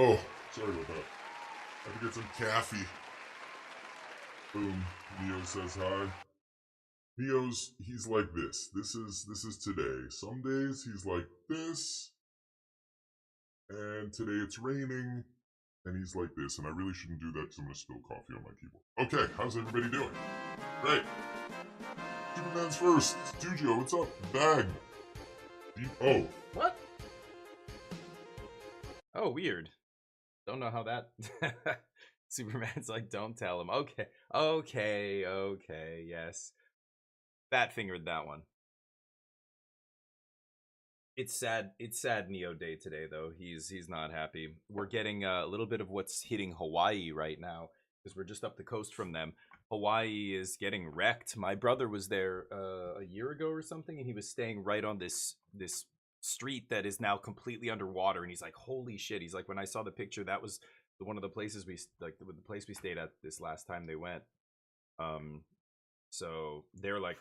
Oh, sorry about that. I have to get some coffee. Boom. Neo says hi. He's like this. This is today. Some days he's like this, and today it's raining, and he's like this. And I really shouldn't do that because I'm gonna spill coffee on my keyboard. Okay, how's everybody doing? Great. Superman's first. Studio, what's up? Bag. Oh, What? Oh, weird. Don't know how that. Superman's like, don't tell him. Okay. Yes, fat fingered that one. It's sad. It's sad Neo Day today, though. He's not happy. We're getting a little bit of what's hitting Hawaii right now because we're just up the coast from them. Hawaii is getting wrecked. My brother was there a year ago or something, and he was staying right on this street that is now completely underwater. And he's like, "Holy shit!" He's like, "When I saw the picture, that was one of the places we like the place we stayed at this last time they went." Um, so they're like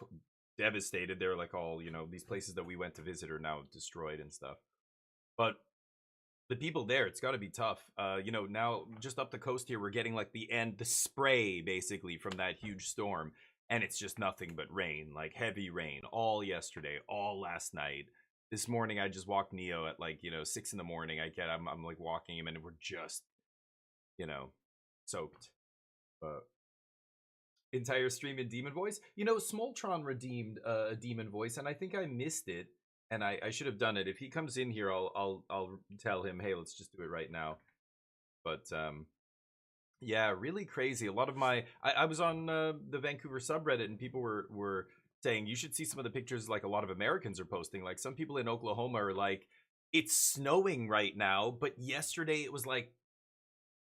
devastated. They're like, all, these places that we went to visit are now destroyed and stuff. But the people there, it's got to be tough. Now just up the coast here, we're getting like the spray basically from that huge storm, and it's just nothing but rain, like heavy rain, all yesterday, all last night. This morning, I just walked Neo at like 6 in the morning. I'm like walking him, and we're just soaked. But entire stream in demon voice. Smoltron redeemed a demon voice, and I think I missed it, and I should have done it. If he comes in here, I'll tell him, hey, let's just do it right now. But yeah, really crazy. A lot of I was on the Vancouver subreddit, and people were saying you should see some of the pictures like a lot of Americans are posting. Like some people in Oklahoma are like, it's snowing right now, but yesterday it was like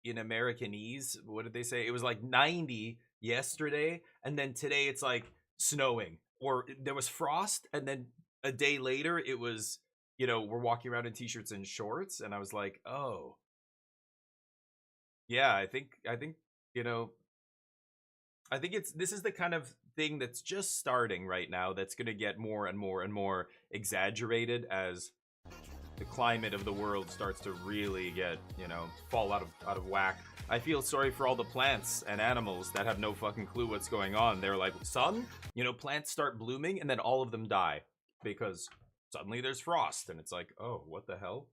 in Americanese, what did they say? It was like 90 yesterday, and then today it's like snowing, or there was frost, and then a day later it was, we're walking around in t-shirts and shorts, and I was like, oh, yeah, I think, you know, I think this is the kind of thing that's just starting right now that's going to get more and more and more exaggerated as the climate of the world starts to really get, fall out of whack. I feel sorry for all the plants and animals that have no fucking clue what's going on. They're like, sun, plants start blooming and then all of them die because suddenly there's frost, and it's like, oh, what the hell?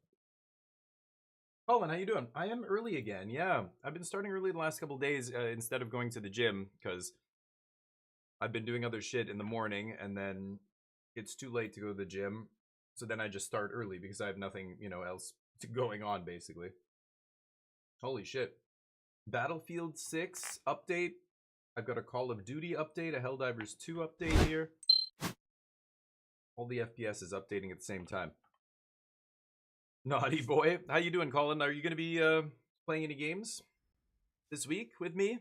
Colin, how you doing? I am early again. Yeah, I've been starting early the last couple days instead of going to the gym because I've been doing other shit in the morning, and then it's too late to go to the gym. So then I just start early because I have nothing, else going on, basically. Holy shit. Battlefield 6 update. I've got a Call of Duty update, a Helldivers 2 update here. All the FPS is updating at the same time. Naughty boy. How you doing, Colin? Are you going to be playing any games this week with me?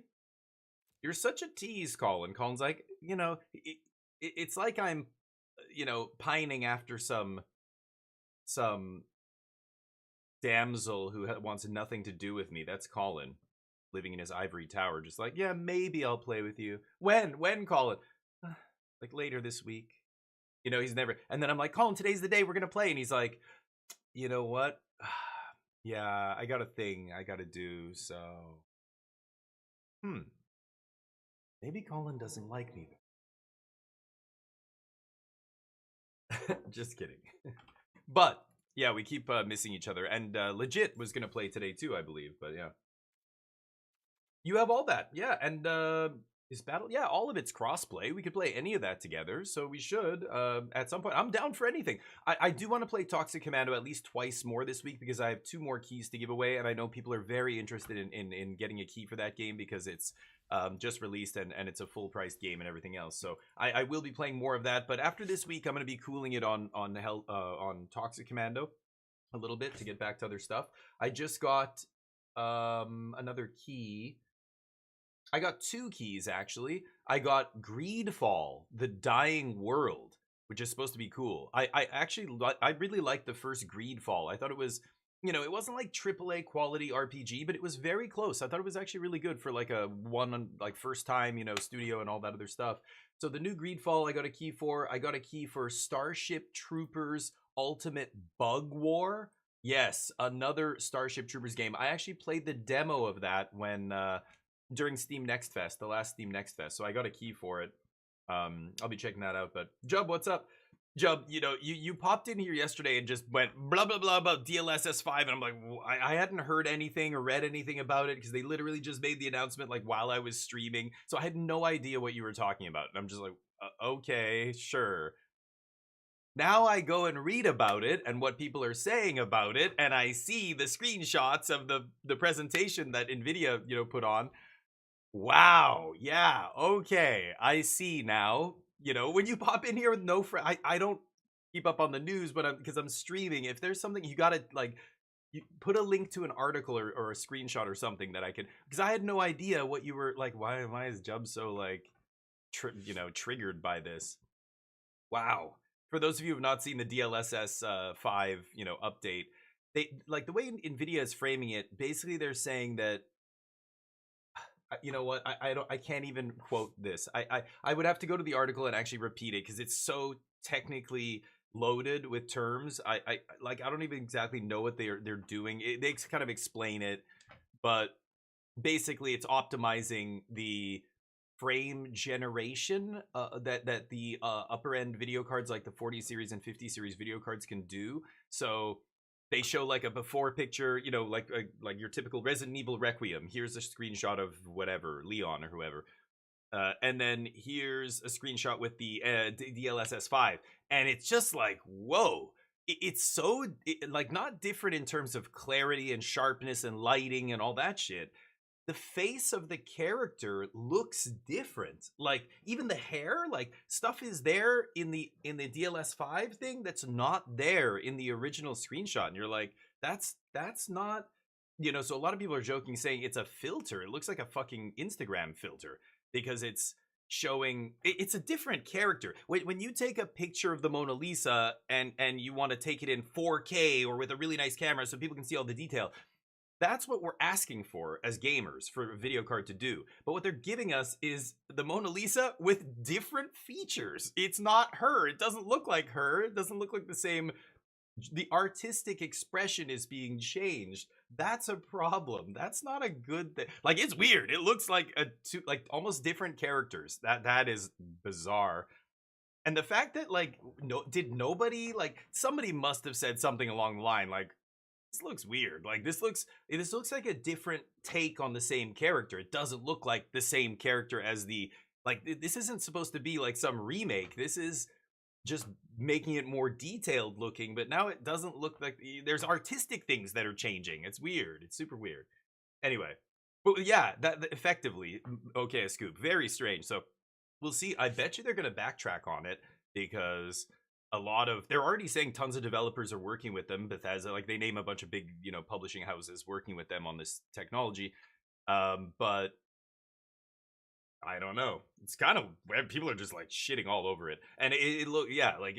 You're such a tease, Colin. Colin's like, it's like I'm, pining after some damsel who wants nothing to do with me. That's Colin, living in his ivory tower, just like, yeah, maybe I'll play with you. When, Colin? Like later this week. He's never. And then I'm like, Colin, today's the day we're gonna play, and he's like, you know what? Yeah, I got a thing I gotta do. So, maybe Colin doesn't like me. Just kidding. But yeah, we keep missing each other, and legit was gonna play today too, I believe. But yeah, you have all that, yeah, and is battle, yeah, all of it's crossplay. We could play any of that together, so we should at some point. I'm down for anything. I do want to play Toxic Commando at least twice more this week because I have 2 more keys to give away, and I know people are very interested in getting a key for that game because it's just released and it's a full priced game and everything else. So I will be playing more of that, but after this week, I'm going to be cooling it on Toxic Commando a little bit to get back to other stuff. I just got another key. I got 2 keys, actually. I got Greedfall, The Dying World, which is supposed to be cool. I actually, I really liked the first Greedfall. I thought it was, it wasn't like AAA quality RPG, but it was very close. I thought it was actually really good for like a first time, studio and all that other stuff. So the new Greedfall, I got a key for. I got a key for Starship Troopers Ultimate Bug War. Yes, another Starship Troopers game. I actually played the demo of that when during Steam Next Fest, the last Steam Next Fest. So I got a key for it. I'll be checking that out. But Jub, what's up? Jub, you popped in here yesterday and just went blah blah blah about DLSS 5, and I'm like, I hadn't heard anything or read anything about it because they literally just made the announcement like while I was streaming, so I had no idea what you were talking about, and I'm just like, okay, sure. Now I go and read about it and what people are saying about it, and I see the screenshots of the presentation that Nvidia put on. Wow, yeah, okay, I see now. When you pop in here with no friend, I don't keep up on the news, but because I'm streaming, if there's something you gotta like, you put a link to an article or a screenshot or something that I can, because I had no idea what you were like. Why is Jub so like, triggered by this? Wow. For those of you who have not seen the DLSS 5, update, they like the way Nvidia is framing it. Basically, they're saying that you know what, I can't even quote this. I would have to go to the article and actually repeat it because it's so technically loaded with terms. I don't even exactly know what they're doing. They kind of explain it, but basically it's optimizing the frame generation that the upper end video cards like the 40 series and 50 series video cards can do. So they show like a before picture, like your typical Resident Evil Requiem. Here's a screenshot of whatever, Leon or whoever. And then here's a screenshot with the DLSS 5. And it's just like, whoa. It's so, like, not different in terms of clarity and sharpness and lighting and all that shit. The face of the character looks different. Like even the hair, like stuff is there in the DLS5 thing that's not there in the original screenshot. And you're like, that's not, so a lot of people are joking saying it's a filter. It looks like a fucking Instagram filter because it's showing it's a different character. When you take a picture of the Mona Lisa and you want to take it in 4K or with a really nice camera so people can see all the detail, that's what we're asking for as gamers for a video card to do. But what they're giving us is the Mona Lisa with different features. It's not her. It doesn't look like her. It doesn't look like the same. The artistic expression is being changed. That's a problem. That's not a good thing. Like, it's weird. It looks like like almost different characters. That is bizarre. And the fact that like did nobody, like, somebody must have said something along the line like, this looks weird. Like this looks like a different take on the same character. It doesn't look like the same character as the, like, this isn't supposed to be like some remake. This is just making it more detailed looking, but now it doesn't look like there's artistic things that are changing. It's weird. It's super weird. Anyway, but yeah, that effectively, okay, a scoop. Very strange. So we'll see. I bet you they're going to backtrack on it because they're already saying tons of developers are working with them. Bethesda, like, they name a bunch of big, publishing houses working with them on this technology. But I don't know. It's kind of where people are just like shitting all over it. And it look, yeah, like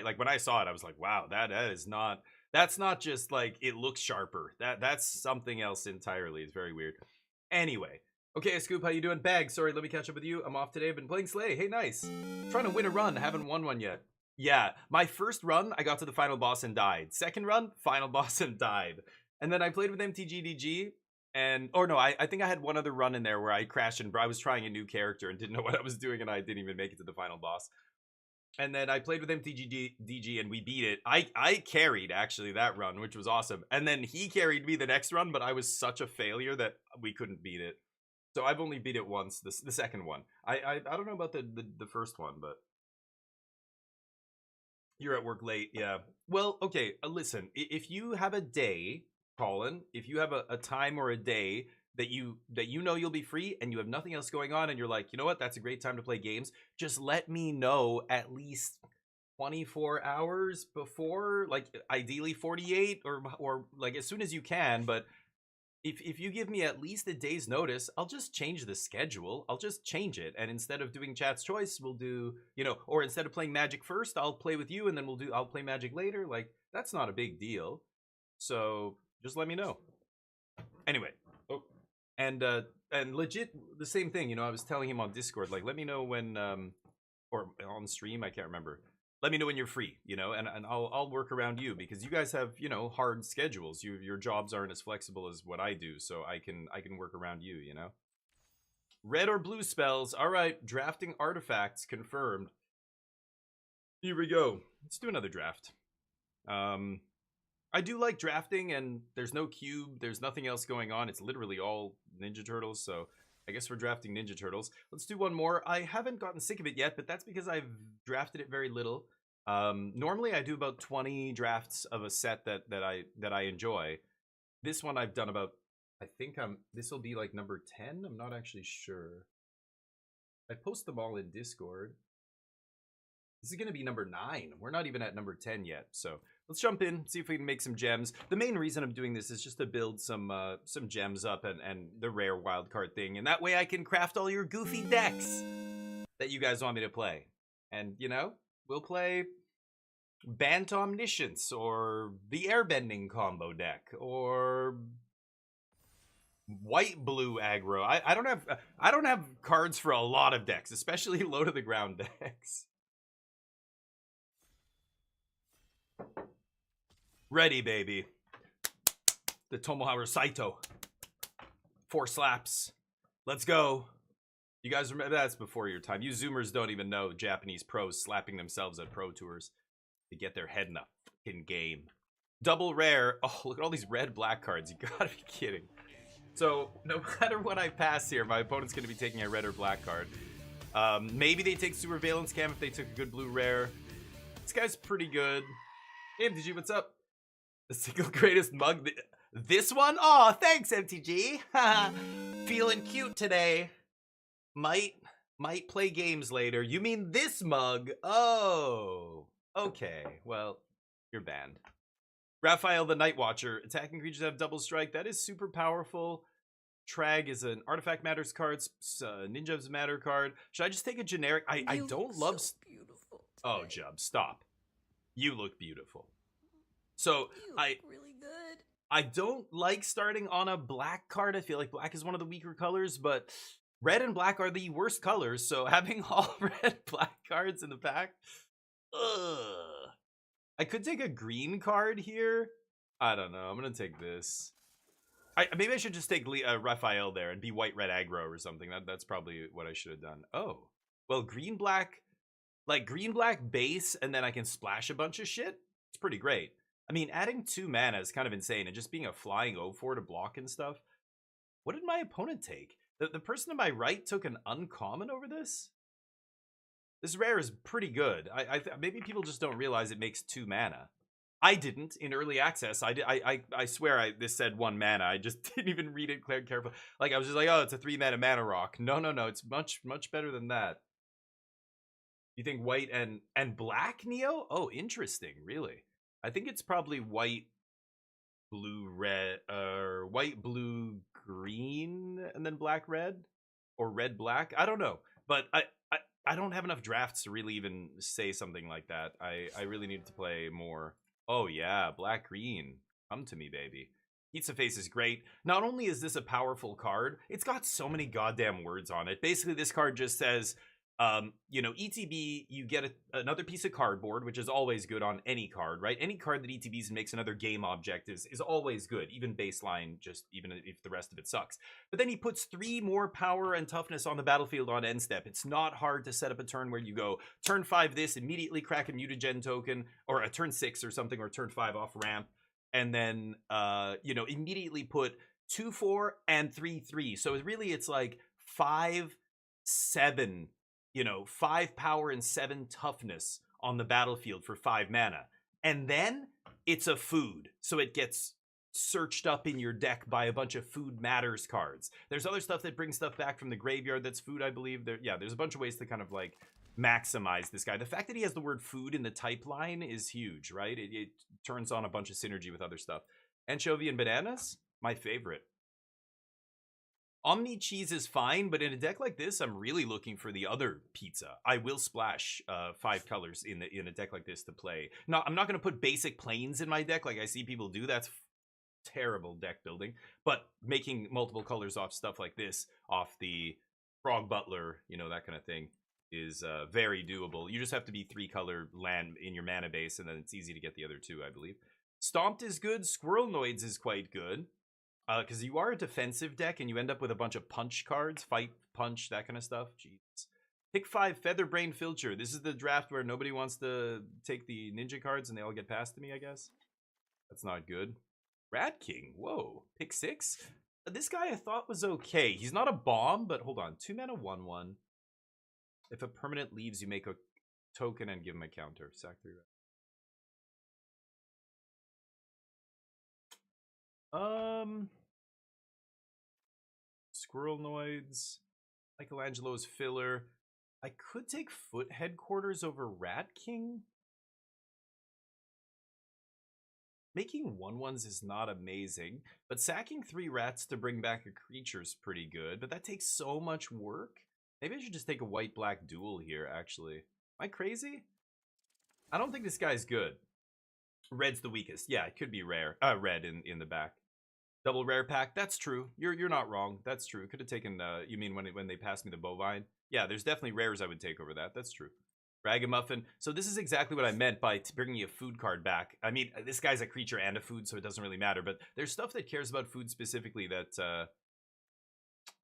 like when I saw it, I was like, wow, that's not just like it looks sharper. That's something else entirely. It's very weird. Anyway. Okay, Scoop, how you doing? Bag, sorry, let me catch up with you. I'm off today. I've been playing Slay. Hey, nice. Trying to win a run. Haven't won one yet. Yeah, my first run, I got to the final boss and died. Second run, final boss and died. And then I played with MTGDG, I think I had one other run in there where I crashed and I was trying a new character and didn't know what I was doing, and I didn't even make it to the final boss. And then I played with MTGDG and we beat it. I carried, actually, that run, which was awesome. And then he carried me the next run, but I was such a failure that we couldn't beat it. So I've only beat it once, the second one. I don't know about the first one, but... You're at work late, yeah. Well, okay, listen, if you have a day, Colin, if you have a time or a day that you know you'll be free and you have nothing else going on and you're like, you know what, that's a great time to play games, just let me know at least 24 hours before, like ideally 48 or like as soon as you can, but if you give me at least a day's notice, I'll just change the schedule. I'll just change it. And instead of doing Chat's Choice, we'll do, or instead of playing Magic first, I'll play with you and then I'll play Magic later. Like, that's not a big deal. So just let me know. Anyway. Oh, and legit the same thing, I was telling him on Discord, like, let me know when, or on stream, I can't remember. let me know when you're free, you know, and I'll work around you because you guys have, you know, hard schedules. Your jobs aren't as flexible as what I do, so I can work around you, you know. Red or blue spells. All right, drafting artifacts confirmed. Here we go. Let's do another draft. I do like drafting, and there's no cube. There's nothing else going on. It's literally all Ninja Turtles, so I guess we're drafting Ninja Turtles. Let's do one more. I haven't gotten sick of it yet, but that's because I've drafted it very little. Normally I do about 20 drafts of a set that I enjoy. This one I've done about, I think this will be like number 10. I'm not actually sure. I post them all in Discord. This is going to be number 9. We're not even at number 10 yet. So let's jump in, see if we can make some gems. The main reason I'm doing this is just to build some gems up and the rare wildcard thing. And that way I can craft all your goofy decks that you guys want me to play. And, you know, we'll play Bant Omniscience or the Airbending combo deck or white-blue aggro. I don't have cards for a lot of decks, especially low to the ground decks. Ready, baby. The Tomohiro Saito. 4 slaps. Let's go. You guys remember that's before your time. You Zoomers don't even know Japanese pros slapping themselves at pro tours to get their head in a fucking game. Double rare. Oh, look at all these red-black cards. You gotta be kidding. So, no matter what I pass here, my opponent's gonna be taking a red or black card. Maybe they take Supervalence Cam if they took a good blue rare. This guy's pretty good. Hey, MTG, what's up? The single greatest mug. This one? Aw, thanks, MTG. Feeling cute today. Might play games later. You mean this mug? Oh. Okay. Well, you're banned. Raphael the Night Watcher. Attacking creatures have double strike. That is super powerful. Trag is an artifact matters card. Ninja's matter card. Should I just take a generic? I don't love. So beautiful. Oh, Jub, stop. You look beautiful. So really good. I don't like starting on a black card. I feel like black is one of the weaker colors, but red and black are the worst colors. So having all red black cards in the pack, I could take a green card here. I don't know. I'm gonna take this. Maybe I should just take Raphael there and be white red aggro or something. That's probably what I should have done. Oh, well, green black, like green black base, and then I can splash a bunch of shit. It's pretty great. I mean, adding 2 mana is kind of insane, and just being a flying 0/4 to block and stuff. What did my opponent take? The person to my right took an uncommon over this? This rare is pretty good. Maybe people just don't realize it makes 2 mana. I didn't in early access. I swear this said 1 mana. I just didn't even read it carefully. Like, I was just like, oh, it's a 3 mana rock. No. It's much better than that. You think white and black, Neo? Oh, interesting. Really? I think it's probably white, blue, red, or white, blue, green, and then black, red, or red, black. I don't know, but I don't have enough drafts to really even say something like that. I really need to play more. Oh yeah, black, green. Come to me, baby. Pizza Face is great. Not only is this a powerful card, it's got so many goddamn words on it. Basically, this card just says, you know, ETB, you get another piece of cardboard, which is always good on any card, right? Any card that ETBs and makes another game object is always good, even baseline, just even if the rest of it sucks. But then he puts 3 more power and toughness on the battlefield on end step. It's not hard to set up a turn where you go, turn 5 this, immediately crack a mutagen token, or a turn 6 or something, or turn 5 off ramp, and then, you know, immediately put 2/4 and 3/3. So really it's like 5/7, you know, 5 power and 7 toughness on the battlefield for 5 mana. And then it's a food. So it gets searched up in your deck by a bunch of food matters cards. There's other stuff that brings stuff back from the graveyard that's food, I believe. There's a bunch of ways to kind of like maximize this guy. The fact that he has the word food in the type line is huge, right? It turns on a bunch of synergy with other stuff. Anchovy and bananas, my favorite. Omni cheese is fine, but in a deck like this, I'm really looking for the other pizza. I will splash 5 colors in a deck like this to play. No, I'm not going to put basic planes in my deck like I see people do. That's terrible deck building. But making multiple colors off stuff like this, off the Frog Butler, you know, that kind of thing, is very doable. You just have to be 3-color land in your mana base, and then it's easy to get the other 2, I believe. Stomped is good. Squirrelnoids is quite good. Because you are a defensive deck, and you end up with a bunch of punch cards. Fight, punch, that kind of stuff. Jeez. Pick 5, Featherbrain Filcher. This is the draft where nobody wants to take the ninja cards, and they all get passed to me, I guess. That's not good. Rat King. Whoa. Pick 6? This guy I thought was okay. He's not a bomb, but hold on. 2 mana, 1/1. If a permanent leaves, you make a token and give him a counter. Sack 3 red. Squirrelnoids. Michelangelo's filler. I could take Foot Headquarters over Rat King. Making 1/1s is not amazing, but sacking 3 rats to bring back a creature is pretty good, but that takes so much work. Maybe I should just take a white-black duel here, actually. Am I crazy? I don't think this guy's good. Red's the weakest. Yeah, it could be rare. Red in the back. Double rare pack. That's true. You're not wrong. That's true. Could have taken. You mean when they passed me the bovine? Yeah, there's definitely rares I would take over that. That's true. Ragamuffin. So this is exactly what I meant by bringing you a food card back. I mean, this guy's a creature and a food, so it doesn't really matter. But there's stuff that cares about food specifically that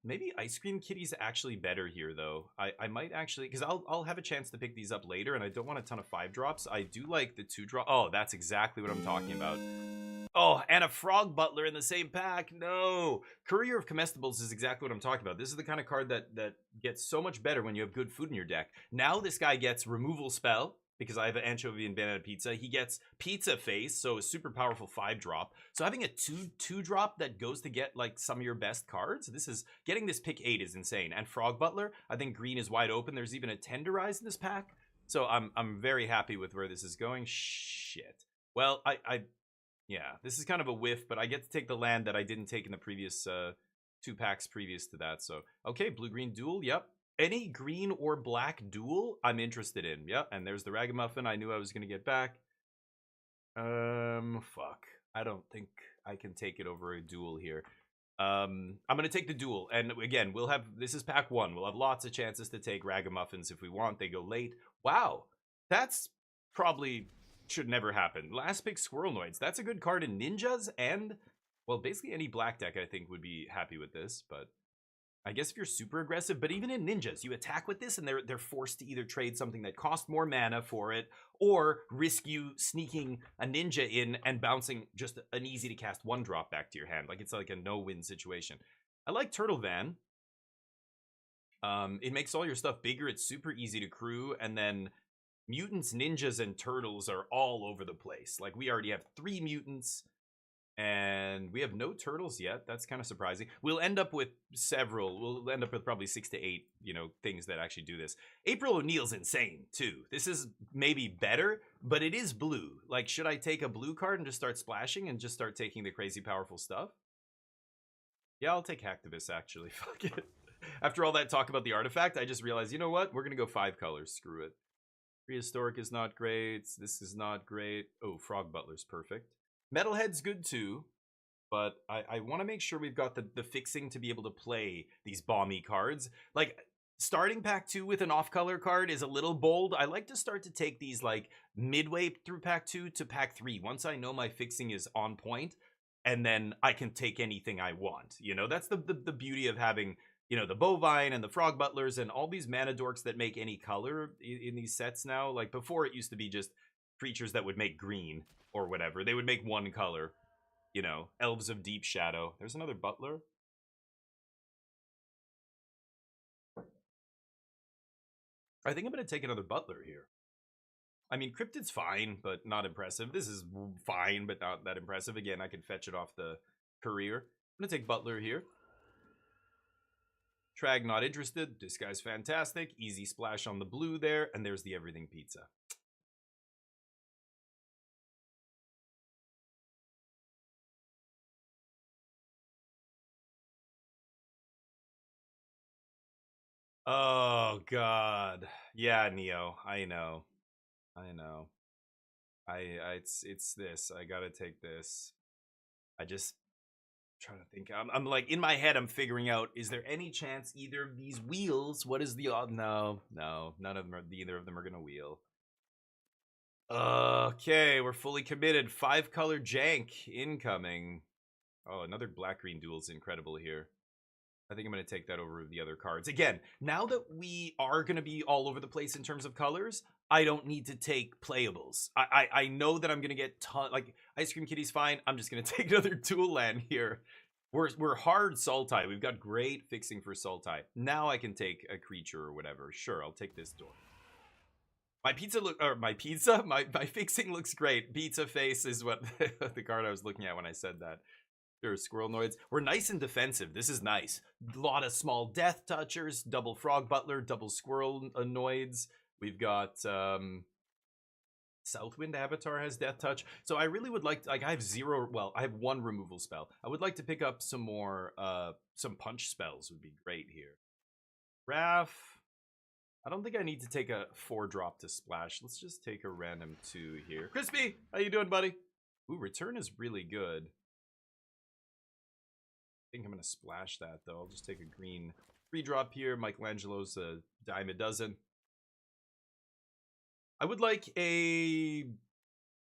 maybe Ice Cream Kitty's actually better here, though. I might actually, because I'll have a chance to pick these up later, and I don't want a ton of 5-drops. I do like the 2-drop. Oh, that's exactly what I'm talking about. Oh, and a Frog Butler in the same pack. No. Courier of Comestibles is exactly what I'm talking about. This is the kind of card that gets so much better when you have good food in your deck. Now this guy gets Removal Spell, because I have an Anchovy and Banana Pizza. He gets Pizza Face, so a super powerful 5-drop. So having a 2-drop that goes to get like some of your best cards, getting this pick 8 is insane. And Frog Butler, I think green is wide open. There's even a Tenderize in this pack. So I'm very happy with where this is going. Shit. Well, yeah, this is kind of a whiff, but I get to take the land that I didn't take in the previous 2 packs previous to that. So, okay, blue-green duel, yep. Any green or black duel, I'm interested in. Yep, and there's the Ragamuffin I knew I was going to get back. Fuck. I don't think I can take it over a duel here. I'm going to take the duel. And again, this is pack 1. We'll have lots of chances to take Ragamuffins if we want. They go late. Wow, that's probably should never happen. Last pick, Squirrelnoids. That's a good card in ninjas, and well, basically any black deck I think would be happy with this, but I guess if you're super aggressive, but even in ninjas, you attack with this and they're forced to either trade something that costs more mana for it or risk you sneaking a ninja in and bouncing just an easy to cast 1-drop back to your hand. Like it's like a no-win situation. I like Turtle Van. It makes all your stuff bigger. It's super easy to crew, and then mutants, ninjas, and turtles are all over the place. Like, we already have 3 mutants, and we have no turtles yet. That's kind of surprising. We'll end up with several. We'll end up with probably 6 to 8, things that actually do this. April O'Neil's insane, too. This is maybe better, but it is blue. Like, should I take a blue card and just start splashing and just start taking the crazy powerful stuff? Yeah, I'll take Hacktivist, actually. Fuck it. After all that talk about the artifact, I just realized, you know what? We're going to go 5 colors. Screw it. Prehistoric is not great. This is not great. Oh, Frog Butler's perfect. Metalhead's good too, but I want to make sure we've got the fixing to be able to play these bomby cards. Like, starting pack 2 with an off-color card is a little bold. I like to start to take these like midway through pack 2 to pack 3. Once I know my fixing is on point, and then I can take anything I want. That's the beauty of having the bovine and the frog butlers and all these mana dorks that make any color in these sets now. Like, before it used to be just creatures that would make green or whatever. They would make 1 color. Elves of Deep Shadow. There's another butler. I think I'm going to take another butler here. I mean, Cryptid's fine, but not impressive. This is fine, but not that impressive. Again, I can fetch it off the career. I'm going to take butler here. Trag not interested. This guy's fantastic. Easy splash on the blue there. And there's the everything pizza. Oh, God. Yeah, Neo. I know. It's this. I gotta take this. Trying to think. I'm like in my head. I'm figuring out. Is there any chance either of these wheels? What is the odd? No, none of them. Neither of them are gonna wheel. Okay, we're fully committed. 5-color jank incoming. Oh, another black green duel is incredible here. I think I'm going to take that over the other cards. Again, now that we are going to be all over the place in terms of colors, I don't need to take playables. I know that I'm going to get like Ice Cream Kitty's fine. I'm just going to take another dual land here. We're hard Sultai. We've got great fixing for Sultai. Now I can take a creature or whatever. Sure, I'll take this door. My fixing looks great. Pizza face is what the card I was looking at when I said that. There are squirrel noids. We're nice and defensive. This is nice. A lot of small death touchers, double frog butler, double squirrel noids. We've got Southwind Avatar has death touch. So I really would like to, I have 1 removal spell. I would like to pick up some more some punch spells would be great here. Raph. I don't think I need to take a 4-drop to splash. Let's just take a random 2 here. Crispy, how you doing, buddy? Ooh, return is really good. I think I'm going to splash that, though. I'll just take a green 3-drop here. Michelangelo's a dime a dozen. I would like a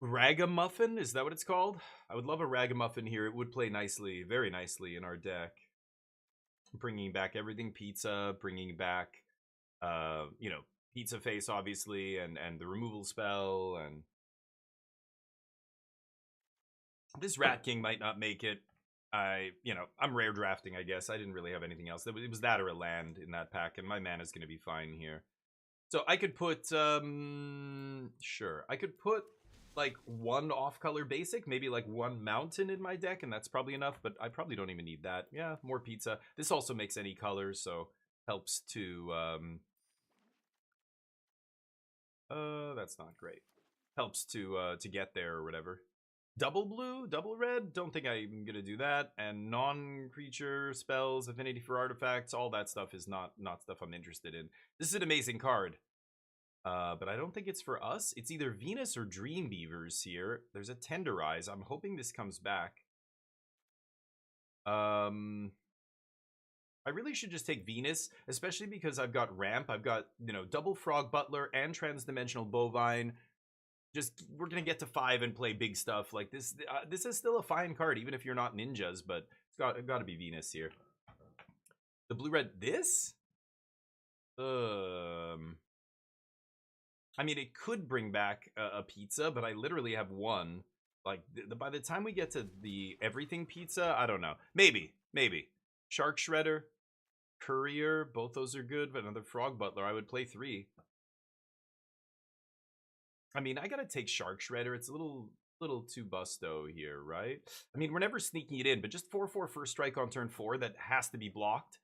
Ragamuffin. Is that what it's called? I would love a Ragamuffin here. It would play nicely, very nicely in our deck. Bringing back everything pizza, bringing back, you know, pizza face, obviously, and the removal spell. And this Rat King might not make it. I'm rare drafting, I guess. I didn't really have anything else. It was that or a land in that pack, and my mana's going to be fine here. So I could put, sure. I could put, like, 1 off-color basic, maybe, like, 1 mountain in my deck, and that's probably enough, but I probably don't even need that. Yeah, more pizza. This also makes any colors, so helps to, that's not great. Helps to get there or whatever. Double blue, double red, don't think I'm gonna do that. And non-creature spells, affinity for artifacts, all that stuff is not stuff I'm interested in. This is an amazing card. But I don't think it's for us. It's either Venus or Dream Beavers here. There's a Tenderize. I'm hoping this comes back. I really should just take Venus, especially because I've got Ramp. I've got, you know, double Frog Butler and Transdimensional Bovine. Just, we're gonna get to 5 and play big stuff like this. This is still a fine card, even if you're not ninjas, but it's got to be Venus here. The blue-red, this? I mean, it could bring back a pizza, but I literally have 1. Like, by the time we get to the everything pizza, I don't know. Maybe. Shark Shredder, Courier, both those are good, but another Frog Butler, I would play 3. I mean, I gotta take Shark Shredder. It's a little too busto here, right? I mean, we're never sneaking it in, but just 4/4 first strike on turn 4 that has to be blocked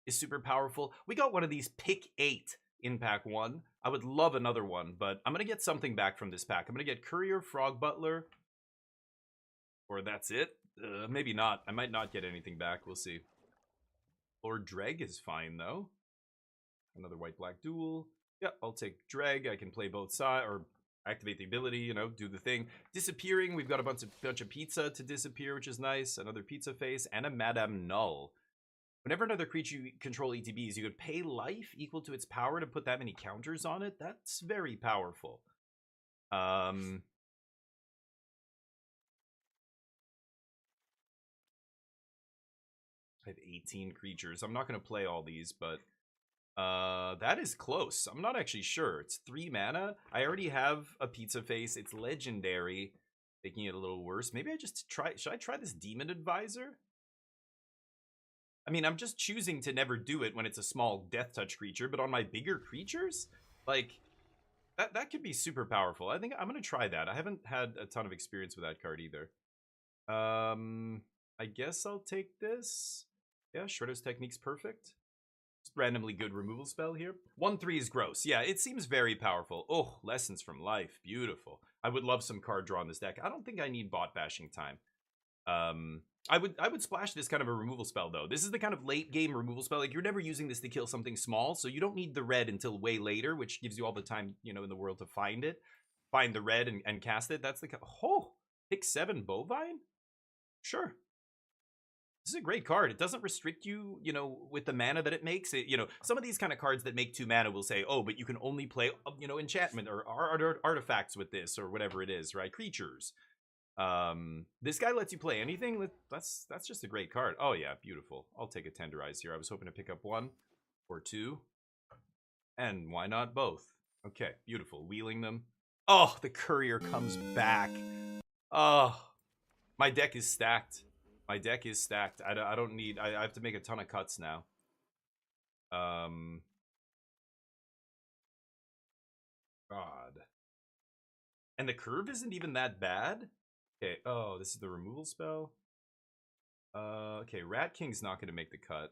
is super powerful. We got one of these pick 8 in pack 1. I would love another one, but I'm gonna get something back from this pack. I'm gonna get Courier, Frog Butler, or that's it. Maybe not. I might not get anything back. We'll see. Lord Dreg is fine though. Another white-black duel. Yeah, I'll take Dreg. I can play both sides or activate the ability, you know, do the thing. Disappearing, we've got a bunch of pizza to disappear, which is nice. Another pizza face and a Madame Null. Whenever another creature you control ETBs, you could pay life equal to its power to put that many counters on it. That's very powerful. I have 18 creatures. I'm not going to play all these, but that is close. I'm not actually sure. It's 3 mana. I already have a pizza face. It's legendary, making it a little worse. Maybe I just try. Should I try this Demon Advisor? I mean, I'm just choosing to never do it when it's a small death touch creature, but on my bigger creatures, like that could be super powerful. I think I'm gonna try that. I haven't had a ton of experience with that card either. I guess I'll take this. Yeah, Shredder's Technique's perfect. Randomly good removal spell here. 1/3 is gross. Yeah, it seems very powerful. Oh, Lessons from Life. Beautiful. I would love some card draw in this deck. I don't think I need bot bashing time. I would splash this kind of a removal spell though. This is the kind of late game removal spell. Like, you're never using this to kill something small, so you don't need the red until way later, which gives you all the time, you know, in the world to find it. Find the red and cast it. That's the pick 7 Bovine? Sure. This is a great card. It doesn't restrict you, you know, with the mana that it makes. It, you know, some of these kind of cards that make 2 mana will say, oh, but you can only play, you know, enchantment or artifacts with this or whatever it is, right? Creatures. This guy lets you play anything. That's just a great card. Oh yeah, beautiful. I'll take a Tenderize here. I was hoping to pick up 1 or 2. And why not both? Okay, beautiful. Wheeling them. Oh, the Courier comes back. Oh, my deck is stacked. My deck is stacked. I don't need... I have to make a ton of cuts now. God. And the curve isn't even that bad? Okay, oh, this is the removal spell. Okay, Rat King's not going to make the cut.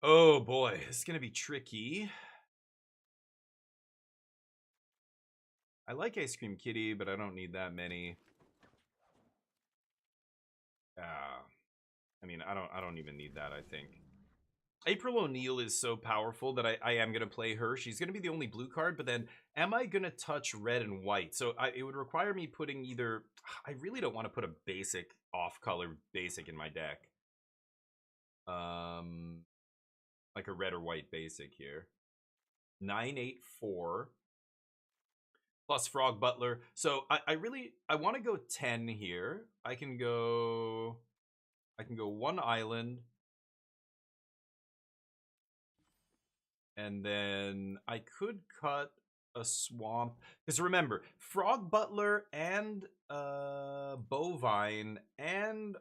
Oh boy, this is going to be tricky. I like Ice Cream Kitty, but I don't need that many. I mean, I don't even need that, I think. April O'Neil is so powerful that I am going to play her. She's going to be the only blue card, but then am I going to touch red and white? So it would require me putting either... I really don't want to put a basic, off-color basic in my deck. Like a red or white basic here. 9/8/4. Plus Frog Butler. So I want to go 10 here. I can go 1 island. And then I could cut a swamp. Because remember, Frog Butler and Bovine and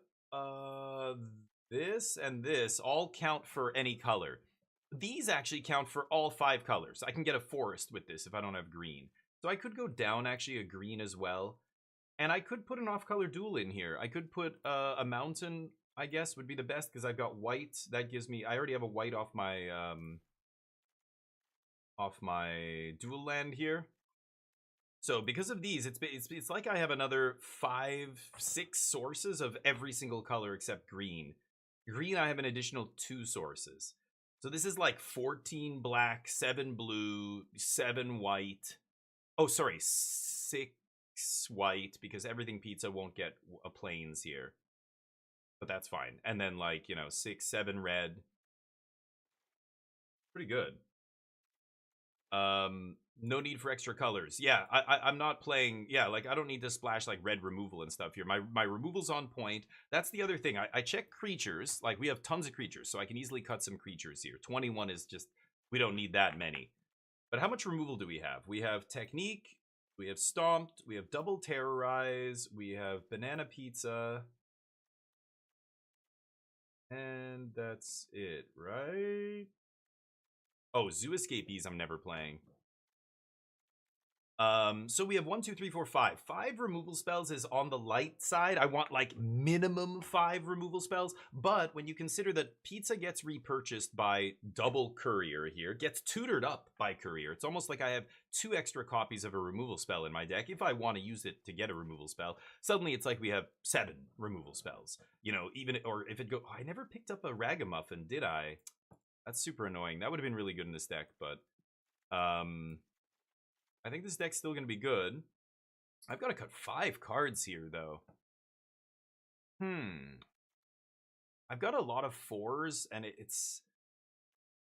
this and this all count for any color. These actually count for all 5 colors. I can get a forest with this if I don't have green. So I could go down actually a green as well. And I could put an off-color duel in here. I could put a mountain, I guess, would be the best because I've got white. That gives me... I already have a white off my dual land here. So because of these, it's like I have another 5, 6 sources of every single color except green. Green, I have an additional 2 sources. So this is like 14 black, 7 blue, 7 white. Oh, sorry, 6 white, because everything pizza won't get a plains here. But that's fine. And then, like, you know, 6, 7 red. Pretty good. No need for extra colors. Yeah, I'm not playing... Yeah, like, I don't need to splash, like, red removal and stuff here. My removal's on point. That's the other thing. I check creatures. Like, we have tons of creatures, so I can easily cut some creatures here. 21 is just... We don't need that many. But how much removal do we have? We have Technique, we have Stomped, we have Double Terrorize, we have Banana Pizza. And that's it, right? Oh, Zoo Escapees I'm never playing. So we have 1, 2, 3, 4, 5. 5 removal spells is on the light side. I want like minimum 5 removal spells. But when you consider that Pizza gets repurchased by double Courier here, gets tutored up by Courier, it's almost like I have 2 extra copies of a removal spell in my deck. If I want to use it to get a removal spell, suddenly it's like we have 7 removal spells. You know, even, or if it go, oh, I never picked up a Ragamuffin, did I? That's super annoying. That would have been really good in this deck, but I think this deck's still going to be good. I've got to cut 5 cards here, though. I've got a lot of 4s, and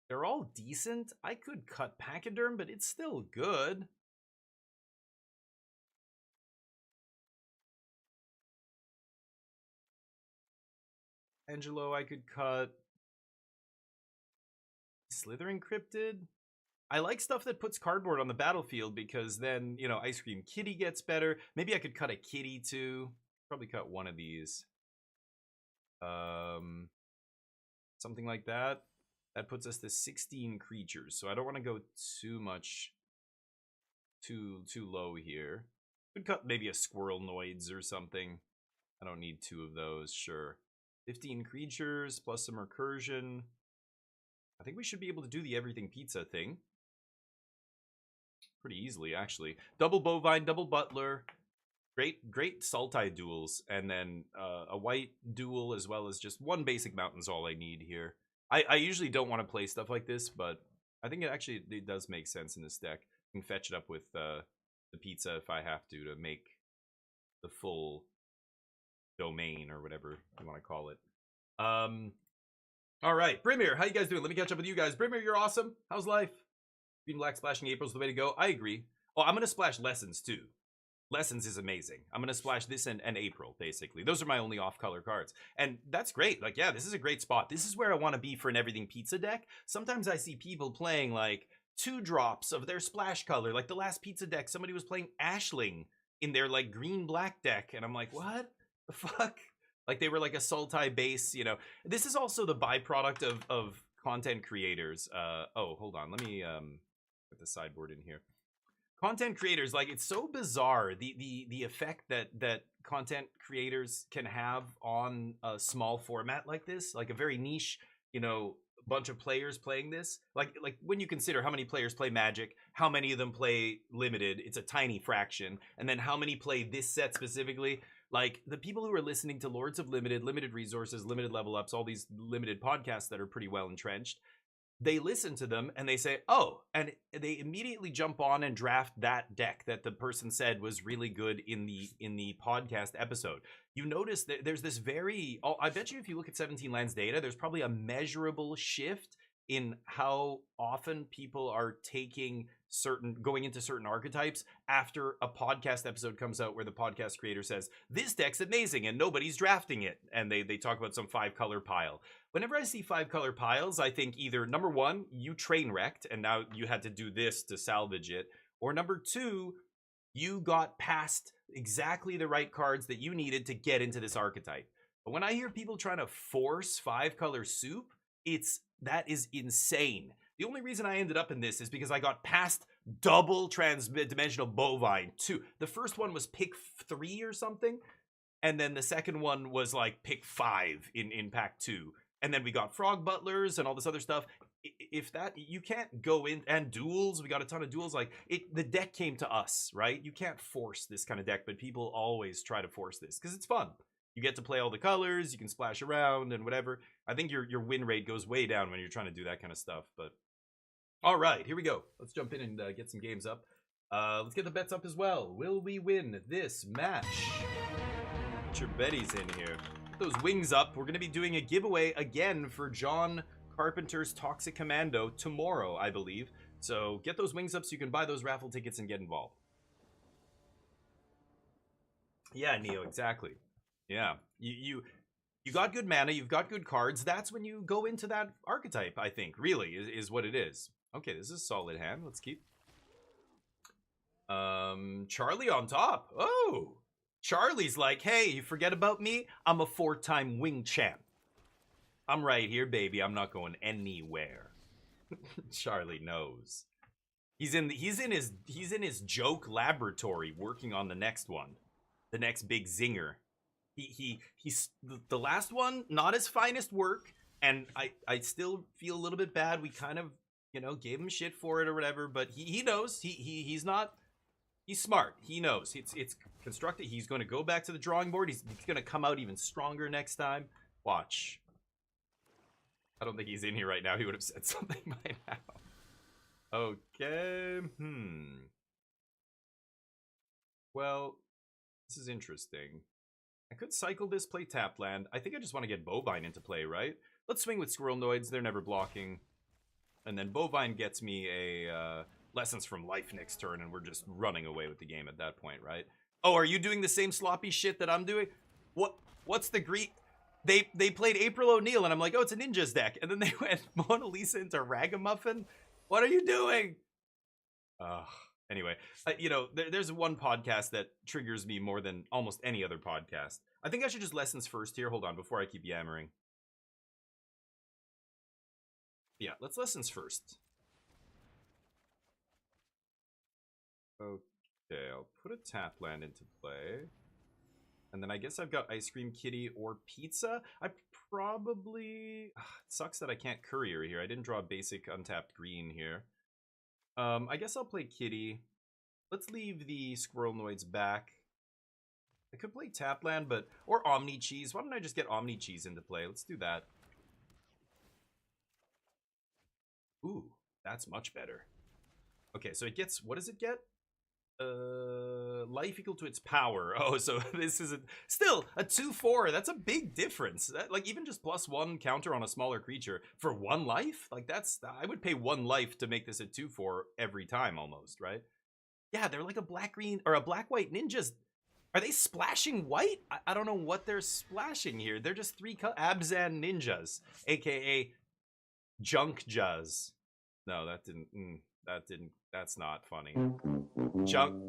they're all decent. I could cut Pachyderm, but it's still good. Angelo, I could cut. Slithering Cryptid. I like stuff that puts cardboard on the battlefield because then, you know, Ice Cream Kitty gets better. Maybe I could cut a kitty too. Probably cut one of these. Something like that. That puts us to 16 creatures. So I don't want to go too much too low here. Could cut maybe a Squirrel Noids or something. I don't need 2 of those, sure. 15 creatures plus some recursion. I think we should be able to do the everything pizza thing. Pretty easily, actually. Double Bovine, double Butler. Great Sultai duels. And then a white duel as well as just 1 basic mountain's all I need here. I usually don't want to play stuff like this, but I think it does make sense in this deck. I can fetch it up with the pizza if I have to make the full domain or whatever you want to call it. All right, Brimir, how you guys doing? Let me catch up with you guys. Brimir, you're awesome. How's life? Green Black splashing April's the way to go. I agree. Oh, I'm gonna splash Lessons too. Lessons is amazing. I'm gonna splash this and April, basically. Those are my only off-color cards. And that's great. Like, yeah, this is a great spot. This is where I want to be for an Everything Pizza deck. Sometimes I see people playing, like, 2 drops of their splash color. Like, the last pizza deck, somebody was playing Ashling in their, like, green-black deck. And I'm like, what the fuck? Like, they were, like, a Sultai base, you know. This is also the byproduct of content creators. Oh, hold on. Let me get the sideboard in here. Content creators, like, it's so bizarre the effect that content creators can have on a small format like this, like a very niche, you know, bunch of players playing this. Like when you consider how many players play Magic, how many of them play Limited, it's a tiny fraction, and then how many play this set specifically. Like, the people who are listening to Lords of Limited, Limited Resources, Limited Level Ups, all these limited podcasts that are pretty well entrenched, they listen to them and they say, oh, and they immediately jump on and draft that deck that the person said was really good in the podcast episode. You notice that there's this I bet you if you look at 17 Lands data, there's probably a measurable shift in how often people are going into certain archetypes after a podcast episode comes out where the podcast creator says, this deck's amazing and nobody's drafting it. And they talk about some 5-color pile. Whenever I see 5-color piles, I think either, number one, you train wrecked and now you had to do this to salvage it. Or number two, you got past exactly the right cards that you needed to get into this archetype. But when I hear people trying to force 5-color soup, that is insane. The only reason I ended up in this is because I got past double transdimensional bovine 2. The first one was pick 3 or something, and then the second one was like pick 5 in pack 2. And then we got frog butlers and all this other stuff. If that, you can't go in, and duels, we got a ton of duels. Like, the deck came to us, right? You can't force this kind of deck, but people always try to force this because it's fun. You get to play all the colors, you can splash around and whatever. I think your win rate goes way down when you're trying to do that kind of stuff. But all right, here we go. Let's jump in and get some games up. Let's get the bets up as well. Will we win this match? Get your betties in here. Get those wings up. We're going to be doing a giveaway again for John Carpenter's Toxic Commando tomorrow, I believe. So get those wings up so you can buy those raffle tickets and get involved. Yeah, Neo, exactly. Yeah, you got good mana, you've got good cards. That's when you go into that archetype, I think, really, is what it is. Okay, this is a solid hand. Let's keep. Charlie on top. Oh, Charlie's like, hey, you forget about me? I'm a 4-time wing champ. I'm right here, baby. I'm not going anywhere. Charlie knows. He's in his joke laboratory working on the next one. The next big zinger. He's the last one, not his finest work, and I still feel a little bit bad. We kind of, you know, gave him shit for it or whatever, but he knows he's smart. He knows it's constructed. He's going to go back to the drawing board. He's going to come out even stronger next time. Watch. I don't think he's in here right now. He would have said something by now. Okay. Well, this is interesting. I could cycle this, play tap land. I think I just want to get Bovine into play, right? Let's swing with Squirrel Noids. They're never blocking. And then Bovine gets me a Lessons from Life next turn, and we're just running away with the game at that point, right? Oh, are you doing the same sloppy shit that I'm doing? What's the greet? They played April O'Neil, and I'm like, oh, it's a Ninjas deck. And then they went Mona Lisa into Ragamuffin? What are you doing? Anyway, you know, there's one podcast that triggers me more than almost any other podcast. I think I should just Lessons first here. Hold on, before I keep yammering. Yeah, let's Lessons first. Okay, I'll put a tap land into play. And then I guess I've got Ice Cream Kitty or Pizza. I probably... it sucks that I can't Courier here. I didn't draw a basic untapped green here. I guess I'll play Kitty. Let's leave the Squirrel Noids back. I could play Tapland, but... Or Omni Cheese. Why don't I just get Omni Cheese into play? Let's do that. Ooh, that's much better. Okay, so it gets... What does it get? life equal to its power. Oh, so this is still a 2/4. That's a big difference. Like even just +1 counter on a smaller creature for 1 life. Like I would pay 1 life to make this a 2/4 every time almost, right? Yeah, they're like a black-green or a black-white ninjas. Are they splashing white? I don't know what they're splashing here. They're just 3 Abzan ninjas, aka junk jazz. No, that didn't. That's not funny. Junk.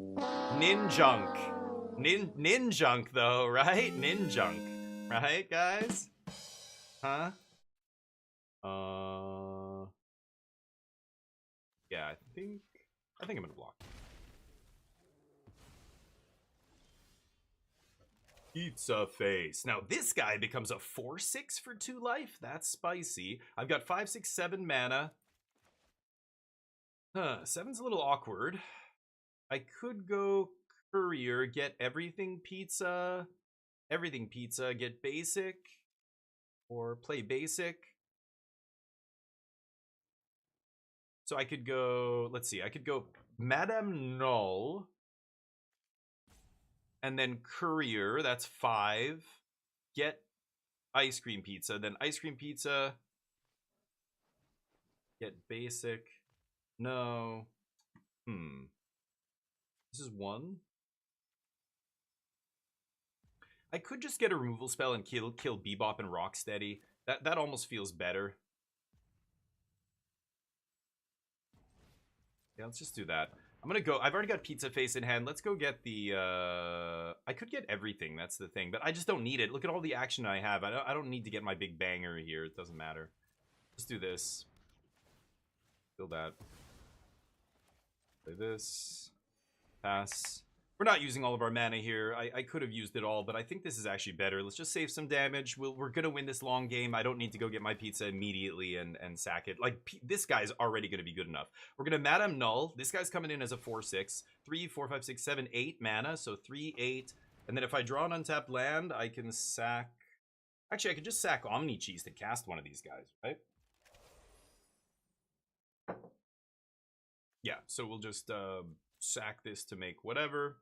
Ninjunk. Ninjunk, though, right? Ninjunk. Right, guys? Huh? Yeah, I think I'm gonna block. Pizza face. Now this guy becomes a 4/6 for 2 life. That's spicy. I've got 5, 6, 7 mana. 7's a little awkward. I could go courier, get everything pizza, get basic, or play basic. So I could go, let's see, I could go Madame Null, and then courier, that's 5. Get ice cream pizza, then ice cream pizza, get basic. No. This is 1. I could just get a removal spell and kill Bebop and Rocksteady. That almost feels better. Yeah, let's just do that. I'm gonna go. I've already got Pizza Face in hand. Let's go get the. I could get everything. That's the thing, but I just don't need it. Look at all the action I have. I don't need to get my big banger here. It doesn't matter. Let's do this. Kill that. Play this. Pass. We're not using all of our mana here. I could have used it all, but I think this is actually better. Let's just save some damage. We're going to win this long game. I don't need to go get my pizza immediately and sack it. Like, this guy's already going to be good enough. We're going to Madame Null. This guy's coming in as a 4/6. 3, 4, 5, 6, 7, 8 mana. So 3, 8. And then if I draw an untapped land, I can sack... Actually, I could just sack Omni Cheese to cast one of these guys, right? Yeah, so we'll just... sack this to make whatever.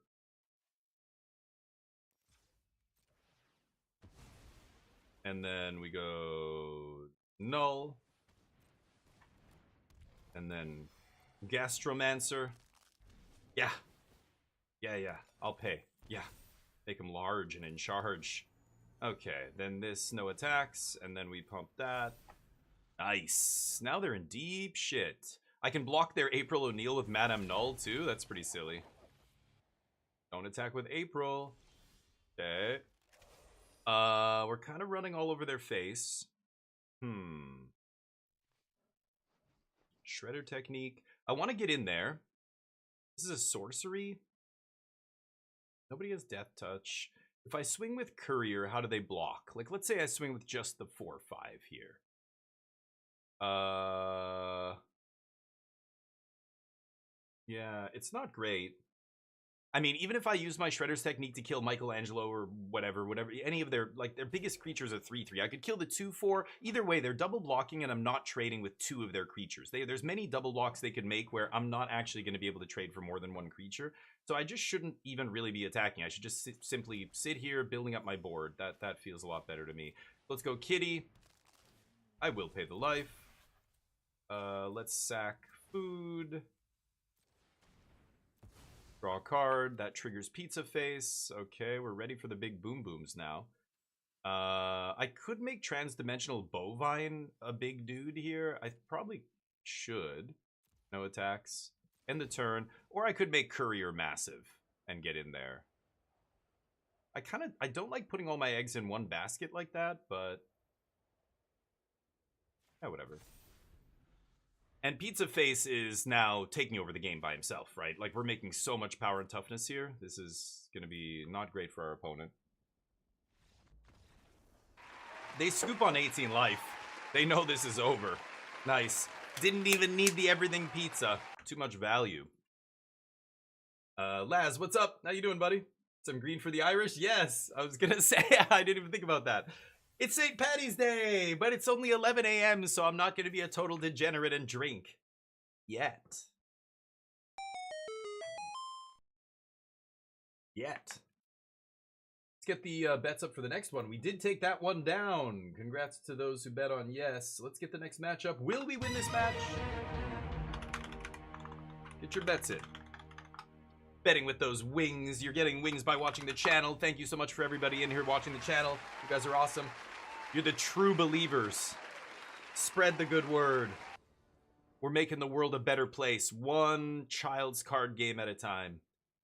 And then we go Null. And then Gastromancer. Yeah. Yeah. I'll pay. Yeah. Make him large and in charge. Okay, then this no attacks. And then we pump that. Nice. Now they're in deep shit. I can block their April O'Neil with Madame Null, too. That's pretty silly. Don't attack with April. Okay. We're kind of running all over their face. Shredder Technique. I want to get in there. This is a sorcery. Nobody has Death Touch. If I swing with Courier, how do they block? Like, let's say I swing with just the 4/5 here. Yeah, it's not great. I mean, even if I use my Shredder's Technique to kill Michelangelo or whatever, any of their, like, their biggest creatures are 3/3. I could kill the 2/4. Either way, they're double blocking, and I'm not trading with 2 of their creatures. There's many double blocks they could make where I'm not actually going to be able to trade for more than 1 creature. So I just shouldn't even really be attacking. I should just simply sit here building up my board. That feels a lot better to me. Let's go Kitty. I will pay the life. Let's sack food. Draw a card. That triggers Pizza Face. Okay, we're ready for the big boom booms now. I could make Transdimensional Bovine a big dude here. I probably should. No attacks. End the turn. Or I could make Courier massive and get in there. I don't like putting all my eggs in one basket like that, but... yeah, whatever. And Pizza Face is now taking over the game by himself, right? Like, we're making so much power and toughness here. This is going to be not great for our opponent. They scoop on 18 life. They know this is over. Nice. Didn't even need the everything pizza. Too much value. Laz, what's up? How you doing, buddy? Some green for the Irish? Yes. I was going to say, I didn't even think about that. It's St. Paddy's Day, but it's only 11 a.m., so I'm not going to be a total degenerate and drink. Yet. yet. Let's get the bets up for the next one. We did take that one down. Congrats to those who bet on yes. Let's get the next matchup. Will we win this match? Get your bets in. Betting with those wings. You're getting wings by watching the channel. Thank you so much for everybody in here watching the channel. You guys are awesome. You're the true believers. Spread the good word. We're making the world a better place, one child's card game at a time.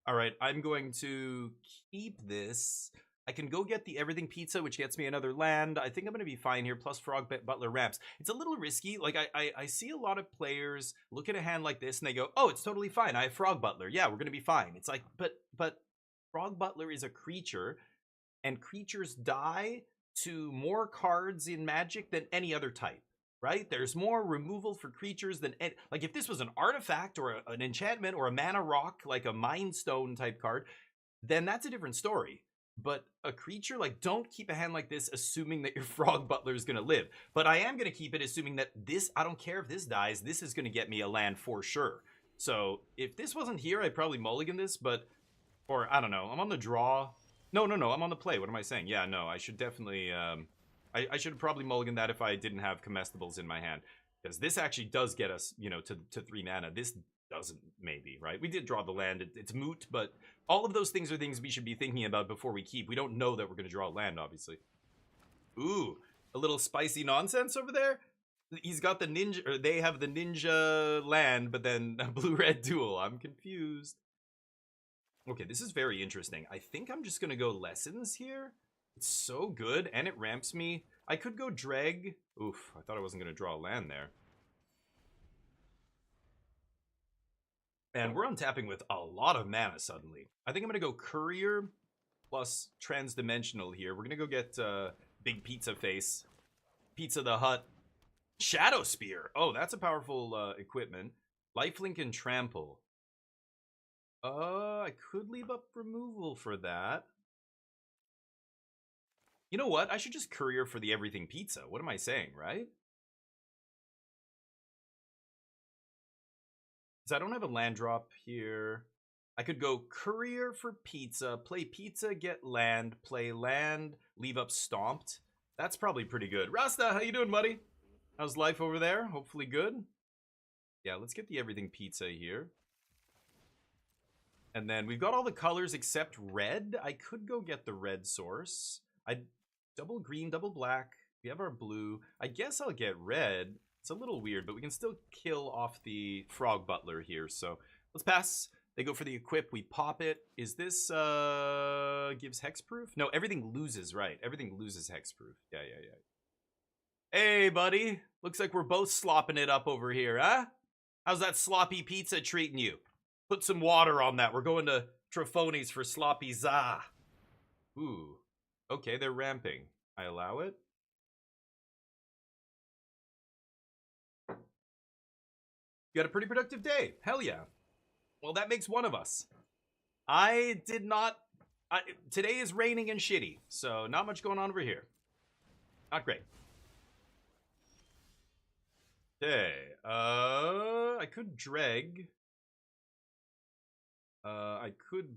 All right, I'm going to keep this. I can go get the everything pizza, which gets me another land. I think I'm going to be fine here, plus Frog Butler ramps. It's a little risky. Like, I see a lot of players look at a hand like this, and they go, oh, it's totally fine. I have Frog Butler. Yeah, we're going to be fine. It's like, but Frog Butler is a creature, and creatures die to more cards in Magic than any other type. Right? There's more removal for creatures than... Like, if this was an artifact or an enchantment or a mana rock, like a Mind Stone type card, then that's a different story. But a creature, like, don't keep a hand like this assuming that your Frog Butler is going to live. But I am going to keep it assuming that this... I don't care if this dies, this is going to get me a land for sure. So, if this wasn't here, I'd probably mulligan this, but... Or, I don't know, I'm on the draw. No, I'm on the play. What am I saying? Yeah, no, I should definitely... I should have probably mulliganed that if I didn't have comestibles in my hand. Because this actually does get us, you know, to 3 mana. This doesn't, maybe, right? We did draw the land. It's moot, but all of those things are things we should be thinking about before we keep. We don't know that we're going to draw land, obviously. Ooh, a little spicy nonsense over there? He's got the ninja, or they have the ninja land, but then a blue-red duel. I'm confused. Okay, this is very interesting. I think I'm just going to go lessons here. It's so good, and it ramps me. I could go Dreg. Oof, I thought I wasn't going to draw a land there. And we're untapping with a lot of mana suddenly. I think I'm going to go Courier plus Transdimensional here. We're going to go get Big Pizza Face. Pizza the Hut. Shadow Spear. Oh, that's a powerful equipment. Lifelink and Trample. I could leave up removal for that. You know what? I should just Courier for the everything pizza. What am I saying, right? Because I don't have a land drop here. I could go Courier for pizza, play pizza, get land, play land, leave up Stomped. That's probably pretty good. Rasta, how you doing, buddy? How's life over there? Hopefully good. Yeah, let's get the everything pizza here. And then we've got all the colors except red. I could go get the red source. I'd double green, double black. We have our blue. I guess I'll get red. It's a little weird, but we can still kill off the Frog Butler here. So let's pass. They go for the equip. We pop it. Is this gives hexproof? No, everything loses, right? Everything loses hexproof. Yeah. Hey, buddy. Looks like we're both slopping it up over here, huh? How's that sloppy pizza treating you? Put some water on that. We're going to Trifoni's for sloppy za. Ooh. Okay, they're ramping. I allow it. You had a pretty productive day. Hell yeah. Well, that makes one of us. I did not... today is raining and shitty, so not much going on over here. Not great. Okay. I could Dreg. I could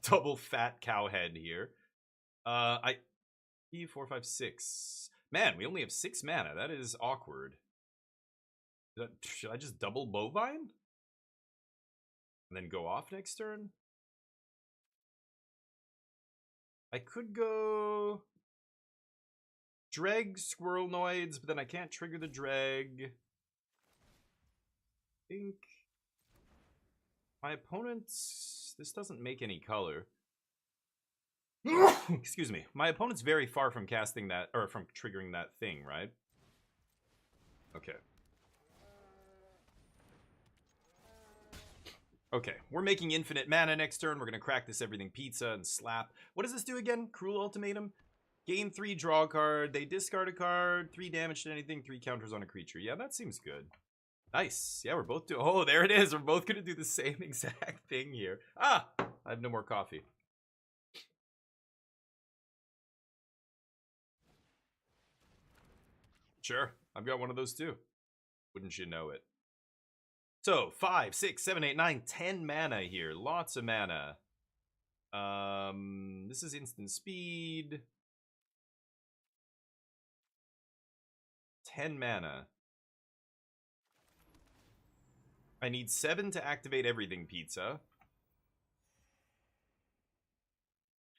double fat cowhead here. E4, 5, 6. Man, we only have 6 mana. That is awkward. Should I just double bovine? And then go off next turn? I could go Dreg Squirrelnoids, but then I can't trigger the Dreg. I think my opponent's... This doesn't make any color. Excuse me. My opponent's very far from casting that, or from triggering that thing, right? Okay. Okay, we're making infinite mana next turn. We're going to crack this everything pizza and slap. What does this do again? Cruel Ultimatum? Gain 3, draw a card. They discard a card. 3 damage to anything. 3 counters on a creature. Yeah, that seems good. Nice. Yeah, we're both doing... Oh, there it is. We're both going to do the same exact thing here. Ah! I have no more coffee. Sure. I've got one of those too. Wouldn't you know it? So, 5, 6, 7, 8, 9, 10 mana here. Lots of mana. This is instant speed. 10 mana. I need 7 to activate everything pizza.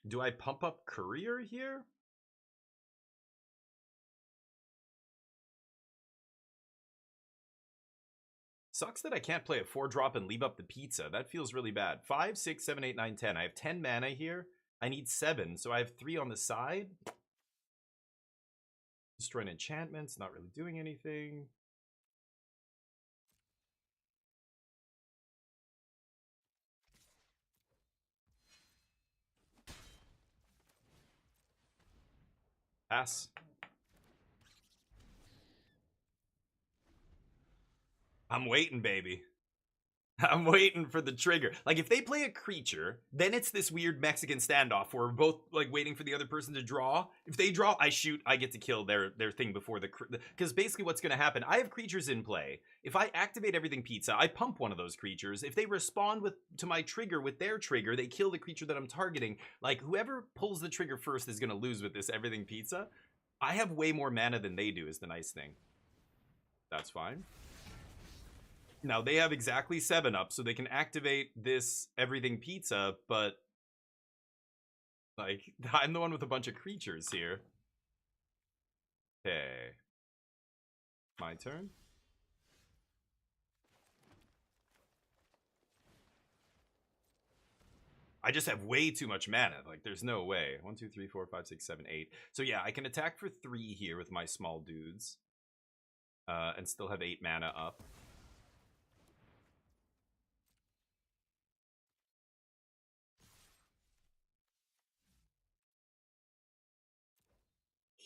Do I pump up courier here? Sucks that I can't play a 4-drop and leave up the pizza. That feels really bad. 5, 6, 7, 8, 9, 10. I have 10 mana here. I need 7, so I have 3 on the side. Destroying enchantments, not really doing anything. Pass. I'm waiting, baby. I'm waiting for the trigger. Like, if they play a creature, then it's this weird Mexican standoff where we're both, like, waiting for the other person to draw. If they draw, I shoot, I get to kill their thing before the... Because basically what's going to happen, I have creatures in play. If I activate everything pizza, I pump one of those creatures. If they respond to my trigger with their trigger, they kill the creature that I'm targeting. Like, whoever pulls the trigger first is going to lose with this everything pizza. I have way more mana than they do is the nice thing. That's fine. Now, they have exactly 7 up, so they can activate this everything pizza, but... like, I'm the one with a bunch of creatures here. Okay. My turn. I just have way too much mana. Like, there's no way. 1, 2, 3, 4, 5, 6, 7, 8. So yeah, I can attack for 3 here with my small dudes. And still have 8 mana up.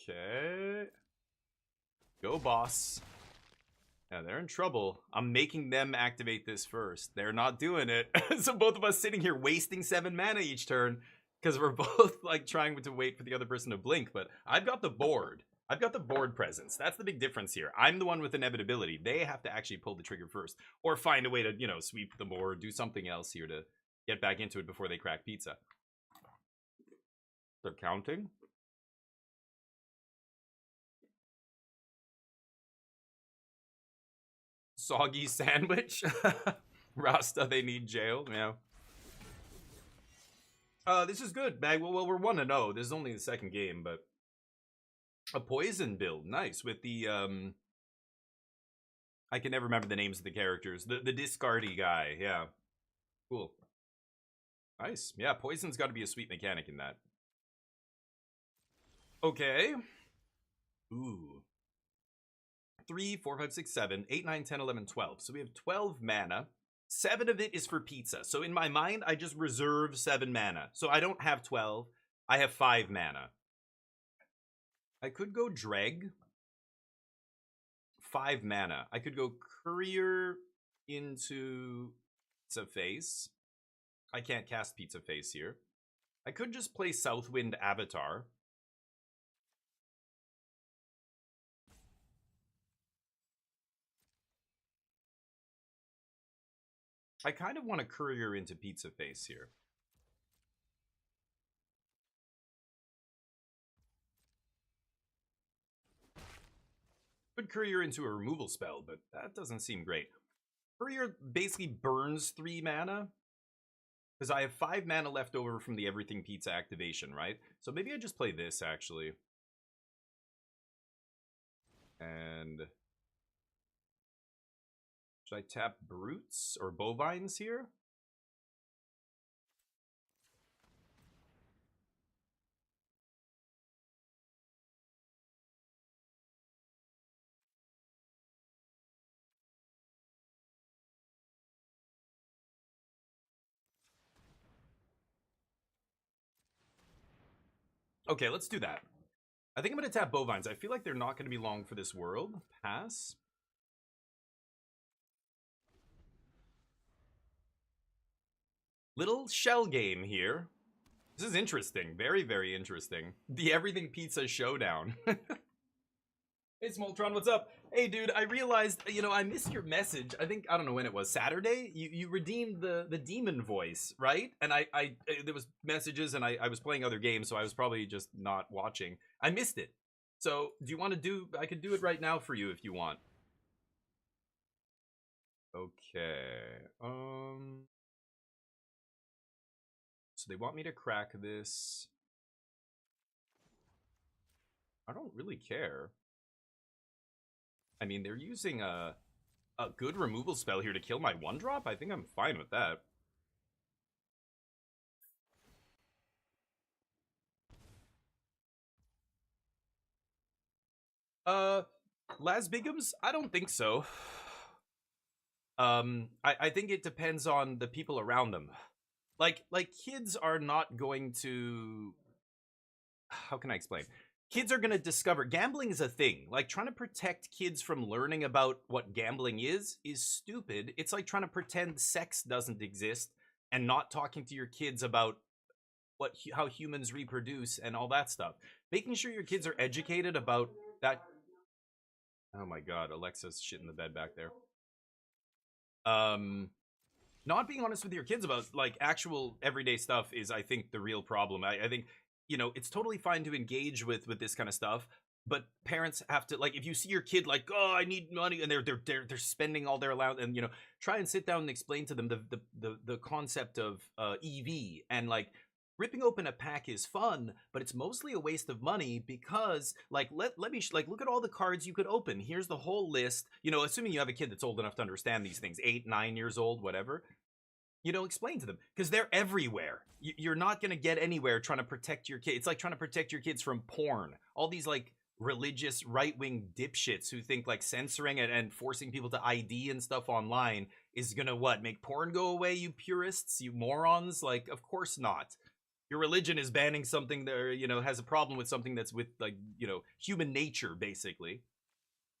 Okay. Go, boss. Yeah, they're in trouble. I'm making them activate this first. They're not doing it. So both of us sitting here wasting 7 mana each turn because we're both like trying to wait for the other person to blink. But I've got the board. I've got the board presence. That's the big difference here. I'm the one with inevitability. They have to actually pull the trigger first or find a way to, you know, sweep the board, do something else here to get back into it before they crack pizza. They're counting. Soggy sandwich. Rasta, they need jail. Yeah. This is good, Mag. Well, we're 1-0. This is only the second game, but a poison build, nice with the I can never remember the names of the characters. The discardy guy, yeah, cool, nice. Yeah, poison's got to be a sweet mechanic in that. Okay. Ooh. 3, 4, 5, 6, 7, 8, 9, 10, 11, 12. So we have 12 mana. 7 of it is for pizza. So in my mind, I just reserve 7 mana. So I don't have 12. I have 5 mana. I could go Dreg. 5 mana. I could go Courier into Pizza Face. I can't cast Pizza Face here. I could just play Southwind Avatar. I kind of want a Courier into Pizza Face here. Could Courier into a removal spell, but that doesn't seem great. Courier basically burns 3 mana. Because I have 5 mana left over from the Everything Pizza activation, right? So maybe I just play this, actually. And... should I tap Brutes or Bovines here? Okay, let's do that. I think I'm going to tap Bovines. I feel like they're not going to be long for this world. Pass. Little shell game here. This is interesting. Very, very interesting. The Everything Pizza Showdown. Hey, Smoltron, what's up? Hey, dude, I realized, I missed your message. I don't know when it was, Saturday? You redeemed the demon voice, right? And there was messages and I was playing other games, so I was probably just not watching. I missed it. So, do you want to I could do it right now for you if you want. Okay. So they want me to crack this. I don't really care. I mean, they're using a good removal spell here to kill my 1-drop. I think I'm fine with that. Las Bigums? I don't think so. I think it depends on the people around them. Like kids are not going to... How can I explain? Kids are going to discover gambling is a thing. Like, trying to protect kids from learning about what gambling is stupid. It's like trying to pretend sex doesn't exist and not talking to your kids about how humans reproduce and all that stuff. Making sure your kids are educated about that. Oh my god, Alexa's shit in the bed back there. Not being honest with your kids about like actual everyday stuff is, I think, the real problem. I think, it's totally fine to engage with this kind of stuff, but parents have to, like, if you see your kid like, oh, I need money, and they're spending all their allowance, and try and sit down and explain to them the concept of EV, and like, ripping open a pack is fun, but it's mostly a waste of money because, like, let me like, look at all the cards you could open. Here's the whole list. Assuming you have a kid that's old enough to understand these things, 8, 9 years old, whatever. Explain to them, because they're everywhere. You're not going to get anywhere trying to protect your kids. It's like trying to protect your kids from porn. All these, like, religious right-wing dipshits who think, like, censoring and forcing people to ID and stuff online is going to, what, make porn go away, you purists, you morons? Like, of course not. Your religion is banning something that, has a problem with something that's with, like, human nature, basically.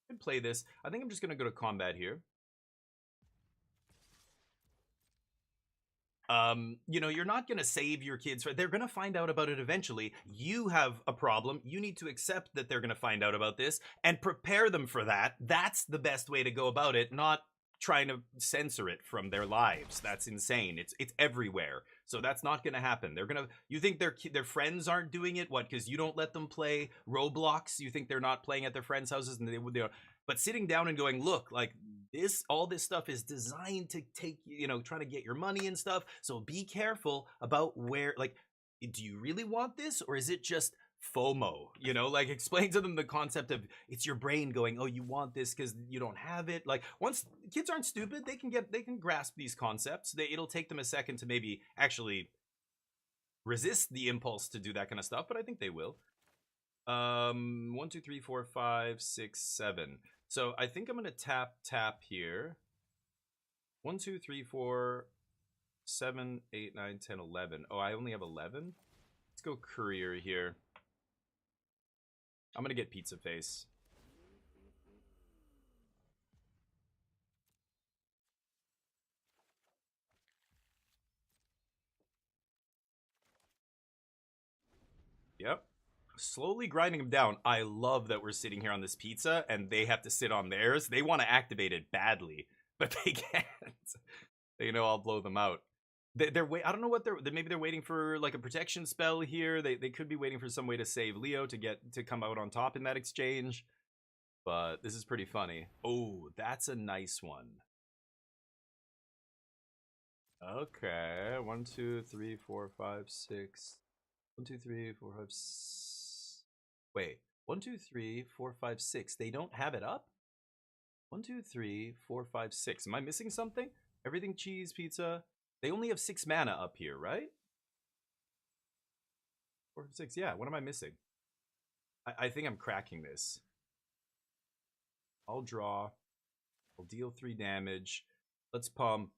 I can play this. I think I'm just going to go to combat here. You're not going to save your kids. They're going to find out about it eventually. You have a problem. You need to accept that they're going to find out about this and prepare them for that. That's the best way to go about it, not trying to censor it from their lives. That's insane. It's everywhere. So that's not going to happen. You think their friends aren't doing it? What? Because you don't let them play Roblox? You think they're not playing at their friends' houses and they but sitting down and going, look, like, all this stuff is designed to take, trying to get your money and stuff. So be careful about where, like, do you really want this? Or is it just FOMO? Like, explain to them the concept of, it's your brain going, oh, you want this because you don't have it. Like, once kids aren't stupid, they can grasp these concepts. It'll take them a second to maybe actually resist the impulse to do that kind of stuff, but I think they will. 1, 2, 3, 4, 5, 6, 7. So I think I'm gonna tap here. 1, 2, 3, 4, 7, 8, 9, 10, 11. Oh, I only have 11. Let's go courier here. I'm gonna get pizza face. Yep. Slowly grinding them down. I love that we're sitting here on this pizza and they have to sit on theirs. They want to activate it badly, but they can't. I'll blow them out. They're I don't know what maybe they're waiting for, like, a protection spell here. They could be waiting for some way to save Leo to come out on top in that exchange. But this is pretty funny. Oh, that's a nice one. Okay. 1, 2, 3, 4, 5, 6. 1, 2, 3, 4, 5, 6. Wait. 1, 2, 3, 4, 5, 6. They don't have it up? 1, 2, 3, 4, 5, 6. Am I missing something? Everything cheese, pizza. They only have 6 mana up here, right? 4, 6. Yeah, what am I missing? I think I'm cracking this. I'll draw. I'll deal 3 damage. Let's pump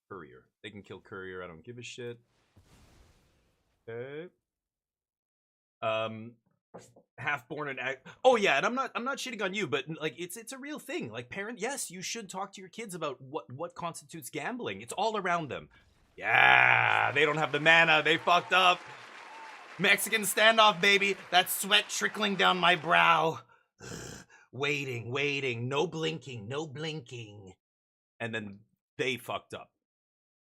Courier. They can kill Courier. I don't give a shit. Okay. Half-born and oh yeah, and I'm not shitting on you, but like, it's a real thing. Like, parent, yes, you should talk to your kids about what constitutes gambling. It's all around them. Yeah, they don't have the mana. They fucked up. Mexican standoff, baby. That sweat trickling down my brow. waiting, no blinking. And then they fucked up.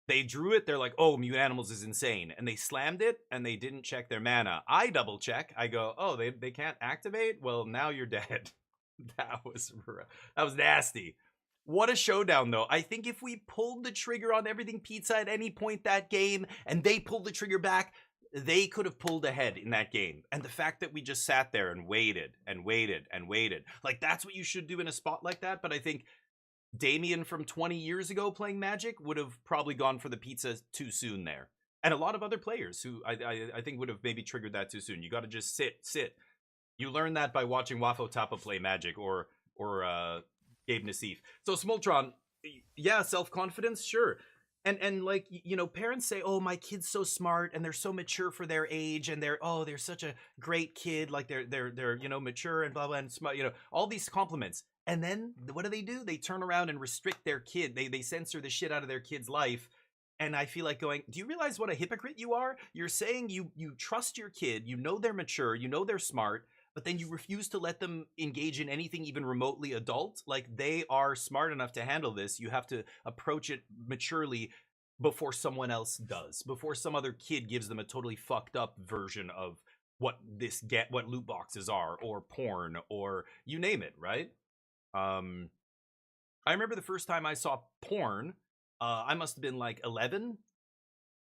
They drew it, they're like, oh, Mutant Animals is insane. And they slammed it, and they didn't check their mana. I double check, I go, oh, they can't activate? Well, now you're dead. That was nasty. What a showdown, though. I think if we pulled the trigger on Everything Pizza at any point that game, and they pulled the trigger back, they could have pulled ahead in that game. And the fact that we just sat there and waited, like, that's what you should do in a spot like that. But I think Damien from 20 years ago playing Magic would have probably gone for the pizza too soon there. And a lot of other players who I think would have maybe triggered that too soon. You got to just sit. You learn that by watching Wafo Tapa play Magic or Gabe Nassif. So Smoltron, yeah, self-confidence, sure. And like, you know, parents say, oh, my kid's so smart and they're so mature for their age, and they're such a great kid, like they're you know, mature and blah blah and smart, you know, all these compliments. And then what do? They turn around and restrict their kid. They censor the shit out of their kid's life. And I feel like going, do you realize what a hypocrite you are? You're saying you trust your kid, you know they're mature, you know they're smart, but then you refuse to let them engage in anything even remotely adult. Like, they are smart enough to handle this. You have to approach it maturely before someone else does, before some other kid gives them a totally fucked up version of what loot boxes are, or porn, or you name it, right? I remember the first time I saw porn, I must have been like 11,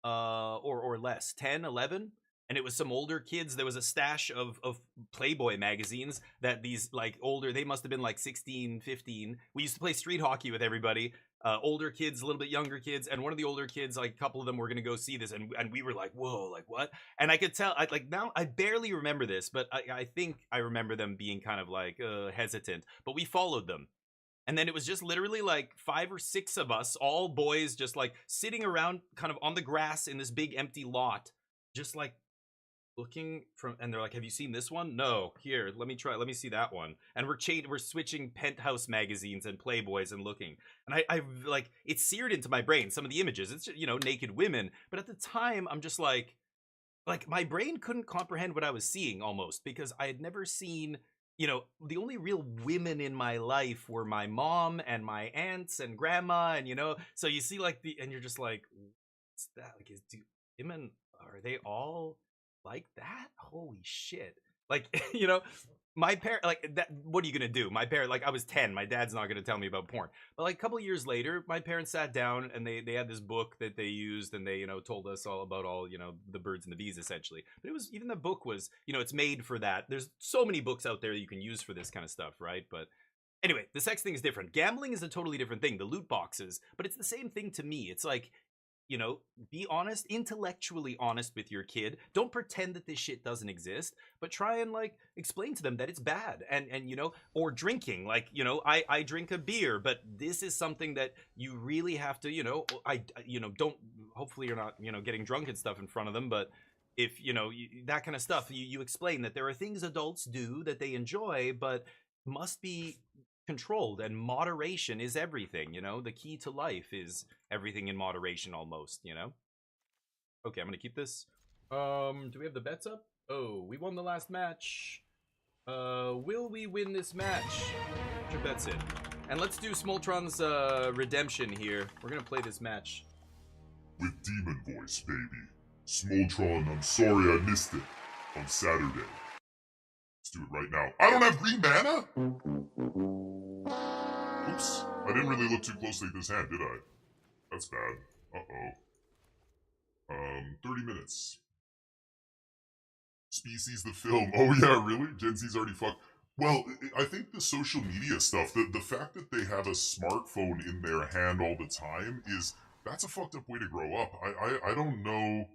or less, 10, 11. And it was some older kids. There was a stash of Playboy magazines that these, like, older, they must have been like 16, 15. We used to play street hockey with everybody. Older kids, a little bit younger kids. And one of the older kids, like, a couple of them were going to go see this. And we were like, whoa, like, what? And I could tell, now I barely remember this, but I think I remember them being kind of like hesitant. But we followed them. And then it was just literally like 5 or 6 of us, all boys, just like sitting around kind of on the grass in this big empty lot, just like looking from, and they're like, have you seen this one? No. Here, let me see that one. And we're switching Penthouse magazines and Playboys and looking. And I like, it's seared into my brain, some of the images. It's just, you know, naked women. But at the time, I'm just like my brain couldn't comprehend what I was seeing, almost, because I had never seen, you know, the only real women in my life were my mom and my aunts and grandma, and, you know, so you see like and you're just like, what's that? Like, women, are they all like that? Holy shit. Like, you know, my parent, like, that, what are you gonna do? My parent, like, I was 10, my dad's not gonna tell me about porn. But like a couple of years later, my parents sat down and they had this book that they used, and they, you know, told us all about all, you know, the birds and the bees, essentially. But it was, even the book was, you know, it's made for that. There's so many books out there that you can use for this kind of stuff, right? But anyway, the sex thing is different. Gambling is a totally different thing, the loot boxes, but it's the same thing to me. It's like, you know, be honest, intellectually honest with your kid. Don't pretend that this shit doesn't exist, but try and, like, explain to them that it's bad. And you know, or drinking, like, you know, I drink a beer, but this is something that you really have to, you know, you know, don't, hopefully you're not, you know, getting drunk and stuff in front of them, but if, you know, that kind of stuff, you explain that there are things adults do that they enjoy, but must be controlled, and moderation is everything. You know, the key to life is everything in moderation, almost, you know. Okay, I'm gonna keep this. Do we have the bets up? Oh, we won the last match. Will we win this match? Put your bets in, and let's do Smoltron's redemption here. We're gonna play this match with Demon Voice, baby. Smoltron, I'm sorry I missed it on Saturday. Let's do it right now. I don't have green mana? Oops. I didn't really look too closely at this hand, did I? That's bad. Uh-oh. 30 minutes. Species the film. Oh yeah, really? Gen Z's already fucked. Well, I think the social media stuff, the fact that they have a smartphone in their hand all the time that's a fucked up way to grow up. I don't know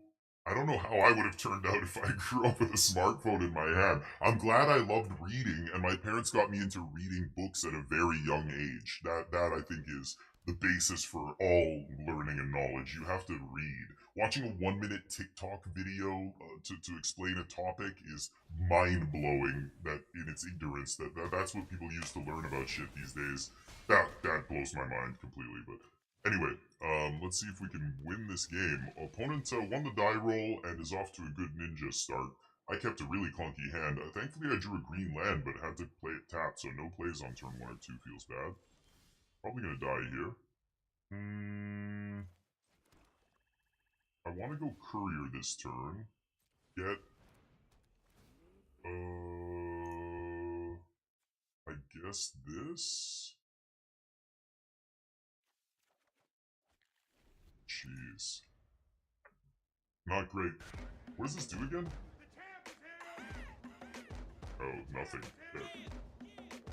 how I would have turned out if I grew up with a smartphone in my hand. I'm glad I loved reading, and my parents got me into reading books at a very young age. That I think is the basis for all learning and knowledge. You have to read. Watching a 1-minute TikTok video to explain a topic is mind-blowing. That in its ignorance, that's what people use to learn about shit these days. That blows my mind completely. But anyway, let's see if we can win this game. Opponent won the die roll and is off to a good ninja start. I kept a really clunky hand. Thankfully, I drew a green land, but had to play it tapped, so no plays on turn 1 or 2 feels bad. Probably gonna die here. I want to go courier this turn. Get... I guess this? Jeez. Not great. What does this do again? Oh, nothing. There.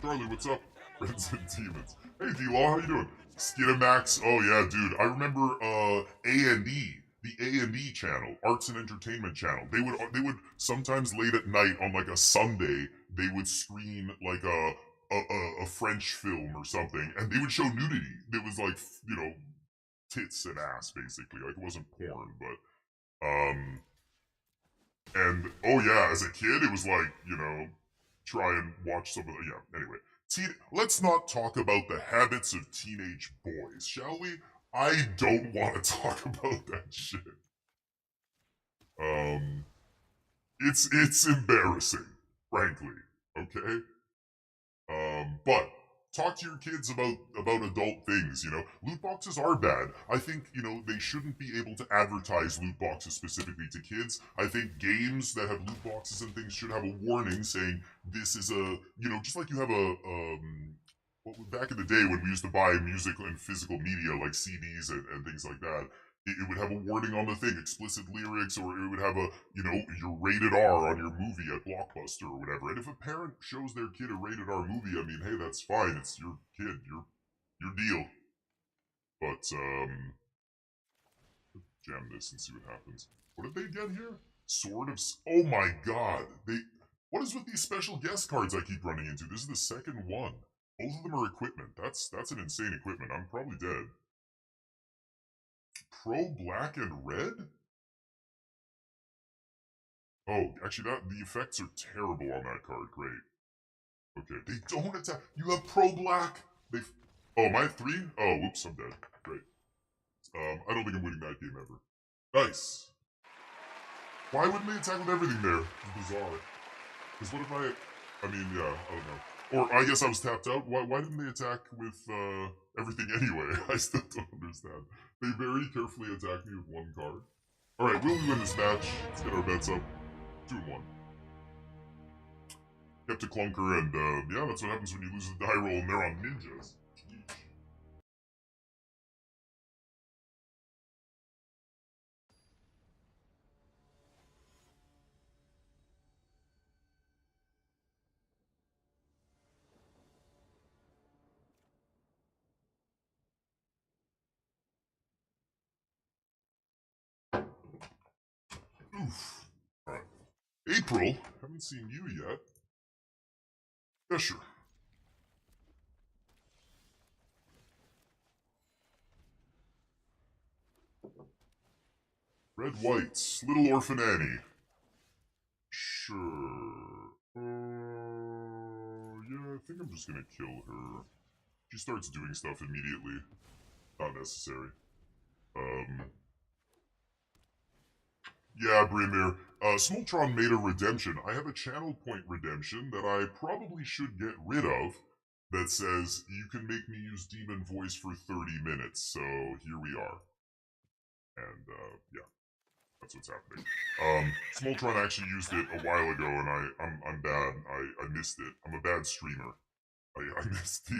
Charlie, what's up? Friends and Demons. Hey, D-Law, how you doing? Skinamax. Oh, yeah, dude. I remember A&E. The A&E channel, Arts and Entertainment channel. They would sometimes late at night on like a Sunday, they would screen like a French film or something, and they would show nudity. It was like, you know, tits and ass basically. Like it wasn't porn, but and oh yeah, as a kid, it was like, you know, try and watch some of the, yeah. Anyway, let's not talk about the habits of teenage boys, shall we? I don't want to talk about that shit. It's embarrassing, frankly. Okay. But talk to your kids about adult things. You know, loot boxes are bad. I think, you know, they shouldn't be able to advertise loot boxes specifically to kids. I think games that have loot boxes and things should have a warning saying this is a, you know, just like you have a back in the day when we used to buy music and physical media like CDs and things like that, it would have a warning on the thing, explicit lyrics, or it would have a, you know, your rated R on your movie at Blockbuster or whatever. And if a parent shows their kid a rated R movie, I mean, hey, that's fine. It's your kid, your deal. But jam this and see what happens. What did they get here? Sword of... Oh my god. What is with these special guest cards I keep running into? This is the second one. Both of them are equipment. That's an insane equipment. I'm probably dead. Pro black and red? Oh, actually, the effects are terrible on that card. Great. Okay, they don't attack. You have pro black. Oh, am I at 3? Oh, whoops, I'm dead. Great. I don't think I'm winning that game ever. Nice. Why wouldn't they attack with everything there? It's bizarre. Because what if I mean, yeah, I don't know. Or I guess I was tapped out. Why didn't they attack with everything anyway? I still don't understand. They very carefully attacked me with 1 card. Alright, will we win this match? Let's get our bets up. 2-1. Kept a clunker, and yeah, that's what happens when you lose the die roll and they're on ninjas. Oof. Alright. April? Haven't seen you yet. Yeah, sure. Red Whites. Little Orphan Annie. Sure. Yeah, I think I'm just gonna kill her. She starts doing stuff immediately. Not necessary. Yeah, Brimir. Smoltron made a redemption. I have a channel point redemption that I probably should get rid of that says, you can make me use Demon Voice for 30 minutes. So, here we are. And, yeah. That's what's happening. Smoltron actually used it a while ago, and I'm bad. I missed it. I'm a bad streamer. I missed the,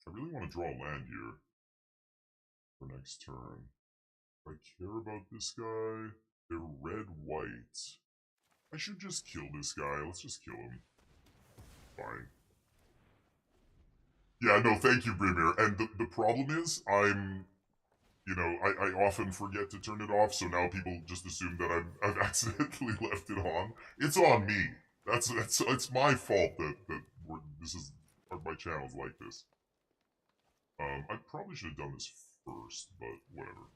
I really want to draw a land here for next turn. I care about this guy. They're red-white. I should just kill this guy. Let's just kill him. Fine. Yeah, no, thank you, Brimir. And the problem is, you know, I often forget to turn it off, so now people just assume that I've accidentally left it on. It's on me. It's my fault that my channel's like this. I probably should have done this first, but whatever.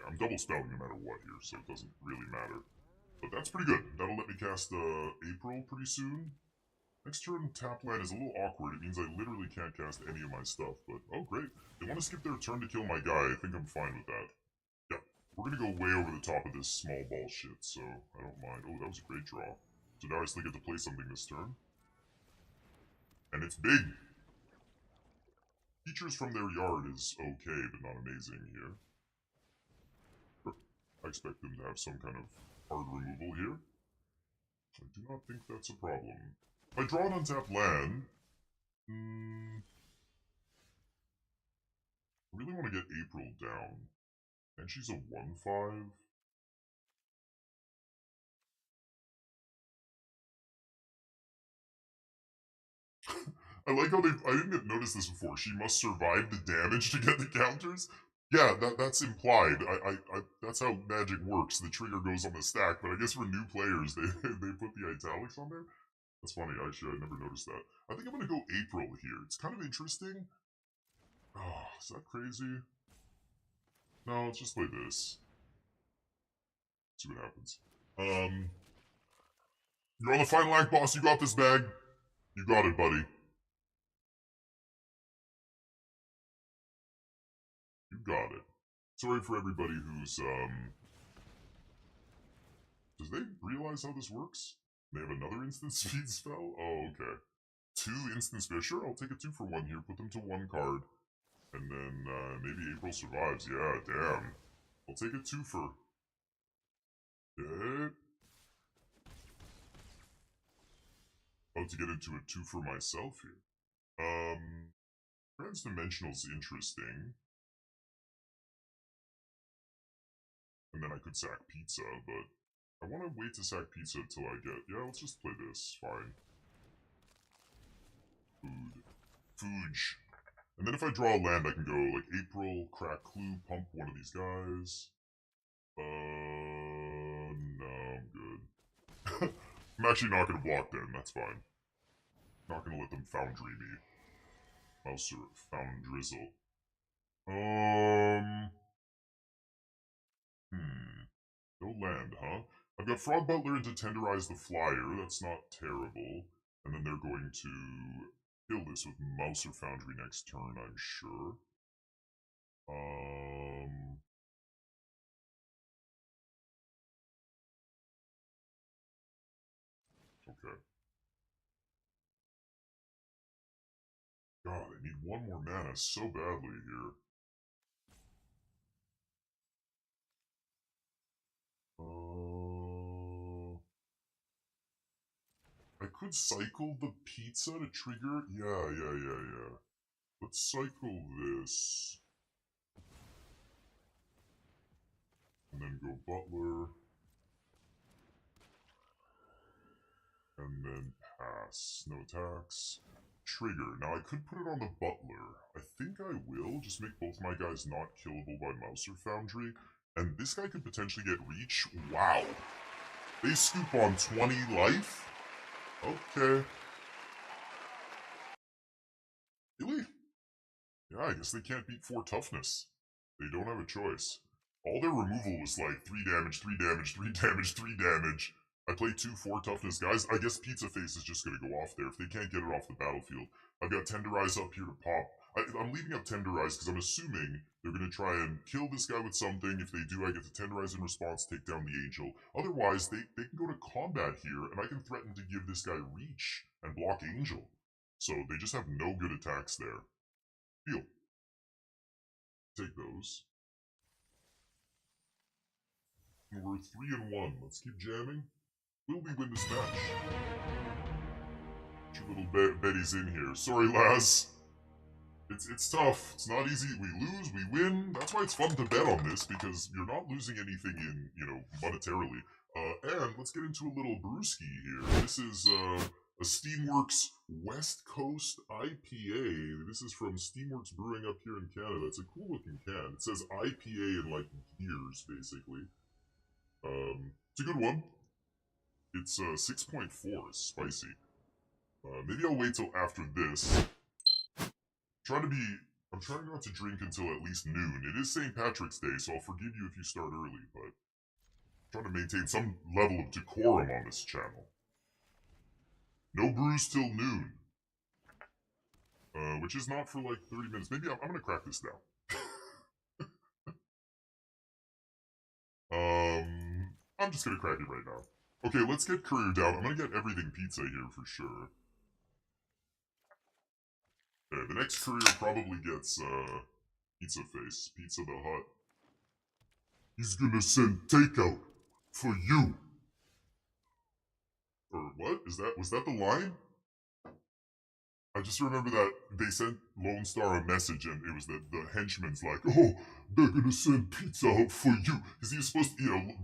I'm double spelling no matter what here, so it doesn't really matter. But that's pretty good. That'll let me cast April pretty soon. Next turn, tap land is a little awkward. It means I literally can't cast any of my stuff, but oh great. They want to skip their turn to kill my guy. I think I'm fine with that. Yeah, we're We're gonna go way over the top of this small ball shit, so I don't mind. Oh, that was a great draw. So now I still get to play something this turn. And it's big! Features from their yard is okay, but not amazing here. I expect them to have some kind of hard removal here. I do not think that's a problem. If I draw an untapped land... I really want to get April down. And she's a 1/5. I like how I didn't notice this before. She must survive the damage to get the counters. Yeah, that's implied. That's how Magic works. The trigger goes on the stack, but I guess for new players, they put the italics on there. That's funny. I never noticed that. I think I'm gonna go April here. It's kind of interesting. Oh, is that crazy? No, let's just play this. See what happens. You're on the final act, boss. You got this bag. You got it, buddy. You got it. Sorry for everybody who's, Does they realize how this works? They have another instant speed spell? Oh, okay. 2 instant speed. Sure, I'll take a 2-for-1 here. Put them to 1 card. And then, maybe April survives. Yeah, damn. I'll take a 2-for. Okay. About to get into a 2-for myself here. Transdimensional's interesting. And then I could sack pizza, but I want to wait to sack pizza till I get... Yeah, let's just play this. Fine. Fooge. And then if I draw a land, I can go, like, April, crack clue, pump one of these guys. No, I'm good. I'm actually not gonna block them, that's fine. Not gonna let them foundry me. Mouser, foundrizzle. No land, huh? I've got Frog Butler into Tenderize the Flyer, that's not terrible. And then they're going to kill this with Mouser Foundry next turn, I'm sure. Okay. God, I need 1 more mana so badly here. I could cycle the pizza to trigger... Yeah. Let's cycle this. And then go Butler. And then pass. No attacks. Trigger. Now I could put it on the Butler. I think I will. Just make both my guys not killable by Mouser Foundry. And this guy could potentially get Reach. Wow. They scoop on 20 life? Okay. Really? Yeah, I guess they can't beat 4 toughness. They don't have a choice. All their removal was like 3 damage, 3 damage, 3 damage, 3 damage. I play 2 4 toughness guys. I guess Pizza Face is just gonna go off there if they can't get it off the battlefield. I've got Tenderize up here to pop. I'm leaving up Tenderize because I'm assuming they're gonna try and kill this guy with something. If they do, I get to Tenderize in response, take down the Angel. Otherwise, they can go to combat here, and I can threaten to give this guy Reach and block Angel. So they just have no good attacks there. Heal. Take those. We're 3-1. Let's keep jamming. Will we win this match? Two little Betty's in here. Sorry, Laz. It's tough. It's not easy. We lose, we win. That's why it's fun to bet on this, because you're not losing anything in, monetarily. And let's get into a little brewski here. This is, a Steamworks West Coast IPA. This is from Steamworks Brewing up here in Canada. It's a cool looking can. It says IPA in, like, gears, basically. It's a good one. It's 6.4. It's spicy. Maybe I'll wait till after this. I'm trying not to drink until at least noon. It is St. Patrick's Day, so I'll forgive you if you start early, but I'm trying to maintain some level of decorum on this channel. No brews till noon. Which is not for like 30 minutes. Maybe I'm gonna crack this down. I'm just gonna crack it right now. Okay, let's get Courier down. I'm gonna get everything pizza here for sure. Yeah, the next Courier probably gets, Pizza Face. Pizza the Hut. He's gonna send takeout for you. Or what? Was that the line? I just remember that they sent Lone Star a message and it was that the henchman's like, oh, they're gonna send pizza out for you. Because he was supposed to,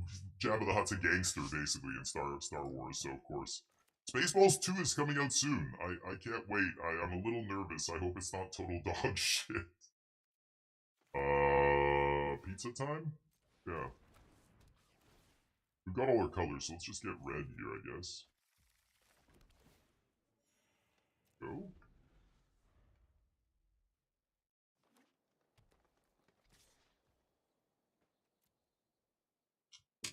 Jabba the Hutt's a gangster, basically, in Star Wars, so of course. Spaceballs 2 is coming out soon. I can't wait. I'm a little nervous. I hope it's not total dog shit. Pizza time? Yeah. We've got all our colors, so let's just get red here, I guess. Go.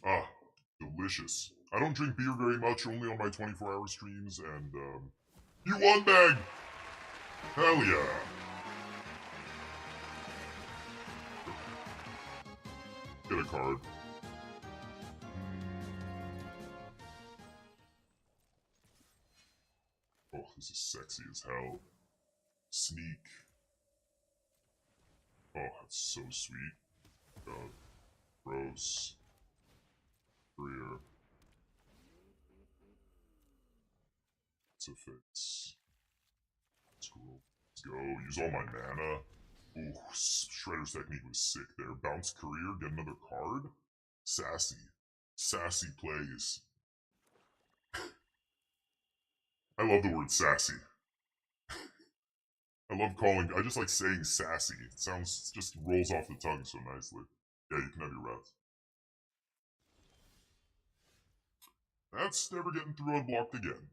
Ah, delicious. I don't drink beer very much, only on my 24-hour streams, and, you won, Bag! Hell yeah! Get a card. Oh, this is sexy as hell. Sneak. Oh, that's so sweet. God. Gross. Career. It's a fix. Scroll. Let's go. Use all my mana. Ooh, Shredder's technique was sick there. Bounce career, get another card. Sassy. Sassy plays. I love the word sassy. I love I just like saying sassy. It sounds, just rolls off the tongue so nicely. Yeah, you can have your rats. That's never getting through unblocked again.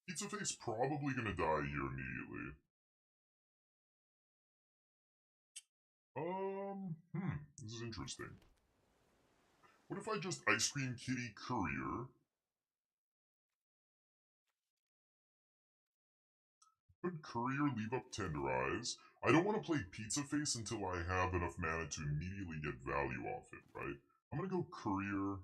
Pizza Face probably gonna die here immediately. This is interesting. What if I just Ice Cream Kitty Courier? Could Courier leave up Tenderize? I don't want to play Pizza Face until I have enough mana to immediately get value off it, right? I'm gonna go Courier.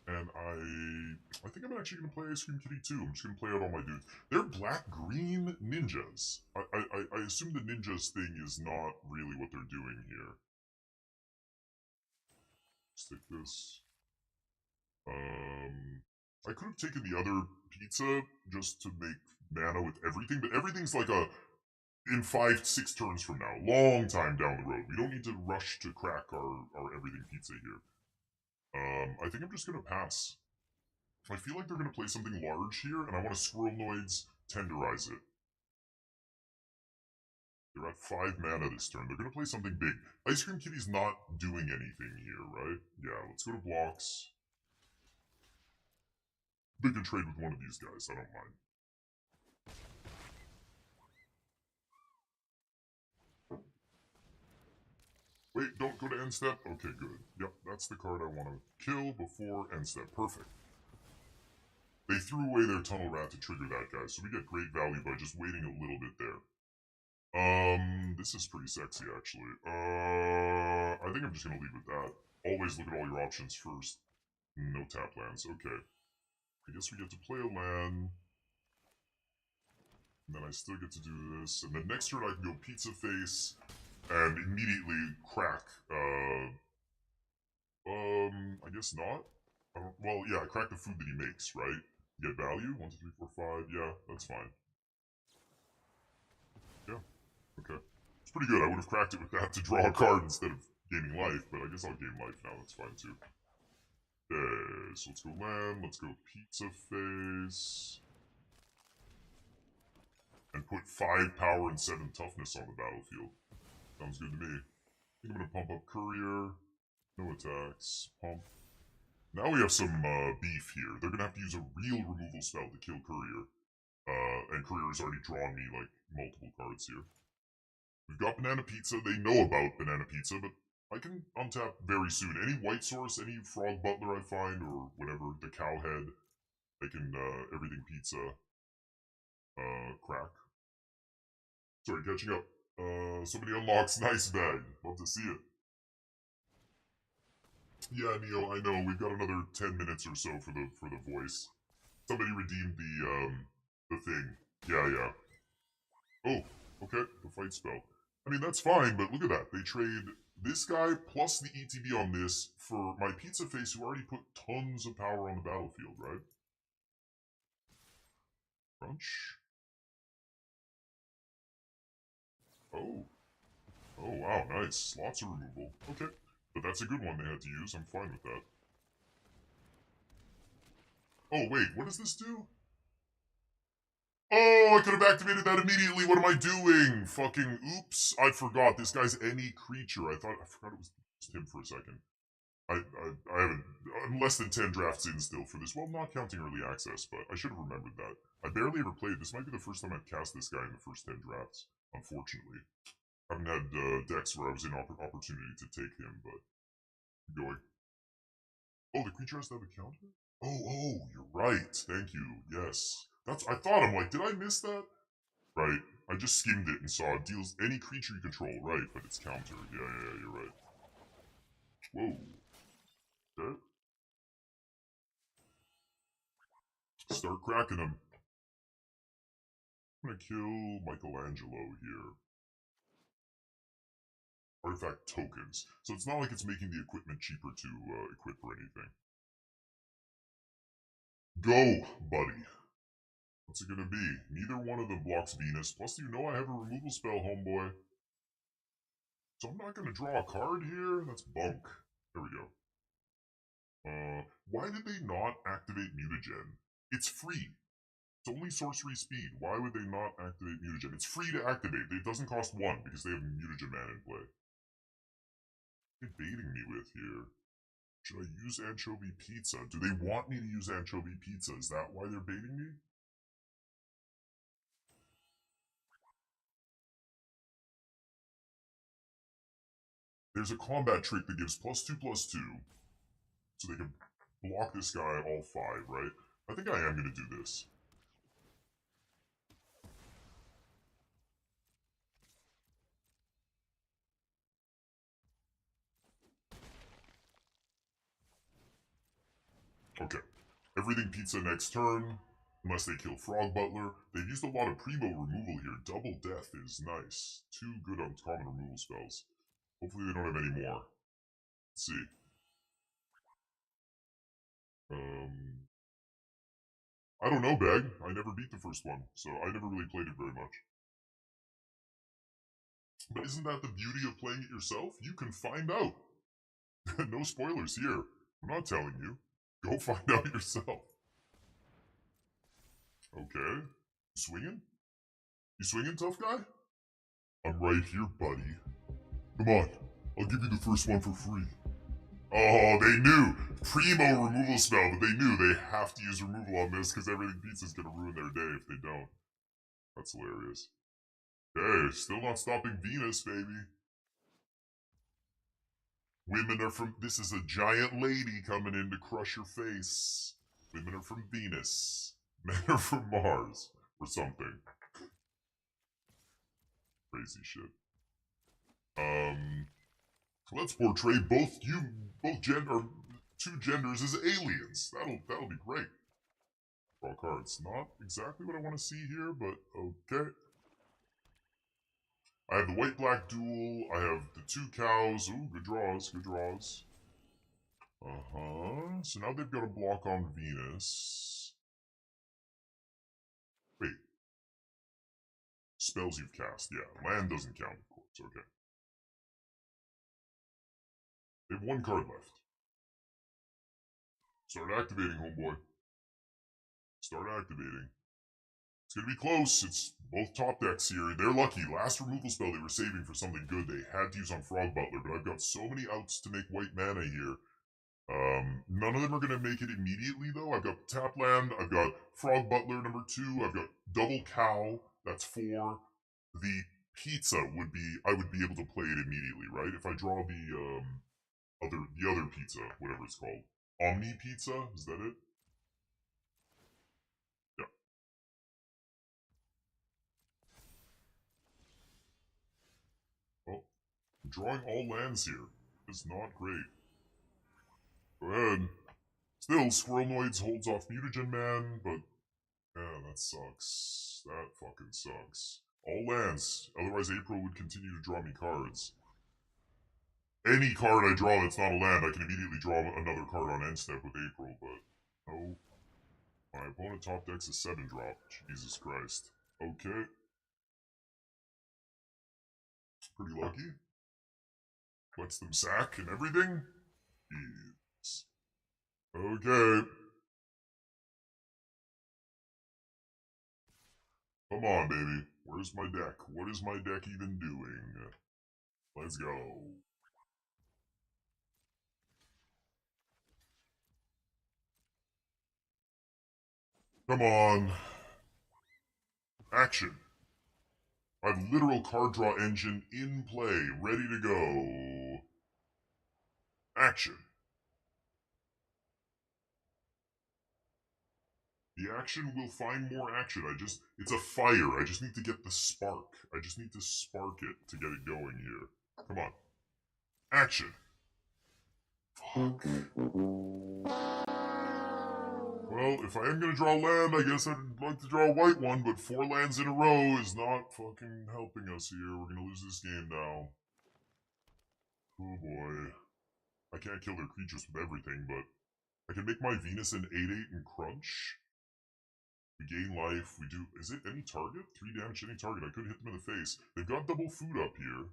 And I think I'm actually gonna play Ice Cream Kitty too. I'm just gonna play out all my dudes. They're black-green ninjas. I assume the ninjas thing is not really what they're doing here. Stick this. I could have taken the other pizza just to make mana with everything, but everything's like in 5-6 turns from now. Long time down the road. We don't need to rush to crack our everything pizza here. I think I'm just gonna pass. I feel like they're gonna play something large here, and I want to Squirrelnoids tenderize it. They're at 5 mana this turn. They're gonna play something big. Ice Cream Kitty's not doing anything here, right? Yeah, let's go to blocks. They can trade with one of these guys, I don't mind. Wait, don't go to end step? Okay, good. Yep, that's the card I want to kill before end step. Perfect. They threw away their Tunnel Rat to trigger that guy, so we get great value by just waiting a little bit there. This is pretty sexy, actually. I think I'm just gonna leave with that. Always look at all your options first. No tap lands, okay. I guess we get to play a land. And then I still get to do this. And then next turn I can go Pizza Face and immediately crack, I guess not. Well, yeah, crack the food that he makes, right? Get value? 1, 2, 3, 4, 5. Yeah, that's fine. Yeah, okay. It's pretty good. I would have cracked it with that to draw a card instead of gaining life, but I guess I'll gain life now. That's fine too. Okay, so let's go land. Let's go Pizza Face. And put 5 power and 7 toughness on the battlefield. Sounds good to me. I think I'm gonna pump up Courier. No attacks. Pump. Now we have some beef here. They're gonna have to use a real removal spell to kill Courier. And Courier has already drawn me, like, multiple cards here. We've got Banana Pizza. They know about Banana Pizza, but I can untap very soon. Any White Source, any Frog Butler I find, or whatever, the Cowhead, I can, Everything Pizza, crack. Sorry, catching up. Somebody unlocks nice bag. Love to see it. Yeah, Neo, I know. We've got another 10 minutes or so for the voice. Somebody redeemed the thing. Yeah, yeah. Oh, okay. The fight spell. I mean, that's fine, but look at that. They trade this guy plus the ETB on this for my pizza face who already put tons of power on the battlefield, right? Crunch. Oh. Oh, wow, nice. Lots of removal. Okay. But that's a good one they had to use. I'm fine with that. Oh, wait, what does this do? Oh, I could have activated that immediately. What am I doing? Fucking oops. I forgot. This guy's any creature. I forgot it was just him for a second. I haven't. I'm less than 10 drafts in still for this. Well, not counting early access, but I should have remembered that. I barely ever played. This might be the first time I've cast this guy in the first 10 drafts, unfortunately. I haven't had decks where I was in opportunity to take him, but going. Oh, the creature has to have a counter? Oh, you're right. Thank you. Yes. I thought, I'm like, did I miss that? Right. I just skimmed it and saw it deals any creature you control, right, but it's counter. Yeah, you're right. Whoa. Okay. Start cracking them. I'm gonna kill Michelangelo here. Artifact tokens. So it's not like it's making the equipment cheaper to equip or anything. Go, buddy. What's it gonna be? Neither one of them blocks Venus. Plus, you know I have a removal spell, homeboy. So I'm not gonna draw a card here? That's bunk. There we go. Why did they not activate Mutagen? It's free. It's only sorcery speed. Why would they not activate Mutagen? It's free to activate. It doesn't cost 1 because they have Mutagen mana in play. What are they baiting me with here? Should I use anchovy pizza? Do they want me to use anchovy pizza? Is that why they're baiting me? There's a combat trick that gives +2/+2. So they can block this guy all 5, right? I think I am going to do this. Okay. Everything pizza next turn. Unless they kill Frog Butler. They've used a lot of Primo removal here. Double Death is nice. 2 good uncommon removal spells. Hopefully they don't have any more. Let's see. I don't know, Bag. I never beat the first one, so I never really played it very much. But isn't that the beauty of playing it yourself? You can find out. No spoilers here. I'm not telling you. Go find out yourself. Okay. You swinging? You swinging, tough guy? I'm right here, buddy. Come on. I'll give you the first one for free. Oh, they knew! Primo removal spell, but they knew they have to use removal on this because everything pizza's gonna ruin their day if they don't. That's hilarious. Hey, still not stopping Venus, baby. Women are from. This is a giant lady coming in to crush your face. Women are from Venus. Men are from Mars. Or something. Crazy shit. Let's portray both two genders as aliens. That'll be great. Draw cards. Not exactly what I want to see here, but okay. I have the white-black duel. I have the 2 cows. Ooh, good draws, good draws. So now they've got a block on Venus. Wait. Spells you've cast. Yeah, land doesn't count, of course. Okay. They have 1 card left. Start activating, homeboy. Start activating. It's gonna be close. It's both top decks here. They're lucky. Last removal spell they were saving for something good they had to use on Frog Butler, but I've got so many outs to make white mana here. None of them are going to make it immediately, though. I've got Tap Land, I've got Frog Butler number 2, I've got Double Cow, that's 4. The pizza would be, I would be able to play it immediately, right? If I draw the other pizza, whatever it's called. Omni Pizza, is that it? Yeah. drawing all lands here. It's not great. Go ahead. Still, Squirrelnoids holds off Mutagen Man, but yeah, that sucks. That fucking sucks. All lands. Otherwise, April would continue to draw me cards. Any card I draw that's not a land, I can immediately draw another card on end step with April, but no. My opponent top decks a 7-drop. Jesus Christ. Okay. Pretty lucky. Lets them sack and everything. Jeez. Okay. Come on, baby. Where's my deck? What is my deck even doing? Let's go. Come on. Action. I have literal card draw engine in play, ready to go. Action. The action will find more action. It's a fire. I just need to get the spark. I just need to spark it to get it going here. Come on. Action. Fuck. Well, if I am gonna draw land, I guess I'd like to draw a white one, but 4 lands in a row is not fucking helping us here. We're gonna lose this game now. Oh boy. I can't kill their creatures with everything, but I can make my Venus an 8/8 and crunch. We gain life, we do... Is it any target? 3 damage to any target. I could hit them in the face. They've got double food up here.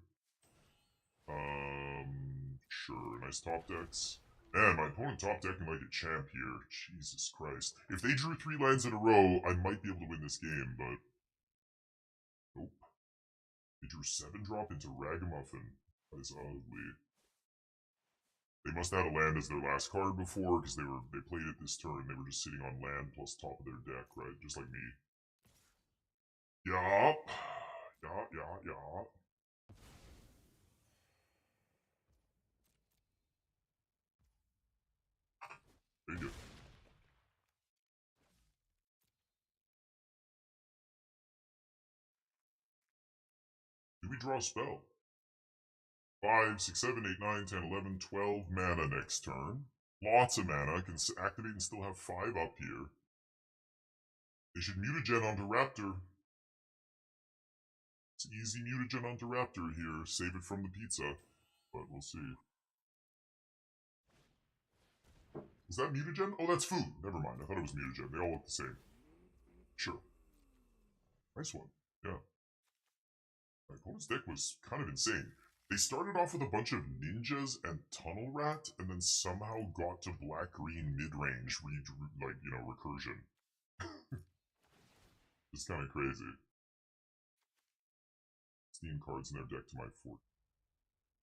Sure. Nice top decks. Man, my opponent top decking like a champ here. Jesus Christ. If they drew 3 lands in a row, I might be able to win this game, but... Nope. They drew 7-drop into Ragamuffin. That is ugly. They must have had a land as their last card before, because they played it this turn. They were just sitting on land plus top of their deck, right? Just like me. Yup. Yup. Thank you. Do we draw a spell? 5, 6, 7, 8, 9, 10, 11, 12 mana next turn. Lots of mana. Can activate and still have 5 up here. They should mutagen onto Raptor. It's easy mutagen onto Raptor here. Save it from the pizza. But we'll see. Is that mutagen? Oh, that's food. Never mind. I thought it was mutagen. They all look the same. Sure. Nice one. Yeah. My opponent's deck was kind of insane. They started off with a bunch of ninjas and tunnel rat, and then somehow got to black-green mid-range, recursion. It's kind of crazy. 16 cards in their deck to my 4.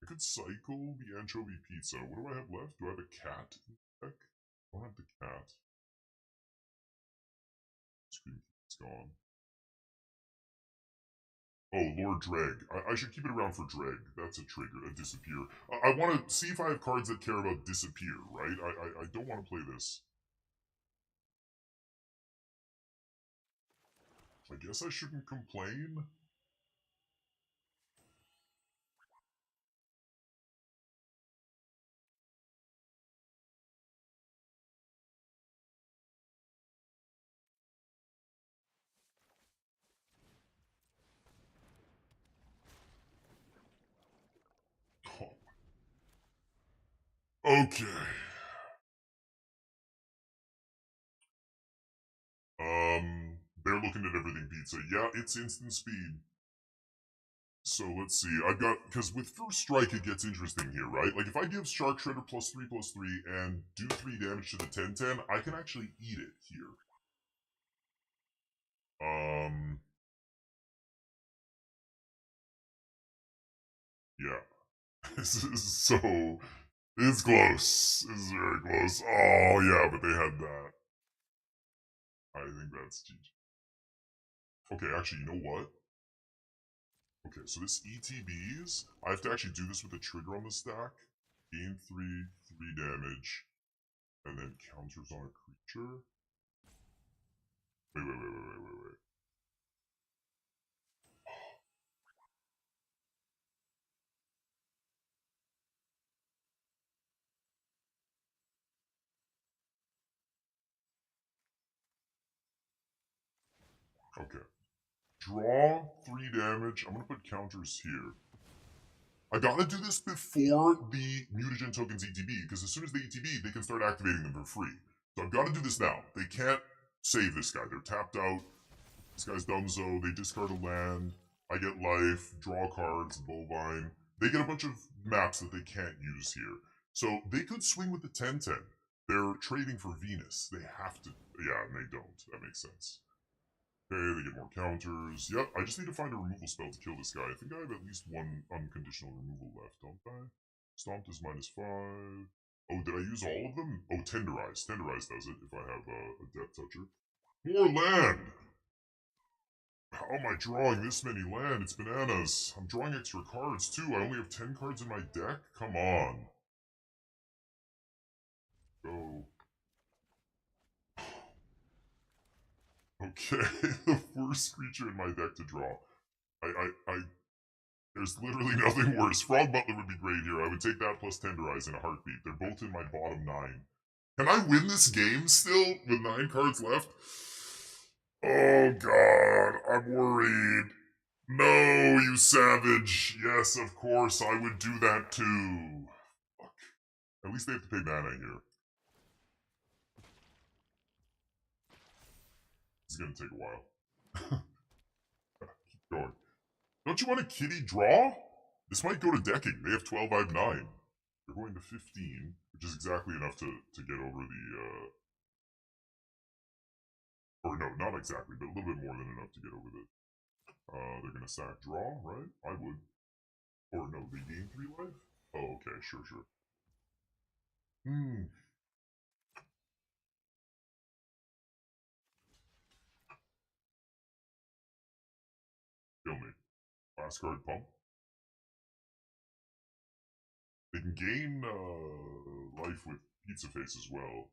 I could cycle the anchovy pizza. What do I have left? Do I have a cat in the deck? I don't have the cat. Screen is gone. Oh, Lord Dreg. I should keep it around for Dreg. That's a trigger, a disappear. I want to see if I have cards that care about disappear, right? I don't want to play this. I guess I shouldn't complain. Okay. They're looking at everything pizza. Yeah, it's instant speed. So let's see. I've got, because with first strike it gets interesting here, right? Like if I give Shark Shredder +3/+3 and do 3 damage to the 10/10, I can actually eat it here. Yeah. This is so... It's close. It's very close. Oh, yeah, but they had that. I think that's GG. Okay, actually, you know what? Okay, so this ETBs, I have to actually do this with a trigger on the stack. Gain 3 damage, and then counters on a creature. Wait. Okay. Draw 3 damage. I'm gonna put counters here. I gotta do this before the mutagen tokens ETB, because as soon as they ETB, they can start activating them for free. So I've gotta do this now. They can't save this guy. They're tapped out. This guy's Dumzo. They discard a land. I get life, draw cards, bovine. They get a bunch of maps that they can't use here. So they could swing with the 10-10. They're trading for Venus. They have to. Yeah, and they don't. That makes sense. Okay, they get more counters. Yep, I just need to find a removal spell to kill this guy. I think I have at least one unconditional removal left, don't I? Stomped is -5. Oh, did I use all of them? Oh, Tenderize. Tenderize does it if I have a Death Toucher. More land! How am I drawing this many land? It's bananas. I'm drawing extra cards too. I only have 10 cards in my deck? Come on. Go. Okay, the worst creature in my deck to draw. There's literally nothing worse. Frog Butler would be great here. I would take that plus Tenderize in a heartbeat. They're both in my bottom 9. Can I win this game still with 9 cards left? Oh god, I'm worried. No, you savage. Yes, of course, I would do that too. Fuck. At least they have to pay mana here. This is gonna take a while. Keep going. Don't you want a kitty draw? This might go to decking. They have 12, I have 9. They're going to 15, which is exactly enough to get over the, or no, not exactly, but a little bit more than enough to get over the, they're gonna sack draw, right? I would. Or no, they gain 3 life? Oh, okay, sure. Kill me. Last card pump. They can gain life with Pizza Face as well.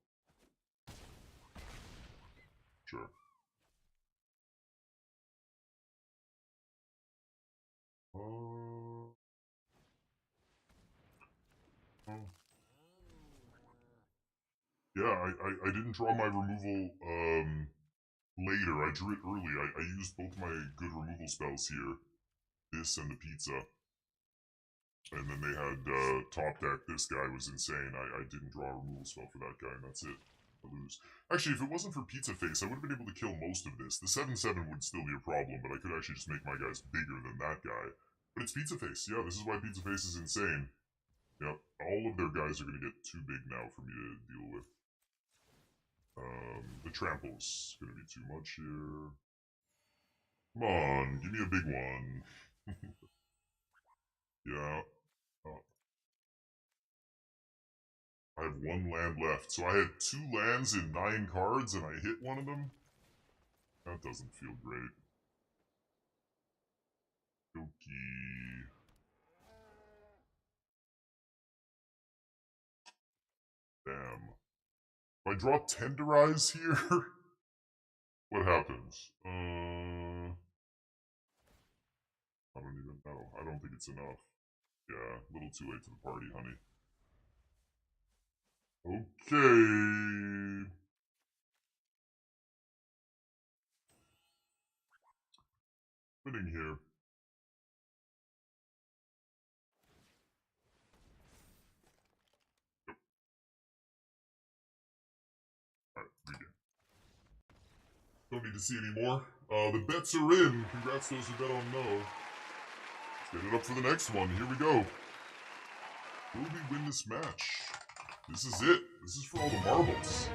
Sure. Yeah, I didn't draw my removal later. I drew it early. I used both my good removal spells here. This and the pizza. And then they had top deck. This guy was insane. I didn't draw a removal spell for that guy, and that's it. I lose. Actually, if it wasn't for Pizza Face, I would have been able to kill most of this. The 7-7 would still be a problem, but I could actually just make my guys bigger than that guy. But it's Pizza Face. Yeah, this is why Pizza Face is insane. Yep, all of their guys are going to get too big now for me to deal with. The trample's going to be too much here. Come on, give me a big one. Yeah. I have 1 land left. So I had 2 lands in 9 cards and I hit one of them? That doesn't feel great. Doki. Damn. If I draw Tenderize here, what happens? I don't even know. I don't think it's enough. Yeah, a little too late to the party, honey. Okay. Winning here. Yep. Alright, begin. Don't need to see anymore. The bets are in. Congrats to those who bet on no. Let's get it up for the next one. Here we go. Will we win this match? This is it. This is for all the marbles.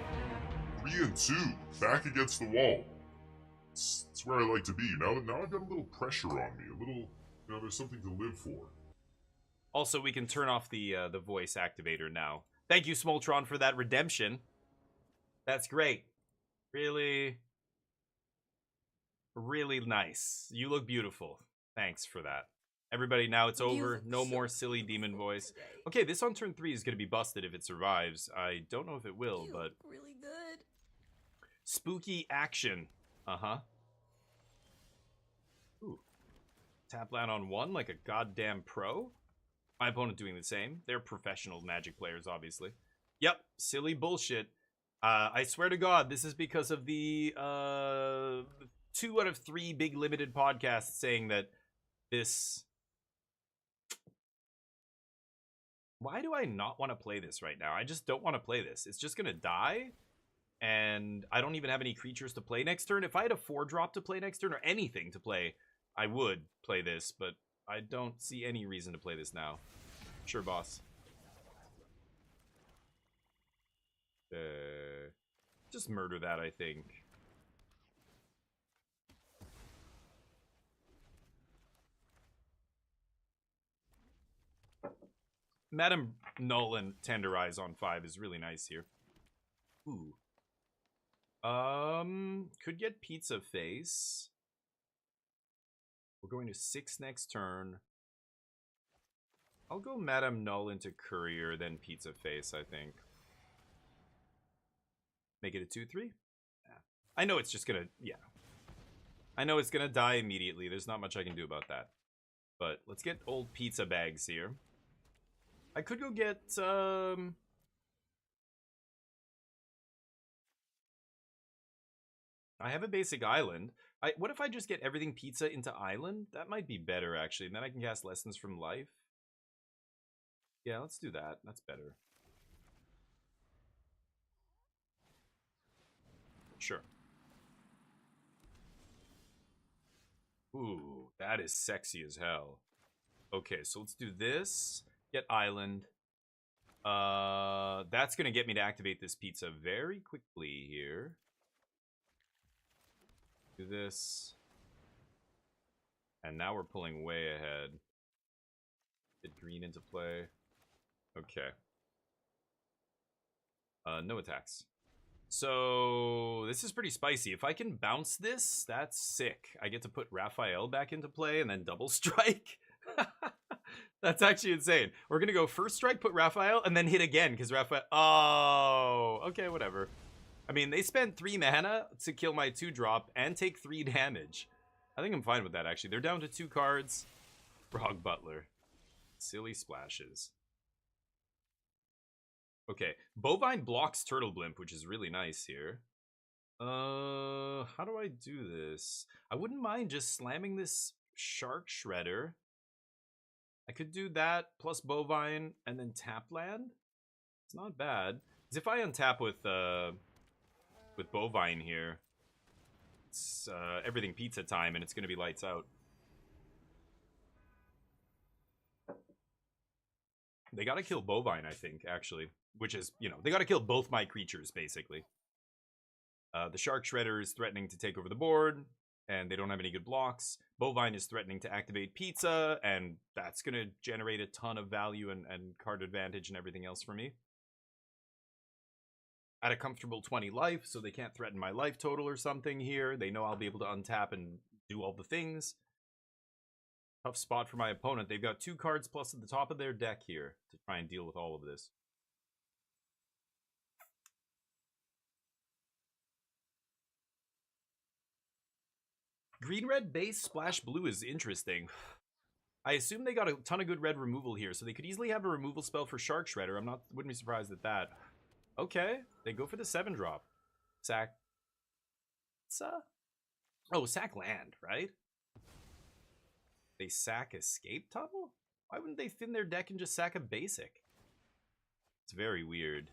3 and 2. Back against the wall. It's where I like to be. Now I've got a little pressure on me. A little, there's something to live for. Also, we can turn off the voice activator now. Thank you, Smoltron, for that redemption. That's great. Really, really nice. You look beautiful. Thanks for that. Everybody, now it's over. No more silly demon voice. Okay, this on turn 3 is going to be busted if it survives. I don't know if it will, but... really good. Spooky action. Uh-huh. Ooh. Tap land on 1 like a goddamn pro? My opponent doing the same. They're professional Magic players, obviously. Yep, silly bullshit. I swear to God, this is because of the 2 out of 3 big limited podcasts saying that this... Why do I not want to play this right now? I just don't want to play this. It's just going to die, and I don't even have any creatures to play next turn. If I had a 4-drop to play next turn, or anything to play, I would play this, but I don't see any reason to play this now. Sure, boss. Just murder that, I think. Madam Nolan Tenderize on 5 is really nice here. Ooh. Could get Pizza Face. We're going to 6 next turn. I'll go Madame Null into Courier, then Pizza Face, I think. Make it a 2-3? Yeah. I know it's just gonna... Yeah. I know it's gonna die immediately. There's not much I can do about that. But let's get old pizza bags here. I could go get... I have a basic island. What if I just get everything pizza into island? That might be better, actually. And then I can cast Lessons from Life. Yeah, let's do that. That's better. Sure. Ooh, that is sexy as hell. Okay, so let's do this. Get island. That's gonna get me to activate this pizza very quickly here. Do this. And now we're pulling way ahead. Get green into play. Okay. No attacks. So, this is pretty spicy. If I can bounce this, that's sick. I get to put Raphael back into play and then double strike. That's actually insane. We're going to go first strike, put Raphael, and then hit again, because Raphael... Oh, okay, whatever. I mean, they spent 3 mana to kill my 2-drop and take 3 damage. I think I'm fine with that, actually. They're down to 2 cards. Frog Butler. Silly splashes. Okay, Bovine blocks Turtle Blimp, which is really nice here. How do I do this? I wouldn't mind just slamming this Shark Shredder. I could do that plus Bovine and then tap land. It's not bad. Because if I untap with Bovine here, it's everything pizza time and it's going to be lights out. They got to kill Bovine, I think, actually. Which is, you know, they got to kill both my creatures, basically. The Shark Shredder is threatening to take over the board, and they don't have any good blocks. Bovine is threatening to activate Pizza, and that's going to generate a ton of value and card advantage and everything else for me. At a comfortable 20 life, so they can't threaten my life total or something here. They know I'll be able to untap and do all the things. Tough spot for my opponent. They've got 2 cards plus at the top of their deck here to try and deal with all of this. Green-red base splash blue is interesting. I assume they got a ton of good red removal here, so they could easily have a removal spell for Shark Shredder. Wouldn't be surprised at that. Okay, they go for the 7-drop. Sack. Oh, sack land, right? They sack Escape Tunnel? Why wouldn't they thin their deck and just sack a basic? It's very weird.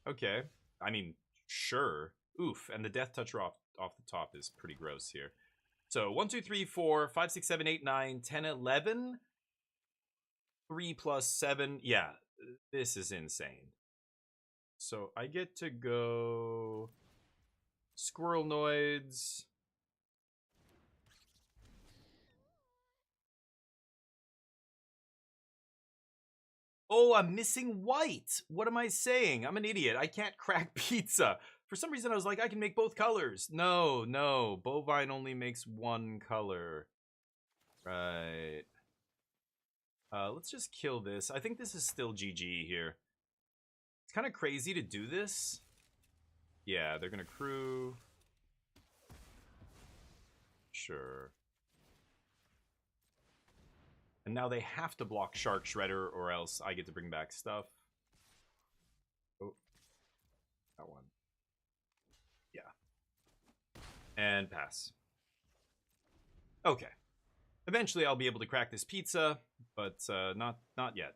Okay, I mean, sure. Oof, and the Death Toucher off the top is pretty gross here. So 1, 2, 3, 4, 5, 6, 7, 8, 9, 10, 11. 3 plus 7. Yeah, this is insane. So I get to go Squirrelnoids. Oh, I'm missing white. What am I saying? I'm an idiot. I can't crack pizza. For some reason, I was like, I can make both colors. No, no. Bovine only makes 1 color. Right. Let's just kill this. I think this is still GG here. It's kind of crazy to do this. Yeah, they're going to crew. Sure. And now they have to block Shark Shredder or else I get to bring back stuff. Oh. That one. Yeah. And pass. Okay. Eventually I'll be able to crack this pizza, but not yet.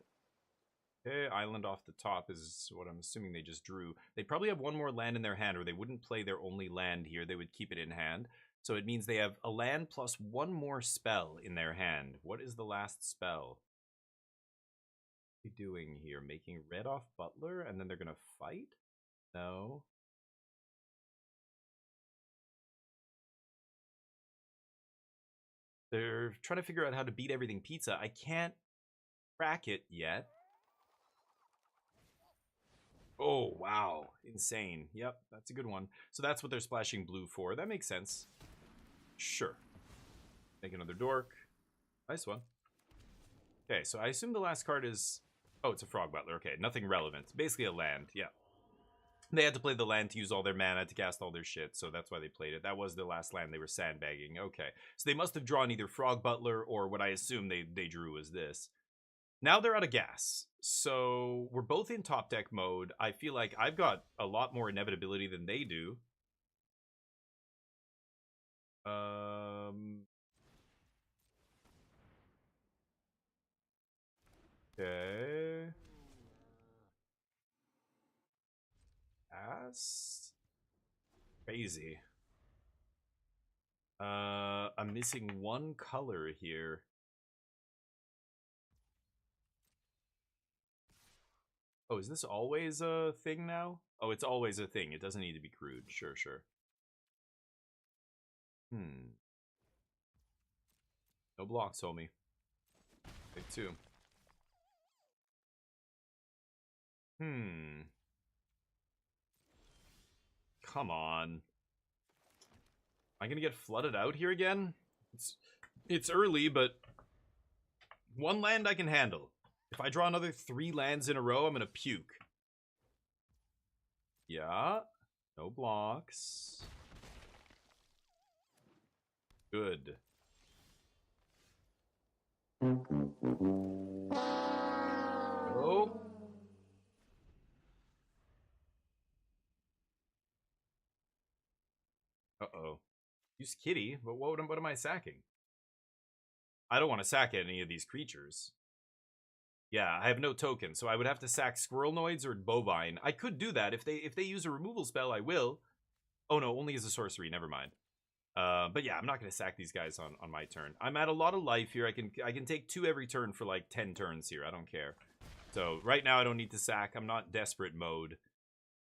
Okay, island off the top is what I'm assuming they just drew. They probably have one more land in their hand, or they wouldn't play their only land here. They would keep it in hand. So it means they have a land plus one more spell in their hand. What is the last spell? What are you doing here? Making red off Butler, and then they're going to fight? No. They're trying to figure out how to beat everything pizza. I can't crack it yet. Oh, wow. Insane. Yep, that's a good one. So that's what they're splashing blue for. That makes sense. Sure. Make another dork. Nice one. Okay, so I assume the last card is... Oh, it's a Frog Butler. Okay, nothing relevant. Basically a land, yeah. They had to play the land to use all their mana to cast all their shit, so that's why they played it. That was the last land they were sandbagging. Okay, so they must have drawn either Frog Butler or what I assume they drew was this. Now they're out of gas, so we're both in top deck mode. I feel like I've got a lot more inevitability than they do. Okay. That's crazy. I'm missing one color here. Oh, is this always a thing now? Oh, it's always a thing. It doesn't need to be crude. Sure, sure. No blocks, homie. Big two. Come on. Am I gonna get flooded out here again? It's early, but one land I can handle. If I draw another 3 lands in a row, I'm gonna puke. Yeah. No blocks. Good. Oh. Uh-oh. Use Kitty, but what am I sacking? I don't want to sack any of these creatures. Yeah, I have no token, so I would have to sack Squirrelnoids or Bovine. I could do that. If they use a removal spell, I will. Oh no, only as a sorcery, never mind. But yeah, I'm not gonna sack these guys on my turn. I'm at a lot of life here. I can take 2 every turn for like 10 turns here. I don't care. So right now I don't need to sack. I'm not desperate mode.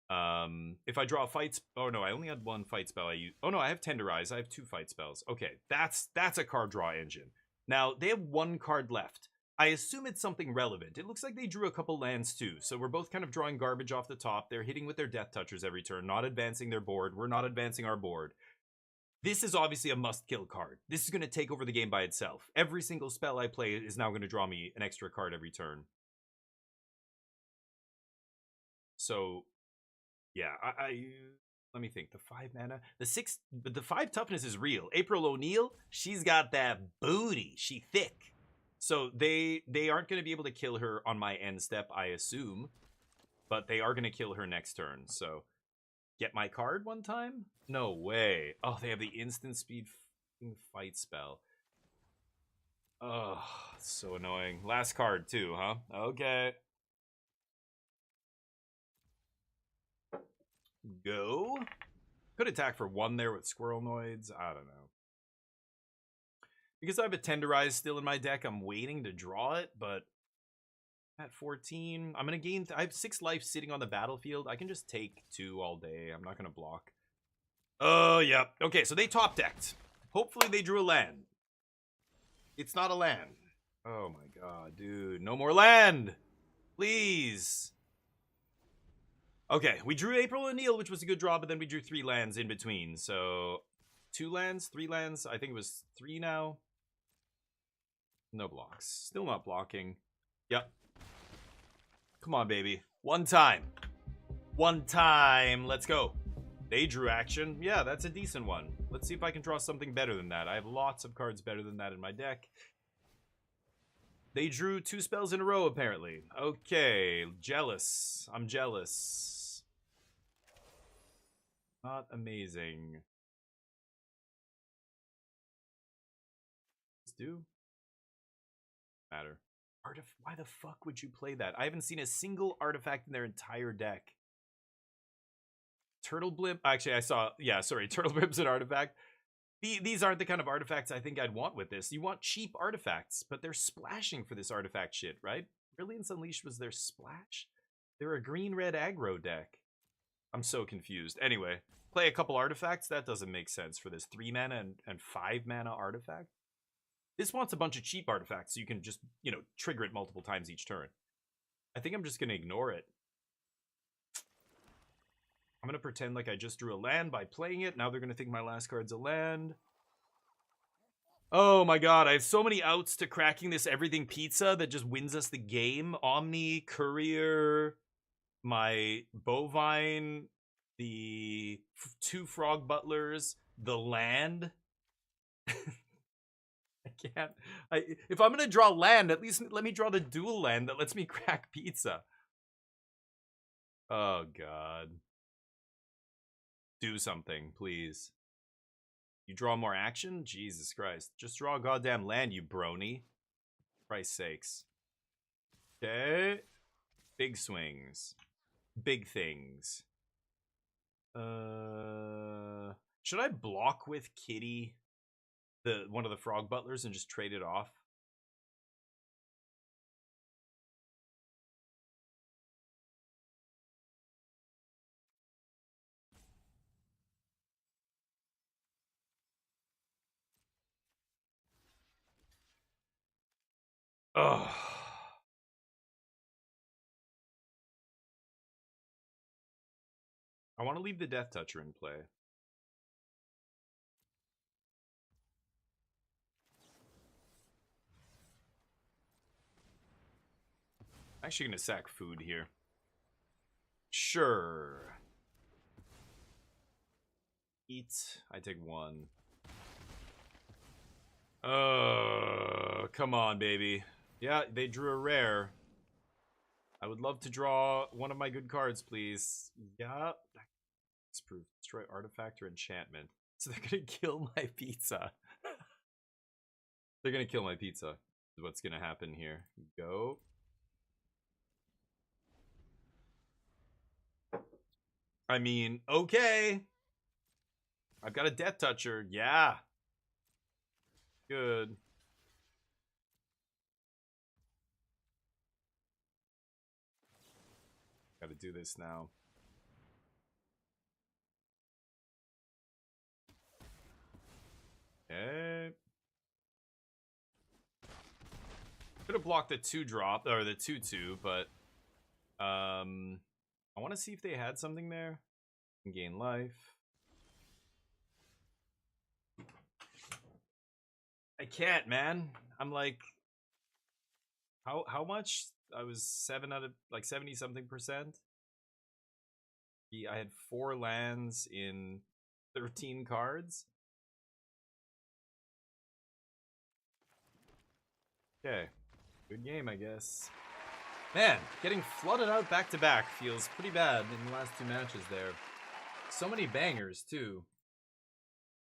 If I draw a fight, oh no, I only had 1 fight spell. Oh no, I have Tenderize. I have 2 fight spells. Okay, that's a card draw engine. Now they have 1 card left. I assume it's something relevant. It looks like they drew a couple lands too, so we're both kind of drawing garbage off the top. They're hitting with their Death Touchers every turn, not advancing their board. We're not advancing our board. This is obviously a must-kill card. This is going to take over the game by itself. Every single spell I play is now going to draw me an extra card every turn. So, yeah, let me think. The 5 mana, the 5 toughness is real. April O'Neil, she's got that booty. She thick. So they aren't going to be able to kill her on my end step, I assume, but they are going to kill her next turn. So, get my card one time? No way. Oh, they have the instant speed fight spell. Oh, so annoying. Last card too, huh? Okay. Go. Could attack for 1 there with Squirrelnoids. I don't know. Because I have a Tenderize still in my deck, I'm waiting to draw it, but at 14, I'm going to gain... I have 6 life sitting on the battlefield. I can just take 2 all day. I'm not going to block. Oh, yeah. Okay, so they top-decked. Hopefully they drew a land. It's not a land. Oh, my God, dude. No more land. Please. Okay, we drew April O'Neil, which was a good draw, but then we drew 3 lands in between. So, 2 lands, 3 lands. I think it was 3 now. No blocks. Still not blocking. Yep. Come on, baby. 1 time. 1 time. Let's go. They drew action. Yeah, that's a decent one. Let's see if I can draw something better than that. I have lots of cards better than that in my deck. They drew 2 spells in a row, apparently. Okay. Jealous. I'm jealous. Not amazing. do? Matter. Why the fuck would you play that? I haven't seen a single artifact in their entire deck. Turtle Blimp. Actually, I saw. Yeah, sorry. Turtle Blimp's an artifact. These aren't the kind of artifacts I think I'd want with this. You want cheap artifacts, but they're splashing for this artifact shit, right? Brilliance Unleashed was their splash? They're a green-red aggro deck. I'm so confused. Anyway, play a couple artifacts? That doesn't make sense for this 3 mana and 5 mana artifact. This wants a bunch of cheap artifacts so you can just, you know, trigger it multiple times each turn. I think I'm just going to ignore it. I'm going to pretend like I just drew a land by playing it. Now they're going to think my last card's a land. Oh my god, I have so many outs to cracking this everything pizza that just wins us the game. Omni, Courier, my Bovine, the 2 Frog Butlers, the land. I can't. If I'm going to draw land, at least let me draw the dual land that lets me crack pizza. Oh god. Do something, please. You draw more action? Jesus Christ. Just draw a goddamn land, you brony. Christ's sakes. Okay. Big swings. Big things. Should I block with Kitty, one of the Frog Butlers, and just trade it off? Ugh. I want to leave the Death Toucher in play. I'm actually going to sack food here. Sure. Eat. I take 1. Come on, baby. Yeah, they drew a rare. I would love to draw one of my good cards, please. Yeah. It's proof. Destroy artifact or enchantment. So they're gonna kill my pizza. They're gonna kill my pizza. Is what's gonna happen here. Go. I mean, okay. I've got a Death Toucher. Yeah. Good. Gotta do this now. Okay. Could have blocked the 2-drop, or the 2-2, but I want to see if they had something there. Gain life. I can't, man. I'm like, how much? I was 7 out of like 70 something percent. I had 4 lands in 13 cards. Okay, good game, I guess. Man, getting flooded out back to back feels pretty bad in the last 2 matches there. So many bangers too.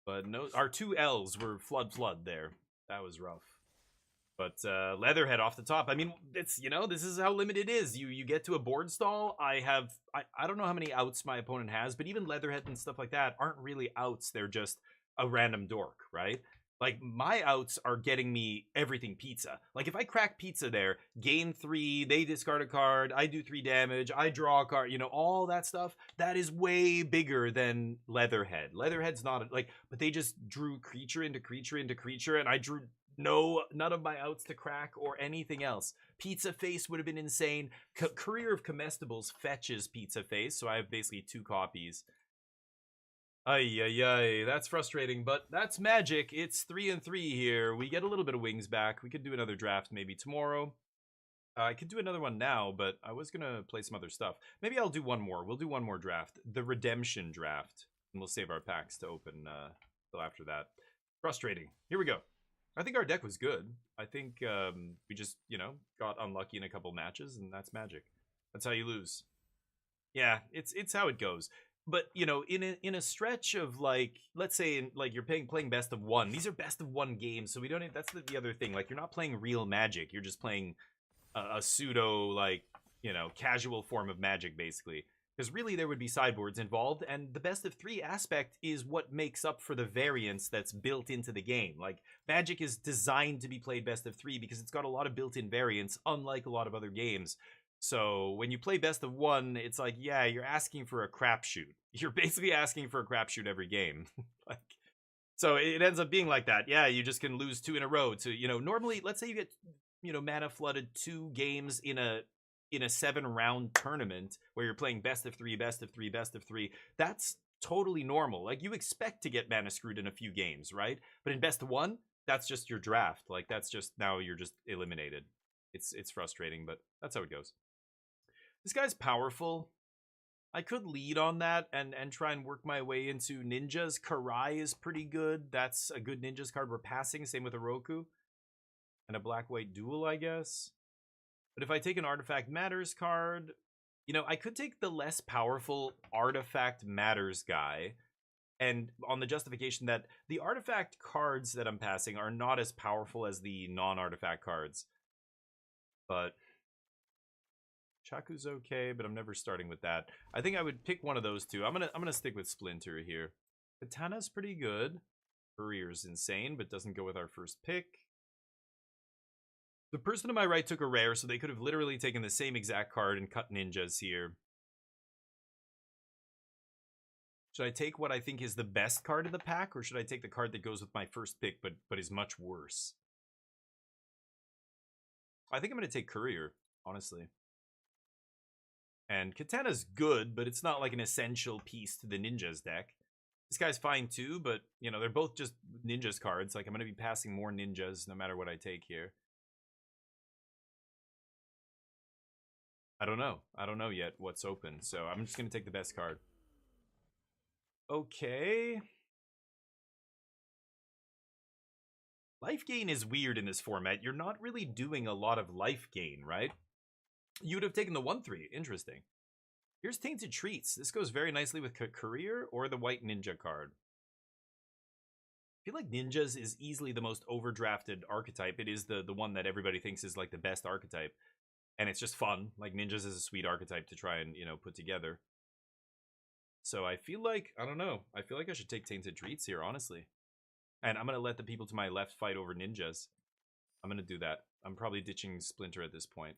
But no, our 2 L's were flood there. That was rough. But Leatherhead off the top. I mean, it's, you know, this is how limited it is. You get to a board stall. I don't know how many outs my opponent has, but even Leatherhead and stuff like that aren't really outs. They're just a random dork, right? Like, my outs are getting me everything pizza. Like, if I crack pizza there, gain 3, they discard a card, I do 3 damage, I draw a card, you know, all that stuff, that is way bigger than Leatherhead. Leatherhead's not, like, but they just drew creature into creature into creature, and I drew none of my outs to crack or anything else. Pizza Face would have been insane. Courier of Comestibles fetches Pizza Face, so I have basically 2 copies. Ay, that's frustrating, but that's Magic. It's 3-3 here. We get a little bit of wings back. We could do another draft maybe tomorrow. I could do another one now, but I was gonna play some other stuff. Maybe I'll do one more. We'll do one more draft. The Redemption draft. And we'll save our packs to open till after that. Frustrating. Here we go. I think our deck was good. I think we just, you know, got unlucky in a couple matches, and that's Magic. That's how you lose. Yeah, it's how it goes. But you know, in a stretch of like, let's say, like you're playing best of one. These are best of one games, so we don't. That's the other thing. Like you're not playing real Magic. You're just playing a pseudo like casual form of Magic, basically. Because really, there would be sideboards involved, and the best of three aspect is what makes up for the variance that's built into the game. Like Magic is designed to be played best of three because it's got a lot of built-in variance, unlike a lot of other games. So when you play best of one, it's like, yeah, you're asking for a crapshoot. You're basically asking for a crapshoot every game. Like, so it ends up being like that. Yeah, you just can lose two in a row. To normally, let's say you get mana flooded 2 games in a 7-round tournament where you're playing best of 3, best of 3, best of 3. That's totally normal. Like you expect to get mana screwed in a few games, right? But in best of 1, that's just your draft. Like that's just now you're just eliminated. It's frustrating, but that's how it goes. This guy's powerful. I could lead on that and try and work my way into ninjas. Karai is pretty good. That's a good ninjas card we're passing. Same with Oroku. And a black-white duel, I guess. But if I take an Artifact Matters card, I could take the less powerful Artifact Matters guy. And on the justification that the artifact cards that I'm passing are not as powerful as the non-artifact cards. But Chaku's okay, but I'm never starting with that. I think I would pick one of those two. I'm gonna stick with Splinter here. Katana's pretty good. Courier's insane, but doesn't go with our first pick. The person to my right took a rare, so they could have literally taken the same exact card and cut ninjas here. Should I take what I think is the best card of the pack, or should I take the card that goes with my first pick, but is much worse? I think I'm going to take Courier, honestly. And Katana's good, but it's not like an essential piece to the ninjas deck. This guy's fine too, but, they're both just ninjas cards. Like, I'm going to be passing more ninjas no matter what I take here. I don't know. I don't know yet what's open, so I'm just going to take the best card. Okay. Life gain is weird in this format. You're not really doing a lot of life gain, right? You would have taken the 1/3. Interesting. Here's Tainted Treats. This goes very nicely with Courier or the White Ninja card. I feel like Ninjas is easily the most overdrafted archetype. It is the one that everybody thinks is like the best archetype. And it's just fun. Like Ninjas is a sweet archetype to try and, put together. So I feel like, I don't know. I feel like I should take Tainted Treats here, honestly. And I'm going to let the people to my left fight over ninjas. I'm going to do that. I'm probably ditching Splinter at this point.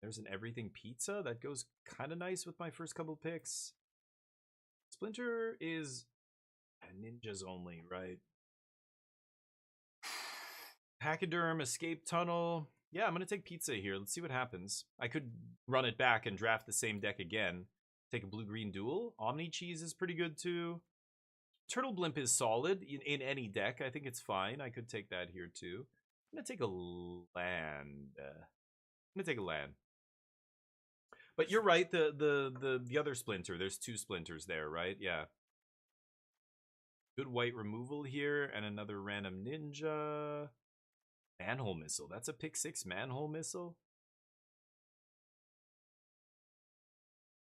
There's an Everything Pizza. That goes kind of nice with my first couple picks. Splinter is ninjas only, right? Pachyderm, Escape Tunnel. Yeah, I'm going to take Pizza here. Let's see what happens. I could run it back and draft the same deck again. Take a Blue-Green Duel. Omni Cheese is pretty good too. Turtle Blimp is solid in any deck. I think it's fine. I could take that here too. I'm going to take a land. I'm going to take a land. But you're right, the other Splinter, there's 2 Splinters there, right? Yeah. Good white removal here, and another random ninja. Manhole Missile. That's a pick 6 Manhole Missile.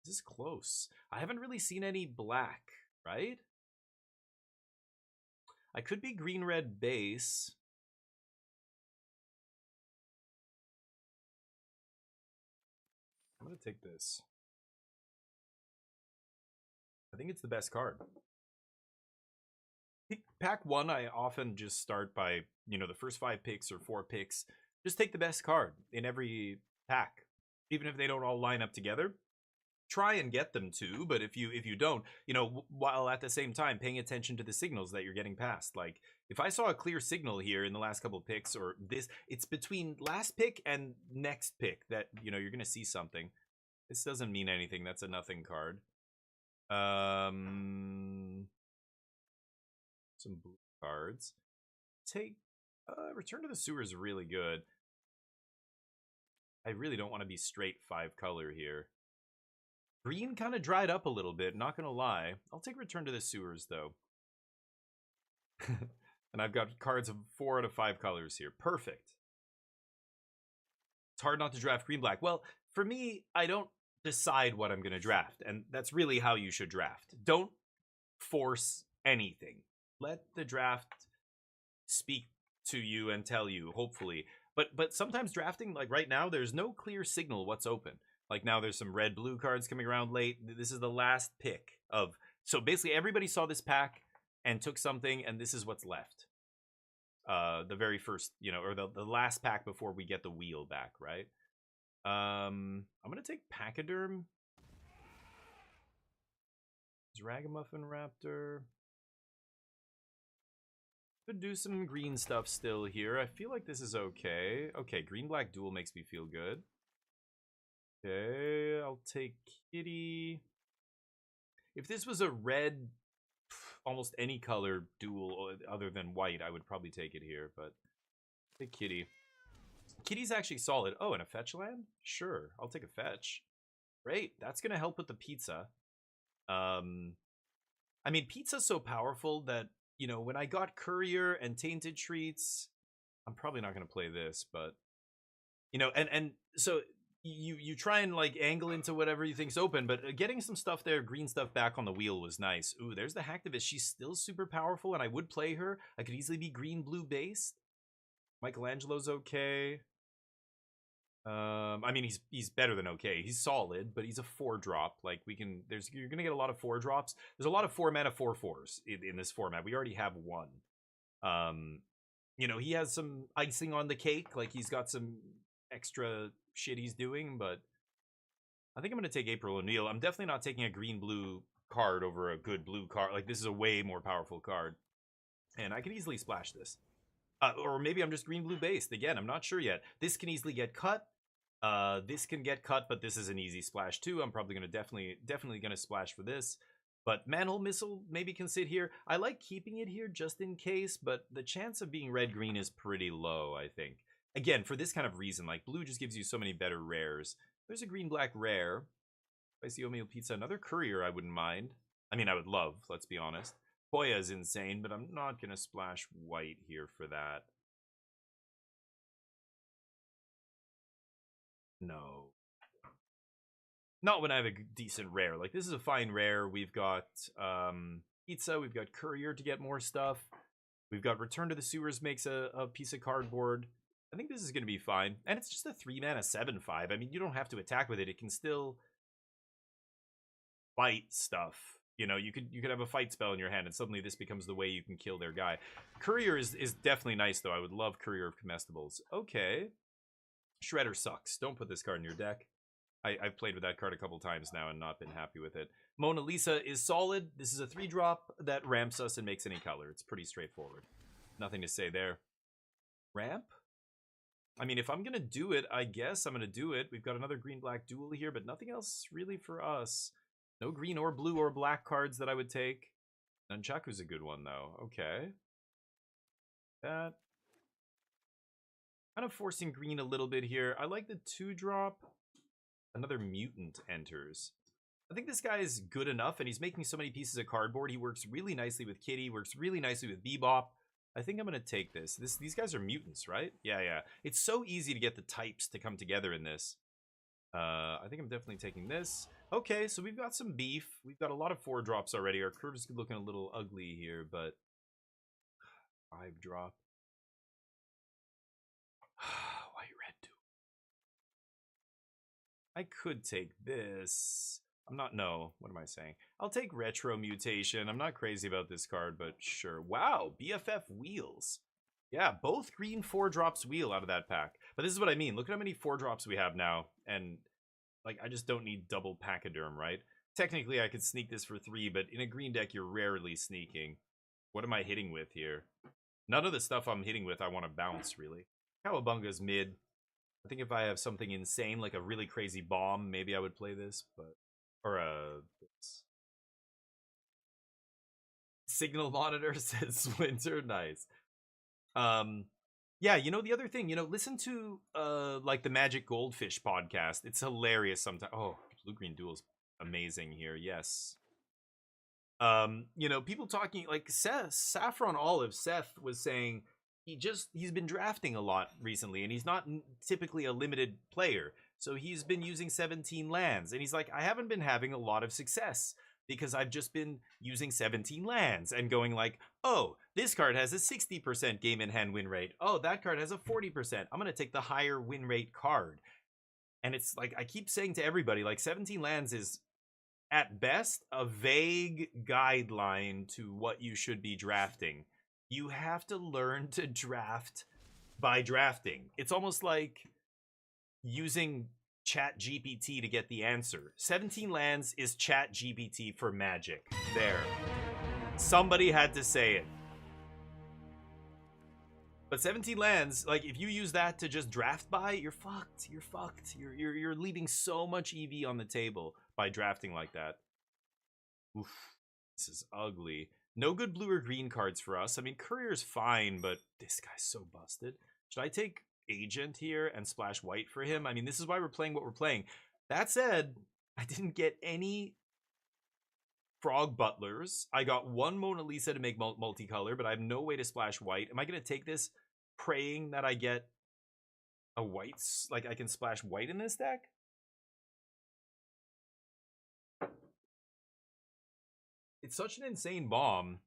This is close. I haven't really seen any black, right? I could be green-red base. I'm going to take this. I think it's the best card. Pack 1, I often just start by, the first 5 picks or 4 picks. Just take the best card in every pack. Even if they don't all line up together. Try and get them to, but if you don't, while at the same time paying attention to the signals that you're getting past. Like, if I saw a clear signal here in the last couple of picks, or it's between last pick and next pick that, you're going to see something. This doesn't mean anything. That's a nothing card. Some blue cards. Take, Return to the Sewer is really good. I really don't want to be straight 5 color here. Green kind of dried up a little bit, not going to lie. I'll take Return to the Sewers, though. And I've got cards of 4 out of 5 colors here. Perfect. It's hard not to draft green-black. Well, for me, I don't decide what I'm going to draft. And that's really how you should draft. Don't force anything. Let the draft speak to you and tell you, hopefully. But sometimes drafting, like right now, there's no clear signal what's open. Like now there's some red blue cards coming around late. This is the last pick of, so basically everybody saw this pack and took something, and this is what's left. The very first, or the last pack before we get the wheel back, right? I'm gonna take Pachyderm. Ragamuffin Raptor. Could do some green stuff still here. I feel like this is okay. Okay, green-black duel makes me feel good. Okay, I'll take Kitty. If this was a red, almost any color duel other than white, I would probably take it here, but take Kitty. Kitty's actually solid. Oh, and a fetch land? Sure, I'll take a fetch. Great, that's going to help with the pizza. I mean, pizza's so powerful that, when I got Courier and Tainted Treats, I'm probably not going to play this, but, and so you try and, like, angle into whatever you think's open, but getting some stuff there, green stuff back on the wheel was nice. Ooh, there's the Hacktivist. She's still super powerful, and I would play her. I could easily be green-blue based. Michelangelo's okay. I mean, he's better than okay. He's solid, but he's a 4-drop. Like, you're gonna get a lot of 4-drops. There's a lot of 4-mana 4/4s in this format. We already have one. He has some icing on the cake. Like, he's got some extra shit he's doing, but I think I'm gonna take April O'Neil. I'm definitely not taking a green-blue card over a good blue card. Like, this is a way more powerful card. And I can easily splash this. Or maybe I'm just green-blue based. Again, I'm not sure yet. This can easily get cut. This can get cut, but this is an easy splash too. I'm probably gonna definitely gonna splash for this. But Manhole Missile maybe can sit here. I like keeping it here just in case, but the chance of being red-green is pretty low, I think. Again, for this kind of reason, like blue just gives you so many better rares. There's a green-black rare. Spicy Oatmeal Pizza, another Courier I wouldn't mind. I mean, I would love, let's be honest. Hoya is insane, but I'm not gonna splash white here for that. No. Not when I have a decent rare. Like, this is a fine rare. We've got Pizza. We've got Courier to get more stuff. We've got Return to the Sewers makes a piece of cardboard. I think this is going to be fine. And it's just a 3-mana 7/5. I mean, you don't have to attack with it. It can still fight stuff. You could have a fight spell in your hand, and suddenly this becomes the way you can kill their guy. Courier is definitely nice, though. I would love Courier of Comestibles. Okay. Shredder sucks. Don't put this card in your deck. I've played with that card a couple times now and not been happy with it. Mona Lisa is solid. This is a 3-drop that ramps us and makes any color. It's pretty straightforward. Nothing to say there. Ramp? I mean, if I'm going to do it, I guess I'm going to do it. We've got another green-black duel here, but nothing else really for us. No green or blue or black cards that I would take. Nunchaku's a good one, though. Okay. That. Kind of forcing green a little bit here. I like the 2-drop. Another mutant enters. I think this guy is good enough, and he's making so many pieces of cardboard. He works really nicely with Kitty, works really nicely with Bebop. I think I'm going to take this. These guys are mutants, right? Yeah. It's so easy to get the types to come together in this. I think I'm definitely taking this. Okay, so we've got some beef. We've got a lot of 4-drops already. Our curve's looking a little ugly here, but 5-drop. White red duel. I could take this. What am I saying? I'll take Retro Mutation. I'm not crazy about this card, but sure. Wow, BFF Wheels. Yeah, both green 4-drops wheel out of that pack. But this is what I mean. Look at how many 4-drops we have now. And, like, I just don't need double Pachyderm, right? Technically, I could sneak this for 3, but in a green deck, you're rarely sneaking. What am I hitting with here? None of the stuff I'm hitting with I want to bounce, really. Cowabunga's mid. I think if I have something insane, like a really crazy bomb, maybe I would play this, but... Or, Signal Monitor says Winter. Nice. Yeah, the other thing, listen to, like, the Magic Goldfish podcast. It's hilarious sometimes. Oh, Blue-Green Duel's amazing here, yes. People talking, like, Saffron Olive, Seth was saying, he's been drafting a lot recently, and he's not typically a limited player. So he's been using 17 lands, and he's like, I haven't been having a lot of success because I've just been using 17 lands and going like, oh, this card has a 60% game in hand win rate. Oh, that card has a 40%. I'm gonna take the higher win rate card. And it's like I keep saying to everybody, like 17 lands is at best a vague guideline to what you should be drafting. You have to learn to draft by drafting. It's almost like using Chat GPT to get the answer. 17 lands is Chat GPT for Magic. There. Somebody had to say it. But 17 lands, like if you use that to just draft by, you're fucked. You're fucked. You're leaving so much EV on the table by drafting like that. Oof. This is ugly. No good blue or green cards for us. I mean, Courier's fine, but this guy's so busted. Should I take Agent here and splash white for him? I mean, this is why we're playing what we're playing. That said, I didn't get any Frog Butlers. I got one Mona Lisa to make multicolor, but I have no way to splash white. Am I going to take this praying that I get a white, like I can splash white in this deck? It's such an insane bomb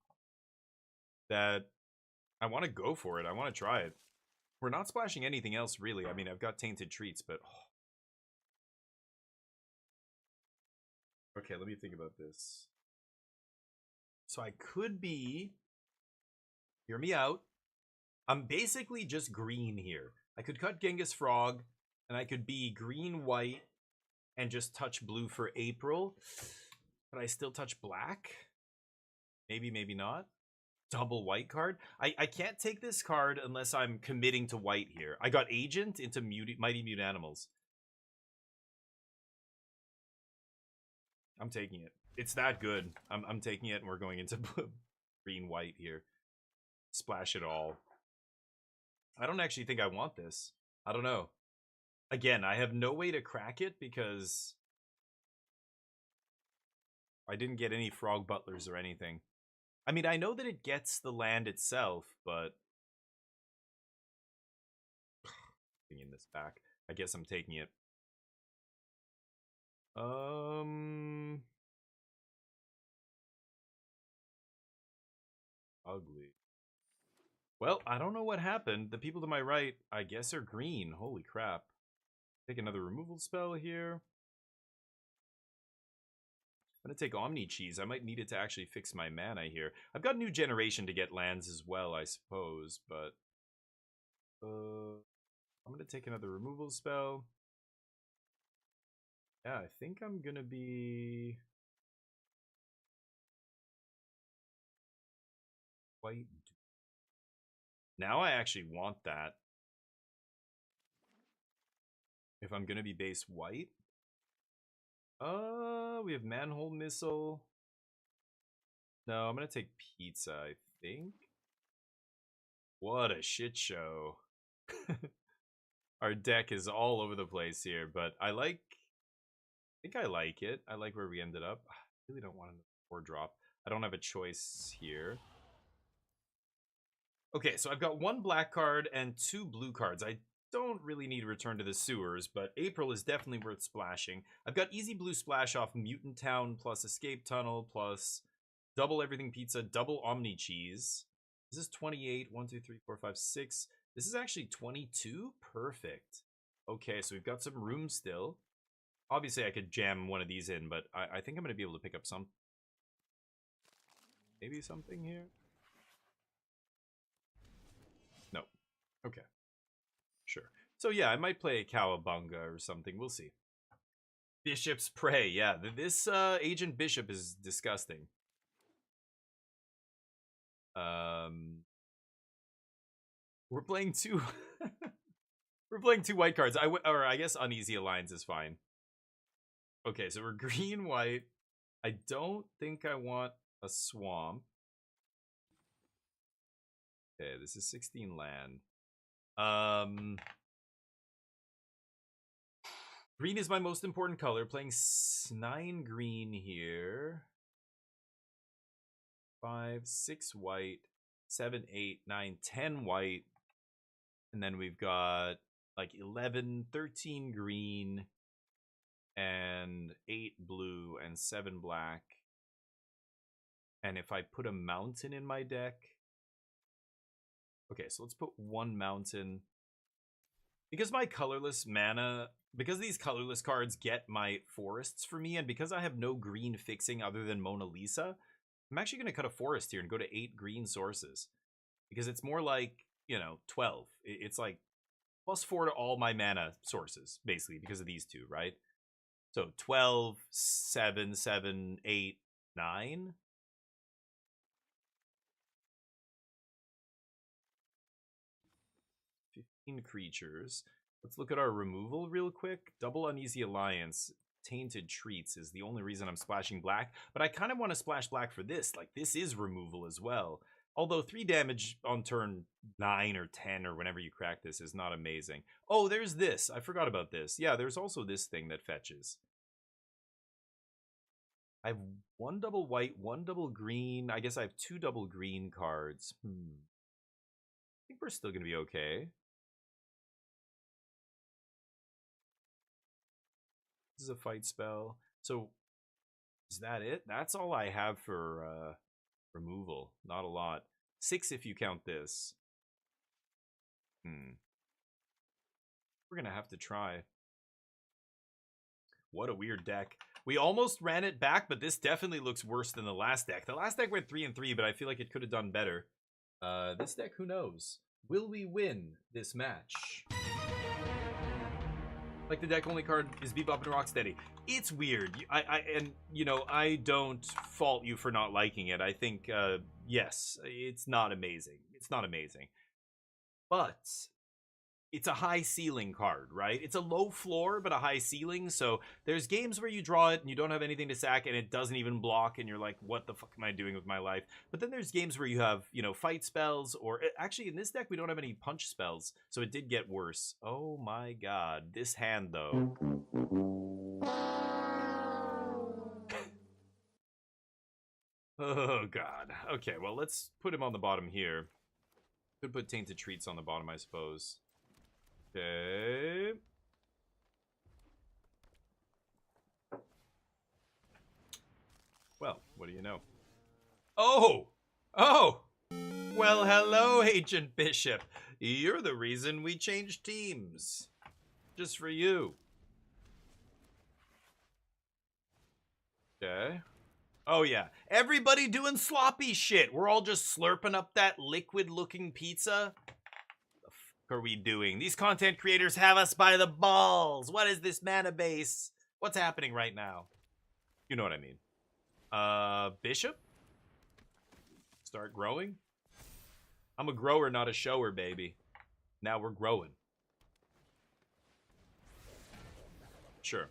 that I want to go for it. I want to try it. We're not splashing anything else, really. I mean, I've got Tainted Treats, but... Okay, let me think about this. So I could be... Hear me out. I'm basically just green here. I could cut Genghis Frog, and I could be green-white and just touch blue for April. But I still touch black? Maybe, maybe not. Double white card. I can't take this card unless I'm committing to white here. I got Agent into Mighty Mute Animals. I'm taking it. It's that good. I'm taking it, and we're going into green-white here. Splash it all. I don't actually think I want this. I don't know. Again, I have no way to crack it because I didn't get any Frog Butlers or anything. I mean, I know that it gets the land itself, but... Bringing this back. I guess I'm taking it. Ugly. Well, I don't know what happened. The people to my right, I guess, are green. Holy crap. Take another removal spell here. I'm going to take Omni Cheese. I might need it to actually fix my mana here. I've got New Generation to get lands as well, I suppose, but... I'm going to take another removal spell. Yeah, I think I'm going to be... White. Now I actually want that. If I'm going to be base white. We have Manhole Missile. No, I'm going to take Pizza, I think. What a shit show. Our deck is all over the place here, but I think I like it. I like where we ended up. I really don't want a 4-drop. I don't have a choice here. Okay, so I've got 1 black card and 2 blue cards. I don't really need Return to the Sewers, but April is definitely worth splashing. I've got easy blue splash off Mutant Town plus Escape Tunnel plus double Everything Pizza, double Omni Cheese. This is 28. 1, 2, 3, 4, 5, 6. This is actually 22? Perfect. Okay, so we've got some room still. Obviously, I could jam one of these in, but I think I'm going to be able to pick up some... Maybe something here? No. Okay. Sure. So yeah, I might play Cowabunga or something. We'll see. Bishop's Prey. Yeah, this Agent Bishop is disgusting. We're playing 2... We're playing 2 white cards. Or I guess Uneasy Alliance is fine. Okay, so we're green-white. I don't think I want a swamp. Okay, this is 16 land. Green is my most important color. Playing 9 green here. 5, 6 white, 7, 8, 9, 10 white. And then we've got like 11, 13 green, and 8 blue, and 7 black. And if I put a mountain in my deck... Okay, so let's put 1 mountain. Because my colorless mana... Because these colorless cards get my forests for me, and because I have no green fixing other than Mona Lisa, I'm actually going to cut a forest here and go to 8 green sources. Because it's more like, you know, 12. It's like +4 to all my mana sources, basically, because of these two, right? So 12, 7, 7, 8, 9. Creatures. Let's look at our removal real quick. Double Uneasy Alliance, Tainted Treats is the only reason I'm splashing black, but I kind of want to splash black for this. Like, this is removal as well. Although 3 damage on turn 9 or 10 or whenever you crack this is not amazing. Oh, there's this. I forgot about this. Yeah, there's also this thing that fetches. I have 1 double white, 1 double green. I guess I have 2 double green cards. I think we're still going to be okay. This is a fight spell. So, is that it? That's all I have for removal. Not a lot. 6 if you count this. We're going to have to try. What a weird deck. We almost ran it back, but this definitely looks worse than the last deck. The last deck went 3 and 3, but I feel like it could have done better. This deck, who knows? Will we win this match? Like, the deck only card is Bebop and Rocksteady. It's weird. And you know, I don't fault you for not liking it. I think, yes, it's not amazing. It's not amazing. But it's a high ceiling card, right? It's a low floor, but a high ceiling. So there's games where you draw it and you don't have anything to sack and it doesn't even block and you're like, what the fuck am I doing with my life? But then there's games where you have, you know, fight spells, or actually in this deck, we don't have any punch spells. So it did get worse. Oh my God. This hand though. Oh God. Okay, well, let's put him on the bottom here. Could put Tainted Treats on the bottom, I suppose. Okay. Well, what do you know? Oh! Oh! Well, hello, Agent Bishop. You're the reason we changed teams. Just for you. Okay. Oh, yeah. Everybody doing sloppy shit. We're all just slurping up that liquid-looking pizza. Are we doing? These content creators have us by the balls. What is this mana base? What's happening right now? You know what I mean. Bishop? Start growing? I'm a grower, not a shower, baby. Now we're growing. Sure.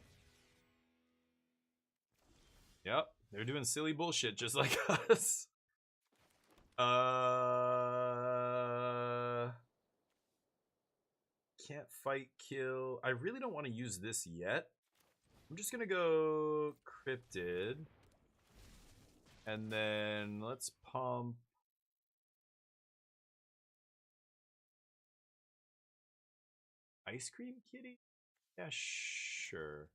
Yep, they're doing silly bullshit just like us. Can't fight, kill. I really don't want to use this yet. I'm just gonna go Cryptid. And then let's pump. Ice Cream Kitty? Yeah, sure.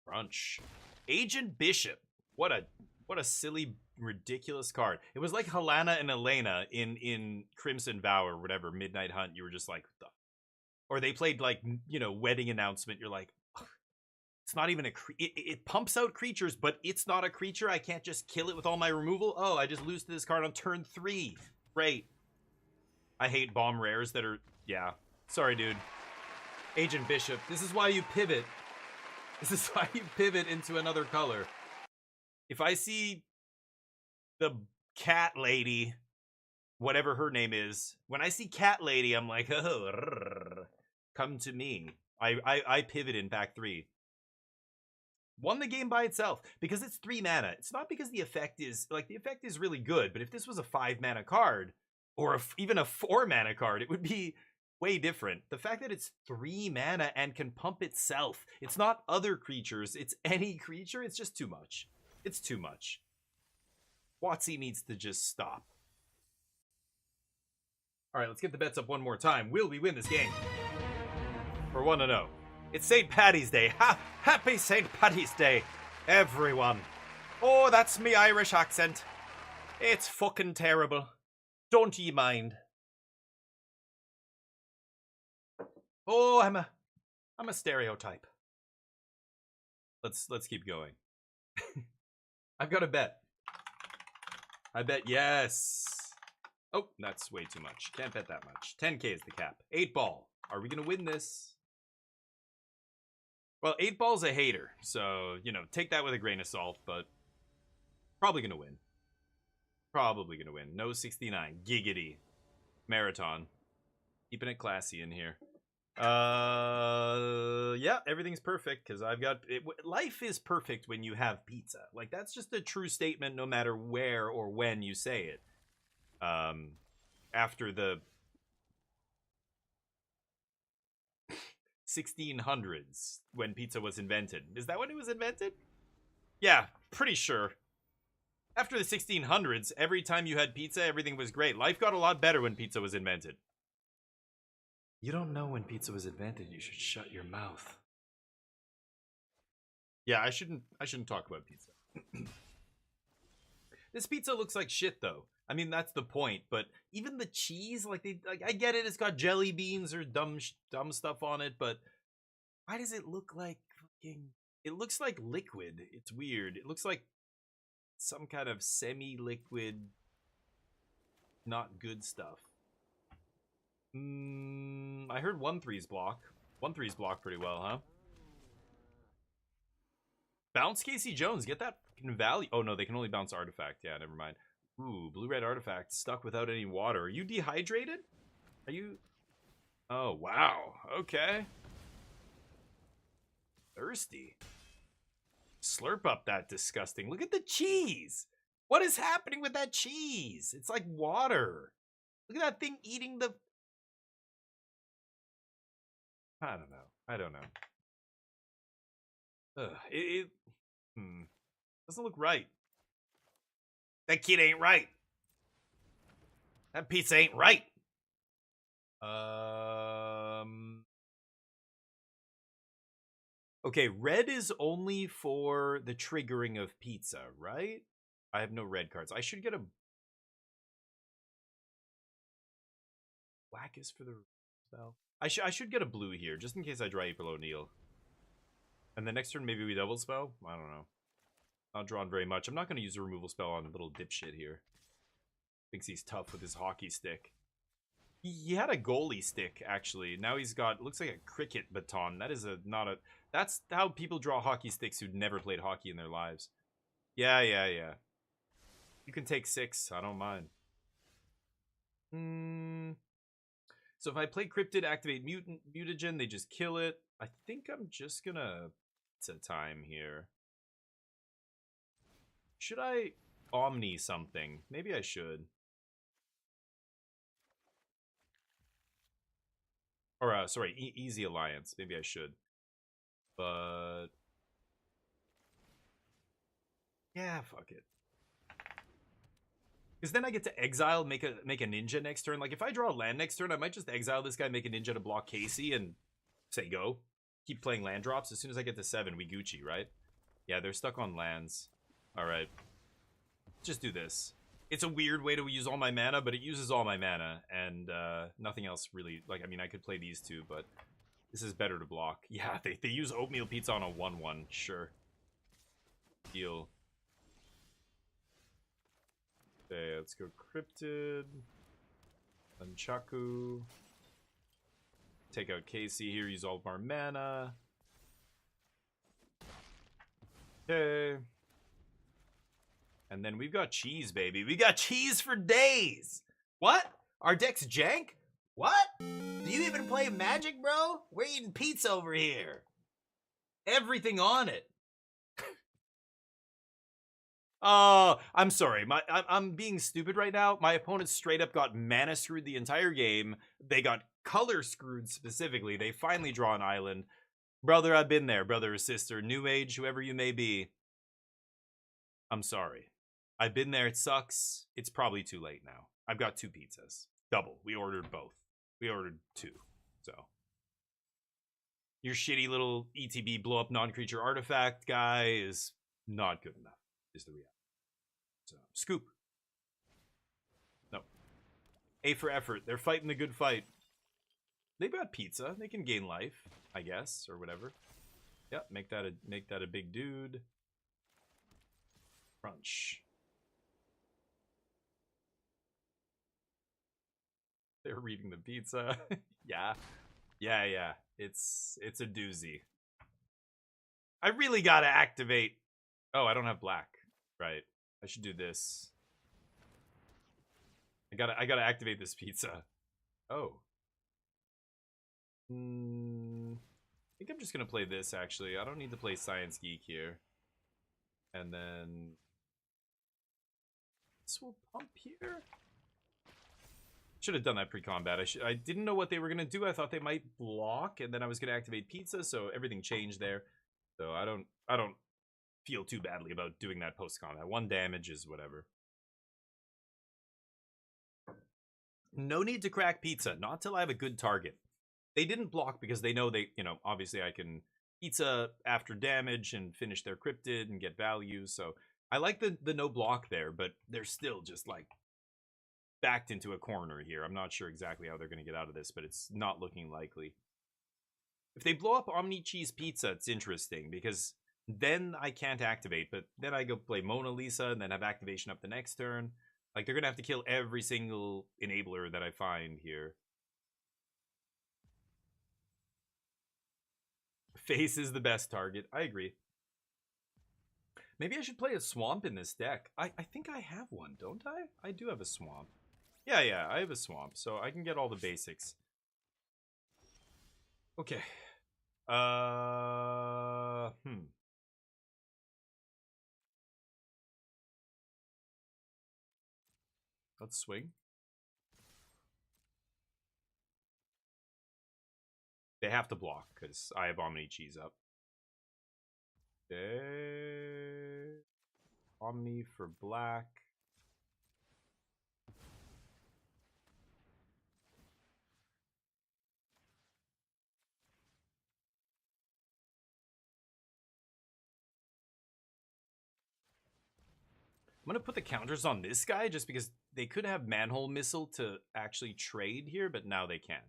Crunch. Agent Bishop. What a silly, ridiculous card. It was like Helena and Elena in Crimson Vow or whatever, Midnight Hunt. You were just like, or they played like, you know, Wedding Announcement. You're like, it's not even it pumps out creatures, but it's not a creature. I can't just kill it with all my removal. Oh, I just lose to this card on turn 3. Great. I hate bomb rares that are, yeah. Sorry, dude. Agent Bishop. This is why you pivot. This is why you pivot into another color. If I see the cat lady, whatever her name is, when I see cat lady, I'm like, oh, come to me. I pivot in pack 3. Won the game by itself because it's 3 mana. It's not because the effect is, like, the effect is really good, but if this was a 5 mana card or even a 4 mana card, it would be way different. The fact that it's 3 mana and can pump itself. It's not other creatures, it's any creature. It's just too much. It's too much. WotC needs to just stop. All right, let's get the bets up one more time. Will we win this game? For 1-0. It's St. Paddy's Day. Happy St. Paddy's Day, everyone. Oh, that's me Irish accent. It's fucking terrible. Don't ye mind. Oh, I'm a stereotype. Let's keep going. I've got a bet. I bet yes. Oh, that's way too much. Can't bet that much. 10K is the cap. 8 ball. Are we gonna win this? Well, 8 ball's a hater, so take that with a grain of salt. But probably gonna win. Probably gonna win. No 69. Giggity. Marathon. Keeping it classy in here. Yeah, everything's perfect because I've got it. Life is perfect when you have pizza. Like, that's just a true statement no matter where or when you say it. After the 1600s when pizza was invented. Is that when it was invented? Yeah, pretty sure. After the 1600s, every time you had pizza, everything was great. Life got a lot better when pizza was invented. You don't know when pizza was invented. You should shut your mouth. Yeah, I shouldn't talk about pizza. This pizza looks like shit, though. I mean, that's the point. But even the cheese, like I get it. It's got jelly beans or dumb stuff on it. But why does it look like fucking? It looks like liquid. It's weird. It looks like some kind of semi-liquid, not good stuff. I heard 1-3's block. 1-3's block pretty well, huh? Bounce Casey Jones. Get that fucking value. Oh, no, they can only bounce Artifact. Yeah, never mind. Ooh, blue-red Artifact stuck without any water. Are you dehydrated? Are you... Oh, wow. Okay. Thirsty. Slurp up that disgusting. Look at the cheese. What is happening with that cheese? It's like water. Look at that thing eating the... I don't know. It doesn't look right. That kid ain't right. That pizza ain't right. Okay, red is only for the triggering of pizza, right? I have no red cards. I should get a... Black is for the spell. I should get a blue here, just in case I draw April O'Neil. And the next turn, maybe we double spell? I don't know. Not drawn very much. I'm not going to use a removal spell on a little dipshit here. Thinks he's tough with his hockey stick. He had a goalie stick, actually. Now he's got, looks like a cricket baton. That is not a... That's how people draw hockey sticks who'd never played hockey in their lives. Yeah. You can take 6. I don't mind. So if I play Cryptid, activate Mutagen, they just kill it. I think I'm just gonna... It's a time here. Should I Omni something? Maybe I should. Or, sorry, Easy Alliance. Maybe I should. But... yeah, fuck it. Because then I get to exile, make a ninja next turn. Like, if I draw a land next turn, I might just exile this guy, make a ninja to block Casey, and say go. Keep playing land drops. As soon as I get to 7, we Gucci, right? Yeah, they're stuck on lands. Alright. Just do this. It's a weird way to use all my mana, but it uses all my mana, and nothing else really. Like, I mean, I could play these two, but this is better to block. Yeah, they use Oatmeal Pizza on a 1/1. Sure. Deal. Okay, let's go Cryptid. Nunchaku. Take out Casey here, use all of our mana. Okay. And then we've got cheese, baby. We got cheese for days. What? Our deck's jank? What? Do you even play Magic, bro? We're eating pizza over here. Everything on it. Oh, I'm sorry. I'm being stupid right now. My opponent straight up got mana screwed the entire game. They got color screwed specifically. They finally draw an island. Brother, I've been there. Brother or sister, new age, whoever you may be. I'm sorry. I've been there. It sucks. It's probably too late now. I've got 2 pizzas. Double. We ordered both. We ordered 2. So. Your shitty little ETB blow up non-creature artifact guy is not good enough, is the reality. So, scoop. No. A for effort. They're fighting the good fight. They've got pizza. They can gain life, I guess, or whatever. Yep, make that a big dude. Crunch. They're reading the pizza. Yeah. Yeah. It's a doozy. I really gotta activate. Oh, I don't have black. Right. I should do this. I gotta activate this pizza. Oh. I think I'm just gonna play this actually. I don't need to play Science Geek here. And then this will pump here. Should have done that pre-combat. I didn't know what they were gonna do. I thought they might block, and then I was gonna activate pizza, so everything changed there. So I don't feel too badly about doing that post-combat. 1 damage is whatever. No need to crack pizza, not till I have a good target. They didn't block because they know they, obviously I can pizza after damage and finish their cryptid and get value. So I like the no block there, but they're still just like backed into a corner here. I'm not sure exactly how they're going to get out of this, but it's not looking likely. If they blow up Omni Cheese Pizza, it's interesting because then I can't activate, but then I go play Mona Lisa and then have activation up the next turn. Like, they're going to have to kill every single enabler that I find here. Face is the best target. I agree. Maybe I should play a swamp in this deck. I think I have one, don't I? I do have a swamp. Yeah, I have a swamp, so I can get all the basics. Okay. Let's swing. They have to block, because I have Omni Cheese up. Okay. Omni for black. I'm going to put the counters on this guy just because they could have Manhole Missile to actually trade here, but now they can't.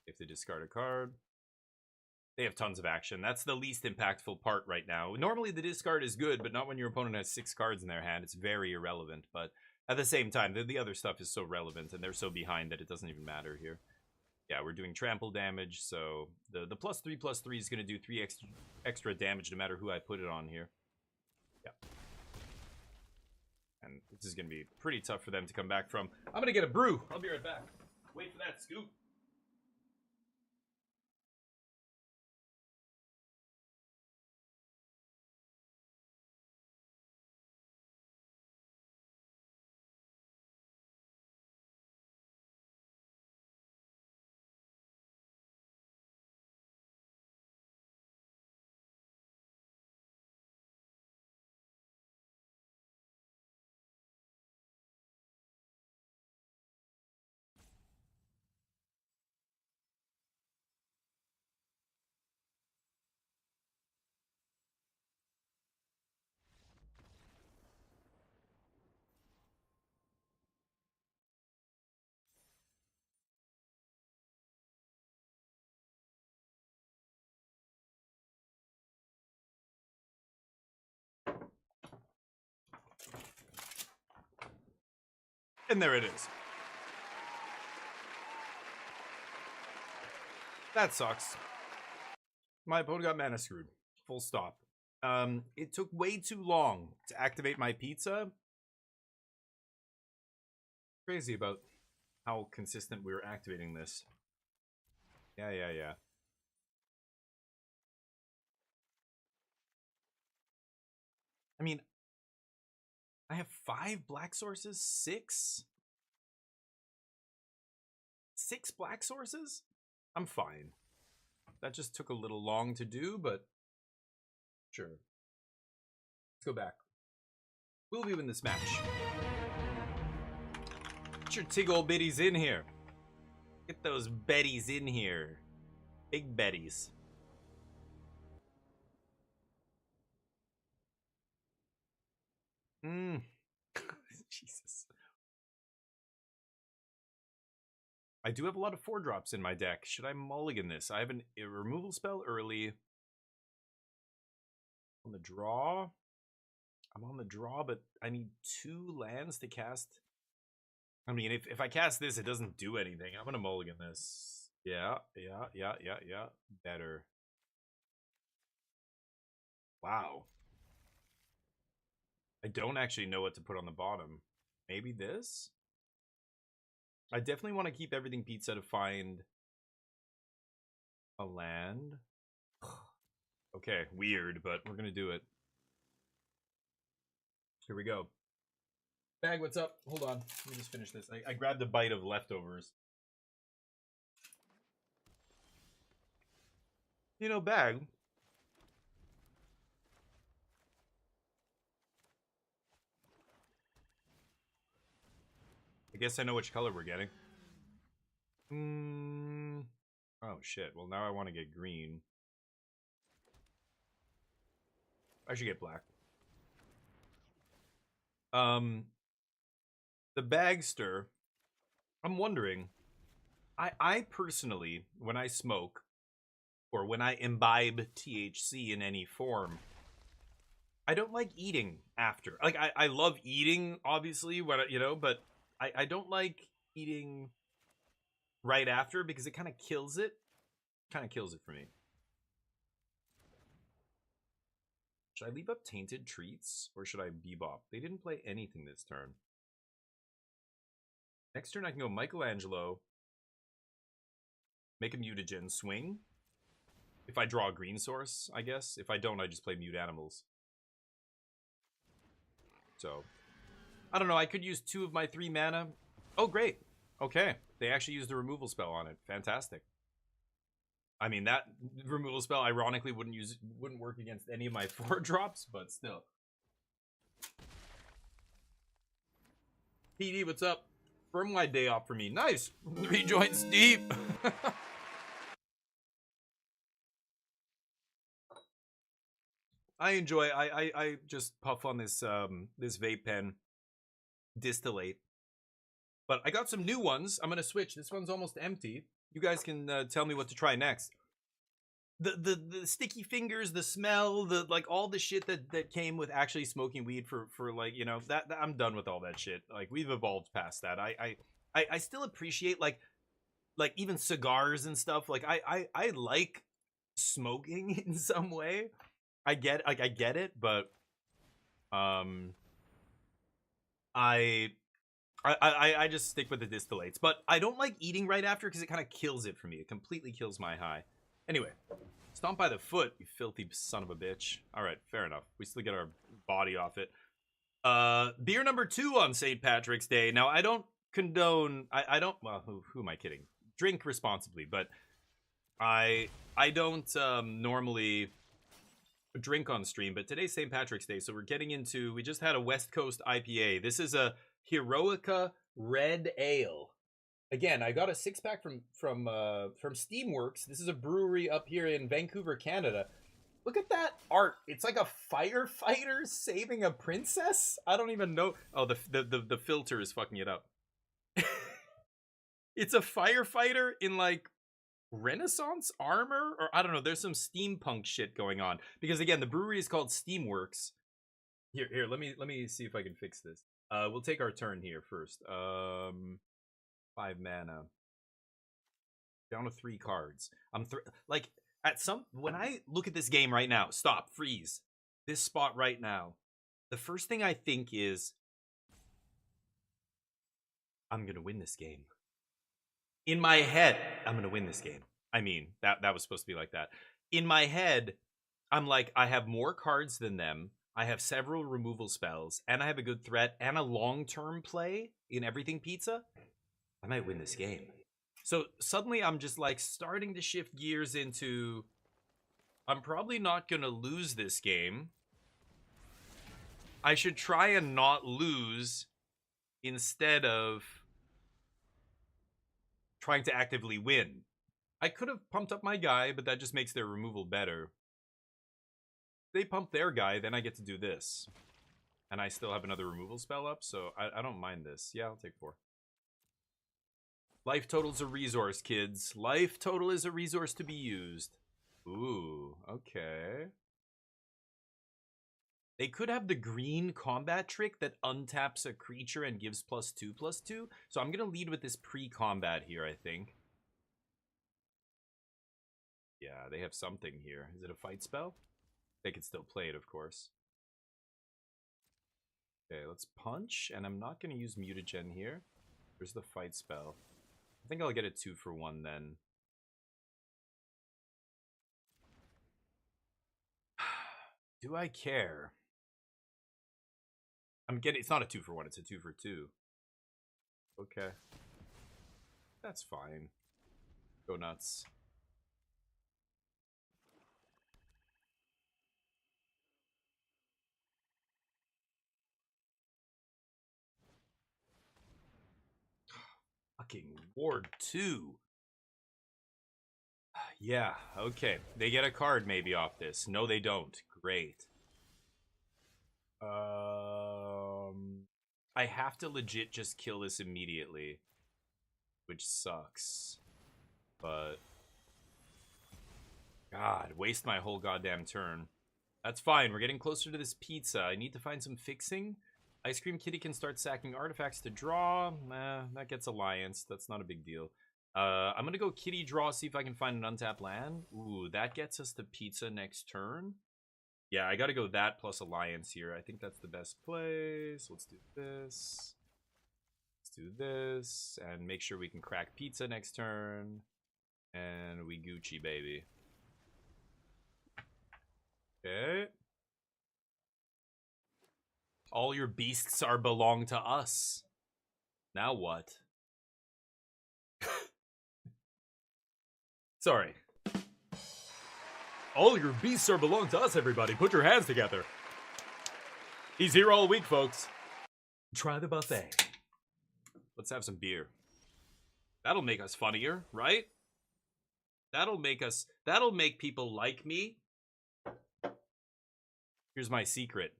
If they discard a card, they have tons of action. That's the least impactful part right now. Normally the discard is good, but not when your opponent has 6 cards in their hand. It's very irrelevant, but at the same time, the other stuff is so relevant, and they're so behind that it doesn't even matter here. Yeah, we're doing trample damage, so the +3/+3 is going to do 3 extra damage no matter who I put it on here. Yeah. And this is going to be pretty tough for them to come back from. I'm going to get a brew. I'll be right back. Wait for that scoop. And there it is. That sucks. My opponent got mana screwed. Full stop. It took way too long to activate my pizza. Crazy about how consistent we were activating this. Yeah. I mean, I have 5 black sources? 6? 6 black sources? I'm fine. That just took a little long to do, but sure. Let's go back. We'll be in this match. Get your tig old biddies in here. Get those betties in here. Big betties. Jesus. I do have a lot of 4-drops in my deck. Should I mulligan this? I have a removal spell early. On the draw. I'm on the draw, but I need 2 lands to cast. I mean, if I cast this, it doesn't do anything. I'm gonna mulligan this. Yeah. Better. Wow. I don't actually know what to put on the bottom. Maybe this? I definitely want to keep everything pizza to find a land. Okay, weird, but we're gonna do it. Here we go. Bag, what's up? Hold on. Let me just finish this. I grabbed a bite of leftovers. You know, Bag. I guess I know which color we're getting. Oh, shit. Well, now I want to get green. I should get black. The Bagster. I'm wondering. I personally, when I smoke, or when I imbibe THC in any form, I don't like eating after. Like, I love eating, obviously, when you know, but I don't like eating right after because it kind of kills it. Kind of kills it for me. Should I leave up Tainted Treats, or should I Bebop? They didn't play anything this turn. Next turn I can go Michelangelo, make a mutagen, swing. If I draw a green source, I guess. If I don't, I just play mute animals. So, I don't know. I could use 2 of my 3 mana. Oh, great. Okay. They actually used a removal spell on it. Fantastic. I mean, that removal spell, ironically, wouldn't work against any of my 4-drops, but still. PD, what's up? Firm-wide day off for me. Nice. 3 joints deep. I enjoy. I just puff on this this vape pen, distillate. But I got some new ones. I'm gonna switch. This one's almost empty. You guys can tell me what to try next. The sticky fingers, the smell, the like all the shit that came with actually smoking weed for like, you know, that I'm done with all that shit. Like, we've evolved past that. I still appreciate like even cigars and stuff. Like I like smoking in some way. I get it, but I just stick with the distillates. But I don't like eating right after because it kind of kills it for me. It completely kills my high. Anyway, stomp by the foot, you filthy son of a bitch. All right, fair enough. We still get our body off it. Beer number 2 on St. Patrick's Day. Now, I don't condone. I don't. Well, who am I kidding? Drink responsibly, but I don't normally drink on stream, but today's St. Patrick's Day, so we're getting into, we just had a West Coast IPA. This is a Heroica Red Ale. Again, I got a 6-pack from Steamworks. This is a brewery up here in Vancouver, Canada. Look at that art. It's like a firefighter saving a princess. I don't even know. Oh, the filter is fucking it up. It's a firefighter in like Renaissance armor, or I don't know, there's some steampunk shit going on, because again, the brewery is called Steamworks. Here, let me see if I can fix this. We'll take our turn here first. 5 mana, down to 3 cards. Like, at some, when I look at this game right now, stop, freeze, this spot right now, the first thing I think is, I'm gonna win this game. In my head, I'm gonna win this game. I mean, that was supposed to be like that. In my head, I'm like, I have more cards than them. I have several removal spells, and I have a good threat and a long-term play in everything pizza, I might win this game. So suddenly I'm just like starting to shift gears into, I'm probably not going to lose this game. I should try and not lose instead of trying to actively win. I could have pumped up my guy, but that just makes their removal better. If they pump their guy, then I get to do this. And I still have another removal spell up, so I don't mind this. Yeah, I'll take 4. Life total's a resource, kids. Life total is a resource to be used. Ooh, okay. They could have the green combat trick that untaps a creature and gives +2/+2. So I'm going to lead with this pre-combat here, I think. Yeah, they have something here. Is it a fight spell? They could still play it, of course. Okay, let's punch. And I'm not going to use mutagen here. Where's the fight spell? I think I'll get a 2-for-1 then. Do I care? It's not a 2-for-1, it's a 2-for-2. Okay. That's fine. Go nuts. Fucking Ward 2. Yeah, okay. They get a card maybe off this. No, they don't. Great. I have to legit just kill this immediately, which sucks. But God, waste my whole goddamn turn. That's fine. We're getting closer to this pizza. I need to find some fixing. Ice Cream Kitty can start sacking artifacts to draw. Nah, that gets Alliance. That's not a big deal. I'm going to go Kitty draw, see if I can find an untapped land. Ooh, that gets us to pizza next turn. Yeah, I got to go that plus Alliance here. I think that's the best place. Let's do this. Let's do this. And make sure we can crack pizza next turn. And we Gucci, baby. Okay. All your beasts are belong to us. Now what? Sorry. All your beasts are belong to us, everybody. Put your hands together. He's here all week, folks. Try the buffet. Let's have some beer. That'll make us funnier, right? That'll make people like me. Here's my secret.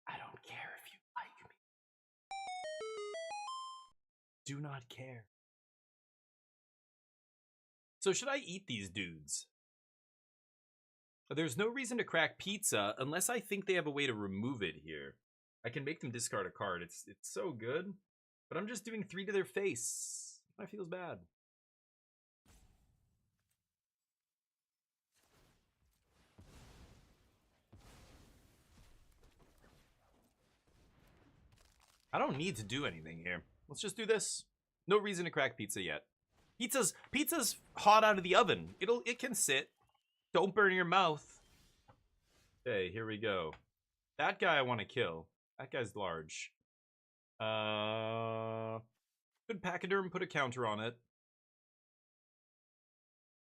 I don't care if you like me. Do not care. So should I eat these dudes? There's no reason to crack pizza unless I think they have a way to remove it here. I can make them discard a card. It's so good. But I'm just doing 3 to their face. That feels bad. I don't need to do anything here. Let's just do this. No reason to crack pizza yet. Pizza's hot out of the oven. It can sit. Don't burn your mouth. Okay, here we go. That guy I want to kill. That guy's large. Could Pachyderm, put a counter on it.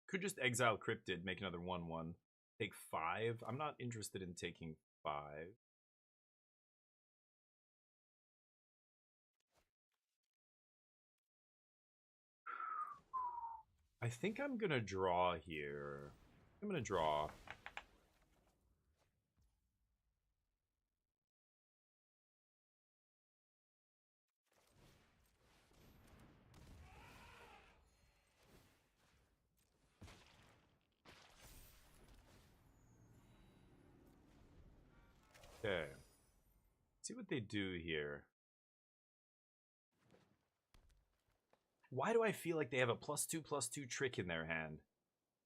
Could just exile Cryptid, make another 1/1. Take 5. I'm not interested in taking 5. I think I'm gonna draw here. I'm gonna draw. Okay. Let's see what they do here. Why do I feel like they have a +2/+2 trick in their hand?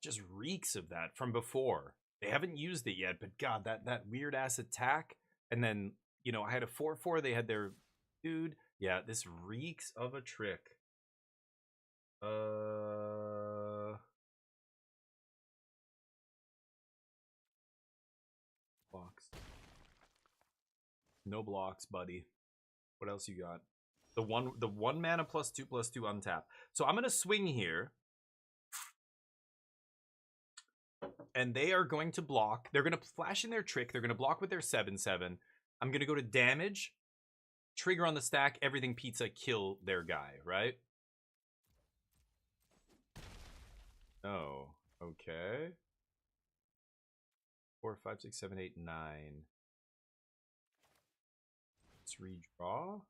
Just reeks of that from before. They haven't used it yet, but God, that weird ass attack. And then, you know, I had a 4/4. They had their dude. Yeah, this reeks of a trick. Box. No blocks, buddy. What else you got? The one mana +2/+2 untap. So I'm gonna swing here. And they are going to block. They're gonna flash in their trick. They're gonna block with their 7/7. I'm gonna go to damage, trigger on the stack, everything pizza, kill their guy, right? Oh, okay. 4, 5, 6, 7, 8, 9. Let's redraw.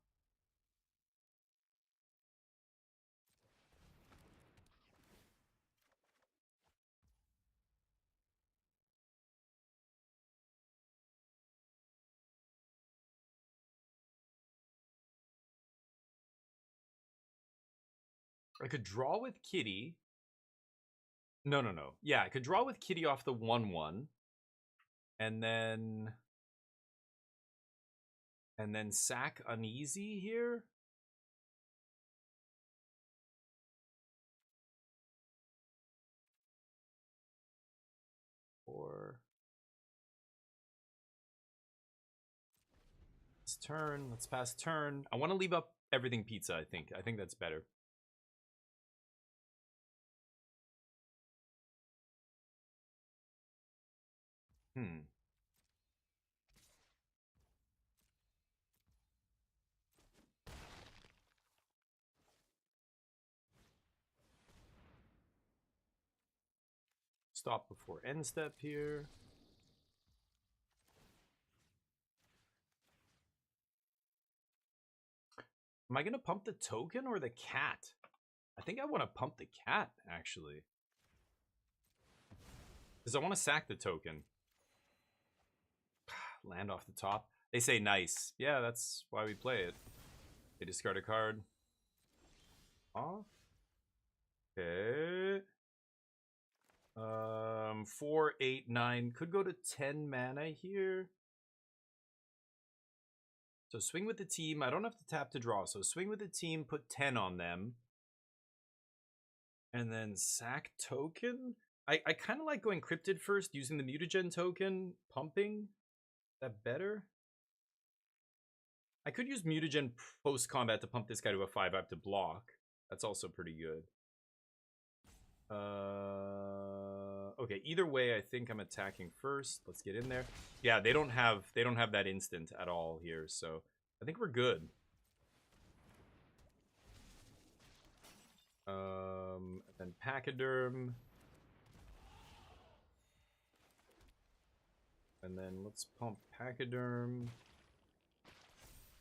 I could draw with Kitty. No. Yeah, I could draw with Kitty off the 1/1. And then sack Uneasy here. Or let's turn. Let's pass turn. I want to leave up everything pizza, I think. I think that's better. Stop before end step here. Am I going to pump the token or the cat? I think I want to pump the cat, actually. Because I want to sack the token. Land off the top. They say nice. Yeah, that's why we play it. They discard a card. Off. Okay. 4, 8, 9. Could go to 10 mana here. So swing with the team. I don't have to tap to draw. So swing with the team, put 10 on them. And then sack token. I kind of like going cryptid first, using the mutagen token, pumping. Is that better? I could use mutagen post-combat to pump this guy to a 5-up to block. That's also pretty good. Okay, either way, I think I'm attacking first. Let's get in there. Yeah, they don't have that instant at all here, so I think we're good. And then Pachyderm. And then let's pump Pachyderm.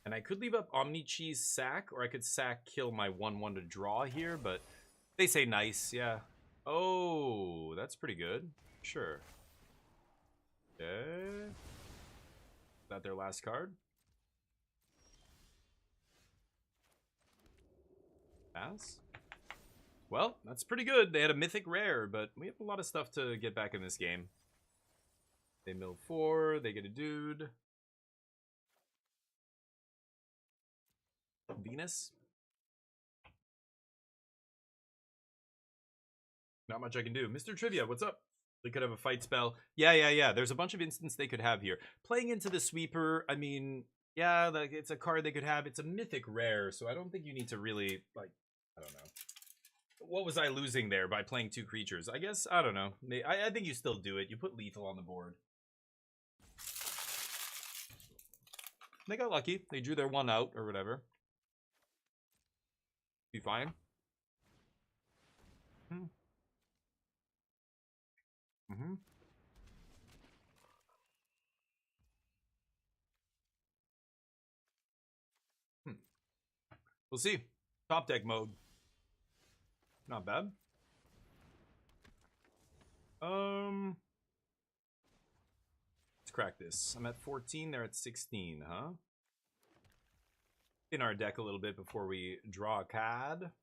And I could leave up Omni-Cheese sack, or I could sack kill my 1/1 to draw here, but they say nice, yeah. Oh, that's pretty good. Sure. Okay. Is that their last card? Pass. Well, that's pretty good. They had a mythic rare, but we have a lot of stuff to get back in this game. They mill 4, they get a dude. Venus. Not much I can do. Mr. Trivia, what's up? They could have a fight spell. Yeah. There's a bunch of instants they could have here. Playing into the sweeper, I mean, yeah, like it's a card they could have. It's a mythic rare, so I don't think you need to really, like, I don't know. What was I losing there by playing 2 creatures? I guess, I don't know. I think you still do it. You put lethal on the board. They got lucky. They drew their 1 out or whatever. Be fine. We'll see. Top deck mode. Not bad. Let's crack this. I'm at 14, they're at 16, huh? In our deck a little bit before we draw a card.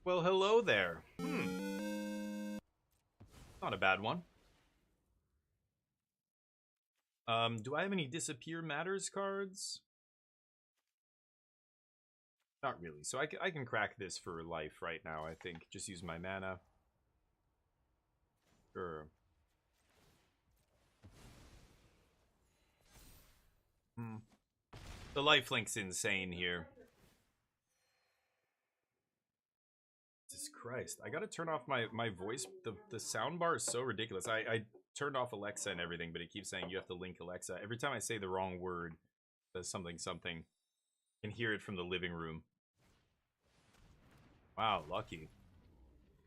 Well, hello there. Not a bad one. Do I have any Disappear Matters cards? Not really. So I can crack this for life right now, I think. Just use my mana. Sure. The lifelink's insane here. Jesus Christ. I gotta turn off my voice. The sound bar is so ridiculous. I turned off Alexa and everything, but it keeps saying you have to link Alexa. Every time I say the wrong word, it says something. I can hear it from the living room. Wow, lucky.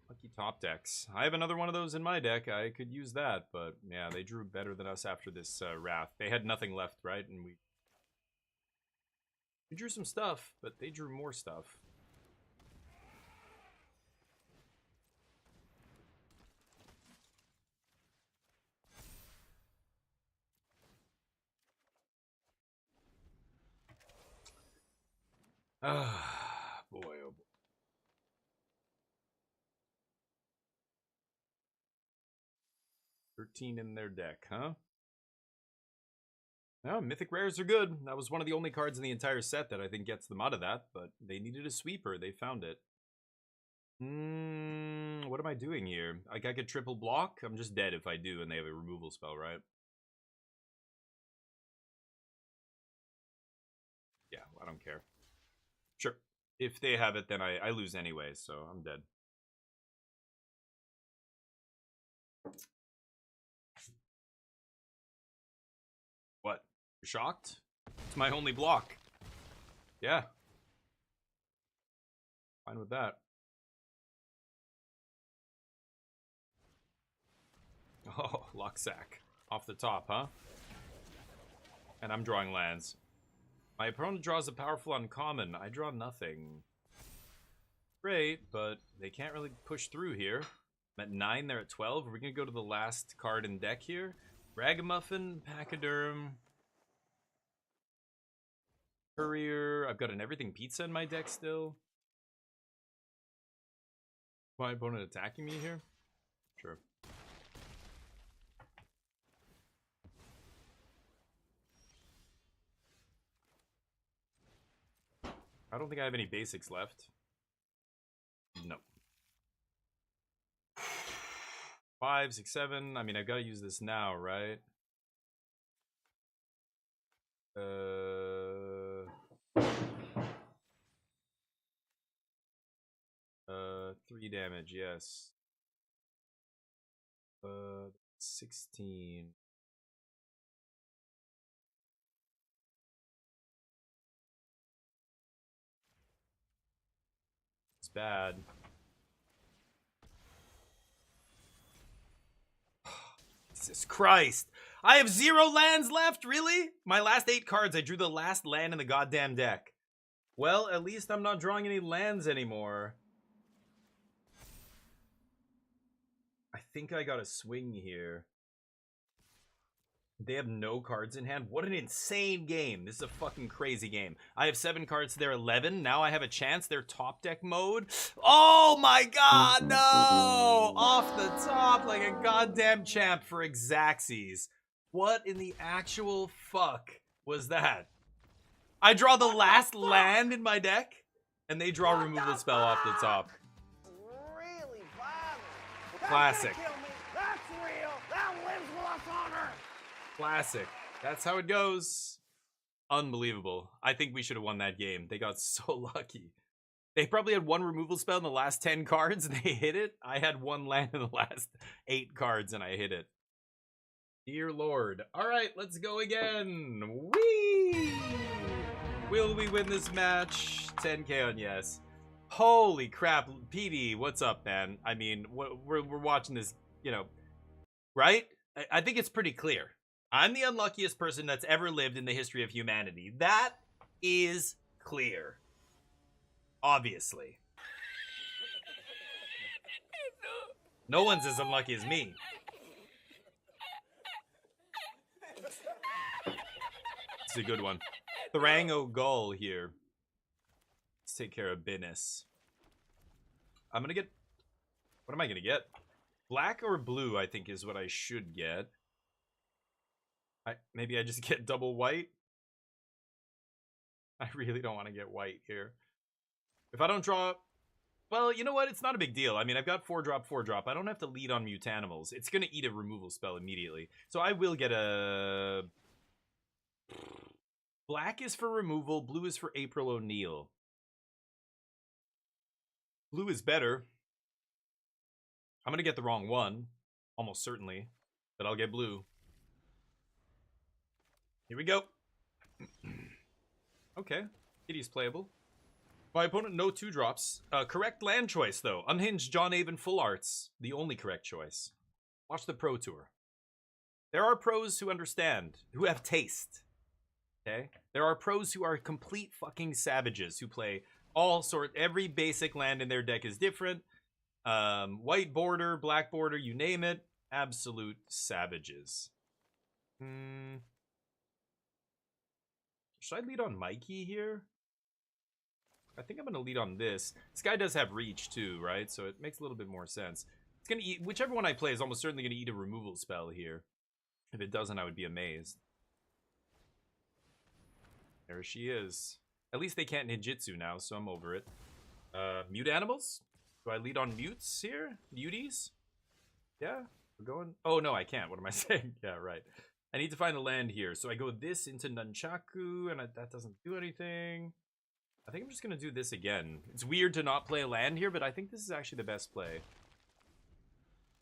Lucky top decks. I have another one of those in my deck. I could use that, but yeah, they drew better than us after this Wrath. They had nothing left, right? And we drew some stuff, but they drew more stuff. Ah, boy, oh boy. $13 in their deck, huh? No, Mythic Rares are good. That was one of the only cards in the entire set that I think gets them out of that, but they needed a sweeper. They found it. What am I doing here? Like, I could triple block? I'm just dead if I do, and they have a removal spell, right? Yeah, I don't care. Sure. If they have it, then I lose anyway, so I'm dead. What? You're shocked? It's my only block. Yeah. Fine with that. Oh, Locksack. Off the top, huh? And I'm drawing lands. My opponent draws a powerful uncommon. I draw nothing. Great, but they can't really push through here. I'm at 9, they're at 12. Are we going to go to the last card in deck here? Ragamuffin, Pachyderm, Courier. I've got an Everything Pizza in my deck still. My opponent attacking me here? Sure. I don't think I have any basics left. No. 5, 6, 7. I mean, I've got to use this now, right? 3 damage, yes. 16. It's bad. Jesus Christ. I have 0 lands left, really? My last 8 cards, I drew the last land in the goddamn deck. Well, at least I'm not drawing any lands anymore. I think I got a swing here. They have no cards in hand. What an insane game. This is a fucking crazy game. I have 7 cards to their 11. Now I have a chance. Their top deck mode. Oh my god, no! Off the top like a goddamn champ for Xaxes. What in the actual fuck was that? I draw the last land in my deck, and they draw removal spell off the top. Really violent. Classic. That's gonna kill me. That's real. That lives with us on Earth. Classic. That's how it goes. Unbelievable. I think we should have won that game. They got so lucky. They probably had 1 removal spell in the last 10 cards and they hit it. I had 1 land in the last 8 cards and I hit it. Dear Lord. Alright, let's go again. Whee! Will we win this match? 10k on yes. Holy crap. PD, what's up, man? I mean, we're watching this, you know, right? I think it's pretty clear. I'm the unluckiest person that's ever lived in the history of humanity. That is clear. Obviously. No one's as unlucky as me. It's a good one. Thurango Gull here. Let's take care of business. I'm gonna get... What am I gonna get? Black or blue, I think, is what I should get. Maybe I just get double white. I really don't want to get white here. If I don't draw... Well, you know what? It's not a big deal. I mean, I've got 4-drop, 4-drop. I don't have to lead on Mutanimals. It's going to eat a removal spell immediately. So I will get a... Black is for removal. Blue is for April O'Neil. Blue is better. I'm going to get the wrong one. Almost certainly. But I'll get blue. Here we go. Okay. Kitty's playable. My opponent, no 2-drops. Correct land choice, though. Unhinged John Avon Full Arts. The only correct choice. Watch the Pro Tour. There are pros who understand. Who have taste. Okay? There are pros who are complete fucking savages. Who play all sort. Every basic land in their deck is different. White border, black border, you name it. Absolute savages. Should I lead on Mikey here? I think I'm going to lead on this. This guy does have reach too, right? So it makes a little bit more sense. It's going to eat, whichever one I play is almost certainly going to eat a removal spell here. If it doesn't, I would be amazed. There she is. At least they can't ninjutsu now, so I'm over it. Mute animals? Do I lead on mutes here? Muties? Yeah, we're going... Oh, no, I can't. What am I saying? Yeah, right. I need to find a land here. So I go this into Nunchaku, and that doesn't do anything. I think I'm just going to do this again. It's weird to not play a land here, but I think this is actually the best play.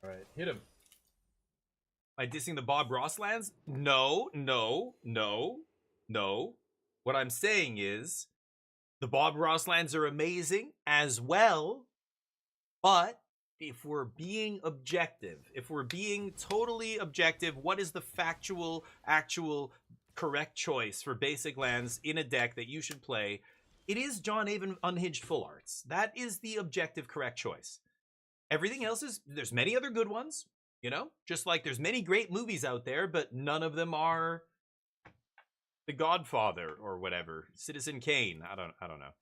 All right, hit him. Am I dissing the Bob Ross lands? No, no, no, no. What I'm saying is the Bob Ross lands are amazing as well, but if we're being objective, if we're being totally objective, what is the factual, actual, correct choice for basic lands in a deck that you should play? It is John Avon Unhinged Full Arts. That is the objective correct choice. Everything else is, there's many other good ones, you know? Just like there's many great movies out there, but none of them are The Godfather or whatever. Citizen Kane. I don't know.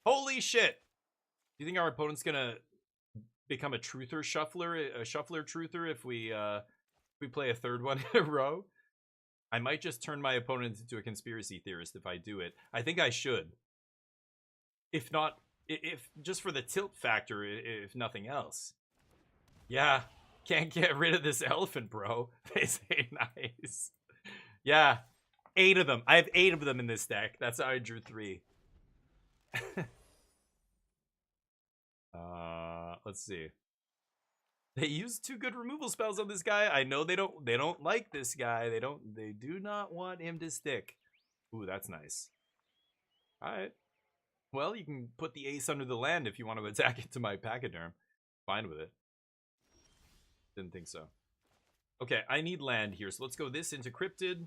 Holy shit! Do you think our opponent's gonna become a truther shuffler, a shuffler truther if we play a third one in a row? I might just turn my opponent into a conspiracy theorist if I do it. I think I should. If not, if just for the tilt factor, if nothing else. Yeah, can't get rid of this elephant, bro. They say nice. Yeah, 8 of them. I have 8 of them in this deck. That's how I drew 3. Let's see. They use 2 good removal spells on this guy. I know they don't like this guy. They do not want him to stick. Ooh, that's nice. All right. Well, you can put the ace under the land if you want to attack it to my Pachyderm. Fine with it. Didn't think so. Okay, I need land here, so let's go this into Cryptid.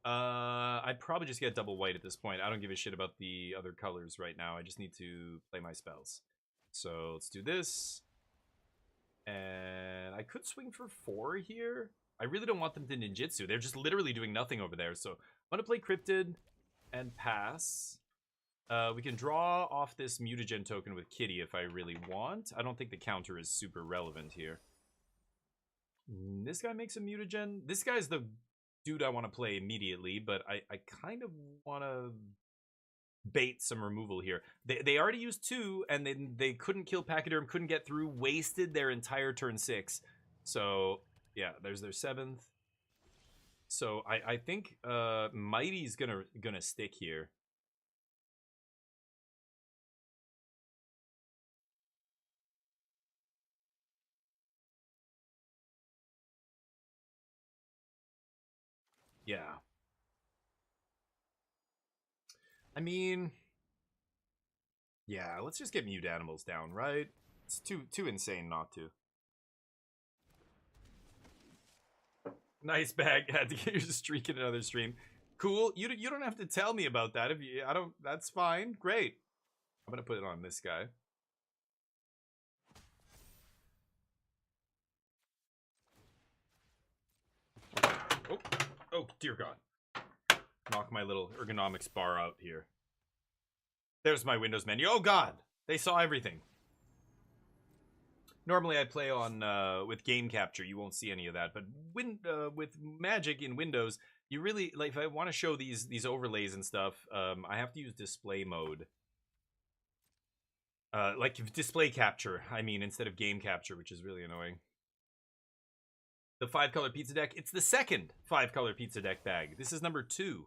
I'd probably just get double white at this point. I don't give a shit about the other colors right now. I just need to play my spells. So let's do this. And I could swing for 4 here. I really don't want them to ninjutsu. They're just literally doing nothing over there. So I'm going to play Cryptid and pass. We can draw off this mutagen token with Kitty if I really want. I don't think the counter is super relevant here. This guy makes a mutagen. This guy's the dude I want to play immediately, but I kind of want to bait some removal here. They already used 2, and then they couldn't kill Pachyderm, couldn't get through, wasted their entire turn 6. So, yeah, there's their 7th. So, I think Mighty's gonna stick here. Yeah. I mean, yeah, let's just get mute animals down, right? It's too insane not to. Nice bag. Had to get your streak in another stream. Cool. You don't have to tell me about that. If you, I don't. That's fine. Great. I'm gonna put it on this guy. Oh, dear God. Knock my little ergonomics bar out here. There's my Windows menu. Oh, God. They saw everything. Normally, I play on with game capture. You won't see any of that. But with Magic in Windows, you really, like, if I want to show these overlays and stuff, I have to use display mode. Like display capture, I mean, instead of game capture, which is really annoying. The 5-color pizza deck. It's the second 5-color pizza deck bag. This is number 2.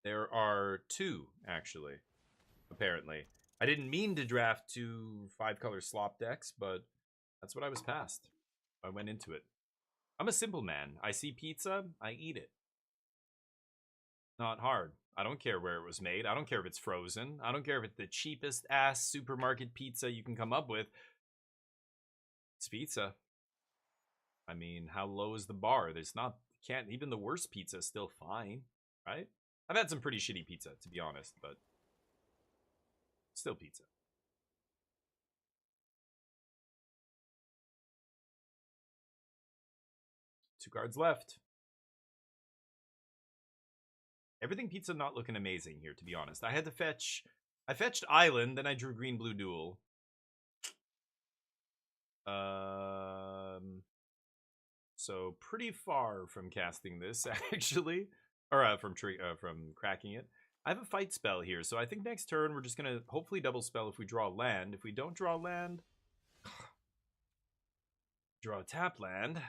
There are 2, actually, apparently. I didn't mean to draft 2 5-color slop decks, but that's what I was passed. I went into it. I'm a simple man. I see pizza, I eat it. Not hard. I don't care where it was made. I don't care if it's frozen. I don't care if it's the cheapest ass supermarket pizza you can come up with. It's pizza. I mean, how low is the bar? Even the worst pizza is still fine, right? I've had some pretty shitty pizza, to be honest, but still pizza. Two cards left. Everything pizza not looking amazing here, to be honest. I fetched Island, then I drew green blue duel. So pretty far from casting this, actually, or from cracking it. I have a fight spell here, so I think next turn we're just gonna hopefully double spell if we draw land. If we don't draw land, draw a tap land.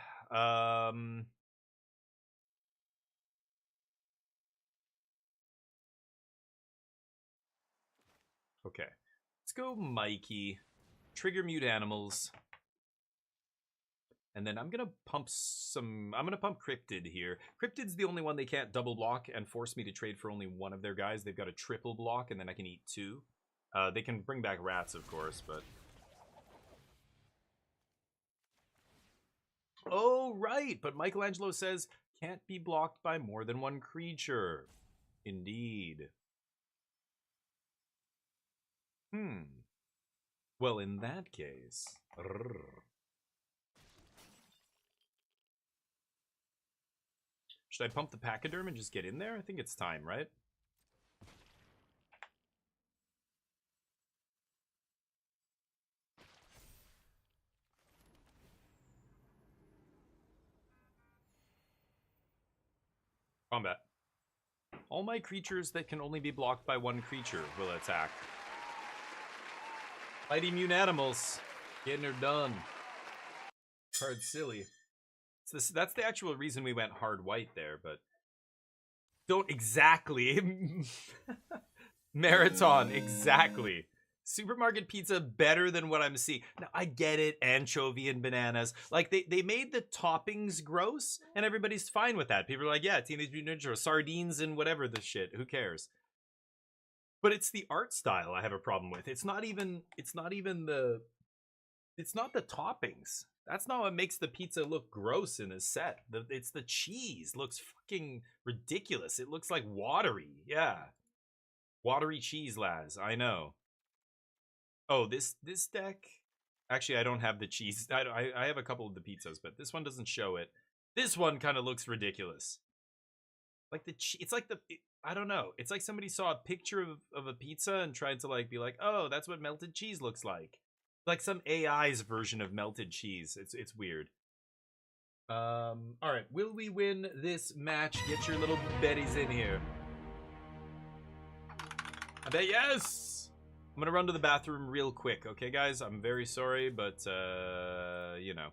Okay, let's go Mikey. Trigger mute animals. And then I'm gonna pump Cryptid here. Cryptid's the only one they can't double block and force me to trade for only one of their guys. They've got a triple block, and then I can eat 2. They can bring back rats, of course, but... Oh, right! But Michelangelo says, can't be blocked by more than one creature. Indeed. Well, in that case... Should I pump the Pachyderm and just get in there? I think it's time, right? Combat. All my creatures that can only be blocked by one creature will attack. Fight immune animals. Getting her done. Card's silly. That's the actual reason we went hard white there, but don't exactly. Marathon, exactly. Supermarket pizza better than what I'm seeing. Now, I get it, anchovy and bananas. Like, they made the toppings gross, and everybody's fine with that. People are like, yeah, Teenage Mutant Ninja, sardines and whatever the shit. Who cares? But it's the art style I have a problem with. It's not the toppings. That's not what makes the pizza look gross in a set. It's the cheese. Looks fucking ridiculous. It looks like watery. Yeah. Watery cheese, Laz. I know. Oh, this deck... Actually, I don't have the cheese. I have a couple of the pizzas, but this one doesn't show it. This one kind of looks ridiculous. Like it's like I don't know. It's like somebody saw a picture of a pizza and tried to like be like, oh, that's what melted cheese looks like. Like some AI's version of melted cheese. It's weird. All right, will we win this match? Get your little betties in here. I bet yes. I'm gonna run to the bathroom real quick, okay, guys? I'm very sorry, but you know.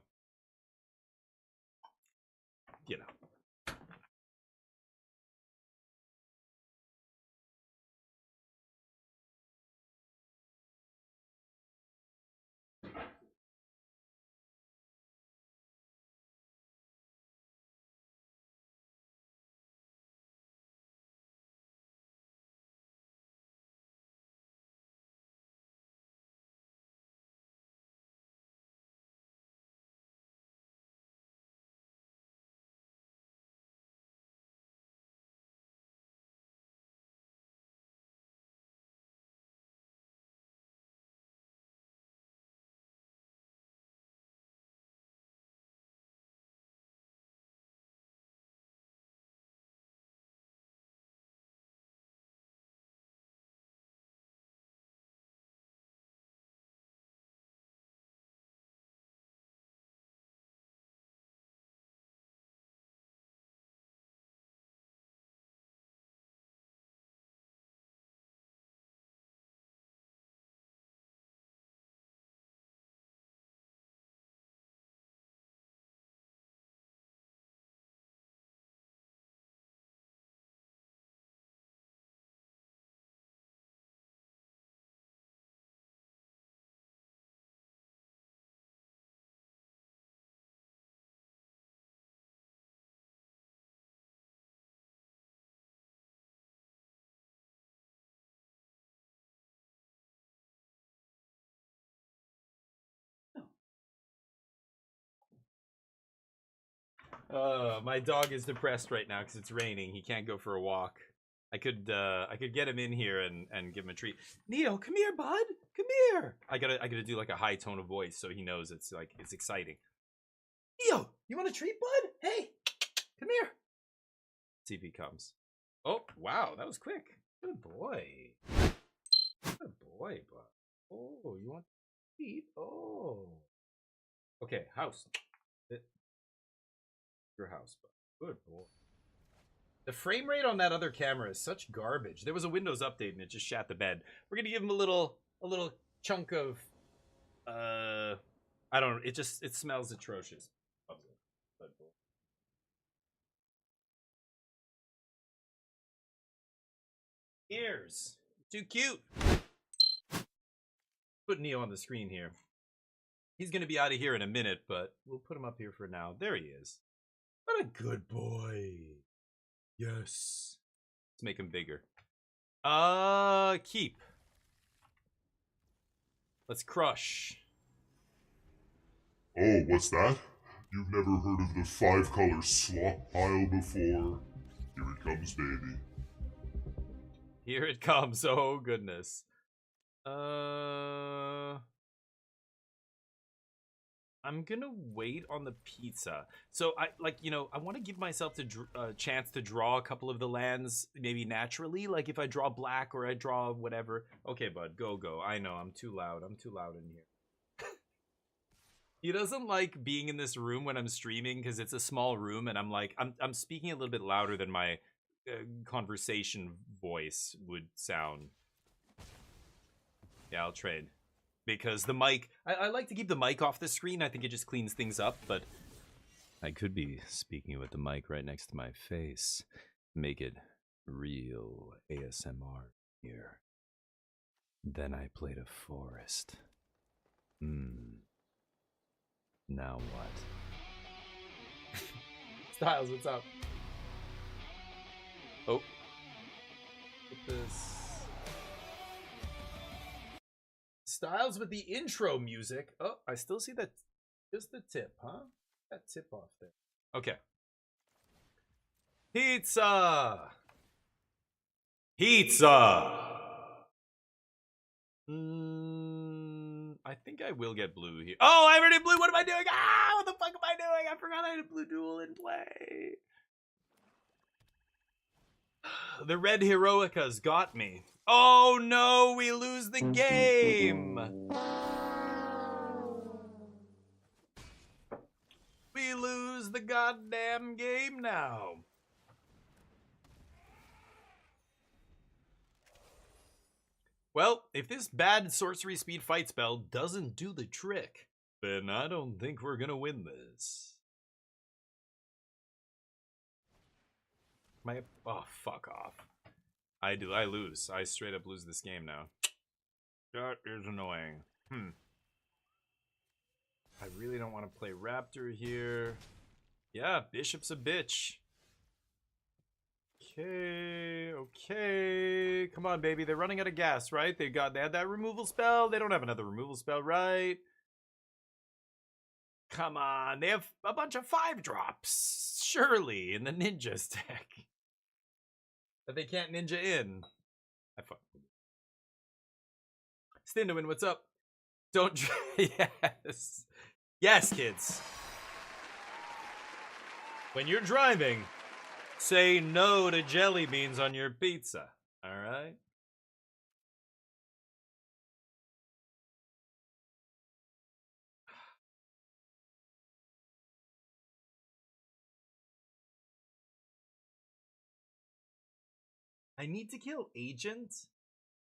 My dog is depressed right now because it's raining. He can't go for a walk. I could get him in here and give him a treat. Neo, come here, bud. Come here. I gotta do like a high tone of voice so he knows it's exciting. Neo, you want a treat, bud? Hey, come here. See if he comes. Oh, wow, that was quick. Good boy. Good boy, bud. Oh, you want to eat? Oh. Okay, house. Your house, bud. Good boy. The frame rate on that other camera is such garbage. There was a Windows update and it just shat the bed. We're gonna give him a little chunk of I don't know, it smells atrocious. Ears. Too cute. Put Neo on the screen here. He's gonna be out of here in a minute, but we'll put him up here for now. There he is. What a good boy. Yes. Let's make him bigger. Keep. Let's crush. Oh, what's that? You've never heard of the 5-color slop pile before? Here it comes, baby. Here it comes. Oh, goodness. I'm gonna wait on the pizza. So I want to give myself the chance to draw a couple of the lands maybe naturally. Like if I draw black or I draw whatever. Okay, bud, go. I know I'm too loud. I'm too loud in here. He doesn't like being in this room when I'm streaming because it's a small room and I'm speaking a little bit louder than my conversation voice would sound. Yeah, I'll trade. Because the mic, I like to keep the mic off the screen. I think it just cleans things up, but I could be speaking with the mic right next to my face. Make it real ASMR here. Then I played a forest. Now what? Styles, what's up? Oh. Put this. Styles with the intro music. Oh, I still see that. Just the tip, huh? That tip off there. Okay. Pizza! Pizza! I think I will get blue here. Oh, I already blue. What am I doing? Ah, what the fuck am I doing? I forgot I had a blue duel in play. The red Heroicas got me. Oh no, we lose the game. We lose the goddamn game now. Well, if this bad sorcery speed fight spell doesn't do the trick, then I don't think we're gonna win this. Oh, fuck off. I lose. I straight up lose this game now. That is annoying. I really don't want to play Raptor here. Yeah, Bishop's a bitch. Okay. Come on, baby. They're running out of gas, right? They had that removal spell. They don't have another removal spell, right? Come on. They have a bunch of 5-drops. Surely, in the ninja stack. That they can't ninja in. I fuck. Stinderman, what's up? Don't yes. Yes, kids. When you're driving, say no to jelly beans on your pizza. Alright? I need to kill Agent?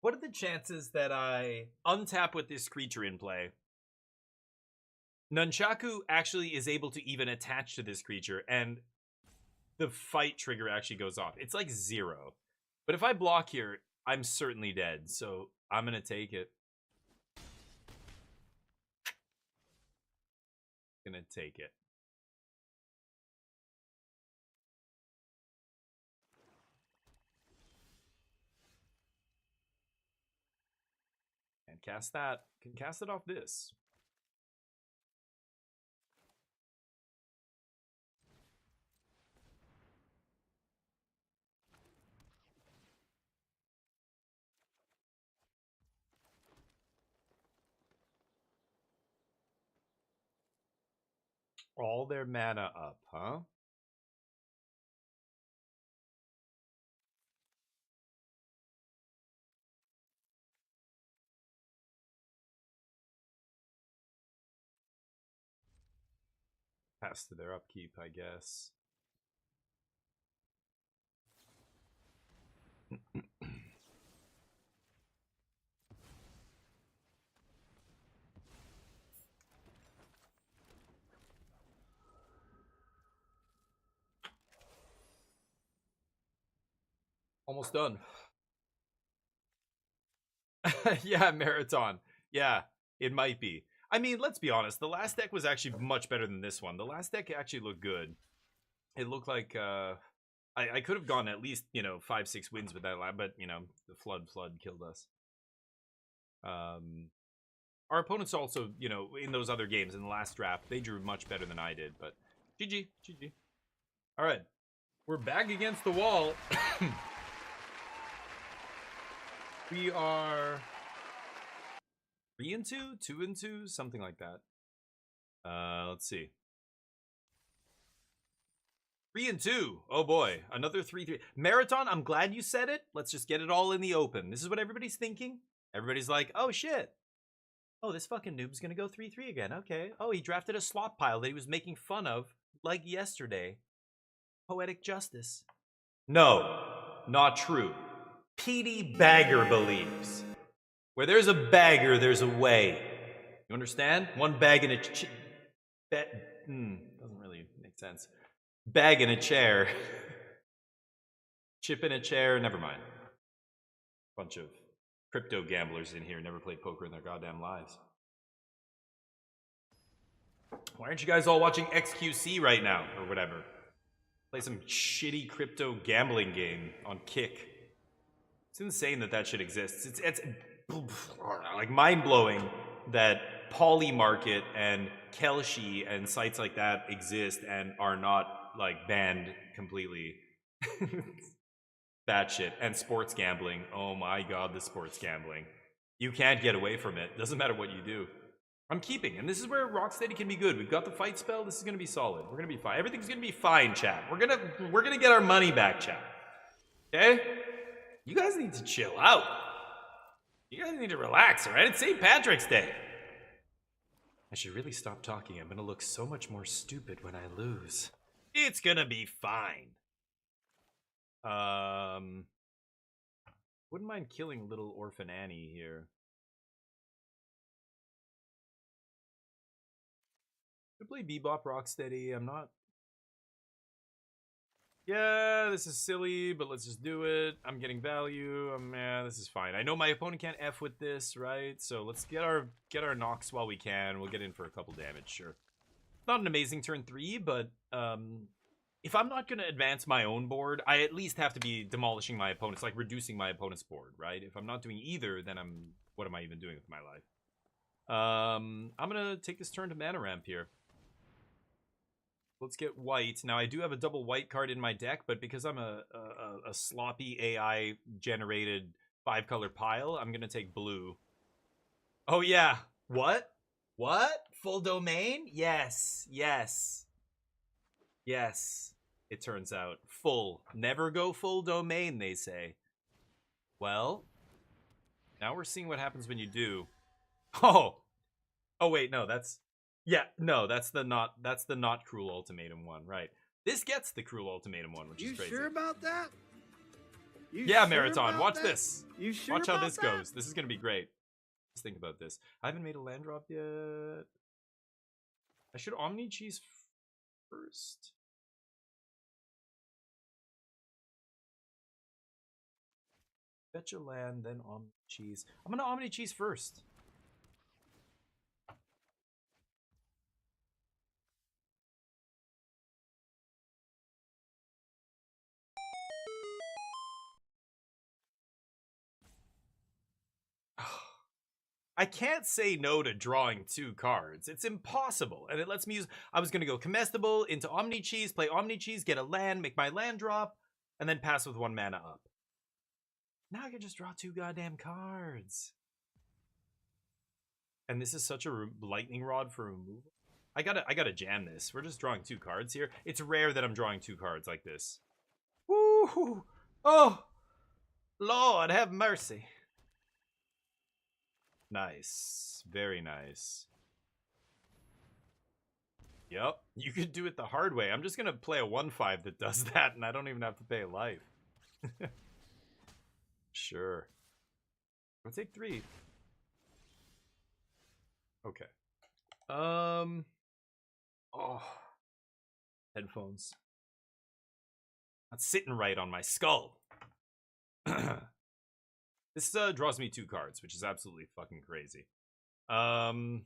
What are the chances that I untap with this creature in play? Nunchaku actually is able to even attach to this creature, and the fight trigger actually goes off. It's like 0. But if I block here, I'm certainly dead, so I'm gonna take it. Gonna take it. And cast that. Can cast it off this. all their mana up, huh? Pass to their upkeep, I guess. Almost done. Yeah, Marathon. Yeah, it might be. I mean, let's be honest. The last deck was actually much better than this one. The last deck actually looked good. It looked like I could have gone at least 5-6 wins with that, but the flood killed us. Our opponents also in those other games in the last draft they drew much better than I did. But GG. All right, we're back against the wall. We are 3-2, 2-2, something like that. Let's see. 3-2. Oh boy, another 3-3. Marathon, I'm glad you said it. Let's just get it all in the open. This is what everybody's thinking. Everybody's like, oh shit. Oh, this fucking noob's gonna go 3-3 again. Okay. Oh, he drafted a slot pile that he was making fun of, like yesterday. Poetic justice. No, not true. Petey Bagger believes. Where there's a bagger, there's a way. You understand? One bag in a doesn't really make sense. Bag in a chair. Chip in a chair, never mind. Bunch of crypto gamblers in here, never played poker in their goddamn lives. Why aren't you guys all watching XQC right now, or whatever? Play some shitty crypto gambling game on Kick. It's insane that shit exists. It's like mind-blowing that Polymarket and Kelshi and sites like that exist and are not like banned completely. That shit. And sports gambling. Oh my god, the sports gambling. You can't get away from it. Doesn't matter what you do. I'm keeping, and this is where Rocksteady can be good. We've got the fight spell. This is gonna be solid. We're gonna be fine. Everything's gonna be fine, chat. We're gonna get our money back, chat. Okay? You guys need to chill out. You guys need to relax, all right? It's St. Patrick's Day. I should really stop talking. I'm gonna look so much more stupid when I lose. It's gonna be fine. Wouldn't mind killing little orphan Annie here. I play Bebop Rocksteady. I'm not. Yeah, this is silly, but let's just do it. I'm getting value. Yeah, this is fine. I know my opponent can't F with this, right? So let's get our knocks while we can. We'll get in for a couple damage, sure. Not an amazing turn 3, but if I'm not going to advance my own board, I at least have to be demolishing my opponent's, like reducing my opponent's board, right? If I'm not doing either, then what am I even doing with my life? I'm going to take this turn to mana ramp here. Let's get white. Now, I do have a double white card in my deck, but because I'm a sloppy AI-generated 5-color pile, I'm going to take blue. Oh, yeah. What? What? Full domain? Yes. Yes. Yes. It turns out. Full. Never go full domain, they say. Well, now we're seeing what happens when you do. Oh! Oh, wait, no, that's... Yeah, no, that's the not cruel ultimatum one, right? This gets the cruel ultimatum one, which is crazy. You sure about that? Yeah, Marathon, watch this. You sure watch how about this that? goes. This is gonna be great. Let's think about this. I haven't made a land drop yet. I should Omni Cheese first. Fetch a land, then Omni Cheese. I'm gonna Omni Cheese first. I can't say no to drawing 2 cards. It's impossible. And it lets me use... I was going to go Comestible into Omni Cheese, play Omni Cheese, get a land, make my land drop, and then pass with 1 mana up. Now I can just draw 2 goddamn cards. And this is such a lightning rod for removal. I gotta jam this. We're just drawing 2 cards here. It's rare that I'm drawing 2 cards like this. Woo! Oh! Lord, have mercy. Nice. Very nice. Yep. You could do it the hard way. I'm just gonna play a 1/5 that does that, and I don't even have to pay life. Sure. I'll take 3. Okay. Oh. Headphones. Not sitting right on my skull. This draws me 2 cards, which is absolutely fucking crazy. So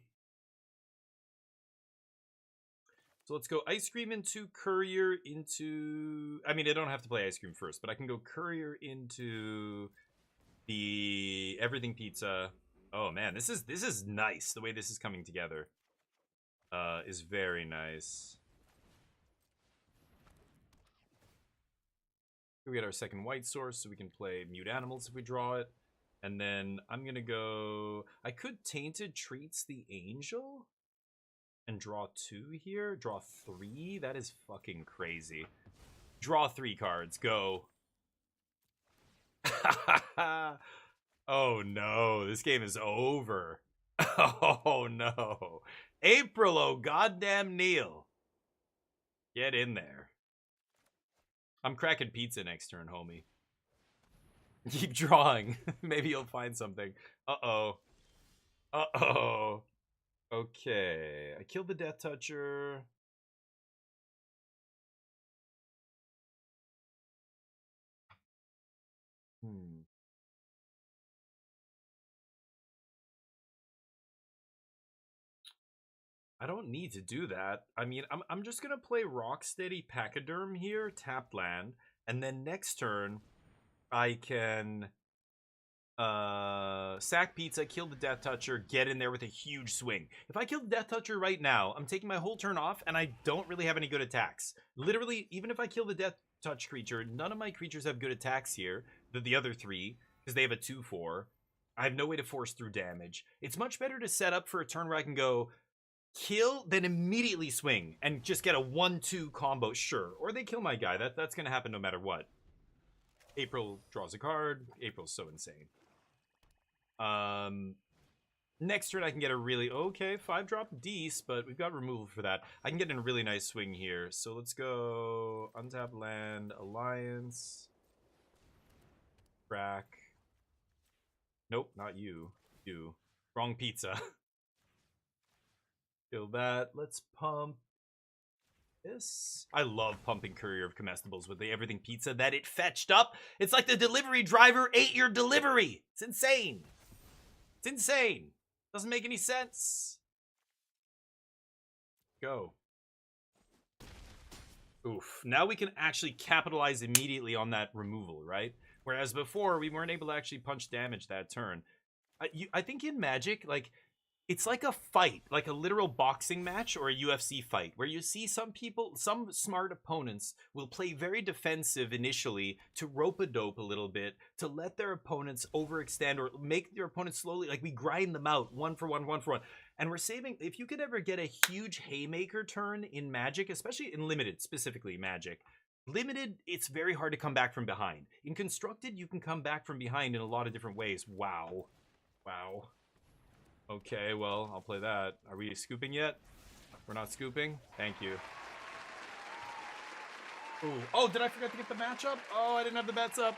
let's go Ice Cream into Courier into... I mean, I don't have to play Ice Cream first, but I can go Courier into the Everything Pizza. Oh man, this is nice. The way this is coming together is very nice. We get our second white source, so we can play Mute Animals if we draw it. And then I'm gonna go... I could Tainted Treats the Angel and draw 2 here. Draw 3? That is fucking crazy. Draw 3 cards. Go. Oh no, this game is over. Oh no. April, oh goddamn Neil. Get in there. I'm cracking pizza next turn, homie. Keep drawing. Maybe you'll find something. Uh-oh. Uh-oh. Okay. I killed the Death Toucher. I don't need to do that. I mean, I'm just gonna play Rocksteady Pachyderm here, tap land, and then next turn I can sack pizza, kill the Death Toucher, get in there with a huge swing. If I kill the Death Toucher right now, I'm taking my whole turn off, and I don't really have any good attacks. Literally, even if I kill the Death Touch creature, none of my creatures have good attacks here. The other 3, because they have a 2/4. I have no way to force through damage. It's much better to set up for a turn where I can go kill, then immediately swing and just get a 1-2 combo, sure. Or they kill my guy. That's gonna happen no matter what. April draws a card. April's so insane. Next turn I can get a really... Okay, 5-drop Dees, but we've got removal for that. I can get in a really nice swing here. So let's go untap land, Alliance. Crack. Nope, not you. You. Wrong pizza. Kill that. Let's pump this. I love pumping Courier of Comestibles with the Everything Pizza that it fetched up. It's like the delivery driver ate your delivery. It's insane. It's insane. Doesn't make any sense. Go. Oof. Now we can actually capitalize immediately on that removal, right? Whereas before, we weren't able to actually punch damage that turn. I think in Magic, like... It's like a fight, like a literal boxing match or a UFC fight, where you see some people, some smart opponents will play very defensive initially to rope-a-dope a little bit, to let their opponents overextend or make their opponents slowly, like we grind them out 1 for 1, 1 for 1. And we're saving, if you could ever get a huge haymaker turn in Magic, especially in Limited, specifically Magic, Limited, it's very hard to come back from behind. In Constructed, you can come back from behind in a lot of different ways. Wow. Wow. Okay, well, I'll play that. Are we scooping yet? We're not scooping? Thank you. Ooh. Oh, did I forget to get the match up? Oh, I didn't have the bets up.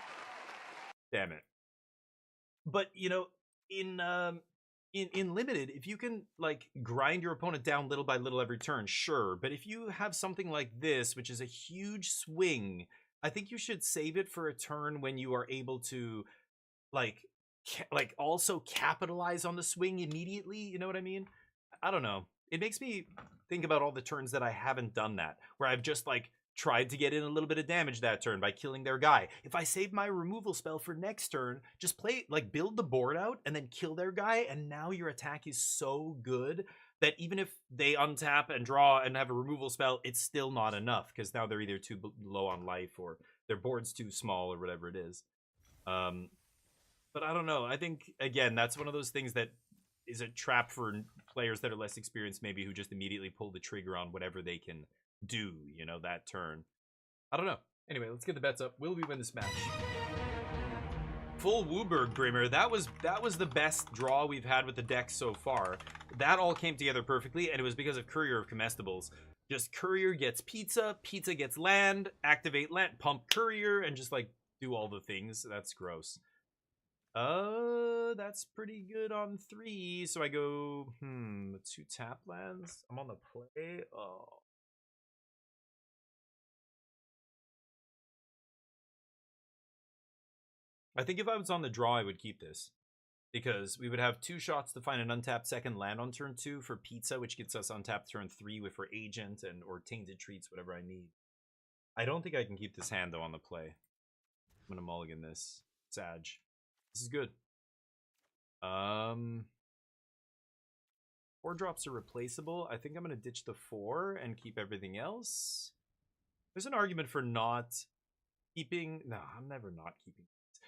Damn it. But, you know, in Limited, if you can, like, grind your opponent down little by little every turn, sure. But if you have something like this, which is a huge swing, I think you should save it for a turn when you are able to, like also capitalize on the swing immediately. You know what I mean? I don't know. It makes me think about all the turns that I haven't done that, where I've just like tried to get in a little bit of damage that turn by killing their guy. If I save my removal spell for next turn, just play, like, build the board out and then kill their guy, and now your attack is so good that even if they untap and draw and have a removal spell, it's still not enough, because now they're either too low on life or their board's too small or whatever it is. But I don't know. I think, again, that's one of those things that is a trap for players that are less experienced, maybe, who just immediately pull the trigger on whatever they can do, you know, that turn. I don't know. Anyway, let's get the bets up. Will we win this match? Full Wooburg Brimmer. That was the best draw we've had with the deck so far. That all came together perfectly, and it was because of Courier of Comestibles. Just Courier gets pizza, pizza gets land, activate land, pump Courier, and just like do all the things. That's gross. That's pretty good on 3. So I go, 2 tap lands. I'm on the play. Oh. I think if I was on the draw, I would keep this. Because we would have 2 shots to find an untapped second land on turn 2 for pizza, which gets us untapped turn 3 with for agent and or tainted treats, whatever I need. I don't think I can keep this hand though on the play. I'm gonna mulligan this. Sag. This is good. 4 drops are replaceable. I think I'm gonna ditch the 4 and keep everything else. There's an argument for not keeping. No, I'm never not keeping.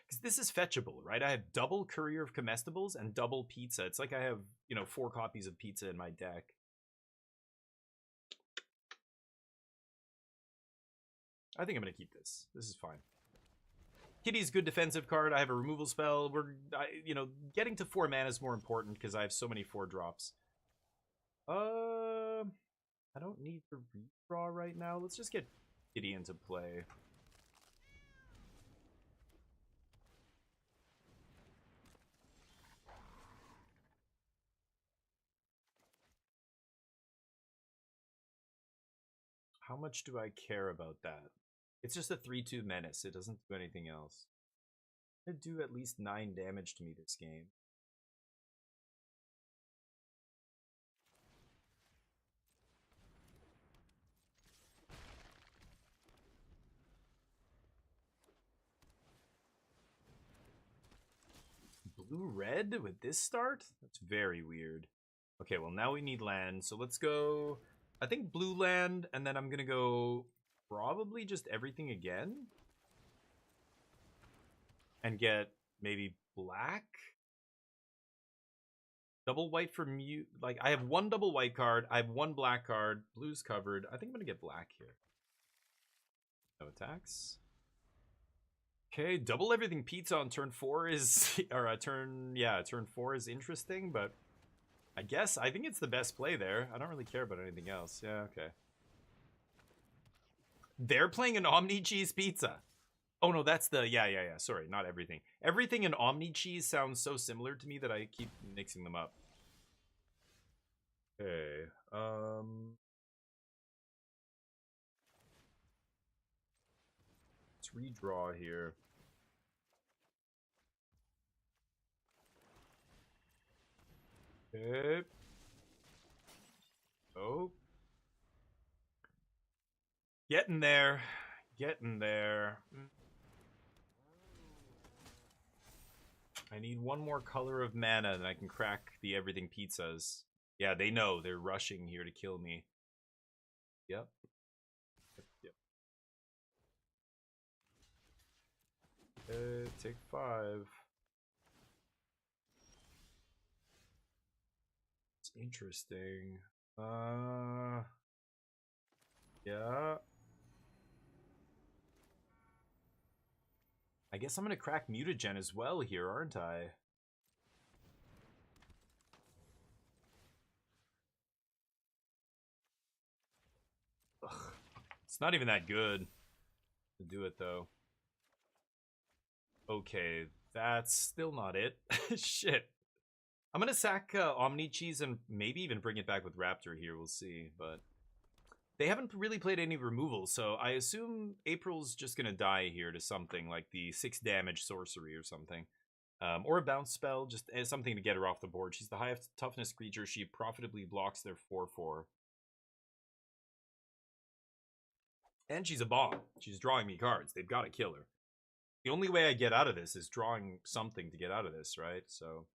Because this is fetchable, right? I have double Courier of Comestibles and double pizza. It's like I have, 4 copies of pizza in my deck. I think I'm going to keep this. This is fine. Kitty's good defensive card. I have a removal spell. Getting to 4 mana is more important because I have so many 4 drops. I don't need to redraw right now. Let's just get Kitty into play. How much do I care about that? It's just a 3/2 menace. It doesn't do anything else. It'd do at least 9 damage to me this game. Blue-red with this start? That's very weird. Okay, well now we need land, so let's go... I think blue land, and then I'm gonna go probably just everything again. And get maybe black? Double white for mute. Like, I have 1 double white card, I have 1 black card, blue's covered. I think I'm gonna get black here. No attacks. Okay, double everything pizza on turn 4 is... or turn 4 is interesting, but... I think it's the best play there. I don't really care about anything else. Yeah, okay. They're playing an Omni Cheese Pizza. Oh no, that's the... Yeah. Sorry, not everything. Everything in Omni Cheese sounds so similar to me that I keep mixing them up. Okay. Let's redraw here. Okay. Oh. Getting there. Getting there. I need 1 more color of mana and I can crack the everything pizzas. Yeah, they know. They're rushing here to kill me. Yep. Take 5. Interesting. Yeah. I guess I'm gonna crack Mutagen as well here, aren't I? Ugh. It's not even that good to do it, though. Okay, that's still not it. Shit. I'm gonna sack Omni Cheese and maybe even bring it back with Raptor here, we'll see, but... They haven't really played any removals, so I assume April's just gonna die here to something, like the 6 damage sorcery or something. Or a bounce spell, just as something to get her off the board. She's the highest toughness creature, she profitably blocks their 4/4. And she's a bomb. She's drawing me cards, they've gotta kill her. The only way I get out of this is drawing something to get out of this, right? So...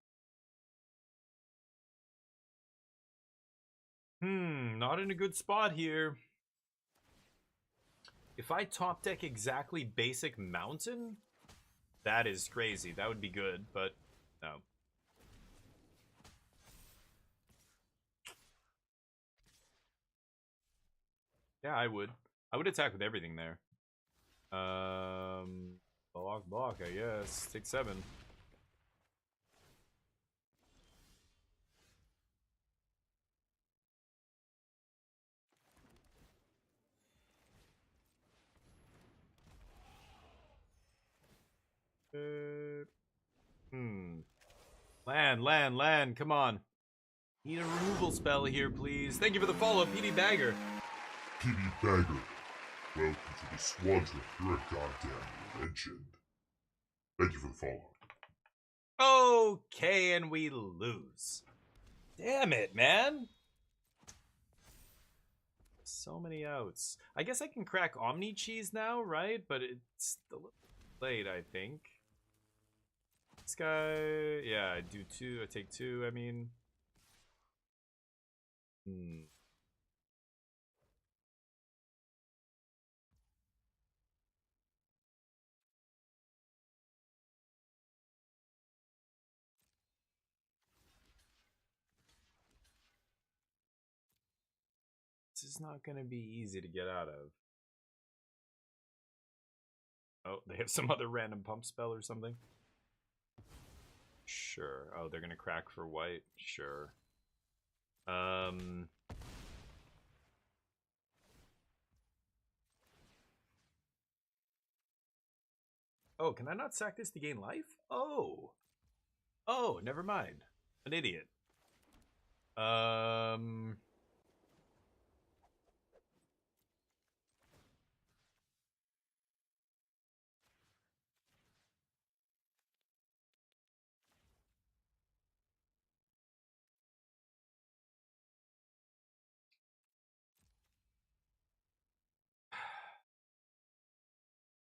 not in a good spot here. If I top deck exactly basic mountain, that is crazy. That would be good, but no. Yeah, I would. I would attack with everything there. Block, I guess. Take 7. Land. Come on. Need a removal spell here, please. Thank you for the follow, PD Bagger. PD Bagger, welcome to the squadron. You're a goddamn legend. Thank you for the follow. Okay, and we lose. Damn it, man. So many outs. I guess I can crack Omni Cheese now, right? But it's a little late, I think. This guy, yeah, I do 2. I take 2. I mean, this is not going to be easy to get out of. Oh, they have some other random pump spell or something? Sure. Oh, they're going to crack for white? Sure. Oh, can I not sack this to gain life? Oh, never mind. An idiot.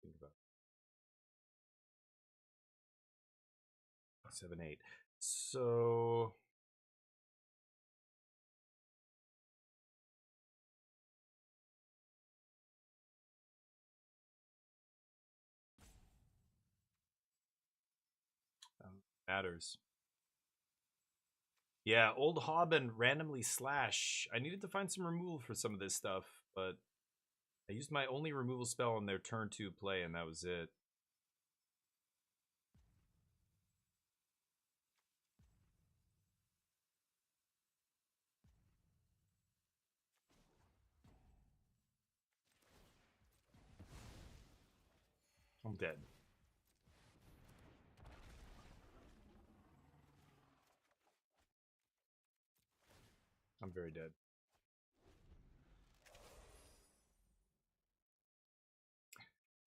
Think about 7, 8. So matters. Yeah, old Hob and randomly slash. I needed to find some removal for some of this stuff, but I used my only removal spell on their turn 2 play, and that was it. I'm dead. I'm very dead.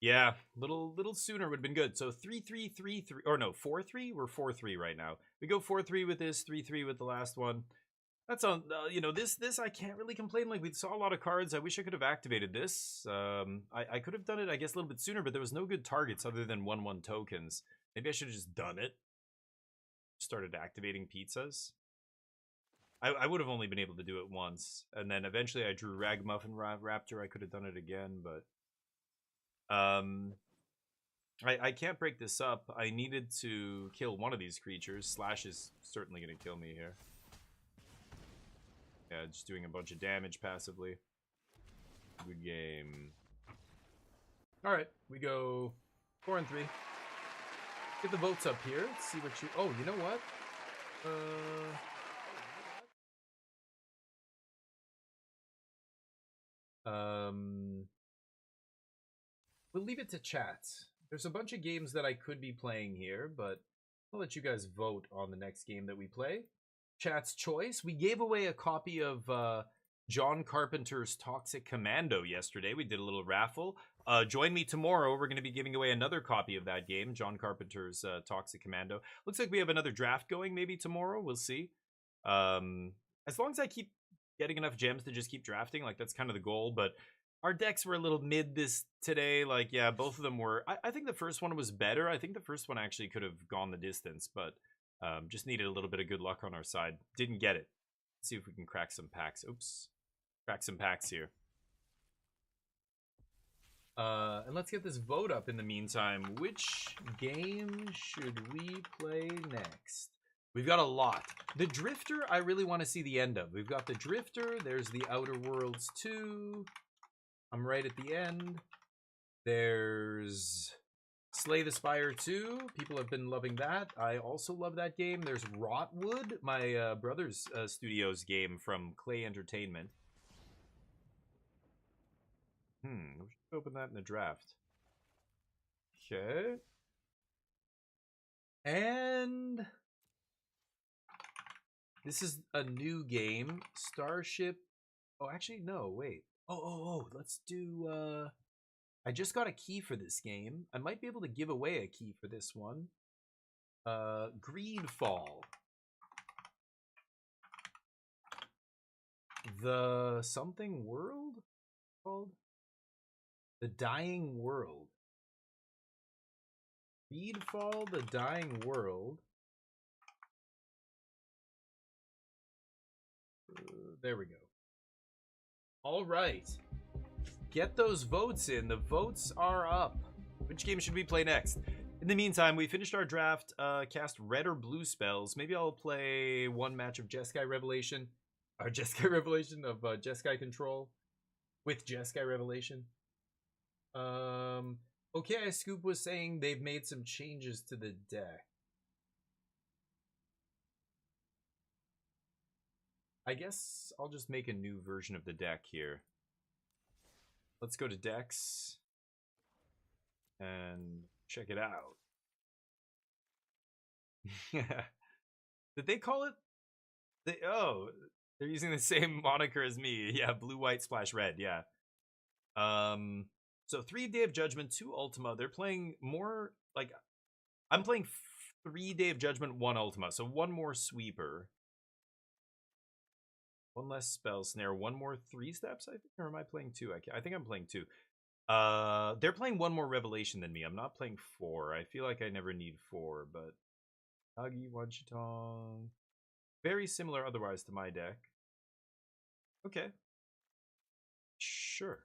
Yeah, little sooner would have been good. So 3-3-3-3, or no, 4-3. We're 4-3 right now. We go 4-3 with this, 3-3 with the last one. That's on. You know, this I can't really complain. Like, we saw a lot of cards. I wish I could have activated this. I could have done it, I guess, a little bit sooner, but there was no good targets other than 1/1 tokens. Maybe I should have just done it. Started activating pizzas. I would have only been able to do it once, and then eventually I drew Ragamuffin Raptor. I could have done it again, but I can't break this up. I needed to kill one of these creatures. Slash is certainly going to kill me here. Yeah, just doing a bunch of damage passively. Good game. Alright, we go 4 and 3. Get the votes up here. Let's see what you... Oh, you know what? We'll leave it to chat. There's a bunch of games that I could be playing here, but I'll let you guys vote on the next game that we play. Chat's choice. We gave away a copy of John Carpenter's Toxic Commando yesterday. We did a little raffle. Join me tomorrow. We're going to be giving away another copy of that game, John Carpenter's Toxic Commando. Looks like we have another draft going maybe tomorrow. We'll see. As long as I keep getting enough gems to just keep drafting, like, that's kind of the goal. But our decks were a little mid today. Like, yeah, both of them were. I think the first one was better. I think the first one actually could have gone the distance, but just needed a little bit of good luck on our side. Didn't get it. Let's see if we can crack some packs. Oops. Crack some packs here. And let's get this vote up in the meantime. Which game should we play next? We've got a lot. The Drifter, I really want to see the end of. We've got the Drifter. There's the Outer Worlds 2. I'm right at the end. There's Slay the Spire 2. People have been loving that. I also love that game. There's Rotwood, my brother's studio's game from Clay Entertainment. We should open that in the draft. Okay. And this is a new game, Starship. Oh, actually, no, wait. Oh, let's do, I just got a key for this game. I might be able to give away a key for this one. Greedfall. The something world called? The Dying World. Greedfall, The Dying World. There we go. All right. Get those votes in. The votes are up. Which game should we play next? In the meantime, we finished our draft. Cast red or blue spells. Maybe I'll play one match of Jeskai Revelation. Or Jeskai Revelation of Jeskai Control. With Jeskai Revelation. Okay, Scoop was saying they've made some changes to the deck. I guess I'll just make a new version of the deck here. Let's go to decks and check it out. Did they call it? Oh, they're using the same moniker as me. Yeah, blue, white, splash, red. Yeah. So 3 Day of Judgment, 2 Ultima. They're playing more like I'm playing 3 Day of Judgment, 1 Ultima. So 1 more sweeper. 1 less spell snare, 1 more 3 steps, I think, or am I playing 2? I think I'm playing 2. They're playing 1 more revelation than me. I'm not playing 4. I feel like I never need 4, but Agi, Wanchitong. Very similar otherwise to my deck. Okay. Sure.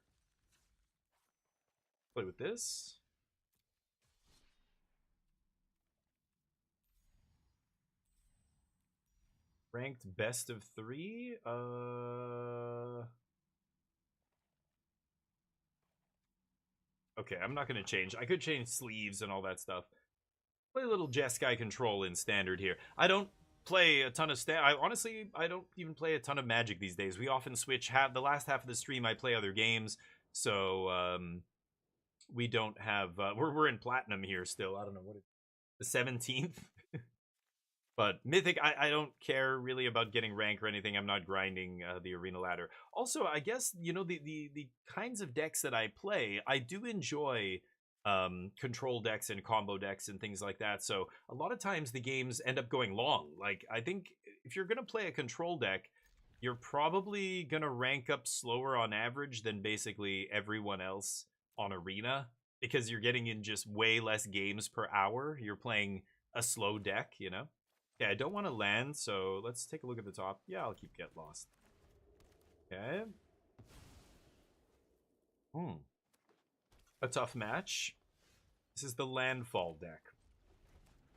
Play with this. Ranked best of 3. Okay, I'm not going to change. I could change sleeves and all that stuff. Play a little Jeskai Control in standard here. I don't play a ton of honestly, I don't even play a ton of Magic these days. We often switch. The last half of the stream, I play other games. So, we don't have... we're in Platinum here still. I don't know what it is. The 17th? But Mythic, I don't care really about getting rank or anything. I'm not grinding the arena ladder. Also, I guess, you know, the kinds of decks that I play, I do enjoy control decks and combo decks and things like that. So a lot of times the games end up going long. Like, I think if you're going to play a control deck, you're probably going to rank up slower on average than basically everyone else on arena. Because you're getting in just way less games per hour. You're playing a slow deck, you know? Yeah, I don't want to land, so let's take a look at the top. Yeah, I'll keep Get Lost. Okay. A tough match. This is the Landfall deck.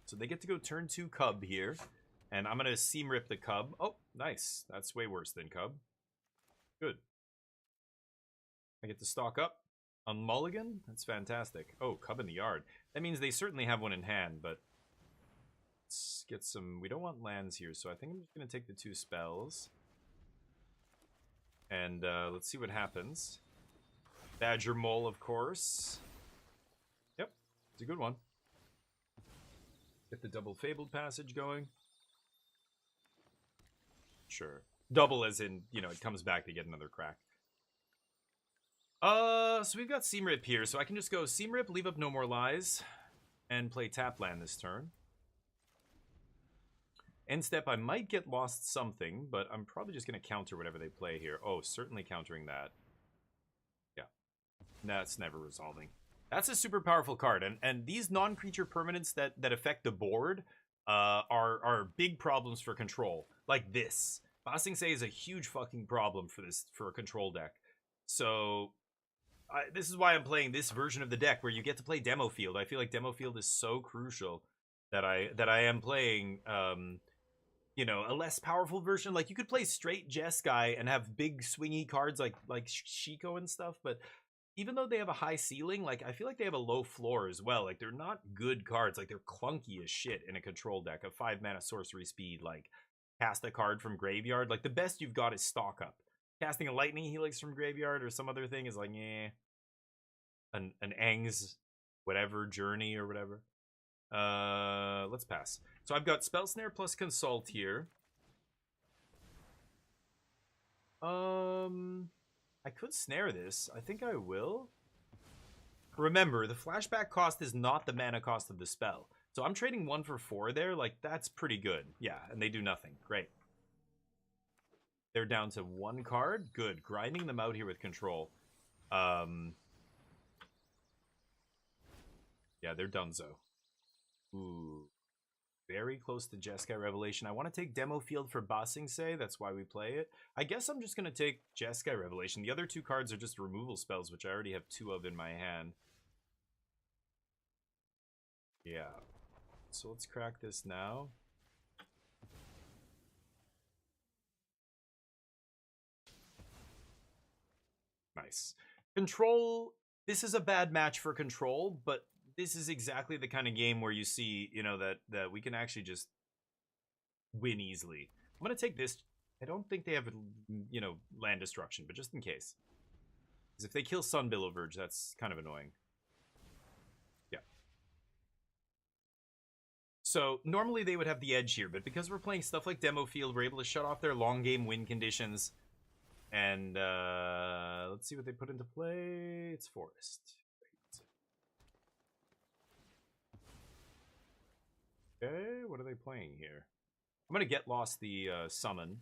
So they get to go turn 2 Cub here. And I'm going to Seam Rip the Cub. Oh, nice. That's way worse than Cub. Good. I get to stock up on Mulligan. That's fantastic. Oh, Cub in the yard. That means they certainly have one in hand, but... let's get some... we don't want lands here, so I think I'm just going to take the 2 spells. And let's see what happens. Badger Mole, of course. Yep, it's a good one. Get the double Fabled Passage going. Sure. Double as in, you know, it comes back to get another crack. So we've got Seam Rip here, so I can just go Seam Rip, leave up No More Lies, and play tap land this turn. End step, I might get Lost Something, but I'm probably just going to counter whatever they play here. Oh, certainly countering that. Yeah. That's never resolving. That's a super powerful card, and these non-creature permanents that affect the board are big problems for control. Like this. Ba Sing Se is a huge fucking problem for a control deck. So... this is why I'm playing this version of the deck where you get to play Demo Field. I feel like Demo Field is so crucial that I am playing you know, a less powerful version. Like, you could play straight Jeskai and have big swingy cards like Shiko and stuff, but even though they have a high ceiling, like I feel like they have a low floor as well. Like they're not good cards. Like they're clunky as shit in a control deck. A 5-mana sorcery speed, like cast a card from graveyard. Like the best you've got is stock up. Casting a lightning helix from graveyard or some other thing is like, eh. An Aang's whatever journey or whatever. Let's pass. So I've got Spell Snare plus Consult here. I could snare this. I think I will. Remember, the flashback cost is not the mana cost of the spell. So I'm trading 1 for 4 there. Like, that's pretty good. Yeah, and they do nothing. Great. They're down to 1 card. Good. Grinding them out here with control. Yeah, they're donezo. Ooh. Very close to Jeskai Revelation. I want to take Demo Field for Ba Sing Se. That's why we play it. I guess I'm just going to take Jeskai Revelation. The other 2 cards are just removal spells, which I already have 2 of in my hand. Yeah. So let's crack this now. Nice. Control. This is a bad match for Control, but this is exactly the kind of game where you see, you know, that we can actually just win easily. I'm going to take this. I don't think they have, you know, land destruction, but just in case. Because if they kill Sunbillow Verge, that's kind of annoying. Yeah. So normally they would have the edge here, but because we're playing stuff like Demo Field, we're able to shut off their long game win conditions. And let's see what they put into play. It's Forest. Okay, what are they playing here? I'm gonna get lost the summon.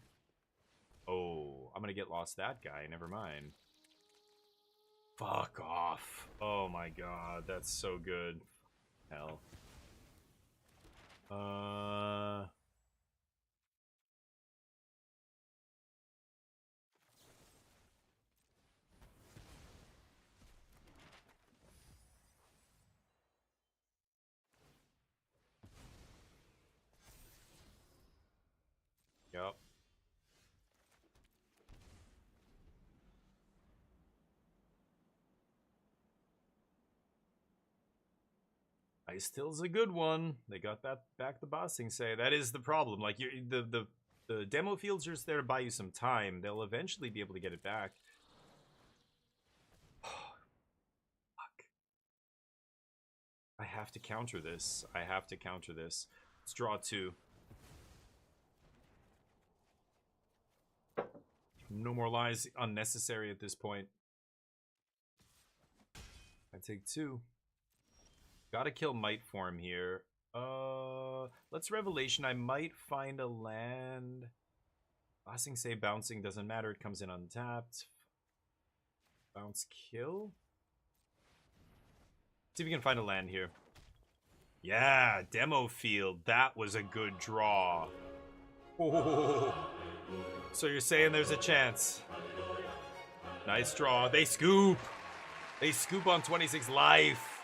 Oh, I'm gonna get lost that guy. Never mind. Fuck off. Oh my god, that's so good. Hell. Yep. Ice Till's a good one. They got that back the Ba Sing Se. That is the problem. Like the Demo Field's just there to buy you some time. They'll eventually be able to get it back. Fuck. I have to counter this. I have to counter this. Let's draw 2. No more lies unnecessary at this point. I take 2. Gotta kill Might Form here. Let's Revelation. I might find a land. Ba Sing Se bouncing doesn't matter. It comes in untapped. Bounce kill. See if we can find a land here. Yeah, Demo Field. That was a good draw. Oh. So you're saying there's a chance. Nice draw. They scoop. They scoop on 26 life.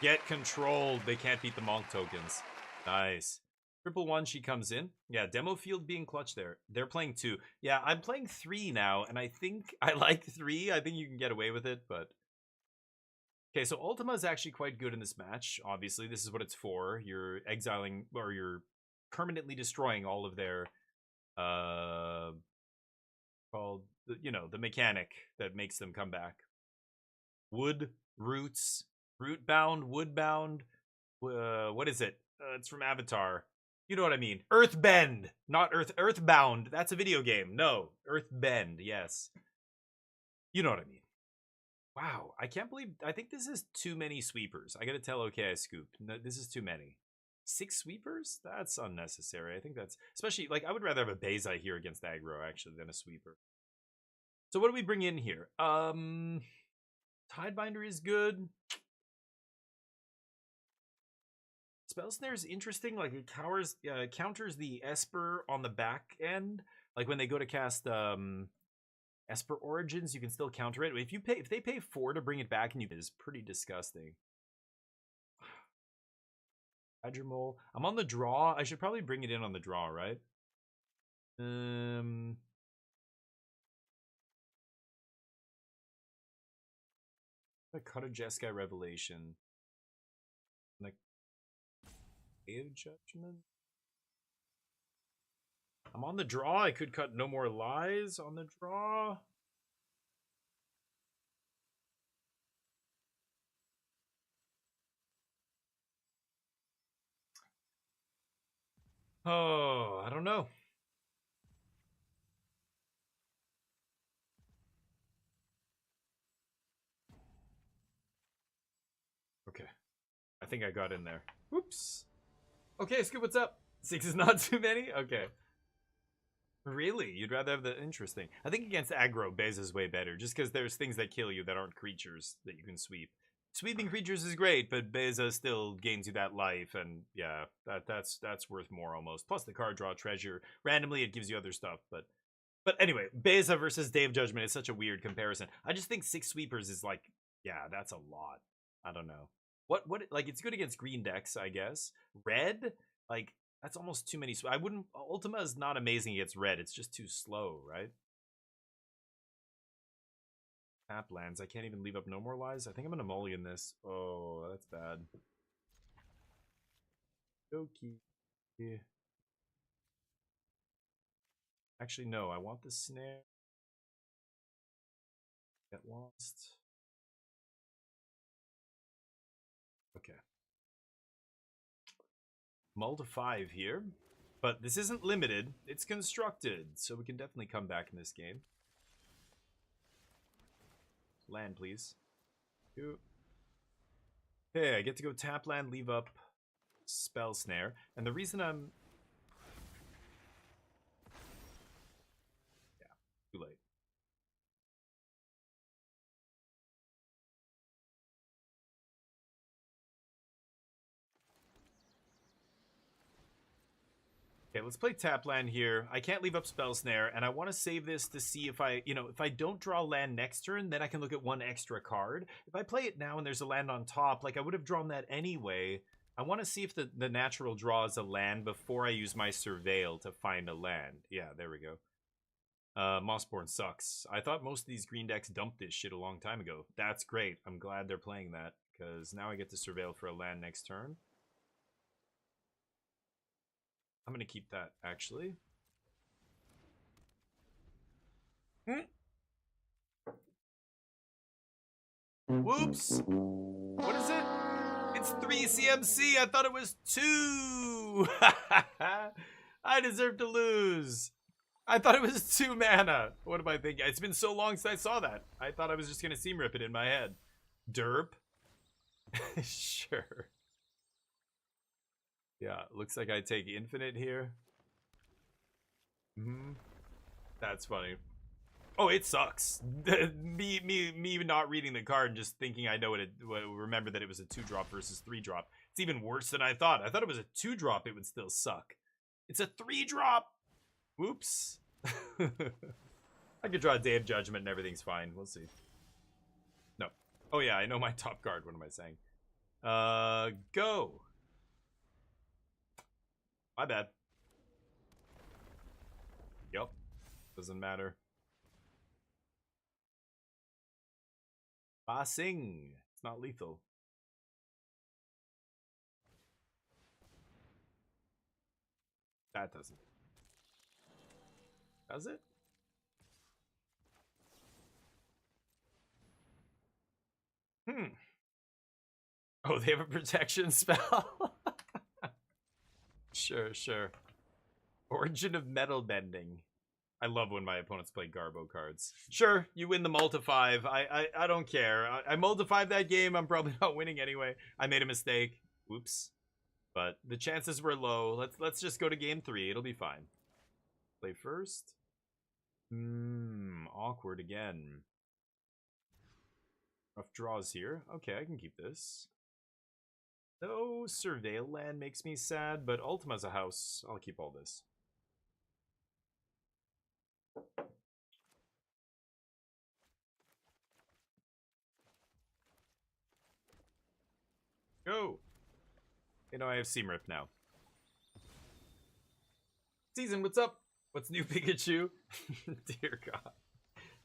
Get controlled. They can't beat the Monk tokens. Nice. 1/1, she comes in. Yeah, Demo Field being clutch there. They're playing 2. Yeah, I'm playing 3 now, and I think I like 3. I think you can get away with it, but... Okay, so Ultima is actually quite good in this match. Obviously, this is what it's for. You're exiling, or you're permanently destroying all of their... called, you know, the mechanic that makes them come back. Wood, roots, root-bound, wood-bound. What is it? It's from Avatar. You know what I mean. Earthbend, not Earthbound. That's a video game. No, Earthbend, yes. You know what I mean. Wow, I can't believe, I think this is too many sweepers. I gotta tell okay I scooped. No, this is too many. 6 sweepers? That's unnecessary. I think that's, especially, like, I would rather have a Beizai here against aggro, actually, than a sweeper. So what do we bring in here? Tidebinder is good. Spell Snare is interesting. Like, it counters the Esper on the back end. Like, when they go to cast Esper Origins, you can still counter it. If they pay 4 to bring it back, and it is pretty disgusting. Hydromole. I'm on the draw. I should probably bring it in on the draw, right? I'm The Karajeska Revelation. Like, Day of Judgment? I'm on the draw. I could cut No More Lies on the draw. Oh, I don't know. Okay. I think I got in there. Whoops. Okay, Scoop, what's up? 6 is not too many? Okay. Really? You'd rather have the interesting. I think against aggro, Beza's way better, just because there's things that kill you that aren't creatures that you can sweep. Sweeping creatures is great, but Beza still gains you that life, and yeah, that's worth more almost. Plus the card draw treasure. Randomly it gives you other stuff, but anyway, Beza versus Day of Judgment is such a weird comparison. I just think 6 sweepers is like, yeah, that's a lot. I don't know. What like it's good against green decks, I guess. Red, like that's almost too many. I wouldn't. Ultima is not amazing against red. It's just too slow, right? Tap lands. I can't even leave up No More Lies. I think I'm gonna mulligan this. Oh, that's bad. Okay. Actually, no. I want the snare. Get lost. Okay. Mull to 5 here. But this isn't limited. It's constructed. So we can definitely come back in this game. Land, please. Okay, I get to go tap land, leave up Spell Snare. And the reason I'm... Yeah, too late. Okay, let's play tap land here. I can't leave up Spell Snare, and I want to save this to see if I, if I don't draw land next turn, then I can look at one extra card. If I play it now and there's a land on top, like I would have drawn that anyway. I want to see if the natural draw is a land before I use my Surveil to find a land. Yeah, there we go. Mossborn sucks. I thought most of these green decks dumped this shit a long time ago. That's great. I'm glad they're playing that, because now I get to Surveil for a land next turn. I'm going to keep that, actually. Whoops! What is it? It's 3 CMC! I thought it was 2! I deserve to lose! I thought it was 2 mana! What am I thinking? It's been so long since I saw that. I thought I was just going to seam rip it in my head. Derp? Sure. Yeah, looks like I take infinite here. That's funny. Oh, it sucks. me not reading the card and just thinking I know remember that it was a 2-drop versus 3-drop. It's even worse than I thought. I thought it was a 2-drop, it would still suck. It's a 3-drop. Whoops. I could draw a Day of Judgment and everything's fine. We'll see. No. Oh yeah, I know my top card. What am I saying? Go. My bad. Yep. Doesn't matter. Ba Sing. It's not lethal. That doesn't. Does it? Oh, they have a protection spell? Sure. Origin of Metal Bending. I love when my opponents play Garbo cards. Sure, you win the mull to 5. I don't care. I mull to 5 that game. I'm probably not winning anyway. I made a mistake. Whoops. But the chances were low. Let's just go to game 3. It'll be fine. Play first. Awkward again. Rough draws here. Okay, I can keep this. No Surveil land makes me sad, but Ultima's a house. I'll keep all this. Go! I have Seam Rip now. Season, what's up? What's new, Pikachu? Dear God.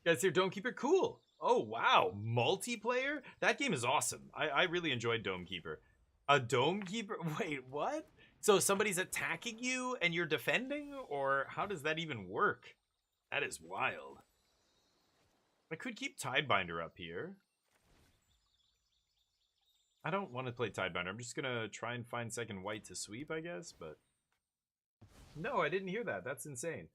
Guys here, Dome Keeper, cool. Oh wow, multiplayer? That game is awesome. I really enjoyed Dome Keeper. A Dome Keeper? Wait, what? So somebody's attacking you and you're defending? Or how does that even work? That is wild. I could keep Tidebinder up here. I don't want to play Tidebinder. I'm just gonna try and find second white to sweep, I guess, but... No, I didn't hear that. That's insane.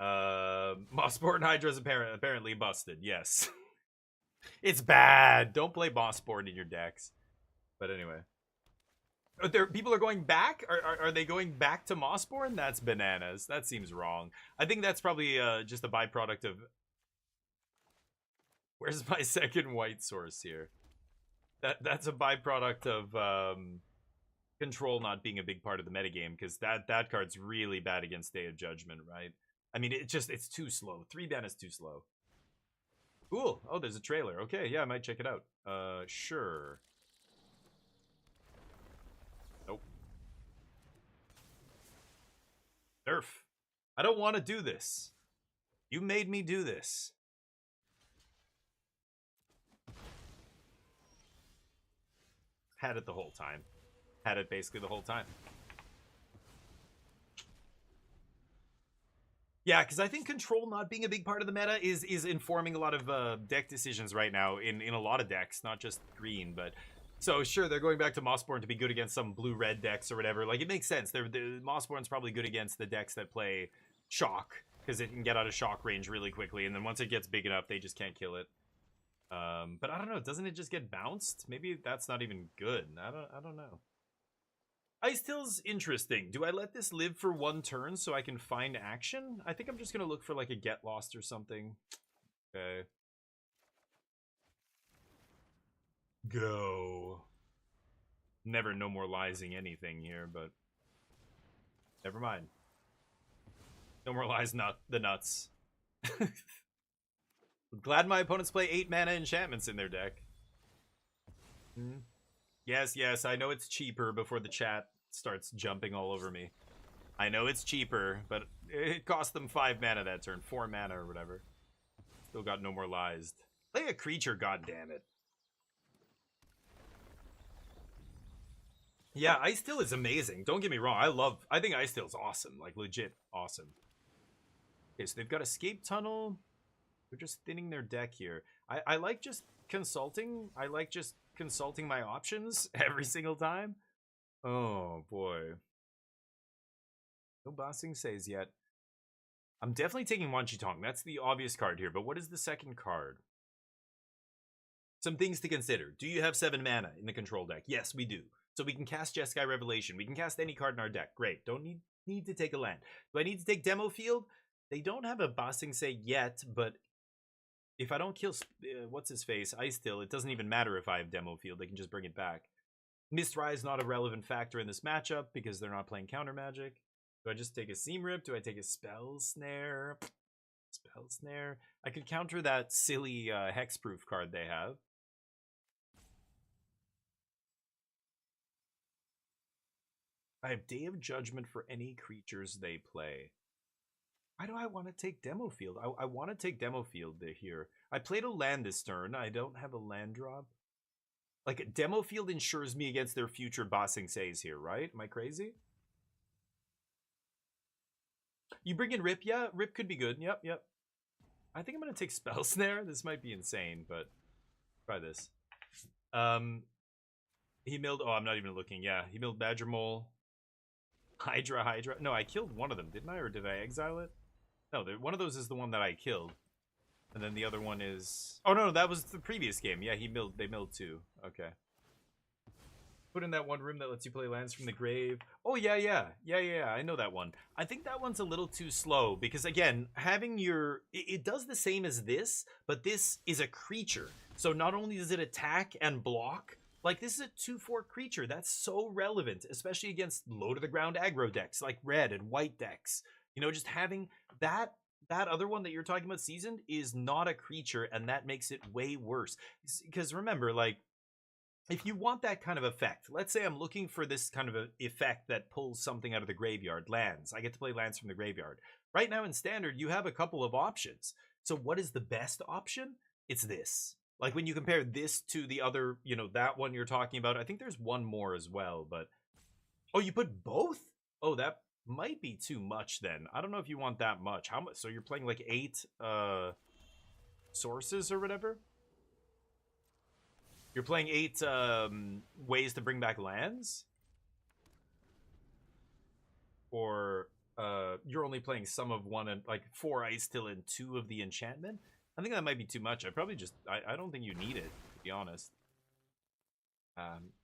Mossborn Hydra's apparently busted, yes. It's bad. Don't play Mossborn in your decks. But anyway. People are going back? Are they going back to Mossborn? That's bananas. That seems wrong. I think that's probably just a byproduct of... Where's my second white source here? That's a byproduct of control not being a big part of the metagame, because that card's really bad against Day of Judgment, right? I mean, it's too slow. 3 mana is too slow. Cool. Oh, there's a trailer. Okay, yeah, I might check it out. Sure. Nope. Nerf. I don't want to do this. You made me do this. Had it the whole time. Had it basically the whole time. Yeah, because I think control not being a big part of the meta is informing a lot of deck decisions right now in a lot of decks, not just green. But so sure, they're going back to Mossborn to be good against some blue-red decks or whatever. Like, it makes sense. Mossborn's probably good against the decks that play Shock, because it can get out of Shock range really quickly, and then once it gets big enough, they just can't kill it. But I don't know. Doesn't it just get bounced? Maybe that's not even good. I don't know. Icetill's interesting. Do I let this live for 1 turn so I can find action? I think I'm just gonna look for like a get lost or something. Okay. Go. Never no more liesing anything here, but never mind. No more lies, not the nuts. Glad my opponents play 8 mana enchantments in their deck. Yes, I know it's cheaper before the chat starts jumping all over me. I know it's cheaper, but it cost them 5 mana that turn. 4 mana or whatever. Still got no more lies. Play a creature, goddammit. Yeah, Icetill is amazing. Don't get me wrong. I think Icetill's awesome. Like, legit awesome. Okay, so they've got Escape Tunnel. They're just thinning their deck here. I like just consulting. I like just consulting my options every single time. Oh, boy. No Ba Sing Se's yet. I'm definitely taking Wan Chi Tong. That's the obvious card here. But what is the second card? Some things to consider. Do you have 7 mana in the control deck? Yes, we do. So we can cast Jeskai Revelation. We can cast any card in our deck. Great. Don't need to take a land. Do I need to take Demo Field? They don't have a Ba Sing Se yet, but if I don't kill, what's-his-face, Icetill, it doesn't even matter if I have Demo Field. They can just bring it back. Mistrai is not a relevant factor in this matchup because they're not playing counter magic. Do I just take a Seam Rip? Do I take a Spell Snare? Spell Snare. I could counter that silly Hexproof card they have. I have Day of Judgment for any creatures they play. Why do I want to take Demo Field? I want to take Demo Field here. I played a land this turn. I don't have a land drop. Like, Demo Field ensures me against their future Ba Sing Se's here, right? Am I crazy? You bring in Rip? Yeah, Rip could be good. Yep. I think I'm going to take Spell Snare. This might be insane, but try this. He milled... Oh, I'm not even looking. Yeah, he milled Badger Mole. Hydra. No, I killed one of them, didn't I? Or did I exile it? No, one of those is the one that I killed. And then the other one is... Oh, no, that was the previous game. Yeah, they milled 2. Okay. Put in that one room that lets you play lands from the grave. Oh, yeah. I know that one. I think that one's a little too slow because, again, having your... It does the same as this, but this is a creature. So not only does it attack and block, like, this is a 2/4 creature. That's so relevant, especially against low-to-the-ground aggro decks, like red and white decks. You know, just having that other one that you're talking about, Seasoned, is not a creature, and that makes it way worse. Because remember, like, if you want that kind of effect, let's say I'm looking for this kind of a effect that pulls something out of the graveyard, lands. I get to play lands from the graveyard. Right now in Standard, you have a couple of options. So what is the best option? It's this. Like when you compare this to the other, you know, that one you're talking about, I think there's one more as well, but... Oh, you put both? Oh, that might be too much then. I don't know if you want that much. How much? So you're playing like 8 sources or whatever? You're playing 8 ways to bring back lands? Or you're only playing some of one and like 4 ice till and 2 of the enchantment? I think that might be too much. I probably just I don't think you need it, to be honest.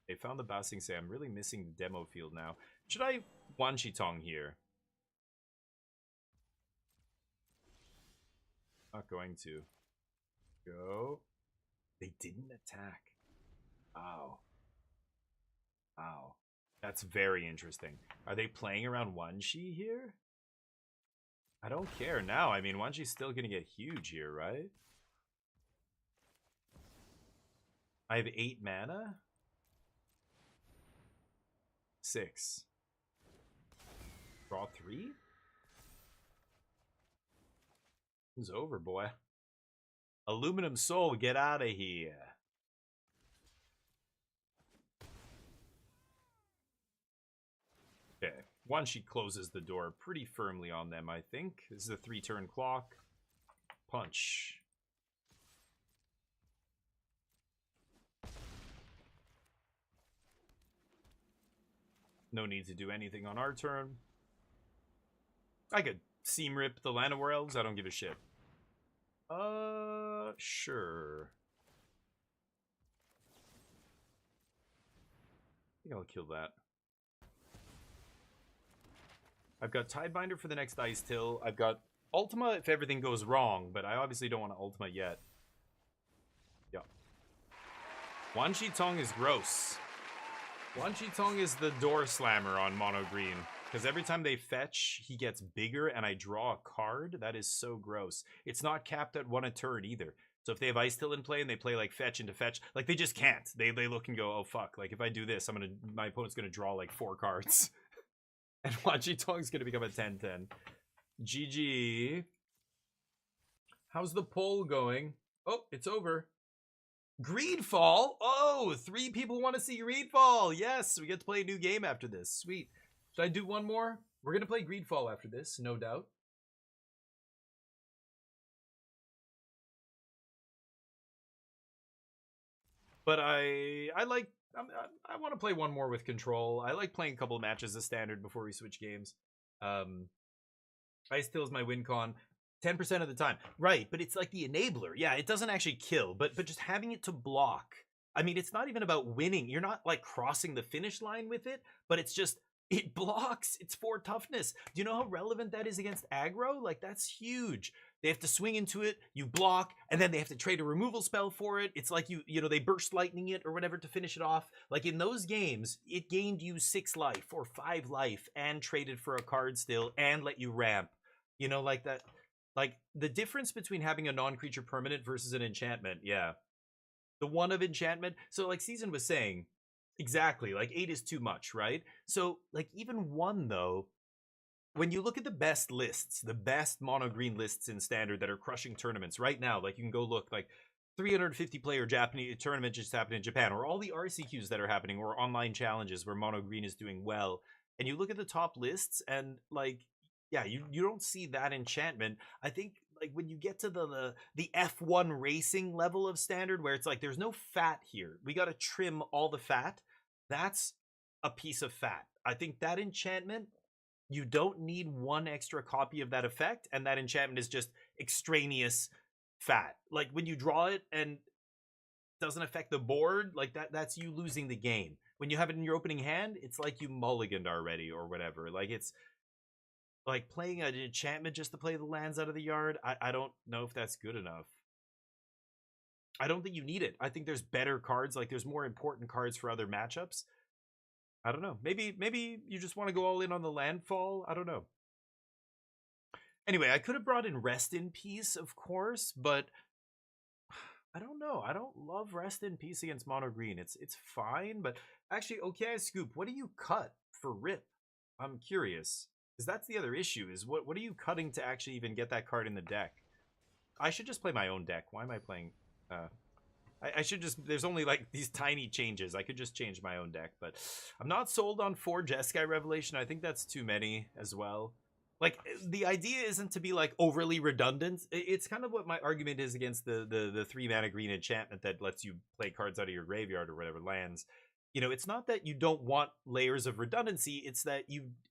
They found the Basing say I'm really missing the demo field now. Should I Wanshi Tong here? Not going to. Go. They didn't attack. Wow. Wow. That's very interesting. Are they playing around Wanshi here? I don't care now. I mean, Wanshi's still gonna get huge here, right? I have 8 mana? 6. Draw 3? It's over, boy. Aluminum Soul, get out of here. Okay. Wanshi closes the door pretty firmly on them, I think. This is a 3-turn clock. Punch. No need to do anything on our turn. I could seam rip the Llanowar Elves. I don't give a shit. Sure. I think I'll kill that. I've got Tidebinder for the next Ice Till. I've got Ultima if everything goes wrong, but I obviously don't want to Ultima yet. Yeah. Wanshi Tong is gross. Wanshi Tong is the door slammer on mono green. Because every time they fetch, he gets bigger and I draw a card. That is so gross. It's not capped at 1 a turn either. So if they have Ice Till in play and they play like fetch into fetch, like they just can't. They look and go, oh fuck, like if I do this, my opponent's gonna draw like 4 cards. And Wanshi Tong's gonna become a 10-10. GG. How's the poll going? Oh, it's over. Greedfall? Oh, 3 people want to see Greedfall. Yes, we get to play a new game after this. Sweet. Should I do one more? We're going to play Greedfall after this, no doubt. But I want to play one more with Control. I like playing a couple of matches of Standard before we switch games. Ice Till is my win con 10% of the time. Right, but it's like the enabler. Yeah, it doesn't actually kill, but just having it to block. I mean, it's not even about winning. You're not like crossing the finish line with it, but it's just, it blocks. It's 4 toughness. Do you know how relevant that is against aggro? Like, that's huge. They have to swing into it, you block, and then they have to trade a removal spell for it. It's like you know, they burst lightning it or whatever to finish it off. Like in those games, it gained you 6 life or 5 life and traded for a card still and let you ramp. You know, like that. Like the difference between having a non-creature permanent versus an enchantment, yeah. The 1 of enchantment. So like Season was saying, exactly, like 8 is too much, right? So like even 1 though, when you look at the best lists, the best mono green lists in Standard that are crushing tournaments right now, like you can go look, like 350 player Japanese tournament just happened in Japan, or all the RCQs that are happening, or online challenges where mono green is doing well, and you look at the top lists and like, yeah, you don't see that enchantment. I think like when you get to the F1 racing level of Standard, where it's like there's no fat here, we got to trim all the fat. That's a piece of fat. I think that enchantment, you don't need 1 extra copy of that effect, and that enchantment is just extraneous fat. Like when you draw it and it doesn't affect the board, like that's you losing the game. When you have it in your opening hand, it's like you mulliganed already or whatever. Like it's like playing an enchantment just to play the lands out of the yard. I don't know if that's good enough. I don't think you need it. I think there's better cards. Like there's more important cards for other matchups. I don't know. Maybe you just want to go all in on the landfall. I don't know. Anyway, I could have brought in Rest in Peace, of course, but I don't know. I don't love Rest in Peace against Mono Green. It's fine, but actually, okay, Scoop, what do you cut for Rip? I'm curious. Because that's the other issue, is what are you cutting to actually even get that card in the deck? I should just play my own deck. Why am I playing... I should just... There's only, like, these tiny changes. I could just change my own deck, but I'm not sold on 4 Jeskai Revelation. I think that's too many as well. Like, the idea isn't to be, like, overly redundant. It's kind of what my argument is against the 3-mana green enchantment that lets you play cards out of your graveyard or whatever, lands. You know, it's not that you don't want layers of redundancy. It's that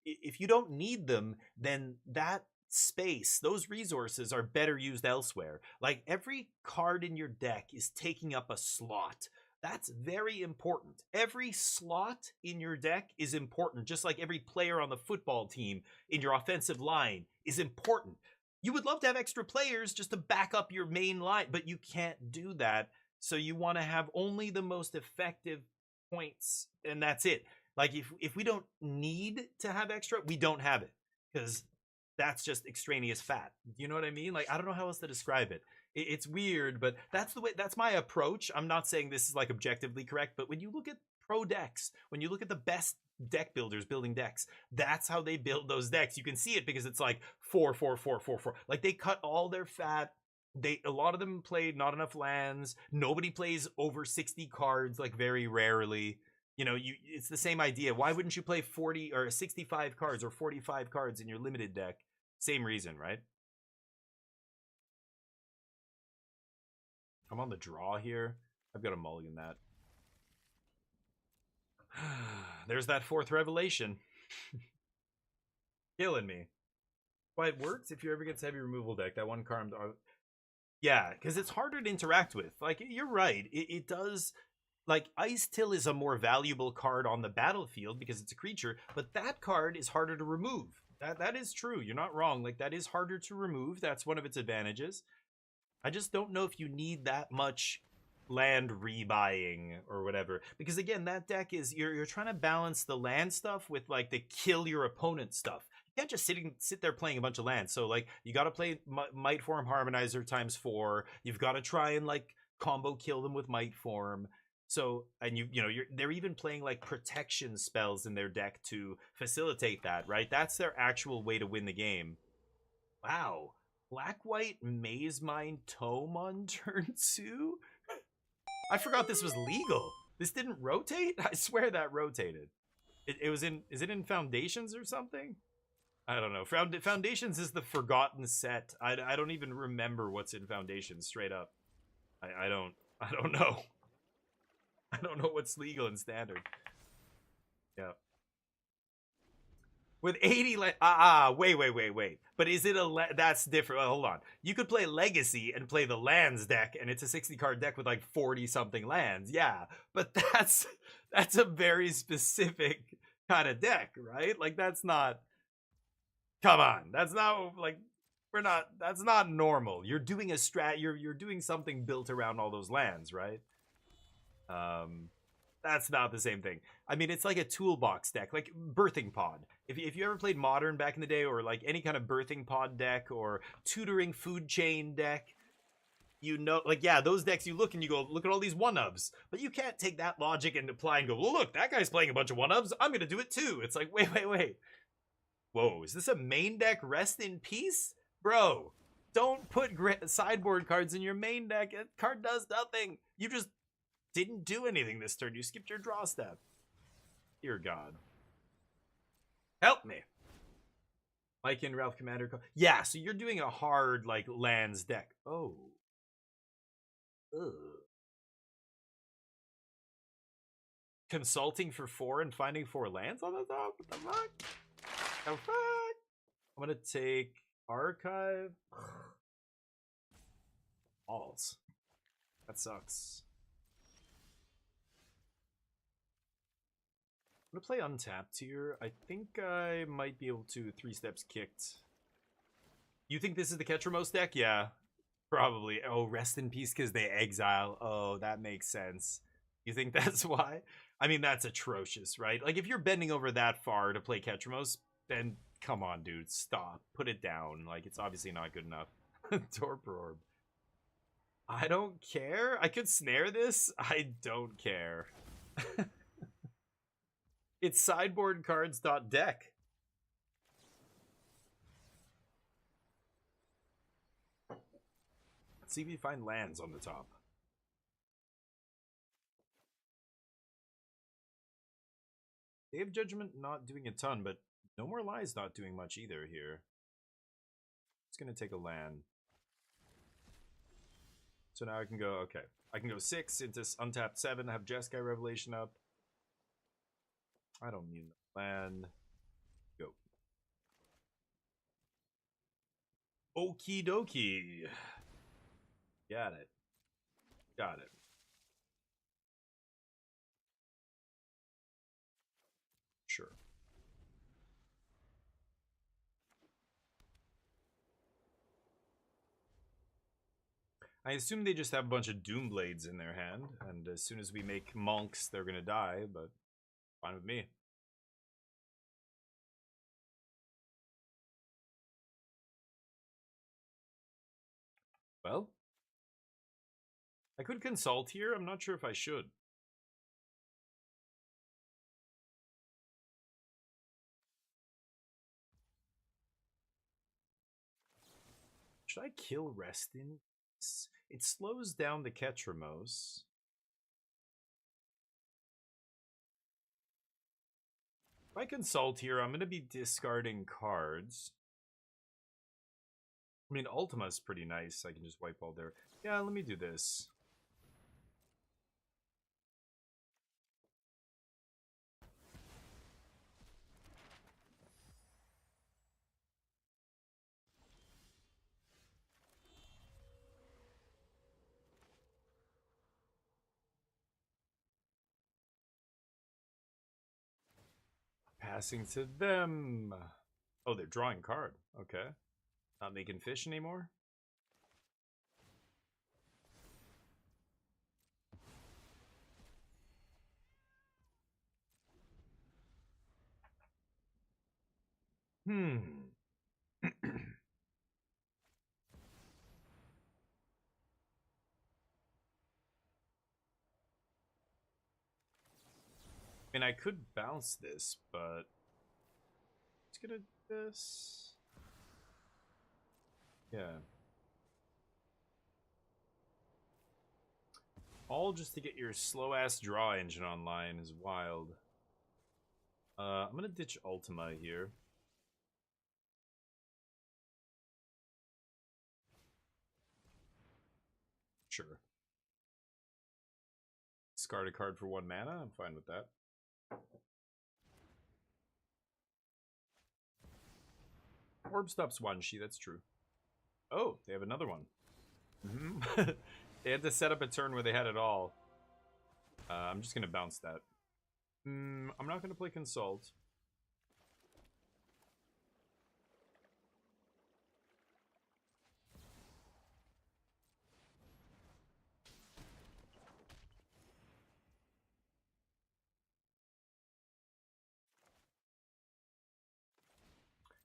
if you don't need them, then that space, those resources are better used elsewhere. Like, every card in your deck is taking up a slot. That's very important. Every slot in your deck is important, just like every player on the football team in your offensive line is important. You would love to have extra players just to back up your main line, but you can't do that. So you want to have only the most effective points, and that's it. Like, if we don't need to have extra, we don't have it, because that's just extraneous fat. You know what I mean? Like, I don't know how else to describe it. It's weird, but that's the way. That's my approach. I'm not saying this is like objectively correct, but when you look at pro decks, when you look at the best deck builders building decks, that's how they build those decks. You can see it because it's like 4, 4, 4, 4, 4. Like, they cut all their fat. A lot of them played not enough lands. Nobody plays over 60 cards, like, very rarely. You know, it's the same idea. Why wouldn't you play 40 or 65 cards or 45 cards in your limited deck? Same reason, right? I'm on the draw here. I've got to mulligan that. There's that 4th revelation. Killing me. But it works if you ever get heavy removal deck. That one card... Yeah, because it's harder to interact with. Like, you're right. It does... Like, Ice Till is a more valuable card on the battlefield because it's a creature, but that card is harder to remove. That is true. You're not wrong. Like, that is harder to remove. That's one of its advantages. I just don't know if you need that much land rebuying or whatever. Because, again, that deck is... You're trying to balance the land stuff with, like, the kill your opponent stuff. You can't just sit there playing a bunch of lands. So, like, you got to play Might Form Harmonizer ×4. You've got to try and, like, combo kill them with Might Form. So, and they're even playing, like, protection spells in their deck to facilitate that, right? That's their actual way to win the game. Wow. Black-White Maze Mine Tome on turn 2? I forgot this was legal. This didn't rotate? I swear that rotated. It was in... Is it in Foundations or something? I don't know. Foundations is the forgotten set. I don't even remember what's in Foundations, straight up. I don't know. I don't know what's legal in Standard. Yeah. With 80 wait. But is it that's different. Hold on. You could play Legacy and play the lands deck, and it's a 60-card deck with like 40-something lands. Yeah. But that's a very specific kind of deck, right? Like, that's not... Come on. That's not, like... That's not normal. You're doing a you're doing something built around all those lands, right? That's not the same thing. I mean, it's like a toolbox deck, like Birthing Pod. If you ever played Modern back in the day, or like any kind of Birthing Pod deck or tutoring food chain deck, you know, like, yeah, those decks, you look and you go, look at all these one-ups, but you can't take that logic and apply and go, well, look, that guy's playing a bunch of one-ups, I'm gonna do it too. It's like, wait. Whoa, is this a main deck Rest in Peace? Bro, don't put sideboard cards in your main deck. That card does nothing. You just didn't do anything this turn. You skipped your draw step. Dear God. Help me. Mike and Ralph Commander. Yeah, so you're doing a hard, like, lands deck. Oh. Ugh. Consulting for 4 and finding 4 lands on the top? What the fuck? The fuck? I'm gonna take Archive. Balls. That sucks. I'm gonna play Untapped here. I think I might be able to 3 steps kicked. You think this is the Ketramos deck? Yeah, probably. Oh, Rest in Peace because they exile. Oh, that makes sense. You think that's why? I mean, that's atrocious, right? Like, if you're bending over that far to play Ketramos, then come on, dude. Stop. Put it down. Like, it's obviously not good enough. Torpor Orb. I don't care. I could snare this. I don't care. It's sideboardcards.deck. Let's see if we find lands on the top. Day of Judgment not doing a ton, but No More Lies not doing much either here. It's gonna take a land. So now I can go, okay. I can go 6 into untapped 7, have Jeskai Revelation up. I don't need the land. Go. Okie dokie. Got it. Got it. Sure. I assume they just have a bunch of Doomblades in their hand, and as soon as we make monks, they're gonna die, but fine with me. Well, I could consult here. I'm not sure if I should. Should I kill Restin? It slows down the Ketramos. If I consult here, I'm going to be discarding cards. I mean, Ultima's pretty nice. I can just wipe all their... Yeah, let me do this. Passing to them. Oh, they're drawing card. Okay. Not making fish anymore? I mean, I could bounce this, but... Let's get this. Yeah. All just to get your slow-ass draw engine online is wild. I'm gonna ditch Ultima here. Sure. Discard a card for 1 mana, I'm fine with that. Orb stops Wanshi, that's true. Oh, they have another one. They had to set up a turn where they had it all. I'm just gonna bounce that. I'm not gonna play Consult.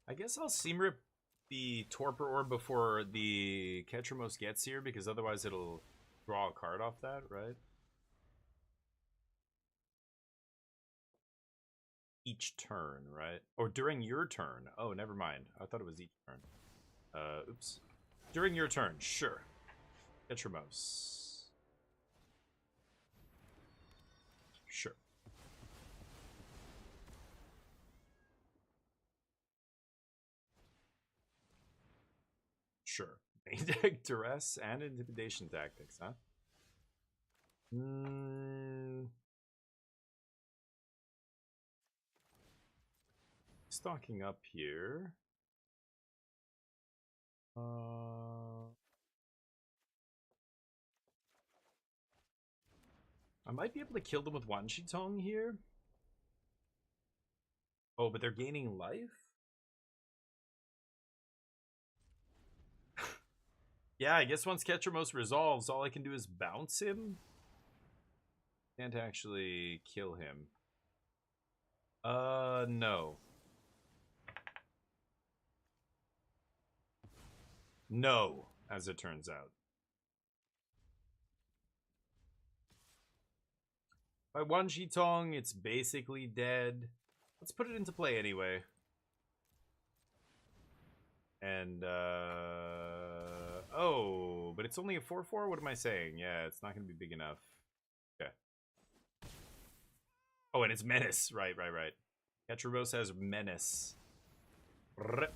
I guess I'll Seamrip the Torpor Orb before the Ketramos gets here, because otherwise it'll draw a card off that, right? Each turn, right? Or during your turn. Oh, never mind. I thought it was each turn. Oops. During your turn, sure. Ketramos. Sure. Sure. Main deck duress and intimidation tactics, huh? Stocking up here. I might be able to kill them with Wanshi Tong here. Oh, but they're gaining life? Yeah, I guess once Ketramos resolves, all I can do is bounce him. Can't actually kill him. No. No, as it turns out. By one Shitong, it's basically dead. Let's put it into play anyway. And, oh, but it's only a 4/4? What am I saying? Yeah, it's not going to be big enough. Okay. Oh, and it's Menace. Right. Ketcherbos has Menace. Rip.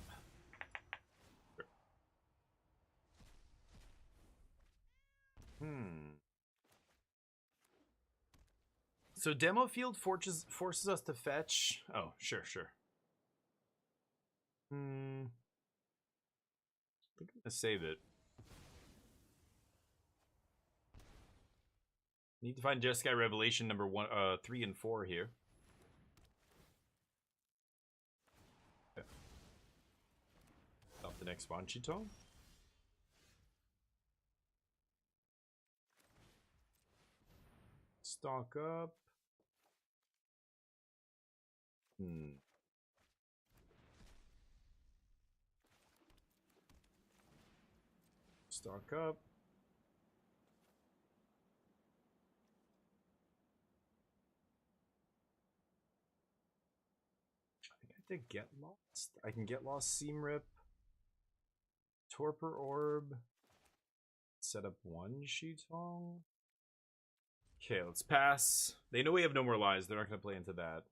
So demo field forces us to fetch. Oh, sure. I think I'm gonna save it. Need to find Jeskai Revelation number 3 and 4 here. Okay. Stop the next Wanchito. Stock up. Stock up. I think I have to get lost. I can get lost Seam Rip. Torpor Orb. Set up one Shitong. Okay, let's pass. They know we have no more lives. They're not going to play into that.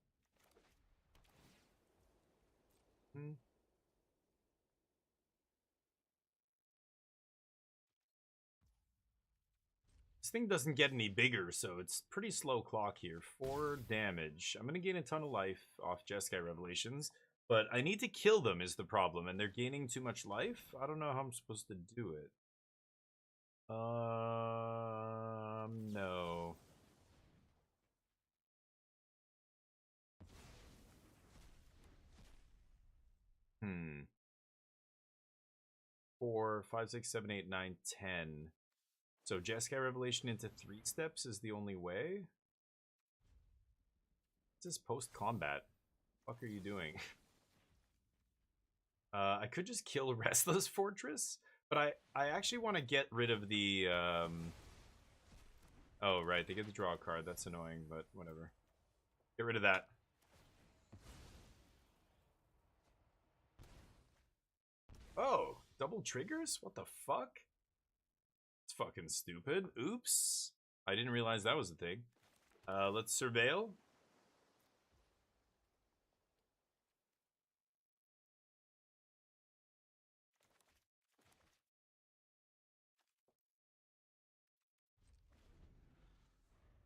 This thing doesn't get any bigger, so it's pretty slow clock here. 4 damage. I'm going to gain a ton of life off Jeskai Revelations, but I need to kill them is the problem, and they're gaining too much life. I don't know how I'm supposed to do it. No. 4, 5, 6, 7, 8, 9, 10. So Jeskai Revelation into 3 steps is the only way? This is post-combat. What the fuck are you doing? I could just kill Restless Fortress, but I actually want to get rid of the... Oh, right, they get to draw a card. That's annoying, but whatever. Get rid of that. Oh, double triggers? What the fuck? It's fucking stupid. Oops. I didn't realize that was a thing. Let's surveil.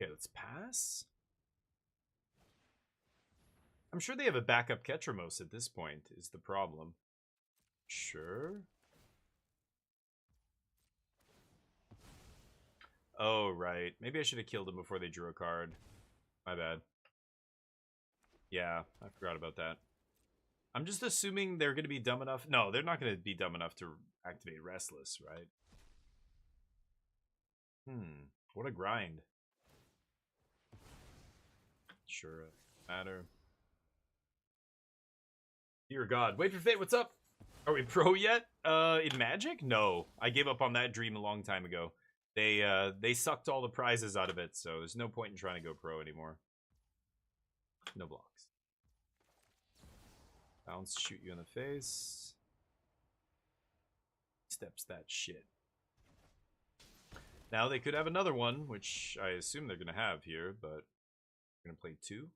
Okay, let's pass. I'm sure they have a backup Ketramos at this point, is the problem. Sure. Oh, right. Maybe I should have killed him before they drew a card. My bad. Yeah, I forgot about that. I'm just assuming they're going to be dumb enough. No, they're not going to be dumb enough to activate Restless, right? What a grind. Sure, matter. Dear God. Wait for Fate, what's up? Are we pro yet? In Magic? No. I gave up on that dream a long time ago. They sucked all the prizes out of it, so there's no point in trying to go pro anymore. No blocks. Bounce, shoot you in the face. Steps that shit. Now they could have another one, which I assume they're gonna have here, but we're gonna play 2.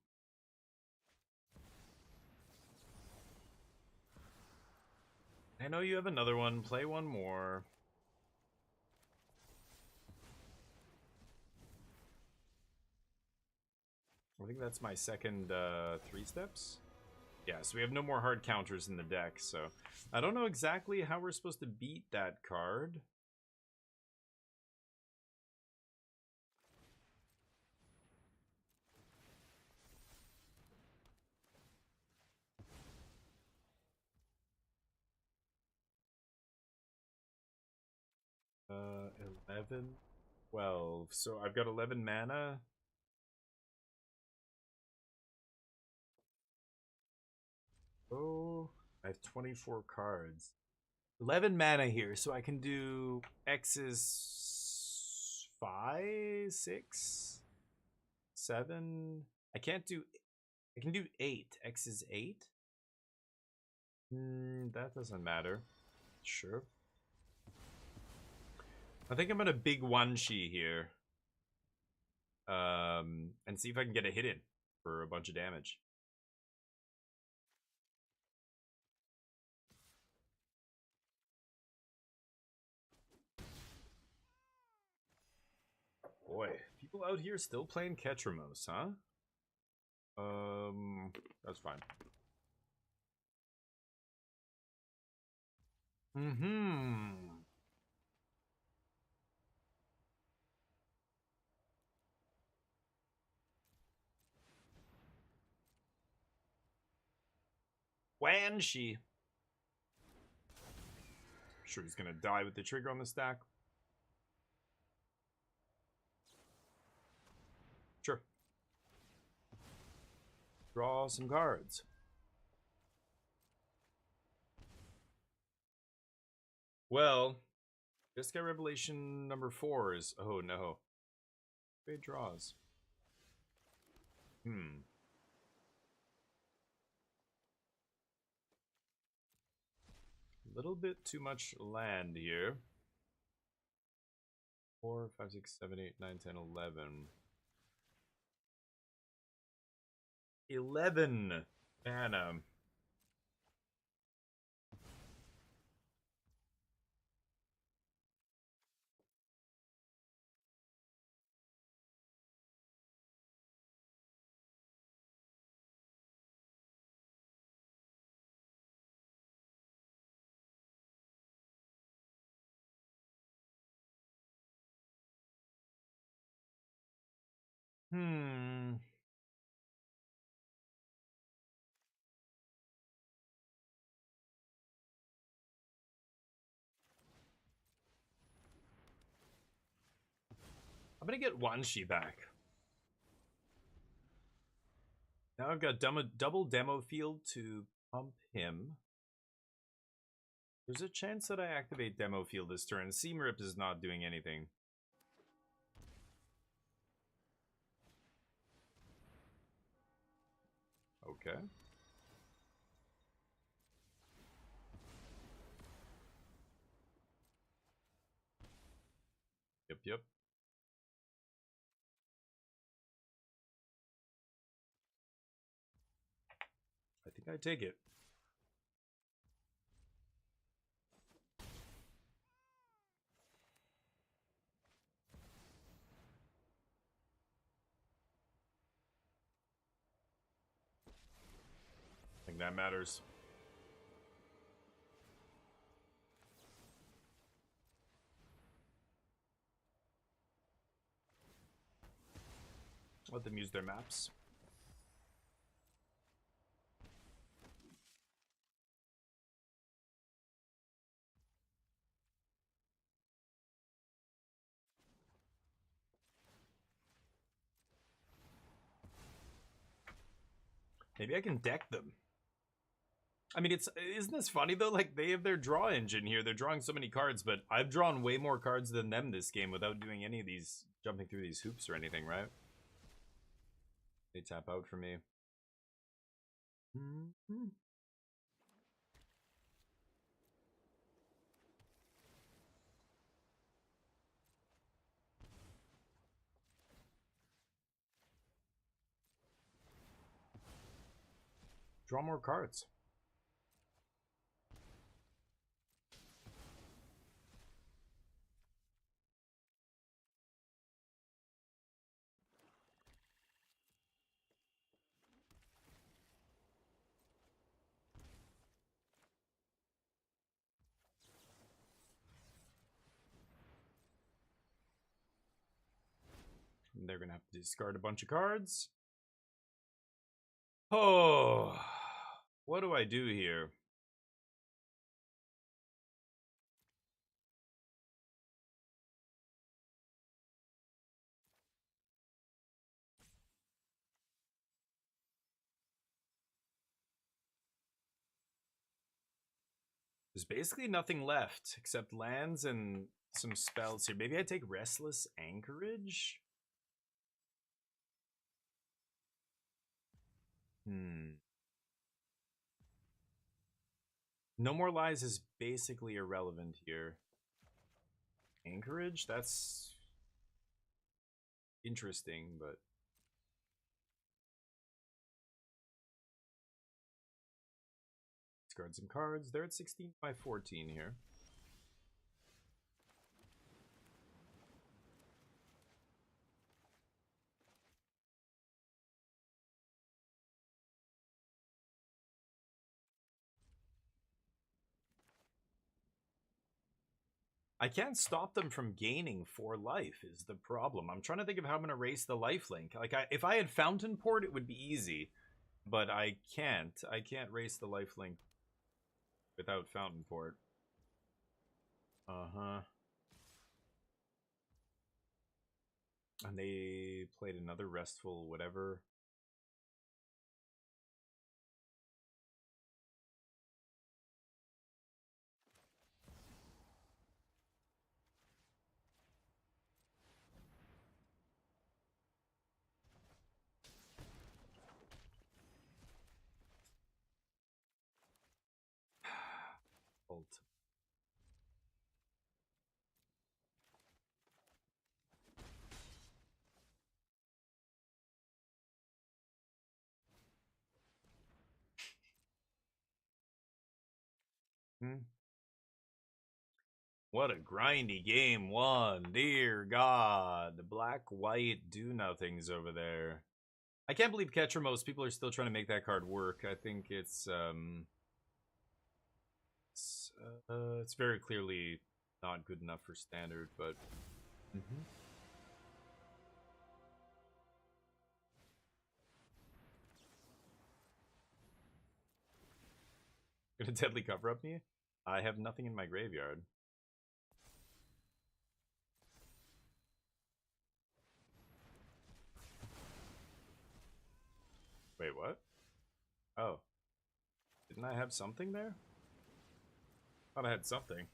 I know you have another one. Play one more. I think that's my second 3 steps. Yeah, so we have no more hard counters in the deck, so I don't know exactly how we're supposed to beat that card. Uh, 11, 12. So I've got 11 mana. Oh, I have 24 cards. 11 mana here, so I can do X is 5, 6, 7. I can't do. I can do 8. X is 8. That doesn't matter. Sure. I think I'm gonna big one-shi here. And see if I can get a hit in for a bunch of damage. Boy, people out here still playing Ketramos, huh? That's fine. Wan-shi. Sure he's gonna die with the trigger on the stack. Sure. Draw some cards. Well, Discard Revelation number 4 is... Oh, no. Great draws. A little bit too much land here. 4, 5, 6, 7, 8, 9, 10, 11. 11 mana. I'm gonna get Wan-shi back. Now I've got double demo field to pump him. There's a chance that I activate demo field this turn. Seam Rip is not doing anything. Okay. Yep. I think I take it. I think that matters. Let them use their maps. Maybe I can deck them. I mean, isn't this funny though? Like, they have their draw engine here. They're drawing so many cards, but I've drawn way more cards than them this game without doing any of these, jumping through these hoops or anything, right? They tap out for me. Draw more cards. And they're gonna have to discard a bunch of cards. Oh, what do I do here? There's basically nothing left except lands and some spells here. Maybe I take Restless Anchorage? No More Lies is basically irrelevant here. Anchorage? That's interesting, but... Discard some cards. They're at 16 by 14 here. I can't stop them from gaining 4 life is the problem. I'm trying to think of how I'm going to race the lifelink. Like, if I had Fountain Port, it would be easy. But I can't. I can't race the lifelink without Fountain Port. Uh-huh. And they played another Restful whatever. Ult. What a grindy game one. Dear God. The black-white do-nothings over there. I can't believe Ketramos. People are still trying to make that card work. I think it's very clearly not good enough for standard, but... Gonna deadly cover up me? I have nothing in my graveyard. Wait, what? Oh. Didn't I have something there? Thought I had something.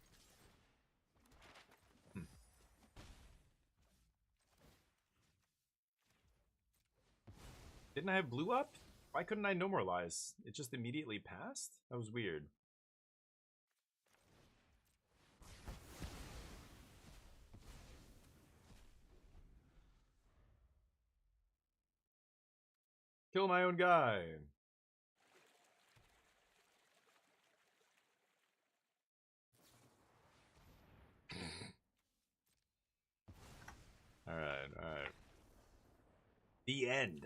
Didn't I have blue up? Why couldn't I No More Lies? It just immediately passed? That was weird. Kill my own guy. Alright. The end.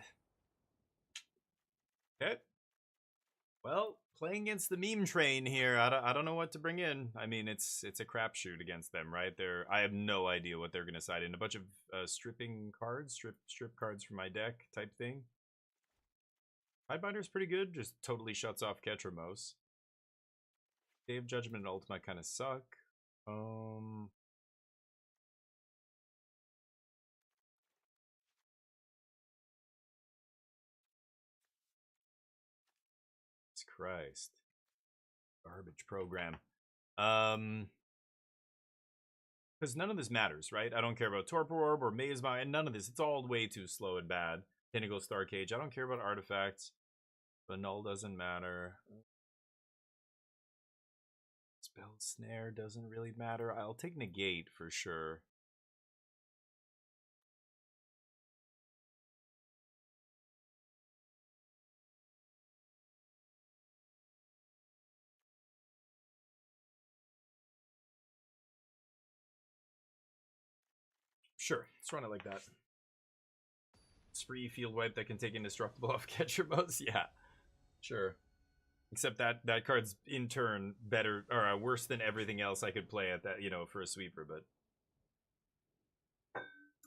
Okay. Well, playing against the meme train here, I don't know what to bring in. I mean, it's a crapshoot against them, right? I have no idea what they're gonna side in. A bunch of stripping cards, strip cards from my deck type thing. Tidebinder's pretty good, just totally shuts off Ketramos. Day of Judgment and Ultima kind of suck. Christ. Garbage program. Because none of this matters, right? I don't care about Torpor Orb or Maze Mind, none of this. It's all way too slow and bad. Tentacle Star Cage. I don't care about artifacts. The null doesn't matter. Spell Snare doesn't really matter. I'll take Negate for sure. Sure, let's run it like that. Spree Field Wipe that can take Indestructible off Ketramos. Yeah, sure. Except that card's in turn better or worse than everything else I could play at that, you know, for a sweeper. But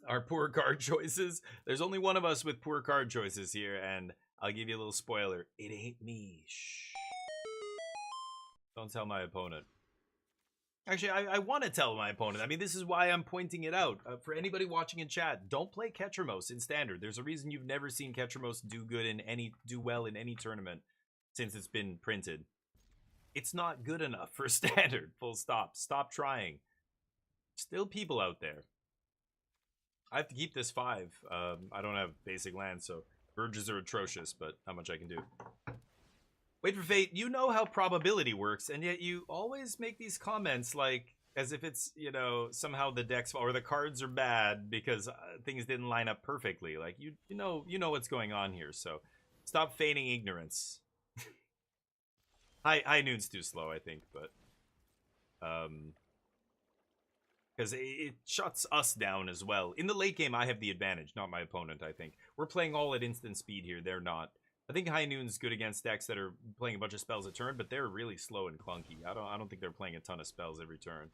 our poor card choices. There's only one of us with poor card choices here, and I'll give you a little spoiler. It ain't me. Shh. Don't tell my opponent. Actually, I want to tell my opponent. I mean, this is why I'm pointing it out. For anybody watching in chat, don't play Ketramos in Standard. There's a reason you've never seen Ketramos do well in any tournament since it's been printed. It's not good enough for Standard. Full stop. Stop trying. Still people out there. I have to keep this 5. I don't have basic land, so Urges are atrocious, but not much I can do. Wait for Fate, you know how probability works, and yet you always make these comments like as if it's, you know, somehow the decks or the cards are bad because things didn't line up perfectly. Like you know what's going on here, so stop feigning ignorance. High Noon's too slow, I think, but because it shuts us down as well. In the late game, I have the advantage, not my opponent, I think. We're playing all at instant speed here. They're not. I think High Noon's good against decks that are playing a bunch of spells a turn, but they're really slow and clunky. I don't think they're playing a ton of spells every turn.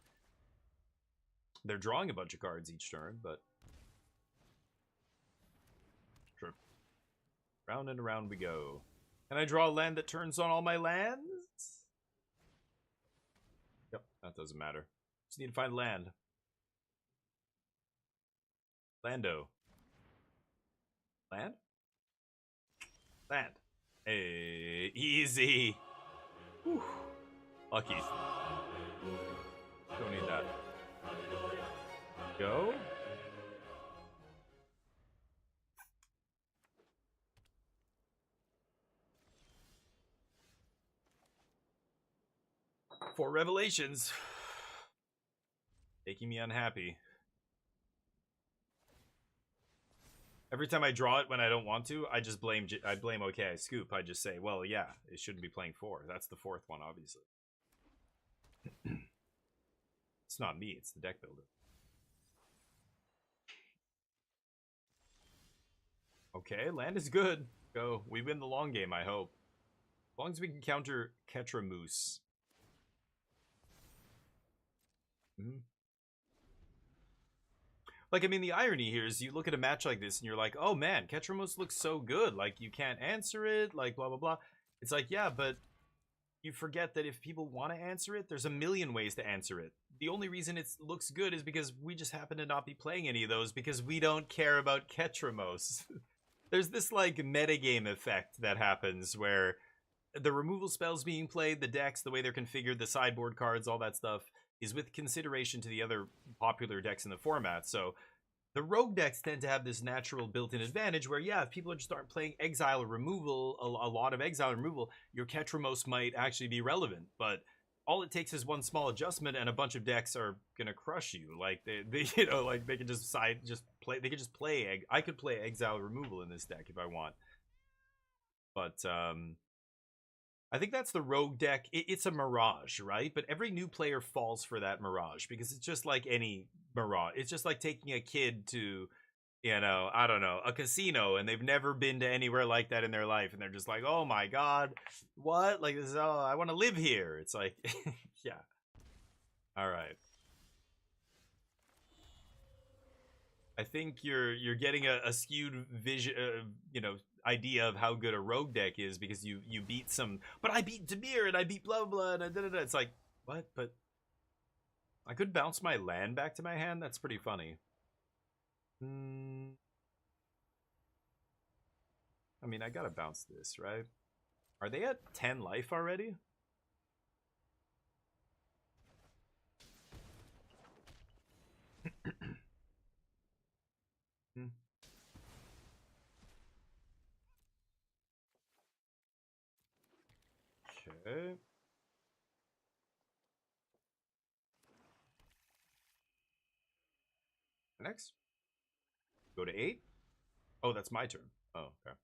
They're drawing a bunch of cards each turn, but... Sure. Round and around we go. Can I draw a land that turns on all my lands? Yep, that doesn't matter. Just need to find land. Lando. Land? Land. Hey, easy. Whew. Lucky. Don't need that. Go. Four revelations. Making me unhappy. Every time I draw it when I don't want to, I just blame OK, I scoop. I just say, well, yeah, it shouldn't be playing 4. That's the 4th one, obviously. It's not me, it's the deck builder. Okay, land is good. Go. We win the long game, I hope. As long as we can counter Ketramuse. Like, I mean, the irony here is you look at a match like this and you're like, oh man, Ketramuse looks so good. Like, you can't answer it, like, blah, blah, blah. It's like, yeah, but you forget that if people want to answer it, there's a million ways to answer it. The only reason it looks good is because we just happen to not be playing any of those because we don't care about Ketramuse. There's this, like, metagame effect that happens where the removal spells being played, the decks, the way they're configured, the sideboard cards, all that stuff, is with consideration to the other popular decks in the format. So the rogue decks tend to have this natural built-in advantage where, yeah, if people just aren't playing exile or removal, a lot of exile and removal, your Ketramuse might actually be relevant. But all it takes is one small adjustment and a bunch of decks are gonna crush you. Like they you know, like they can just play. They could just play. I could play exile removal in this deck if I want. But I think that's the rogue deck. It's a mirage, right? But every new player falls for that mirage because it's just like any mirage. It's just like taking a kid to, you know, I don't know, a casino, and they've never been to anywhere like that in their life, and they're just like, oh my god, what? Like, this is, oh, I want to live here. It's like, yeah. All right. I think you're getting a skewed vision, you know, idea of how good a rogue deck is because you beat some, but I beat Dimir and I beat blah blah blah, and it's like, what? But I could bounce my land back to my hand. That's pretty funny. I mean, I gotta bounce this, right? Are they at 10 life already? Okay. Next. Go to 8. Oh, that's my turn. Oh, okay.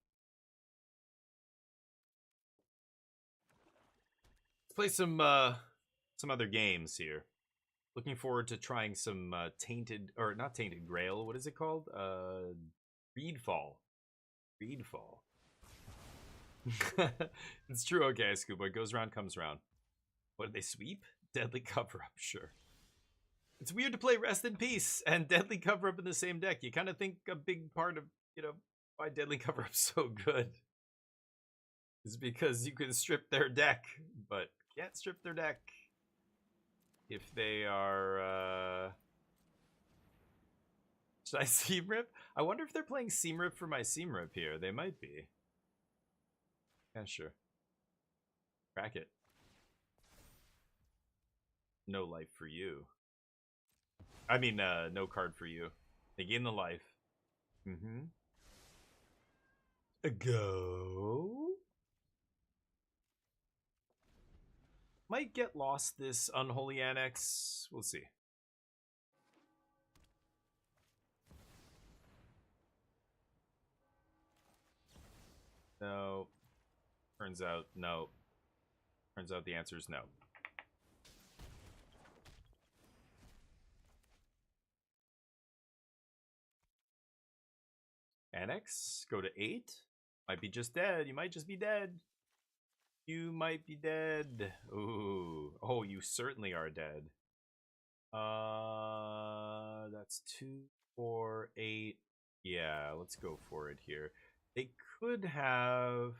Let's play some other games here. Looking forward to trying some Tainted, or not Tainted Grail. What is it called? Reedfall. Reedfall. It's true. Okay, Scuba. It goes round, comes round. What did they sweep? Deadly Cover-Up, sure. It's weird to play Rest in Peace and Deadly Cover-Up in the same deck. You kind of think a big part of, you know, why Deadly Cover-Up's so good is because you can strip their deck, but can't strip their deck if they are, Should I Seam Rip? I wonder if they're playing Seam Rip for my Seam Rip here. They might be. Yeah, sure. Crack it. No life for you. I mean, no card for you. They gain the life. Go. Might get lost this Unholy Annex. We'll see. No. Turns out no. Turns out the answer is no. Annex, go to 8. Might be just dead. You might just be dead. You might be dead. Ooh. Oh, you certainly are dead. That's 2, 4, 8. Yeah, let's go for it here. They could have...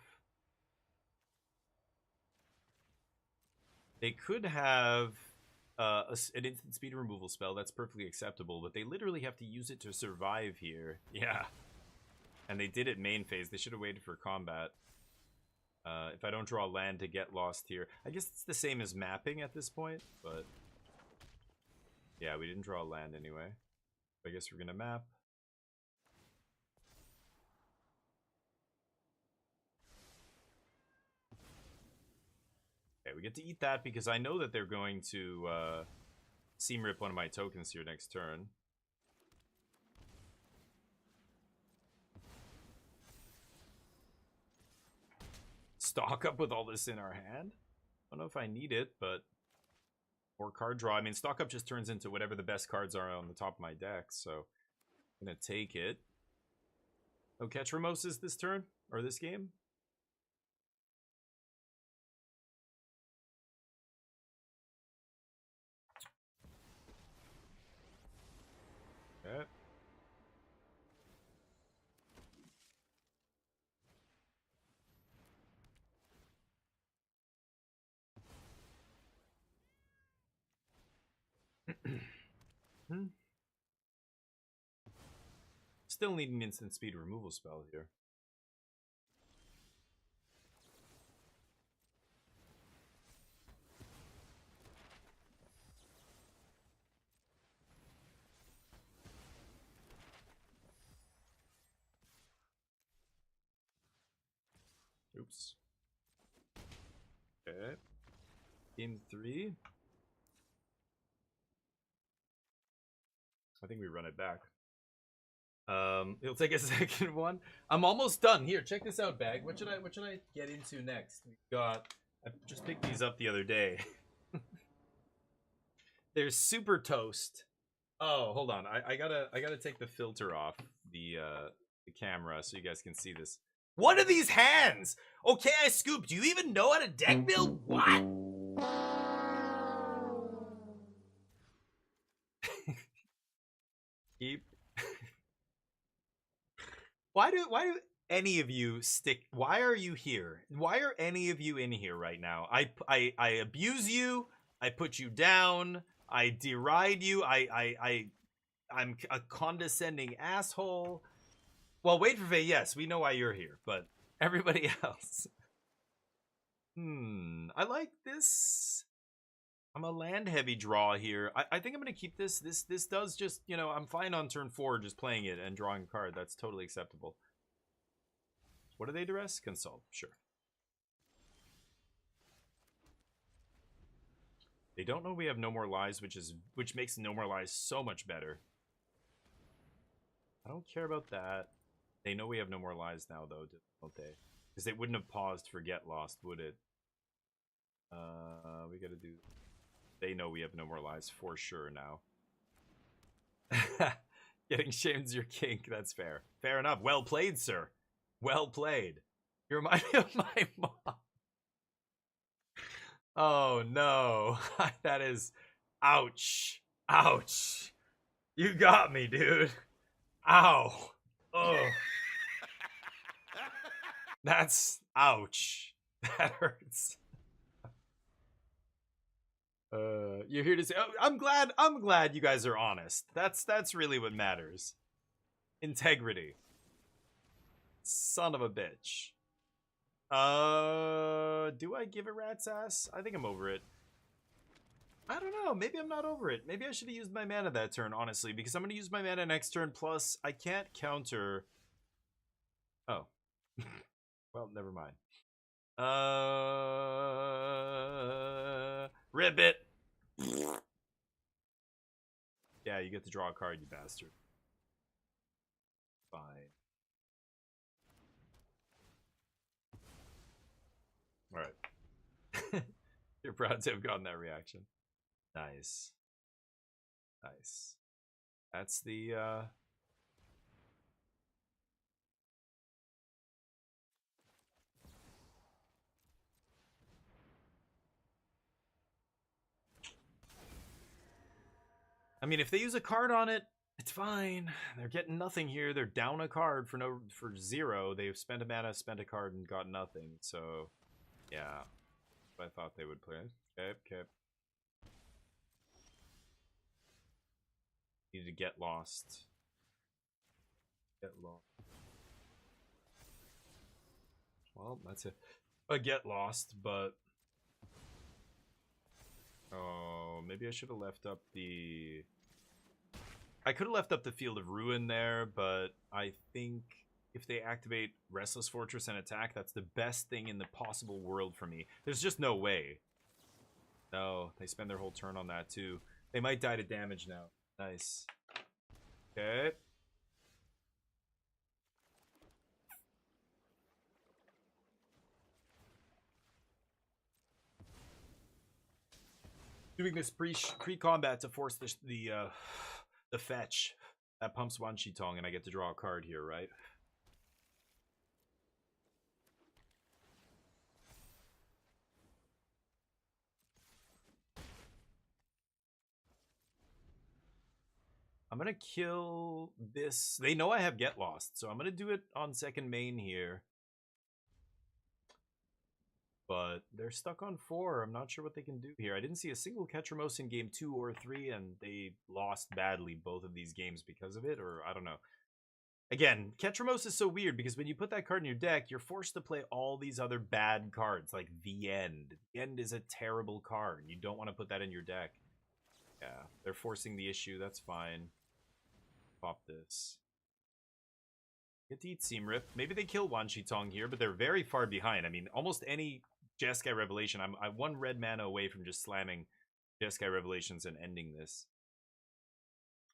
They could have an instant speed removal spell. That's perfectly acceptable, but they literally have to use it to survive here. Yeah. And they did it main phase. They should have waited for combat. If I don't draw land to get lost here. I guess it's the same as mapping at this point, but... Yeah, we didn't draw land anyway. I guess we're gonna map. Okay, we get to eat that because I know that they're going to seam rip one of my tokens here next turn. Stock up with all this in our hand. I don't know if I need it, but... Or card draw. I mean, stock up just turns into whatever the best cards are on the top of my deck, so... I'm gonna take it. No catch Ramoses this turn? Or this game? Okay. Still need an instant speed removal spell here. Oops. Okay. Game 3. I think we run it back. It'll take a second one. I'm almost done. Here, check this out, Bag. What should I get into next? We got... I just picked these up the other day. There's Super Toast. Oh, hold on. I gotta take the filter off the camera so you guys can see this. What are these hands? Okay, I scooped. Do you even know how to deck build? What? Keep. Why do any of you stick? Why are you here? Why are any of you in here right now? I abuse you. I put you down. I deride you. I'm a condescending asshole. Well, wait for Faye. Yes, we know why you're here, but everybody else. I like this. I'm a land heavy draw here. I think I'm gonna keep this. This does just, you know, I'm fine on turn 4 just playing it and drawing a card. That's totally acceptable. What do they duress? Consult. Sure. They don't know we have No More Lies, which makes No More Lies so much better. I don't care about that. They know we have No More Lies now, though, don't they? Because they wouldn't have paused for Get Lost, would it? We gotta do... They know we have No More Lies for sure now. Getting shame's your kink, that's fair. Fair enough. Well played, sir. Well played. You remind me of my mom. Oh, no. That is... Ouch. Ouch. You got me, dude. Ow. Oh. That's... Ouch. That hurts. You're here to say... Oh, I'm glad you guys are honest. That's really what matters. Integrity. Son of a bitch. Do I give a rat's ass? I think I'm over it. I don't know. Maybe I'm not over it. Maybe I should have used my mana that turn, honestly, because I'm going to use my mana next turn. Plus, I can't counter... Oh. Well, never mind. Ribbit. Yeah, you get to draw a card, you bastard. Fine. All right. You're proud to have gotten that reaction. Nice. Nice. That's the I mean, if they use a card on it, it's fine. They're getting nothing here. They're down a card for 0. They've spent a mana, spent a card, and got nothing. So, yeah. I thought they would play. Okay. Need to get lost. Get lost. Well, that's a get lost, but oh, maybe I should have left up the. I could have left up the Field of Ruin there, but I think if they activate Restless Fortress and attack, that's the best thing in the possible world for me. There's just no way. No, they spend their whole turn on that too. They might die to damage now. Nice. Okay. Doing this pre-combat to force the fetch. That pumps Wan Shi Tong, and I get to draw a card here, right? I'm gonna kill this. They know I have Get Lost, so I'm gonna do it on second main here. But they're stuck on 4. I'm not sure what they can do here. I didn't see a single Ketramos in game 2 or 3, and they lost badly both of these games because of it, or I don't know. Again, Ketramos is so weird because when you put that card in your deck, you're forced to play all these other bad cards, like The End. The End is a terrible card. You don't want to put that in your deck. Yeah, they're forcing the issue. That's fine. Pop this. Get to eat Seam Rip. Maybe they kill Wan Shi Tong here, but they're very far behind. I mean, almost any Jeskai Revelation. I'm 1 red mana away from just slamming Jeskai Revelations and ending this.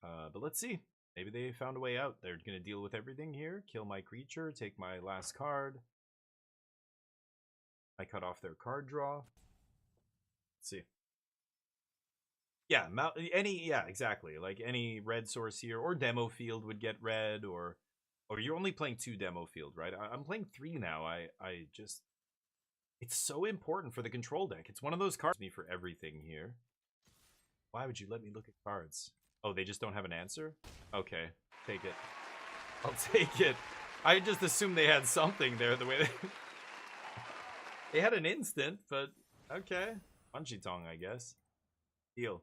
But let's see. Maybe they found a way out. They're going to deal with everything here. Kill my creature. Take my last card. I cut off their card draw. Let's see. Yeah, yeah, exactly. Like any red source here, or Demo Field would get red, or you're only playing 2 Demo Field, right? I'm playing 3 now. I just, it's so important for the control deck. It's one of those cards me for everything here. Why would you let me look at cards? Oh, they just don't have an answer? Okay, take it. I'll take it. I just assumed they had something there the way they... They had an instant, but okay. Wan Shi Tong, I guess. Deal.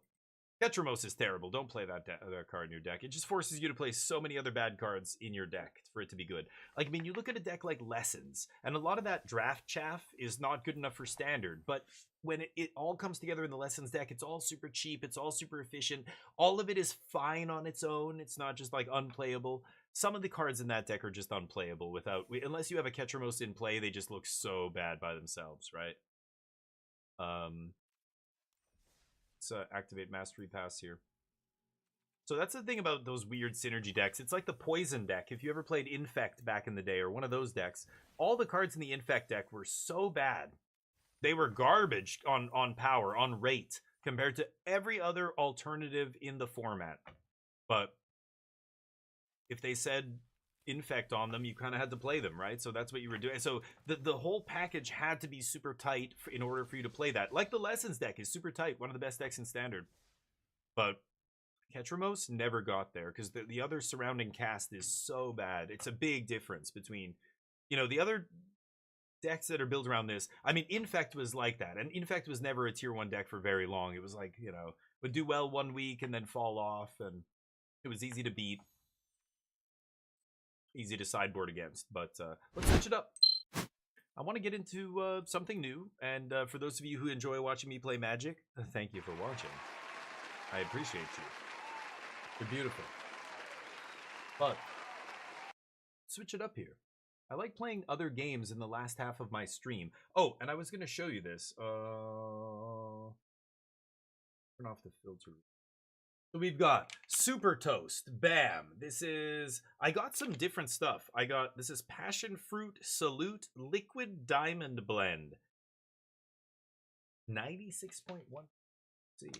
Ketramos is terrible. Don't play that card in your deck. It just forces you to play so many other bad cards in your deck for it to be good. Like, I mean, you look at a deck like Lessons, and a lot of that draft chaff is not good enough for Standard, but when it all comes together in the Lessons deck, it's all super cheap, it's all super efficient, all of it is fine on its own, it's not just, like, unplayable. Some of the cards in that deck are just unplayable without... Unless you have a Ketramos in play, they just look so bad by themselves, right? Activate Mastery Pass here. So that's the thing about those weird synergy decks. It's like the Poison deck. If you ever played Infect back in the day, or one of those decks, all the cards in the Infect deck were so bad. They were garbage on power, on rate, compared to every other alternative in the format. But if they said Infect on them, you kind of had to play them, right? So that's what you were doing. So the whole package had to be super tight in order for you to play that. Like the Lessons deck is super tight, one of the best decks in Standard. But Ketramos never got there because the other surrounding cast is so bad. It's a big difference between, you know, the other decks that are built around this. I mean, Infect was like that, and Infect was never a tier 1 deck for very long. It was like, you know, would do well 1 week and then fall off, and it was easy to beat. Easy to sideboard against, but let's switch it up. I want to get into something new, and for those of you who enjoy watching me play Magic, thank you for watching. I appreciate you. You're beautiful. But switch it up here. I like playing other games in the last half of my stream. Oh, and I was going to show you this. Turn off the filter. So we've got Super Toast. Bam. I got some different stuff. This is Passion Fruit Salute Liquid Diamond Blend. 96.1. See.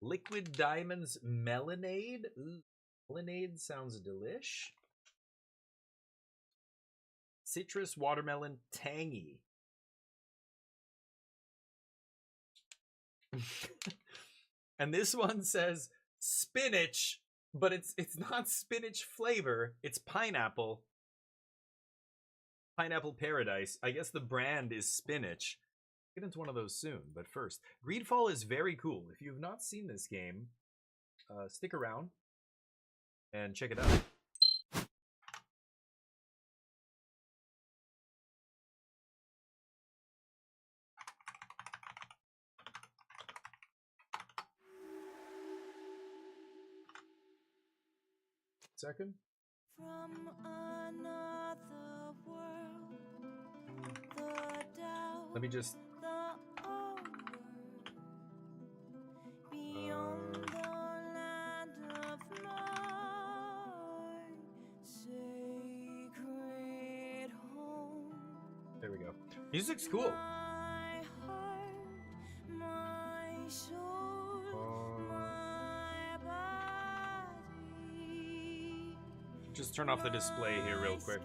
Liquid Diamonds Melonade. Ooh, Melonade sounds delish. Citrus Watermelon Tangy. And this one says spinach, but it's not spinach flavor. It's pineapple. Pineapple Paradise. I guess the brand is spinach. Get into one of those soon. But first, Greedfall is very cool. If you've not seen this game, stick around and check it out. Second. From another world, the doubt, Let me just. the over, beyond the land of my sacred home. There we go. Music's cool. My heart, my soul, my body. Just turn off the display here real quick.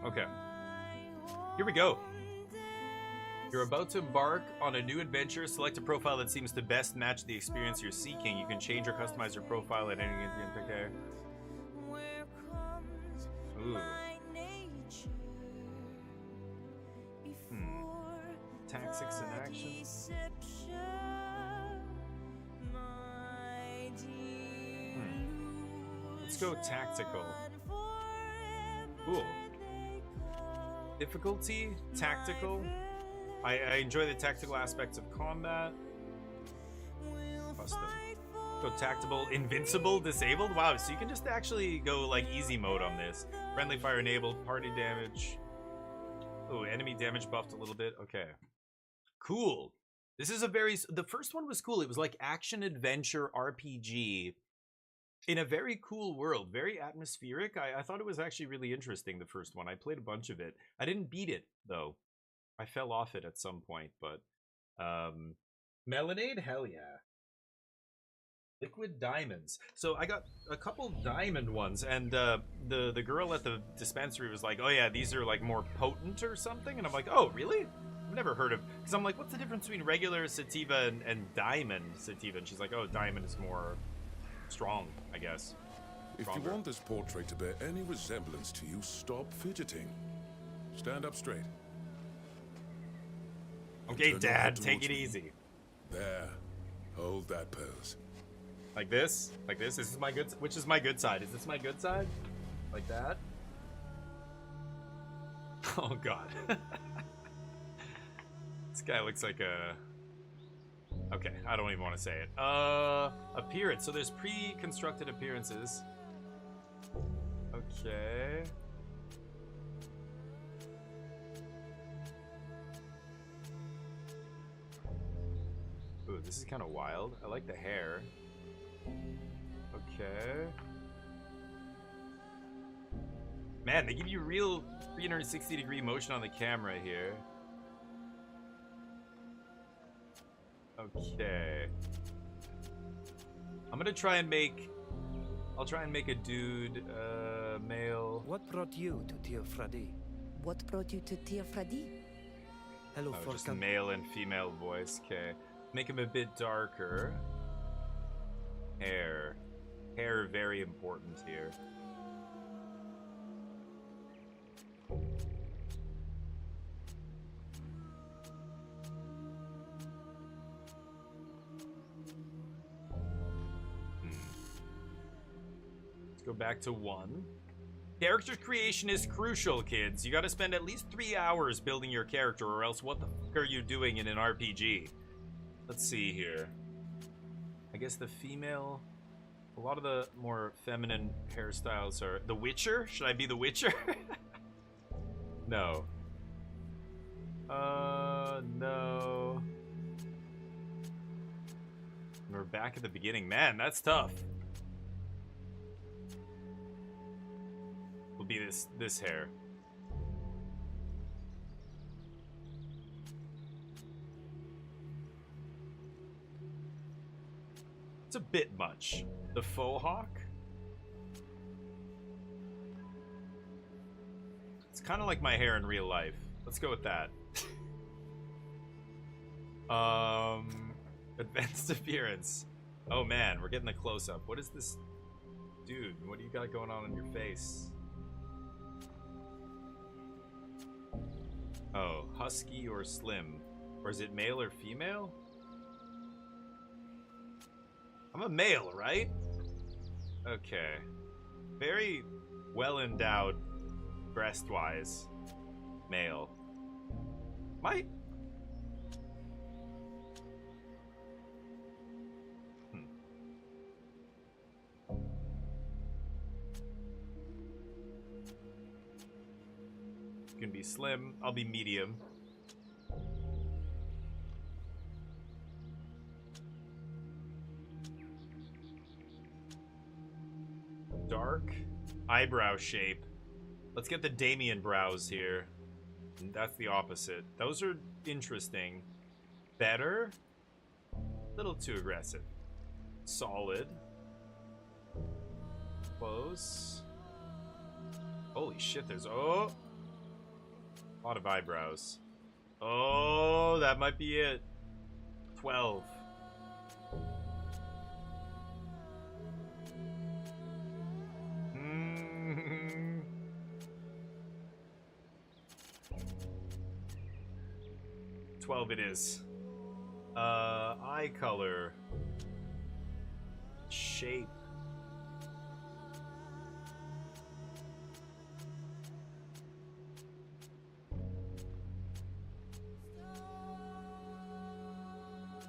Okay. Here we go. You're about to embark on a new adventure. Select a profile that seems to best match the experience you're seeking. You can change or customize your profile at any okay. Where comes Ooh. my nature before Tactics in action. deception, my dear Let's go tactical. forever Cool. they call Difficulty, tactical. I enjoy the tactical aspects of combat. Custom. Go tactical, invincible, disabled. Wow, so you can just actually go like easy mode on this. Friendly fire enabled, party damage. Oh, enemy damage buffed a little bit. Okay. Cool. This is the first one was cool. It was like action adventure RPG in a very cool world, very atmospheric. I thought it was actually really interesting, the first one. I played a bunch of it. I didn't beat it though. I fell off it at some point, but Melonade, hell yeah. Liquid diamonds. So I got a couple diamond ones, and the girl at the dispensary was like, "Oh yeah, these are like more potent or something," and I'm like, "Oh really? I've never heard of." Because I'm like, "What's the difference between regular sativa and diamond sativa?" And she's like, "Oh, diamond is more strong, I guess." If you want this portrait to bear any resemblance to you, stop fidgeting. Stand up straight. Okay, Turn your Dad, head take towards it me. easy. There. Hold that pose. Like this? Like this? This is my good. Which is my good side? Is this my good side? Like that? Oh God. This guy looks like a. Okay, I don't even want to say it. Appearance. So there's pre-constructed appearances. Okay. Ooh, this is kind of wild. I like the hair. Okay. Man, they give you real 360-degree motion on the camera here. Okay. I'm gonna try and make... I'll try and make a dude, male. What brought you to Tir Fradi? What brought you to Tir Fradi? Hello, Oh, just Forkan. male and female voice. Okay. Make him a bit darker. Hair. Hair very important here. Let's go back to 1. Character creation is crucial, kids. You gotta spend at least 3 hours building your character, or else what the fuck are you doing in an RPG? Let's see here. I guess the female A lot of the more feminine hairstyles are... The Witcher? Should I be the Witcher? No. No. We're back at the beginning. Man, that's tough. Will be this hair. It's a bit much. The faux hawk? It's kind of like my hair in real life. Let's go with that. Advanced appearance. Oh man, we're getting a close-up. What is this? Dude, what do you got going on your face? Oh, husky or slim? Or is it male or female? I'm a male, right? Okay. Very well endowed, breast-wise. Male. Might. You can be slim. I'll be medium. Dark eyebrow shape. Let's get the Damien brows here. That's the opposite. Those are interesting. Better. Little too aggressive. Solid. Close. Holy shit, there's... Oh! A lot of eyebrows. Oh, that might be it. 12. Hmm. 12 it is. Eye color. Shape.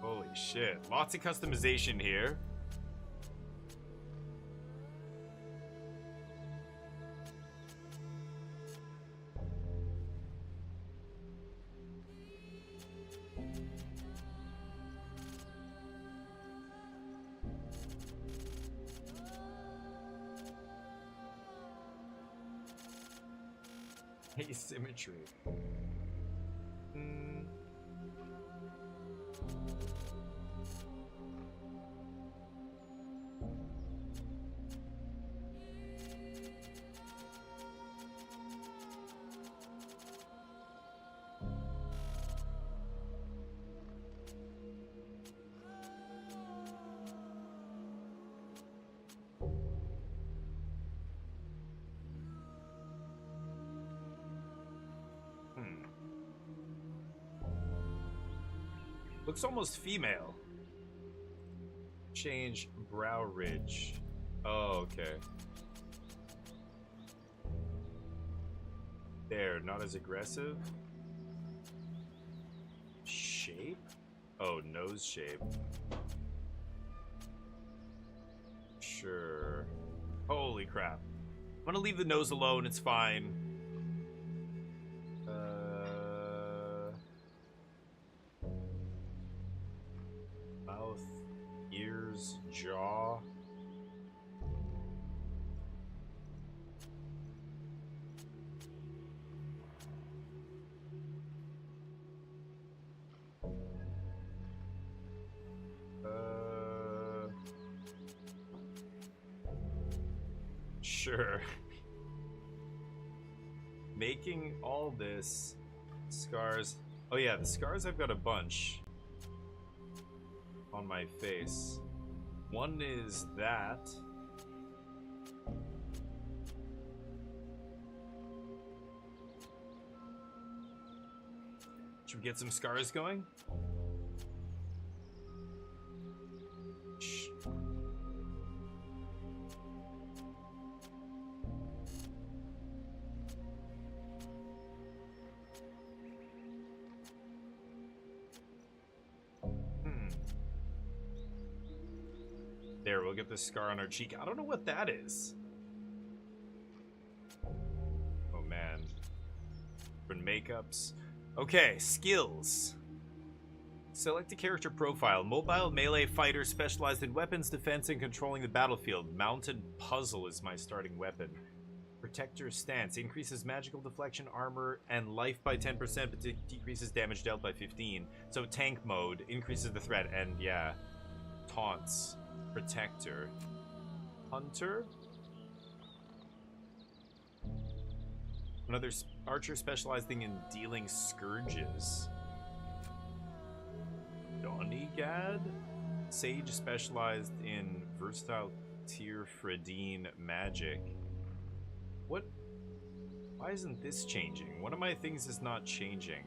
Holy shit. Lots of customization here. Asymmetry. Looks almost female. Change brow ridge. Oh, okay. There, not as aggressive. Shape? Oh, nose shape. Sure. Holy crap. I'm gonna leave the nose alone, it's fine. Mouth, ears, jaw. Sure. Making all this scars. Oh yeah, the scars, I've got a bunch on my face. One is that. Should we get some scars going? Shh. There There, we'll get this scar on our cheek. I don't know what that is. Oh man. Different makeups. Okay, skills. Select a character profile. Mobile melee fighter specialized in weapons, defense, and controlling the battlefield. Mounted puzzle is my starting weapon. Protector stance. Increases magical deflection, armor, and life by 10%, but decreases damage dealt by 15. So tank mode increases the threat, and yeah. Taunts. Protector. Hunter. Another archer specializing in dealing scourges. Donigad? Sage specialized in versatile Tearfredine magic. What? Why isn't this changing? One of my things is not changing.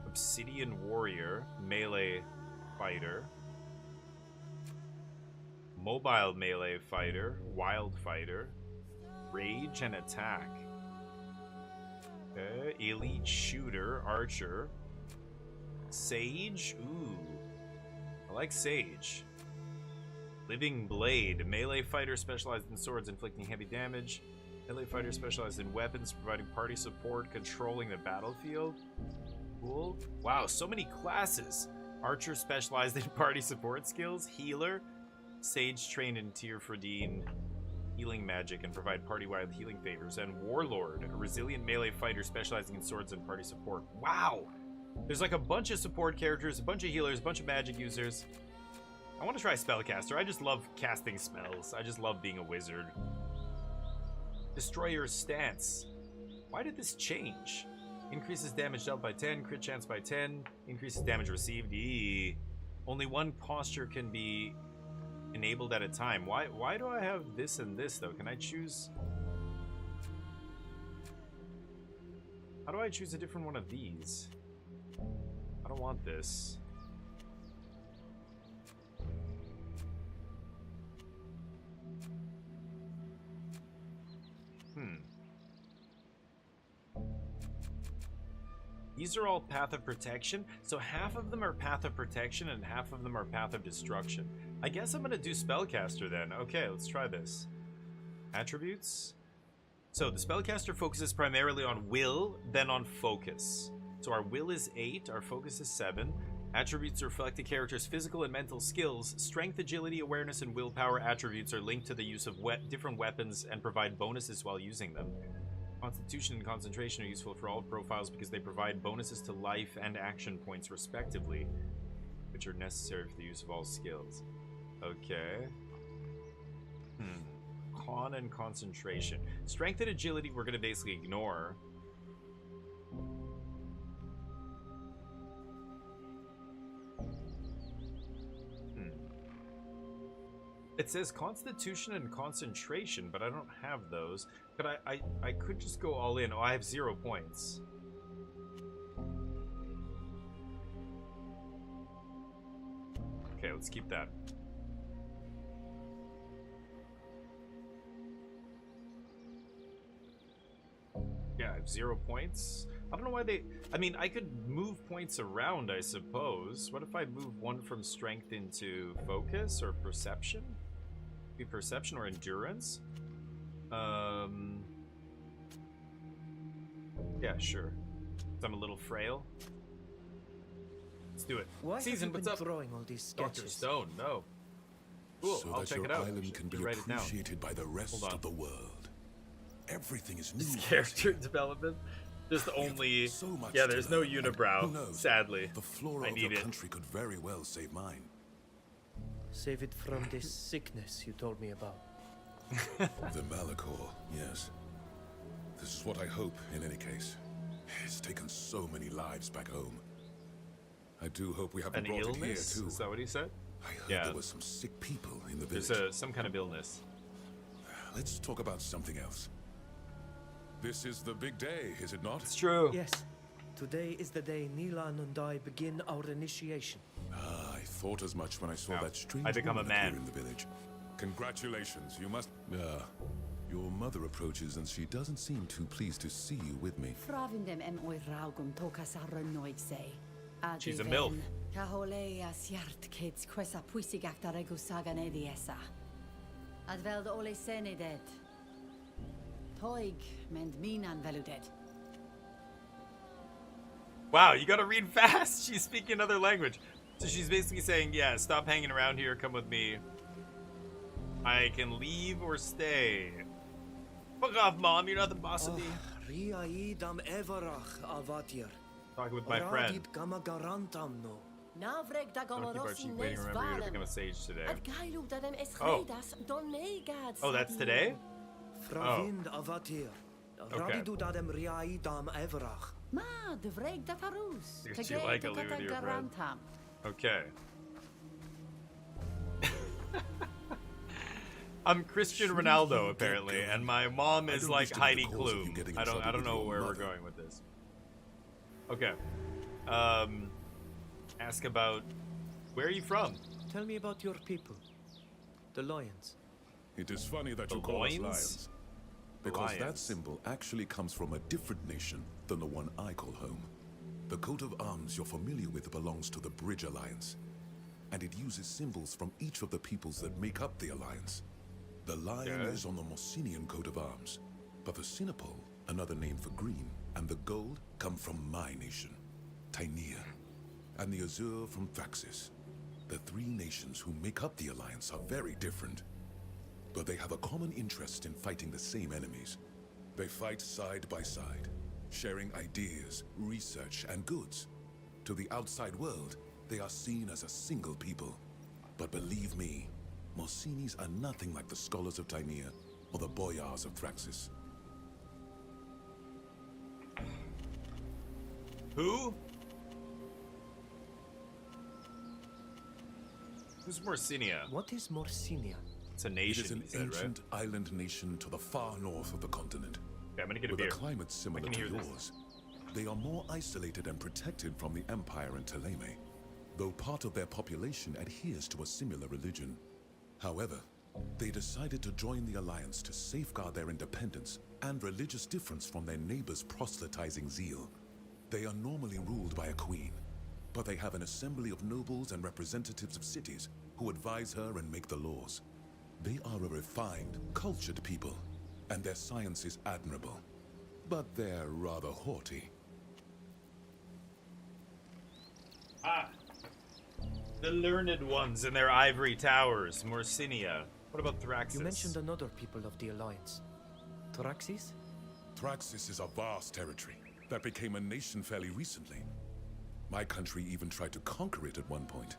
Obsidian warrior, melee fighter. Mobile melee fighter, wild fighter. Rage and attack. Okay. Elite shooter, archer. Sage? Ooh. I like Sage. Living blade. Melee fighter specialized in swords inflicting heavy damage. Melee fighter specialized in weapons, providing party support, controlling the battlefield. Cool. Wow, so many classes. Archer specialized in party support skills. Healer. Sage trained in Tearfredine healing magic and provide party-wide healing favors. And Warlord, a resilient melee fighter specializing in swords and party support. Wow! There's like a bunch of support characters, a bunch of healers, a bunch of magic users. I want to try Spellcaster. I just love casting spells. I just love being a wizard. Destroyer's stance. Why did this change? Increases damage dealt by 10, crit chance by 10, increases damage received. Eee. Only one posture can be enabled at a time. Why do I have this and this though? Can I choose? How do I choose a different one of these? I don't want this. These are all Path of Protection, so half of them are Path of Protection and half of them are Path of Destruction. I guess I'm gonna do Spellcaster then. Okay, let's try this. Attributes. So the Spellcaster focuses primarily on will, then on focus. So our will is 8, our focus is 7. Attributes reflect the character's physical and mental skills. Strength, agility, awareness, and willpower attributes are linked to the use of different weapons and provide bonuses while using them. Constitution and concentration are useful for all profiles because they provide bonuses to life and action points respectively, which are necessary for the use of all skills. Okay. Con and concentration. Strength and agility we're going to basically ignore. It says Constitution and Concentration, but I don't have those. But I could just go all in. Oh, I have 0 points. Okay, let's keep that. Yeah, I have 0 points. I don't know why they... I mean, I could move points around, I suppose. What if I move one from strength into focus or perception? Be perception or endurance? Yeah, sure. I'm a little frail. Let's do it. Why Season, have you what's been up? drawing all these sketches? Dr. Stone, no. Cool, So I'll that check your it out. island can be Write it down. appreciated by the rest Hold on. of the world. Everything is new. This character development. There's We have only... so much Yeah, to there's no learn, and unibrow, who knows, sadly. The flora I of need your it. country could very well save mine. Save it from this sickness you told me about. The Malachor, yes. This is what I hope, in any case. It's taken so many lives back home. I do hope we haven't An brought it here, illness? too. Is that what he said? I heard Yeah. there were some sick people in the village. There's some kind of illness. Let's talk about something else. This is the big day, is it not? It's true. Yes. Today is the day Nilan and I begin our initiation. Ah, I thought as much when I saw Now, that strange I become a woman appear man. in the village. Congratulations, you must... your mother approaches and she doesn't seem too pleased to see you with me. Fravindem em oiraugum tokas arrenoig say. She's a MILF. Caholea siart kids quesa puisigak da regu saga nediesa. Adveld ole seneded. Toig mend minan veluded. Wow, you gotta read fast. She's speaking another language. So she's basically saying, yeah, stop hanging around here, come with me. I can leave or stay. Fuck off, Mom, you're not the boss of me. Riai dam everach avatir. Talking with my friend. Radid gama garantam no. Navreg da I don't keep gomorosi Archie waiting. Remember, you're gonna become a sage today. Ad gailu da dem Oh. esredas don negad. Oh, that's today? Fravind avatir. Okay. Radidu dadem riai dam everach. Ma, de vreg da farus. Because you like a Louis, your friend. garantam. Okay. I'm Cristian Ronaldo apparently, and my mom is like Heidi Klum. I don't know where we're going with this. Okay. Ask about where are you from? Tell me about your people. The lions. It is funny that The you call us loins? lions. Because that Lions. symbol actually comes from a different nation than the one I call home. The coat of arms you're familiar with belongs to the Bridge Alliance, and it uses symbols from each of the peoples that make up the alliance. The lion Okay. is on the Morsinian coat of arms, but the Sinopol, another name for green, and the gold come from my nation, Tainea, and the azure from Thraxis. The three nations who make up the alliance are very different, but they have a common interest in fighting the same enemies. They fight side by side, sharing ideas, research, and goods. To the outside world, they are seen as a single people. But believe me, Morsinis are nothing like the scholars of Tainea or the boyars of Thraxis. Who? Who's Morsinia? What is Morsinia? It's a It nation, is an you said, right? ancient island nation to the far north of the continent. Okay, I'm gonna get a With a beer. climate similar can to hear this. yours, they are more isolated and protected from the Empire in Teleme, though part of their population adheres to a similar religion. However, they decided to join the Alliance to safeguard their independence and religious difference from their neighbors' proselytizing zeal. They are normally ruled by a queen, but they have an assembly of nobles and representatives of cities who advise her and make the laws. They are a refined, cultured people, and their science is admirable. But they're rather haughty. Ah! The learned ones in their ivory towers, Morsinia. What about Thraxis? You mentioned another people of the Alliance. Thraxis? Thraxis is a vast territory that became a nation fairly recently. My country even tried to conquer it at one point.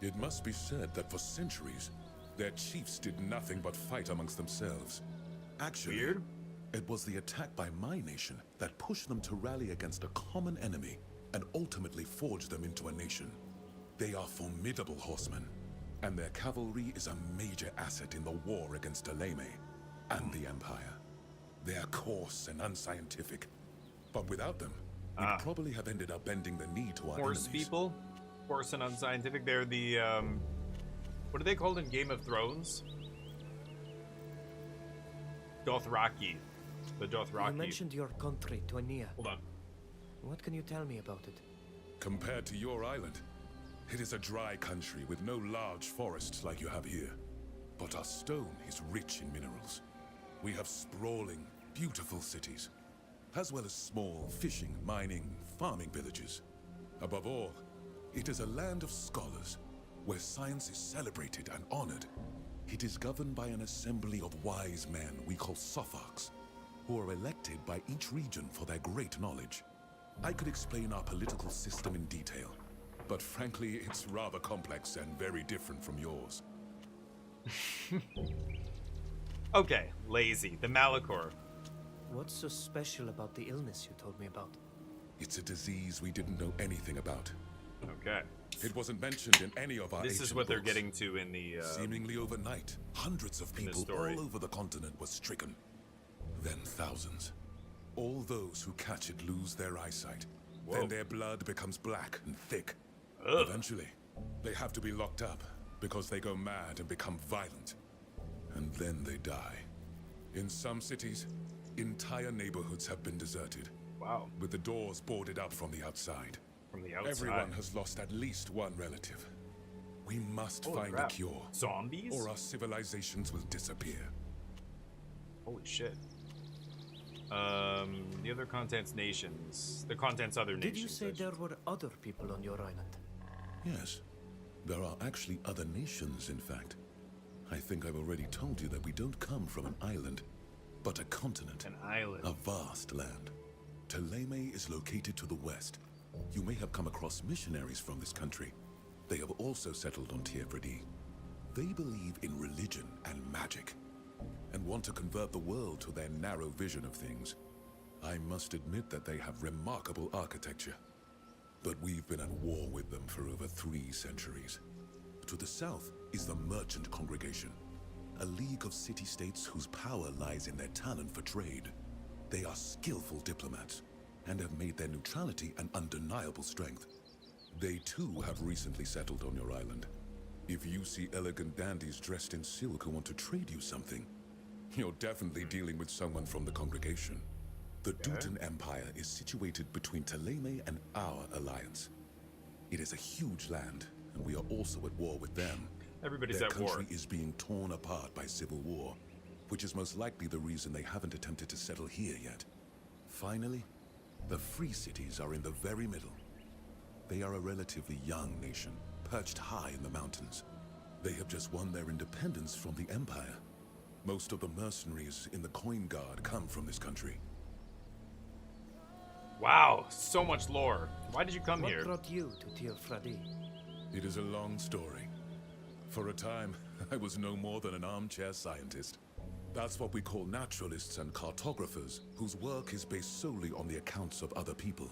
It must be said that for centuries, their chiefs did nothing but fight amongst themselves. Actually, Weird. it was the attack by my nation that pushed them to rally against a common enemy and ultimately forged them into a nation. They are formidable horsemen, and their cavalry is a major asset in the war against Teleme and the Empire. They are coarse and unscientific, but without them, we'd probably have ended up bending the knee to our Horse enemies. people? Horse and unscientific. They're the, what are they called in Game of Thrones? Dothraki. The Dothraki. You mentioned your country, Tainea. Hold on. What can you tell me about it? Compared to your island, it is a dry country with no large forests like you have here. But our stone is rich in minerals. We have sprawling, beautiful cities, as well as small fishing, mining, farming villages. Above all, it is a land of scholars, where science is celebrated and honored. It is governed by an assembly of wise men we call Sopharks, who are elected by each region for their great knowledge. I could explain our political system in detail, but frankly, it's rather complex and very different from yours. Okay, lazy. The Malachor. What's so special about the illness you told me about? It's a disease we didn't know anything about. Okay. It wasn't mentioned in any of our This is ancient what they're books. getting to in the, Seemingly overnight, hundreds of in the people story. all over the continent were stricken. Then thousands. All those who catch it lose their eyesight. Whoa. Then their blood becomes black and thick. Ugh. Eventually, they have to be locked up because they go mad and become violent. And then they die. In some cities, entire neighborhoods have been deserted, Wow. with the doors boarded up from the outside. From the outside. Everyone has lost at least one relative. We must Holy find crap. a cure, Zombies? or our civilizations will disappear. Holy shit. The other contents nations. The contents other nations. Did you say I should- there were other people on your island? Yes, there are actually other nations, in fact. I think I've already told you that we don't come from an island, but a continent. An island. A vast land. Thélème is located to the west. You may have come across missionaries from this country. They have also settled on Teofredi. They believe in religion and magic, and want to convert the world to their narrow vision of things. I must admit that they have remarkable architecture, but we've been at war with them for over 3 centuries. To the south is the Merchant Congregation, a league of city-states whose power lies in their talent for trade. They are skillful diplomats, and have made their neutrality an undeniable strength. They too have recently settled on your island. If you see elegant dandies dressed in silk who want to trade you something, you're definitely dealing with someone from the congregation. The Dutan Empire is situated between Thélème and our alliance. It is a huge land, and we are also at war with them. Everybody's Their at war. country is being torn apart by civil war, which is most likely the reason they haven't attempted to settle here yet. Finally, the Free Cities are in the very middle. They are a relatively young nation, perched high in the mountains. They have just won their independence from the Empire. Most of the mercenaries in the Coin Guard come from this country. Wow, so much lore. Why did you come What here? brought you to Teofradi? It is a long story. For a time, I was no more than an armchair scientist. That's what we call naturalists and cartographers, whose work is based solely on the accounts of other people.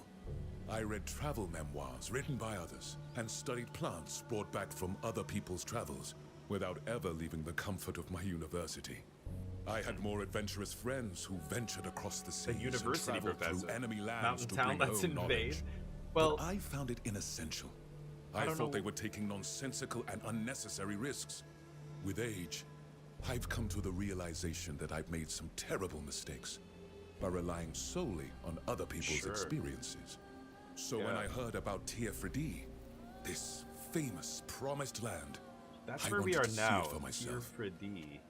I read travel memoirs written by others, and studied plants brought back from other people's travels, without ever leaving the comfort of my university. I had more adventurous friends who ventured across the seas university and traveled professor. through enemy lands Mountain to town bring that's home in knowledge. Vade. Well, But I found it inessential. I don't thought know- they were taking nonsensical and unnecessary risks. With age, I've come to the realization that I've made some terrible mistakes by relying solely on other people's Sure. experiences. So when Yeah. I heard about Teofredi, this famous promised land, that's I where we wanted are to see now. it for myself. Teofredi.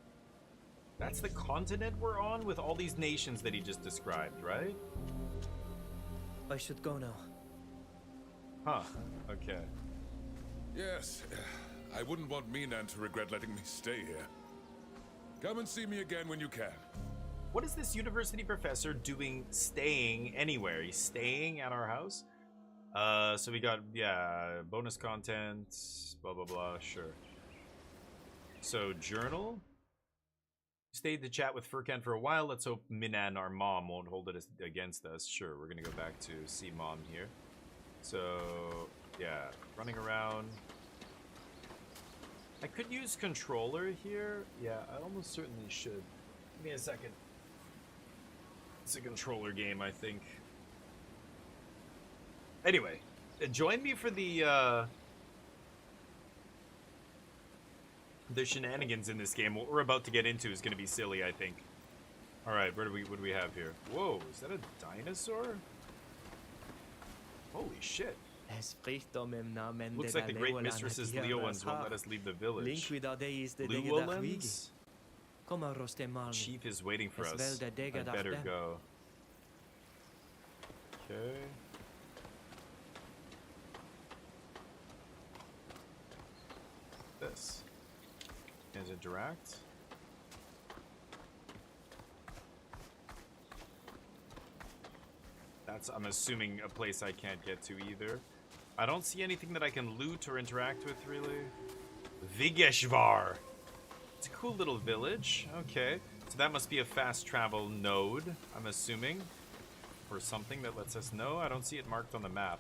That's the continent we're on with all these nations that he just described, right? I should go now. Huh. Okay. Yes, I wouldn't want Minan to regret letting me stay here. Come and see me again when you can. What is this university professor doing staying anywhere? He's staying at our house? So we got, yeah, bonus content, blah, blah, blah, sure. So, journal? Stayed to chat with Furkan for a while. Let's hope Minan, our mom, won't hold it against us. Sure, we're gonna go back to see mom here. So, yeah, running around. I could use controller here. Yeah, I almost certainly should. Give me a second. It's a controller game, I think. Anyway, join me for the shenanigans in this game. What we're about to get into is going to be silly, I think. All right, what do we have here? Whoa, is that a dinosaur? Holy shit. Looks like the great mistresses Leowans won't let us leave the village. Leowans? Chief is waiting for us. I better go. Okay. This. Can it interact? That's, I'm assuming, a place I can't get to either. I don't see anything that I can loot or interact with, really. Vigeshvar. It's a cool little village. Okay. So that must be a fast travel node, I'm assuming. Or something that lets us know. I don't see it marked on the map.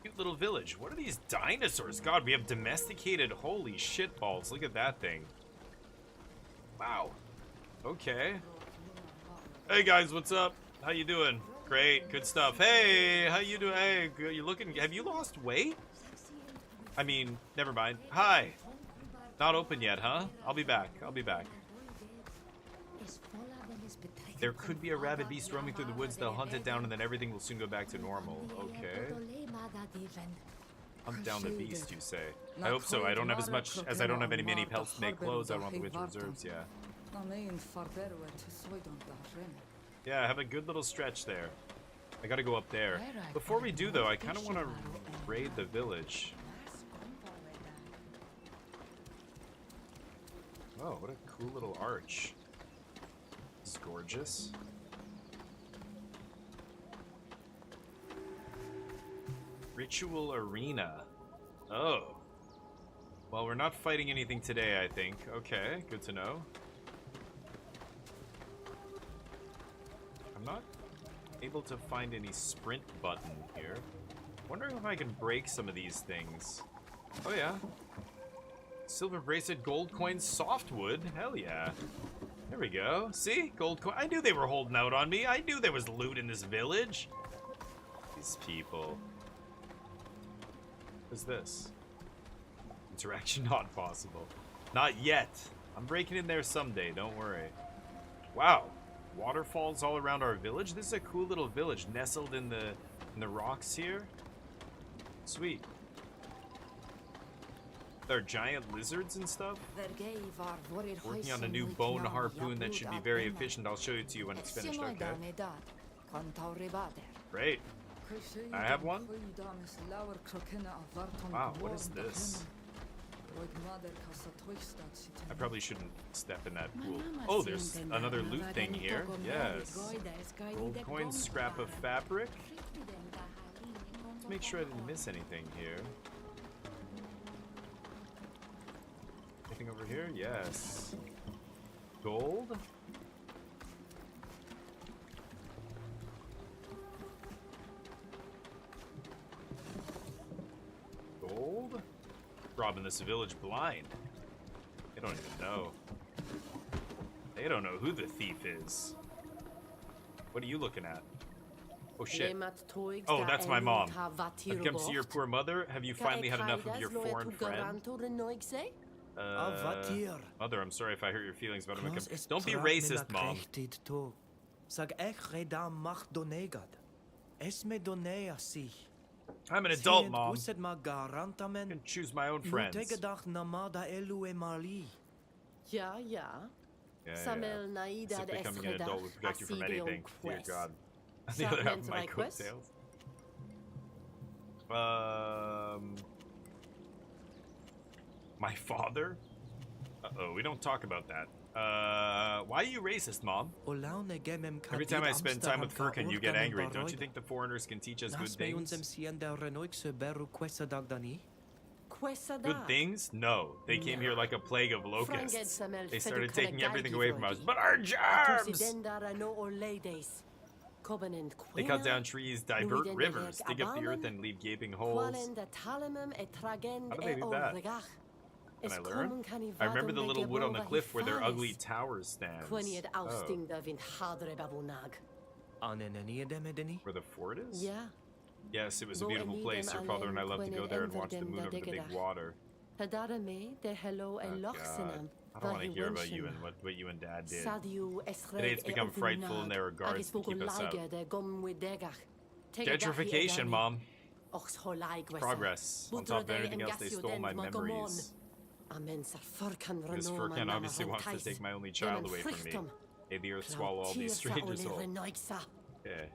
Cute little village. What are these dinosaurs? God, we have domesticated. Holy shit balls. Look at that thing. Wow. Okay. Hey guys, what's up? How you doing? Great, good stuff. Hey, how you doing? Hey, good. You looking? Have you lost weight? I mean, never mind. Hi. Not open yet, huh? I'll be back. I'll be back. There could be a rabid beast roaming through the woods. They'll hunt it down, and then everything will soon go back to normal. Okay. I'm down the beast, you say. I hope so. I don't have as much as I don't have any mini pelts to make clothes. I don't have the winter reserves, yeah. Yeah, have a good little stretch there. I gotta go up there. Before we do, though, I kind of want to raid the village. Oh, what a cool little arch. This is gorgeous. Ritual Arena. Oh. Well, we're not fighting anything today, I think. Okay, good to know. I'm not able to find any sprint button here. Wondering if I can break some of these things. Oh yeah. Silver bracelet, gold coins, softwood. Hell yeah. There we go. See? Gold coin. I knew they were holding out on me. I knew there was loot in this village. These people. What's this? Interaction not possible. Not yet. I'm breaking in there someday, don't worry. Wow. Waterfalls all around our village? This is a cool little village nestled in the rocks here. Sweet. There are giant lizards and stuff. Working on a new bone harpoon that should be very efficient. I'll show it to you when it's finished, okay? Great. I have one? Wow, what is this? I probably shouldn't step in that pool. Oh, there's another loot thing here. Yes. Gold coin, scrap of fabric. Let's make sure I didn't miss anything here. Anything over here? Yes. Gold? Gold? Robbing this village blind. They don't even know. They don't know who the thief is. What are you looking at? Oh shit. Oh, that's my mom. I've come to see your poor mother. Have you finally had enough of your foreign friend? Mother, I'm sorry if I hurt your feelings about him. Don't be racist, Mom. I'm an adult, Mom. I can choose my own friends. Yeah, yeah. Except becoming an adult would protect you from anything. Dear God. On the other half of my coattails. My father? Uh-oh, we don't talk about that. Why are you racist, Mom? Every time I spend time with Furkan, you get angry. Don't you think the foreigners can teach us good things? Good things? No. They came here like a plague of locusts. They started taking everything away from us. But our jobs! They cut down trees, divert rivers, dig up the earth and leave gaping holes. How do they do that? Can I learn? I remember the little wood on the cliff where their ugly towers stand. Oh. Where the fort is? Yeah. Yes, it was a beautiful place. Your father and I loved to go there and watch the moon over the big water. Oh, God. I don't want to hear about you and what you and Dad did. Today it's become frightful and there are guards to keep us out. Gentrification, Mom. Progress. On top of everything else, they stole my memories. This Furkan obviously wants to take my only child away from me. May the earth swallow all these strangers whole. Okay.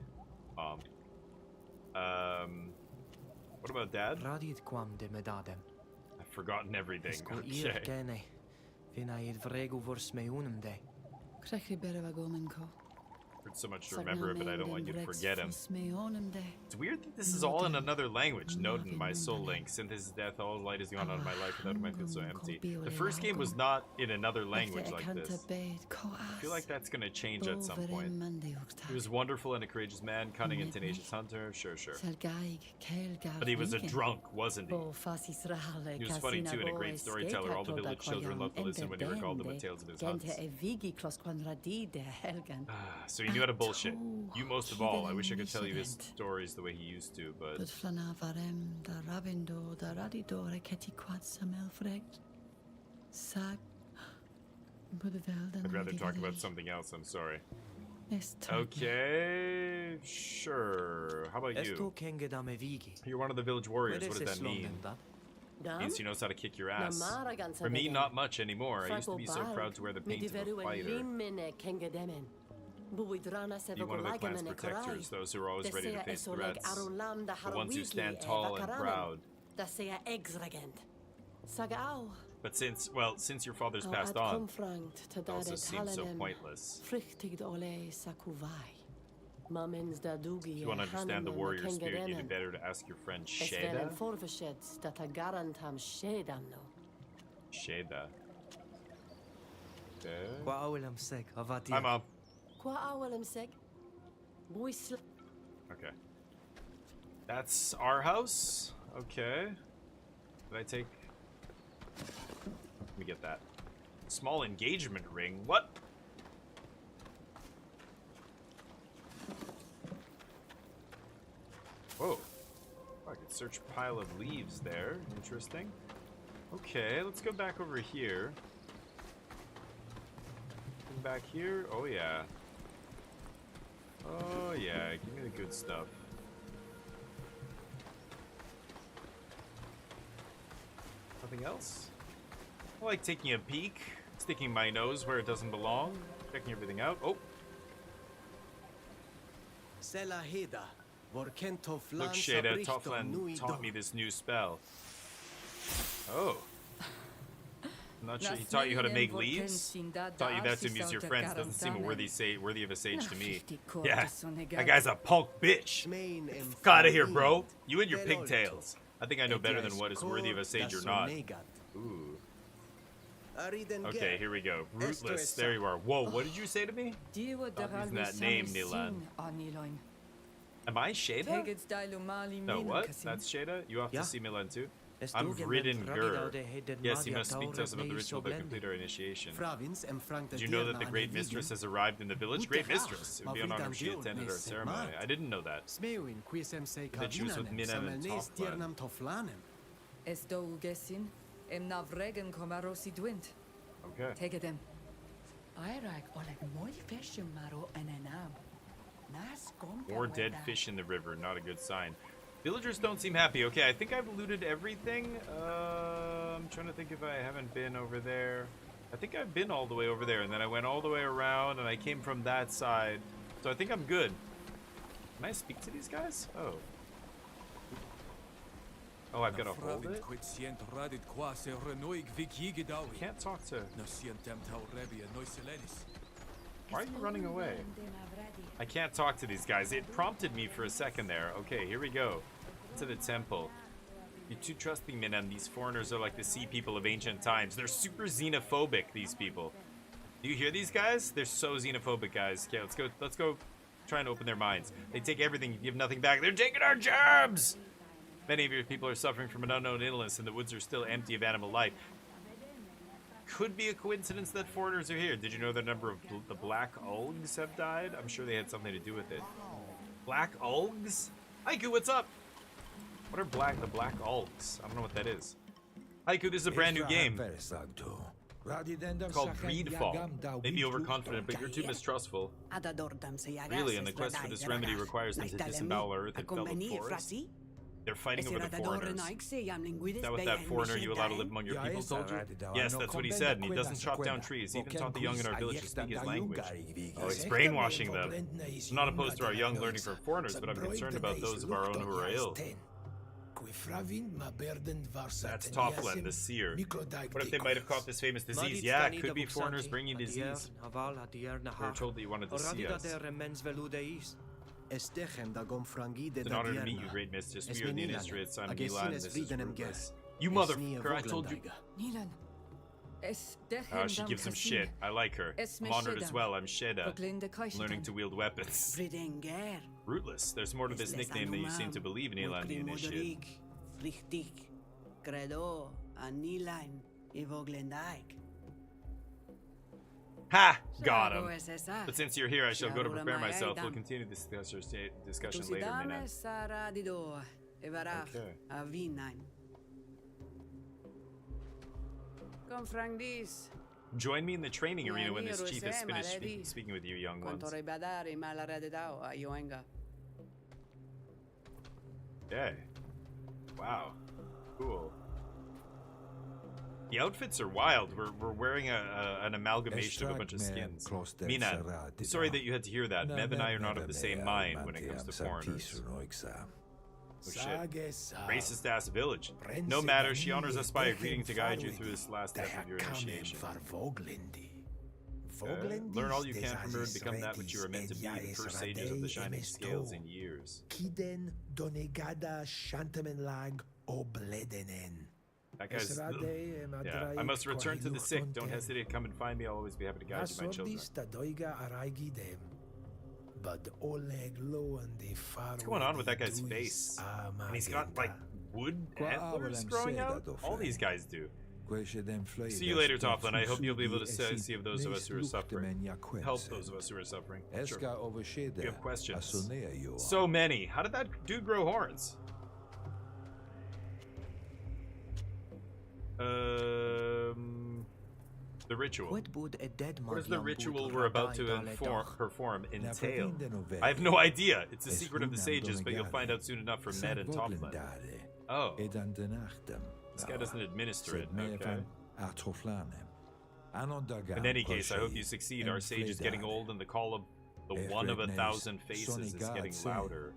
What about Dad? I've forgotten everything. Okay. Heard so much to remember, but I don't want you to forget him. It's weird that this is all in another language. Note in my soul link. Since his death, all light is gone out of my life. Without him, I feel so empty. The first game was not in another language like this. I feel like that's gonna change at some point. He was wonderful and a courageous man, cunning and tenacious hunter. Sure, sure. But he was a drunk, wasn't he? He was funny too and a great storyteller. All the village children loved to listen when he recalled the tales of his hunts. So he knew how to bullshit. You most of all. I wish I could tell you his stories the way he used to, but... I'd rather talk about something else, I'm sorry. Okay... Okay, sure. How about Esto you? kenge dame vigi. You're one of the village warriors. Where What is does that this mean? London, Dam? Means she knows how to kick your ass. Namara gansa For me, degen. not much anymore. I used to be so Franco proud to wear the Bald, paint of a Midiveru fighter. Limene Kengedemen. Buidrana Be one of the clan's protectors, those who are always ready to face threats. The ones who stand tall and proud. Dasea exregent. Sagao. But since your father's passed on, it also seems so pointless. Frichtigd ole sakuvai. Mamens da dugi. If you want to understand the warrior spirit, you'd be better to ask your friend Sheda. Esveren forvesheds dat a garantam Shedamno. Sheda. Okay. Qua awelem seg, avati. Hi, Mom. Qua awelem seg. Buisl. Okay. That's our house. Okay. Did I take... Let me get that. Small engagement ring. What? Whoa. Oh, I could search pile of leaves there. Interesting. Okay, let's go back over here. Come back here. Oh, yeah. Oh, yeah. Give me the good stuff. Nothing else? I like taking a peek, sticking my nose where it doesn't belong, checking everything out. Oh! Look, Sheda, Tofflan taught me this new spell. Oh. I'm not sure. He taught you how to make leaves? Taught you that to amuse your friends. Doesn't seem worthy of a sage to me. Yeah, that guy's a punk bitch. Fuck out of here, bro. You and your pigtails. I think I know better than what is worthy of a sage or not. Ooh. Okay, here we go. Rootless. There you are. Whoa, what did you say to me? Stop using that name, Nilan. Am I Sheda? No, what? That's Sheda? You have to see Milan too? I'm Ridden Gur. Yes, he must speak to us about the ritual that complete our initiation. Did you know that the Great Mistress has arrived in the village? Great Mistress! It would be an honor if she attended our ceremony. I didn't know that. That she was with Minan and Tofflan. Okay. Take them. Iraq oleg moi fishing maro and enam. More dead fish in the river, not a good sign. Villagers don't seem happy. Okay, I think I've looted everything. I'm trying to think if I haven't been over there. I think I've been all the way over there, and then I went all the way around, and I came from that side. So I think I'm good. Can I speak to these guys? Oh. Oh, I've got to hold it? I can't talk to... Why are you running away? I can't talk to these guys. It prompted me for a second there. Okay, here we go. To the temple. You're too trusting, Minan. These foreigners are like the sea people of ancient times. They're super xenophobic, these people. Do you hear these guys? They're so xenophobic, guys. Okay, let's go try and open their minds. They take everything, give nothing back. They're taking our jobs! Many of your people are suffering from an unknown illness, and the woods are still empty of animal life. Could be a coincidence that foreigners are here. Did you know the number of the Black Ulgs have died? I'm sure they had something to do with it. Black Ulgs? Haiku, what's up? What are the Black Ulgs? I don't know what that is. Haiku, this is a brand new game. Called Greedfall. Maybe overconfident, but you're too mistrustful. Really, and the quest for this remedy requires them to disembowel Earth and fill the forest? They're fighting over the foreigners. Is that what that foreigner you allow to live among your people told you? Yes, that's what he said, and he doesn't chop down trees. He even taught the young in our village to speak his language. Oh, he's brainwashing them. I'm not opposed to our young learning from foreigners, but I'm concerned about those of our own who are ill. That's Tofflan, the seer. What if they might have caught this famous disease? Yeah, it could be foreigners bringing disease. We were told that you wanted to see us. It's an honor to meet you, Great Mistress. We are the Innistrates. I'm Nilan, this is Ruthless. You motherfucker, I told you. She gives him shit. I like her. I'm honored as well. I'm Sheda. I'm learning to wield weapons. Rootless. There's more to this nickname than you seem to believe, Nilan the Initiate. Ha! Got him. But since you're here, I shall go to prepare myself. We'll continue this discussion later, Minan. Okay. Join me in the training arena when this chief is finished speaking with you, young ones. Okay. Wow. Cool. The outfits are wild. We're wearing an amalgamation of a bunch of skins. Mina, I'm sorry that you had to hear that. Mev and I are not of the same mind when it comes to foreigners. Oh shit. Racist ass village. No matter, she honors us by agreeing to guide you through this last step of your initiation. Learn all you can from her and become that which you are meant to be, the first sages of the Shining Scales in years. That guy's... Yeah, I must return to the sick. Don't hesitate to come and find me. I'll always be happy to guide you, my children. What's going on with that guy's face? And he's got, like, wood antlers growing out? All these guys do. See you later, Tofflin. I hope you'll be able to see of those of us who are suffering. Help those of us who are suffering. Sure. You have questions? So many. How did that dude grow horns? The ritual. What does the ritual we're about to perform entail? I have no idea. It's a secret of the sages, but you'll find out soon enough from Ned and Tofflin. Oh. This guy doesn't administer it, okay. In any case, I hope you succeed. Our sage is getting old, and the call of the one of 1,000 faces is getting louder.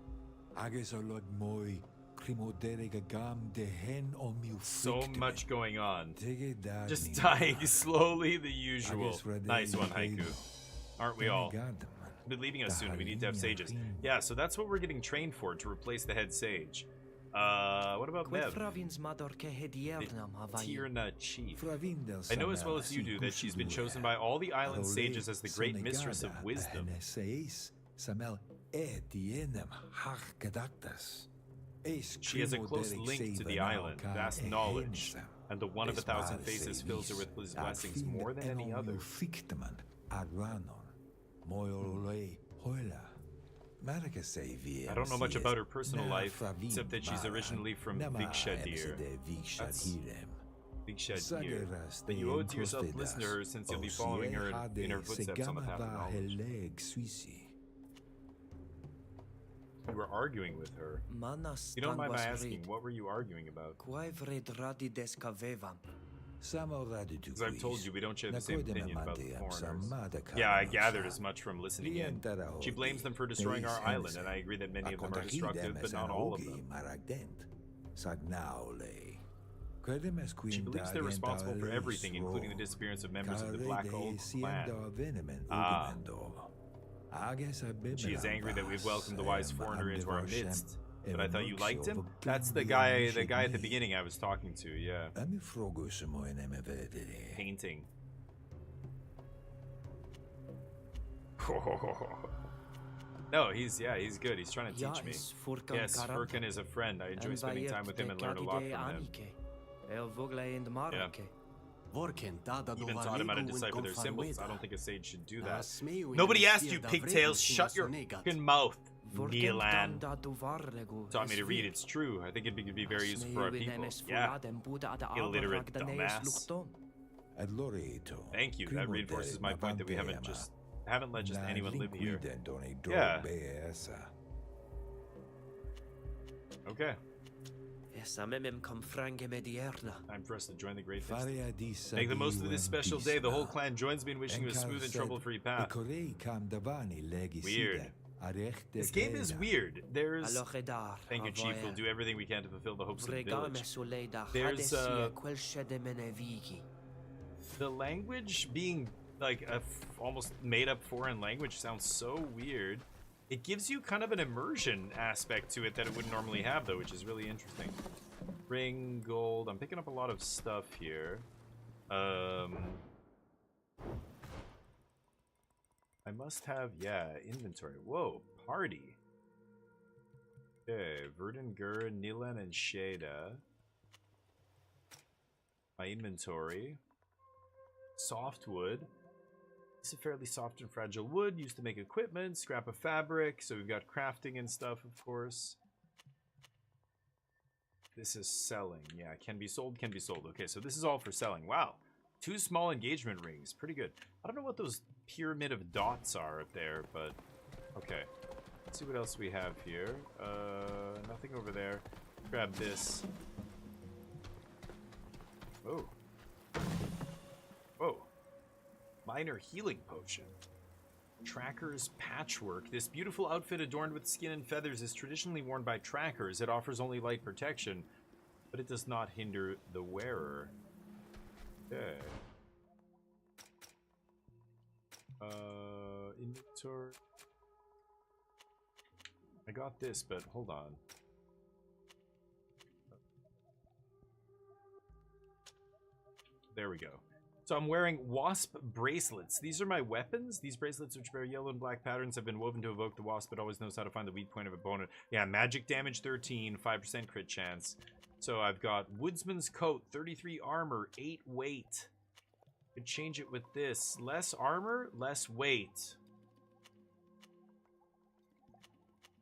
So much going on. Just dying slowly, the usual. Nice one, Haiku. Aren't we all? They'll be leaving us soon. We need to have sages. Yeah, so that's what we're getting trained for, to replace the head sage. What about Mev? The Tirna chief. I know as well as you do that she's been chosen by all the island sages as the great mistress of wisdom. She has a close link to the island, vast knowledge, and the one of 1,000 faces fills her with his blessings more than any other. I don't know much about her personal life, except that she's originally from Vikshadir. That's Vikshadir. Then you owe it to yourself to listen to her, since you'll be following her in her footsteps on the path of knowledge. You were arguing with her. You don't mind my asking, what were you arguing about? As I've told you, we don't share the same opinion about the foreigners. Yeah, I gathered as much from listening in. She blames them for destroying our island, and I agree that many of them are destructive, but not all of them. She believes they're responsible for everything, including the disappearance of members of the Black Oak clan. Ah. She is angry that we've welcomed the wise foreigner into our midst. But I thought you liked him? That's the guy at the beginning I was talking to, yeah. Painting. No, he's good. He's trying to teach me. Yes, Furkan is a friend. I enjoy spending time with him and learn a lot from him. Yeah. Even taught him how to decipher their symbols. I don't think a sage should do that. Nobody asked you, pigtails. Shut your fucking mouth, Neelan. Taught me to read. It's true. I think it'd be very useful for our people. Yeah. Illiterate dumbass. Thank you. That reinforces my point that we haven't let just anyone live here. Yeah. Okay. Time for us to join the Great Feast. Make the most of this special day. The whole clan joins me in wishing you a smooth and trouble-free path. Weird. This game is weird. There's... Thank you, Chief. We'll do everything we can to fulfill the hopes of the village. There's, the language being, like, a almost made-up foreign language sounds so weird. It gives you kind of an immersion aspect to it that it wouldn't normally have, though, which is really interesting. Ring, gold. I'm picking up a lot of stuff here. I must have, yeah, inventory. Whoa, party. Okay, Verdun, Gur, Nilan, and Shada. My inventory. Softwood. It's a fairly soft and fragile wood used to make equipment, scrap of fabric, so we've got crafting and stuff, of course. This is selling. Yeah, can be sold, can be sold. Okay, so this is all for selling. Wow. 2 small engagement rings. Pretty good. I don't know what those pyramid of dots are up there, but okay. Let's see what else we have here. Nothing over there. Grab this. Oh. Whoa. Minor healing potion. Tracker's Patchwork. This beautiful outfit adorned with skin and feathers is traditionally worn by trackers. It offers only light protection, but it does not hinder the wearer. Okay. Inventory. I got this, but hold on. There we go. So I'm wearing wasp bracelets. These are my weapons. These bracelets, which bear yellow and black patterns, have been woven to evoke the wasp, but always knows how to find the weak point of a opponent. Yeah, magic damage 13, 5% crit chance. So I've got Woodsman's Coat, 33 armor, 8 weight. Could change it with this. Less armor, less weight.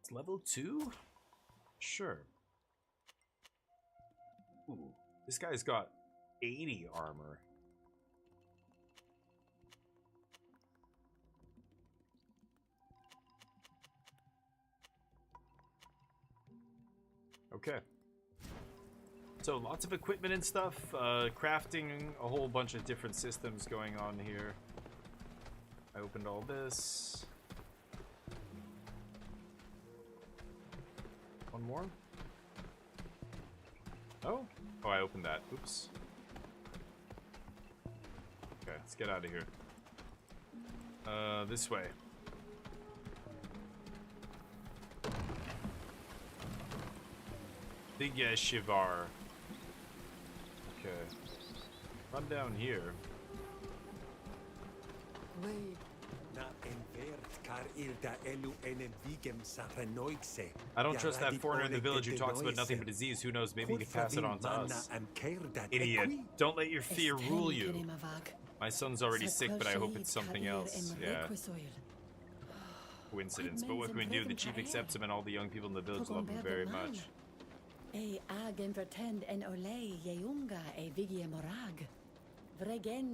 It's level 2? Sure. Ooh, this guy's got 80 armor. Okay. So lots of equipment and stuff, crafting a whole bunch of different systems going on here. I opened all this. One more? Oh? Oh, I opened that. Oops. Okay, let's get out of here. This way. Big Shivar. Okay. Run down here. I don't trust that foreigner in the village who talks about nothing but disease. Who knows, maybe he can pass it on to us. Idiot. Don't let your fear rule you. My son's already sick, but I hope it's something else. Yeah. Coincidence. But what can we do? The chief accepts him and all the young people in the village love him very much.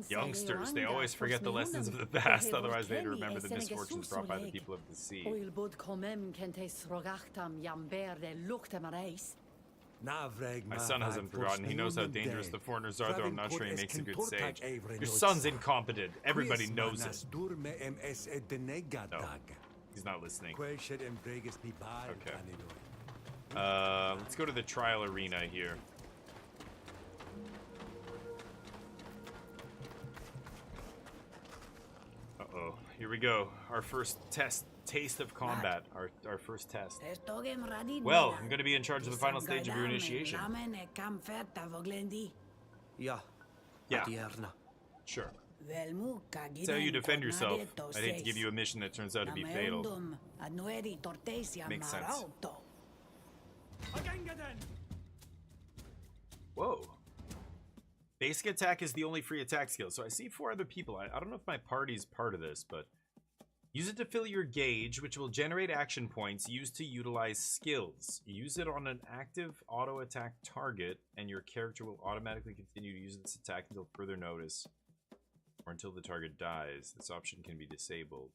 Youngsters, they always forget the lessons of the past, otherwise they'd remember the misfortunes brought by the people of the sea. My son hasn't forgotten. He knows how dangerous the foreigners are, though I'm not sure he makes a good sage. Your son's incompetent. Everybody knows it. No, he's not listening. Okay. Let's go to the trial arena here. Uh-oh. Here we go. Our first taste of combat. Our first test. Well, I'm going to be in charge of the final stage of your initiation. Yeah. Sure. That's how you defend yourself. I'd hate to give you a mission that turns out to be fatal. Makes sense. Whoa. Basic attack is the only free attack skill. So I see 4 other people. I don't know if my party's part of this, but use it to fill your gauge, which will generate action points used to utilize skills. Use it on an active auto attack target, and your character will automatically continue to use this attack until further notice, or until the target dies. This option can be disabled.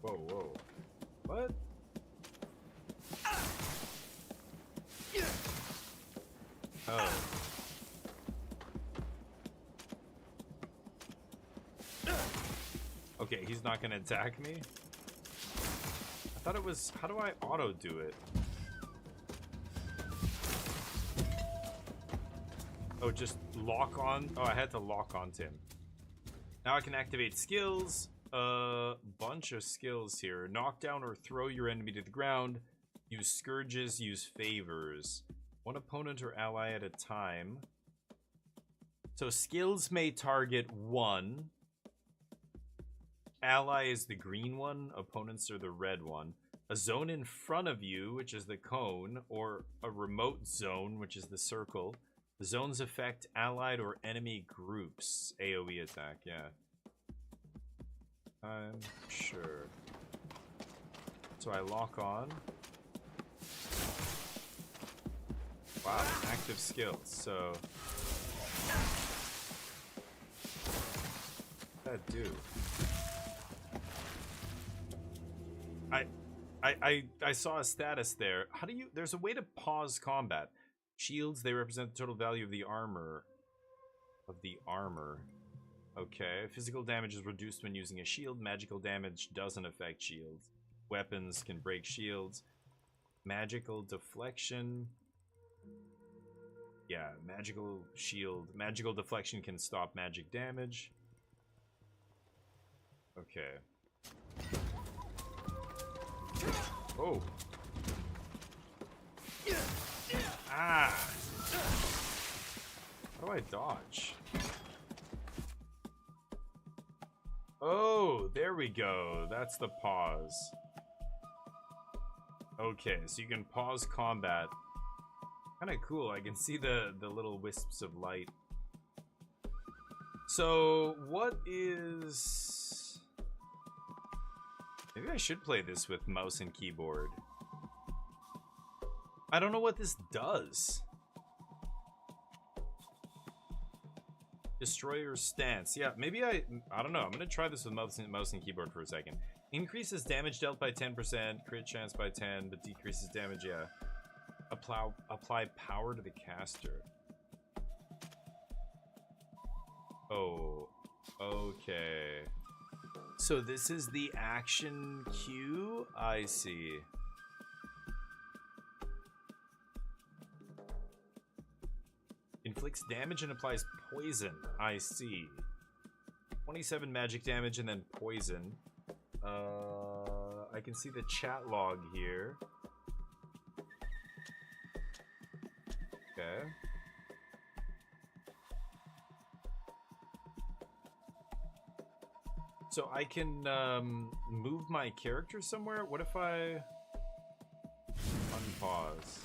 Whoa. What? Oh. Okay, he's not gonna attack me? I thought it was... How do I auto do it? Oh, just lock on? Oh, I had to lock onto him. Now I can activate skills. Bunch of skills here. Knock down or throw your enemy to the ground. Use scourges, use favors. One opponent or ally at a time. So skills may target 1. Ally is the green one. Opponents are the red one. A zone in front of you, which is the cone, or a remote zone, which is the circle. The zones affect allied or enemy groups. AoE attack, yeah. I'm sure. So I lock on. Wow, active skills. So what's that do? I saw a status there. How do you? There's a way to pause combat. Shields, they represent the total value of the armor. Okay, physical damage is reduced when using a shield. Magical damage doesn't affect shields. Weapons can break shields. Magical deflection. Yeah, magical shield. Magical deflection can stop magic damage. Okay. Oh. Ah. How do I dodge? Oh, there we go. That's the pause. Okay, so you can pause combat. Kind of cool. I can see the little wisps of light. So, what is... Maybe I should play this with mouse and keyboard. I don't know what this does. Destroyer stance. Yeah, maybe I don't know. I'm gonna try this with mouse and keyboard for a second. Increases damage dealt by 10%, crit chance by 10, but decreases damage, yeah. Apply power to the caster. Oh, okay. So this is the action cue? I see. Inflicts damage and applies poison. I see. 27 magic damage and then poison. I can see the chat log here. Okay. So I can move my character somewhere? What if I unpause?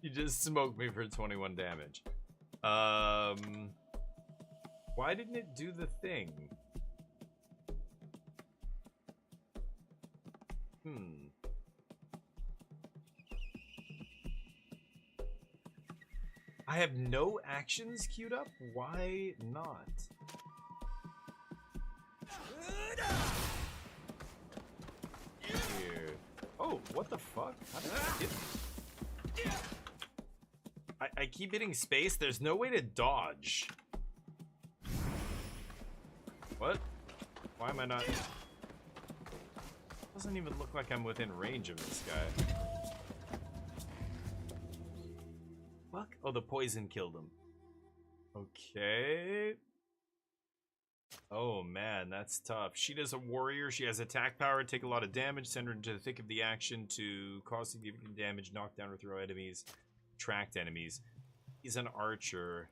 You just smoked me for 21 damage. Why didn't it do the thing? I have no actions queued up? Why not? Here. Oh, what the fuck? How did I get me? I keep hitting space. There's no way to dodge. What? Why am I not? Doesn't even look like I'm within range of this guy. Fuck. Oh, the poison killed him. Okay. Oh man, that's tough. Sheeta's a warrior. She has attack power, take a lot of damage, send her into the thick of the action to cause significant damage, knock down or throw enemies, attract enemies. He's an archer.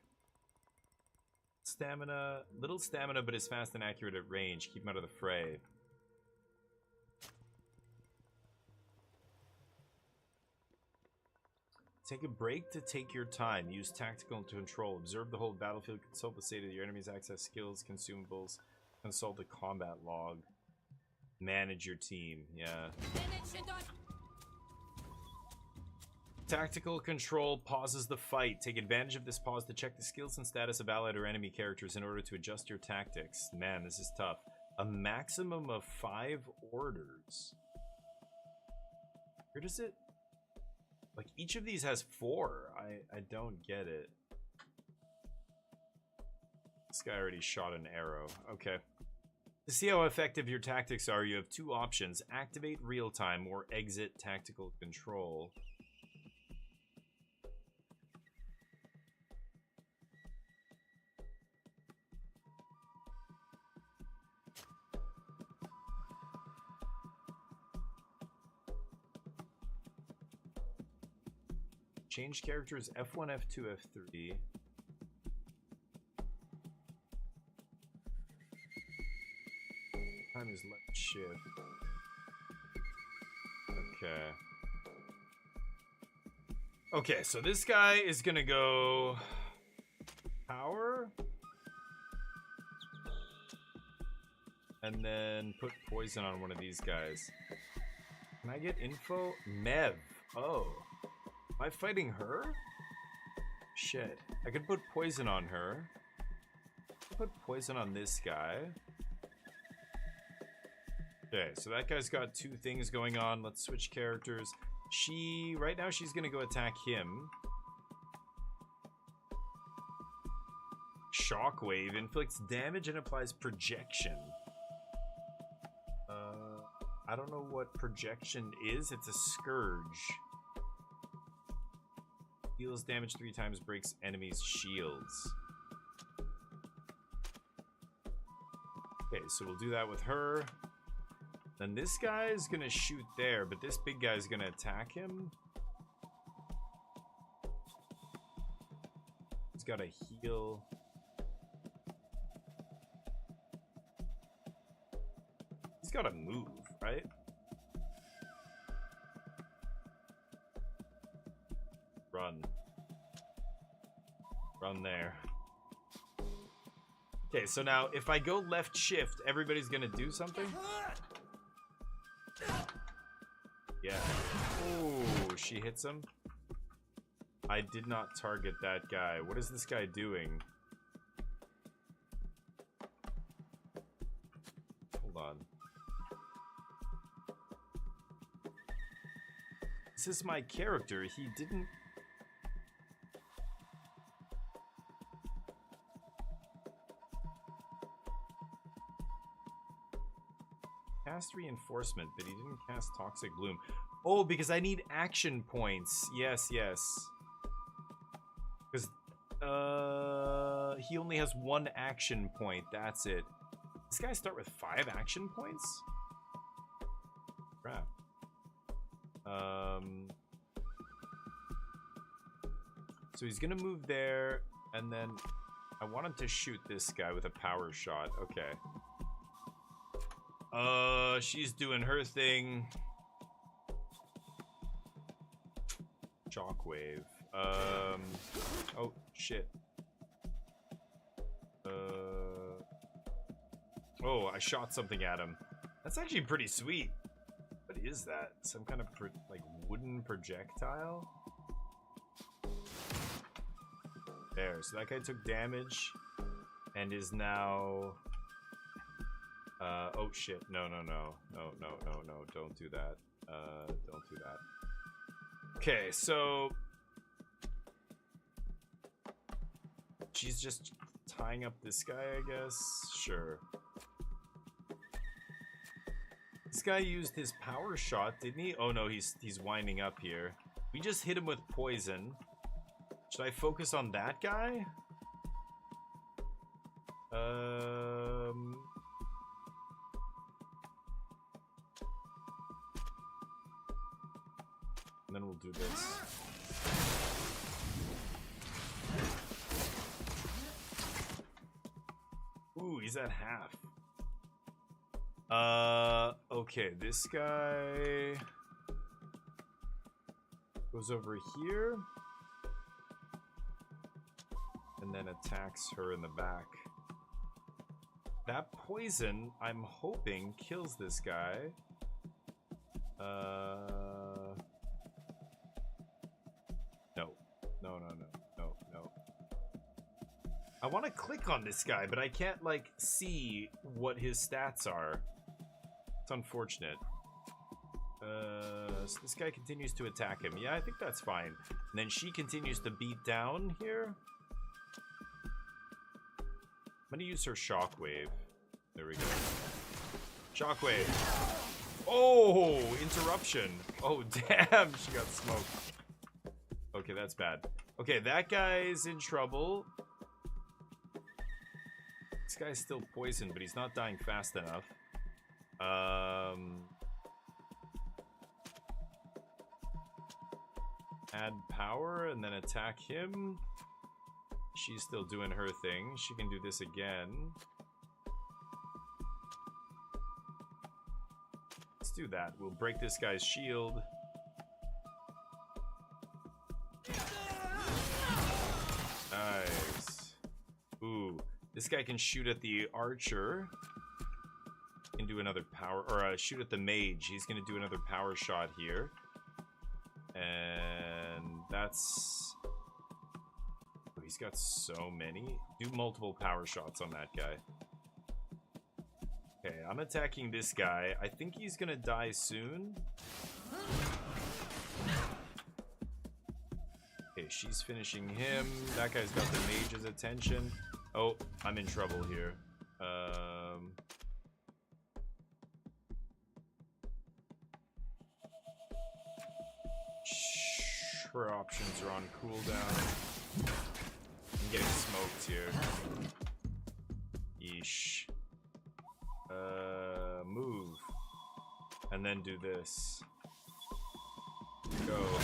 Stamina, little stamina, but is fast and accurate at range. Keep him out of the fray. Take a break to take your time. Use tactical control. Observe the whole battlefield. Consult the state of your enemies. Access skills, consumables. Consult the combat log. Manage your team. Yeah. Tactical control pauses the fight. Take advantage of this pause to check the skills and status of allied or enemy characters in order to adjust your tactics. Man, this is tough. A maximum of 5 orders. Where does it... Like, each of these has 4. I don't get it. This guy already shot an arrow. Okay. To see how effective your tactics are, you have 2 options. Activate real-time or exit tactical control. Change characters F1, F2, F3. Time is left shift. Okay. Okay, so this guy is gonna go power. And then put poison on one of these guys. Can I get info? Mev. Oh. Am I fighting her? Shit. I could put poison on her. Put poison on this guy. Okay, so that guy's got two things going on. Let's switch characters. Right now she's gonna go attack him. Shockwave inflicts damage and applies projection. I don't know what projection is. It's a scourge. Deals damage 3 times, breaks enemies' shields. Okay, so we'll do that with her. Then this guy is gonna shoot there, but this big guy is gonna attack him. He's got a heal. He's got to move, right? Run. Run there. Okay, so now if I go left shift, everybody's gonna do something? Yeah. Oh, she hits him. I did not target that guy. What is this guy doing? Hold on. This is my character. He didn't... Cast reinforcement, but he didn't cast toxic bloom. Oh, because I need action points. Yes, yes. Because he only has 1 action point. That's it. This guy start with 5 action points? Crap. So he's gonna move there, and then I want him to shoot this guy with a power shot. Okay. She's doing her thing. Shockwave. Oh, shit. Oh, I shot something at him. That's actually pretty sweet. What is that? Some kind of, like, wooden projectile? There, so that guy took damage and is now... oh shit, no, don't do that. Don't do that. Okay, so... she's just tying up this guy, I guess? Sure. This guy used his power shot, didn't he? Oh no, he's winding up here. We just hit him with poison. Should I focus on that guy? And then we'll do this. Ooh, he's at half. Okay, this guy goes over here and then attacks her in the back. That poison, I'm hoping, kills this guy. No. I want to click on this guy, but I can't, like, see what his stats are. It's unfortunate. So this guy continues to attack him. Yeah, I think that's fine. And then she continues to beat down here. I'm gonna use her shockwave. There we go. Shockwave. Oh, interruption. Oh, damn, she got smoked. Okay, that's bad. Okay, that guy's in trouble. This guy's still poisoned, but he's not dying fast enough. Add power and then attack him. She's still doing her thing. She can do this again. Let's do that. We'll break this guy's shield. Nice. Ooh, this guy can shoot at the archer. Can do another power, or shoot at the mage. He's gonna do another power shot here. And that's... Oh, he's got so many. Do multiple power shots on that guy. Okay, I'm attacking this guy. I think he's gonna die soon. Okay, she's finishing him. That guy's got the mage's attention. Oh, I'm in trouble here. Her options are on cooldown. I'm getting smoked here. Yeesh. Move. And then do this. Go.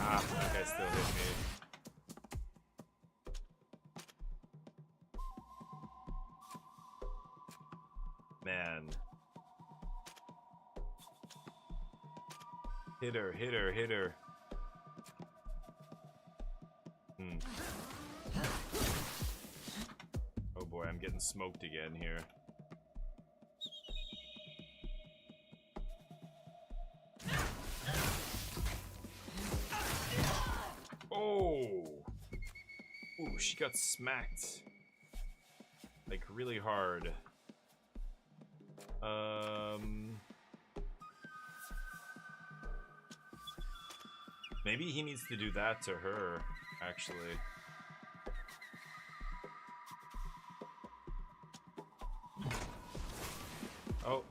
Ah, that guy still hit me. Man. Hit her, hit her, hit her. Oh boy, I'm getting smoked again here. Oh! Ooh, she got smacked. Like, really hard. Maybe he needs to do that to her, actually. Oh.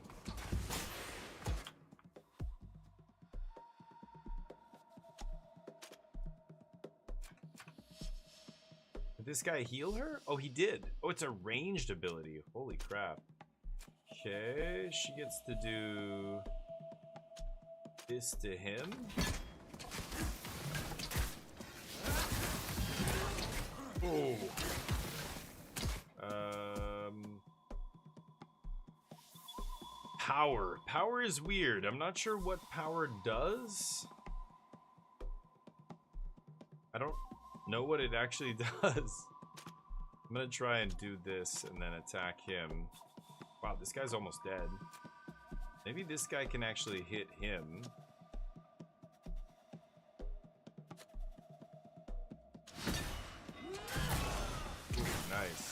Did this guy heal her? Oh, he did. Oh, it's a ranged ability. Holy crap. Okay, she gets to do this to him. Oh. Power. Power is weird. I'm not sure what power does. I don't know what it actually does. I'm gonna try and do this and then attack him. Wow, this guy's almost dead. Maybe this guy can actually hit him. Ooh, nice.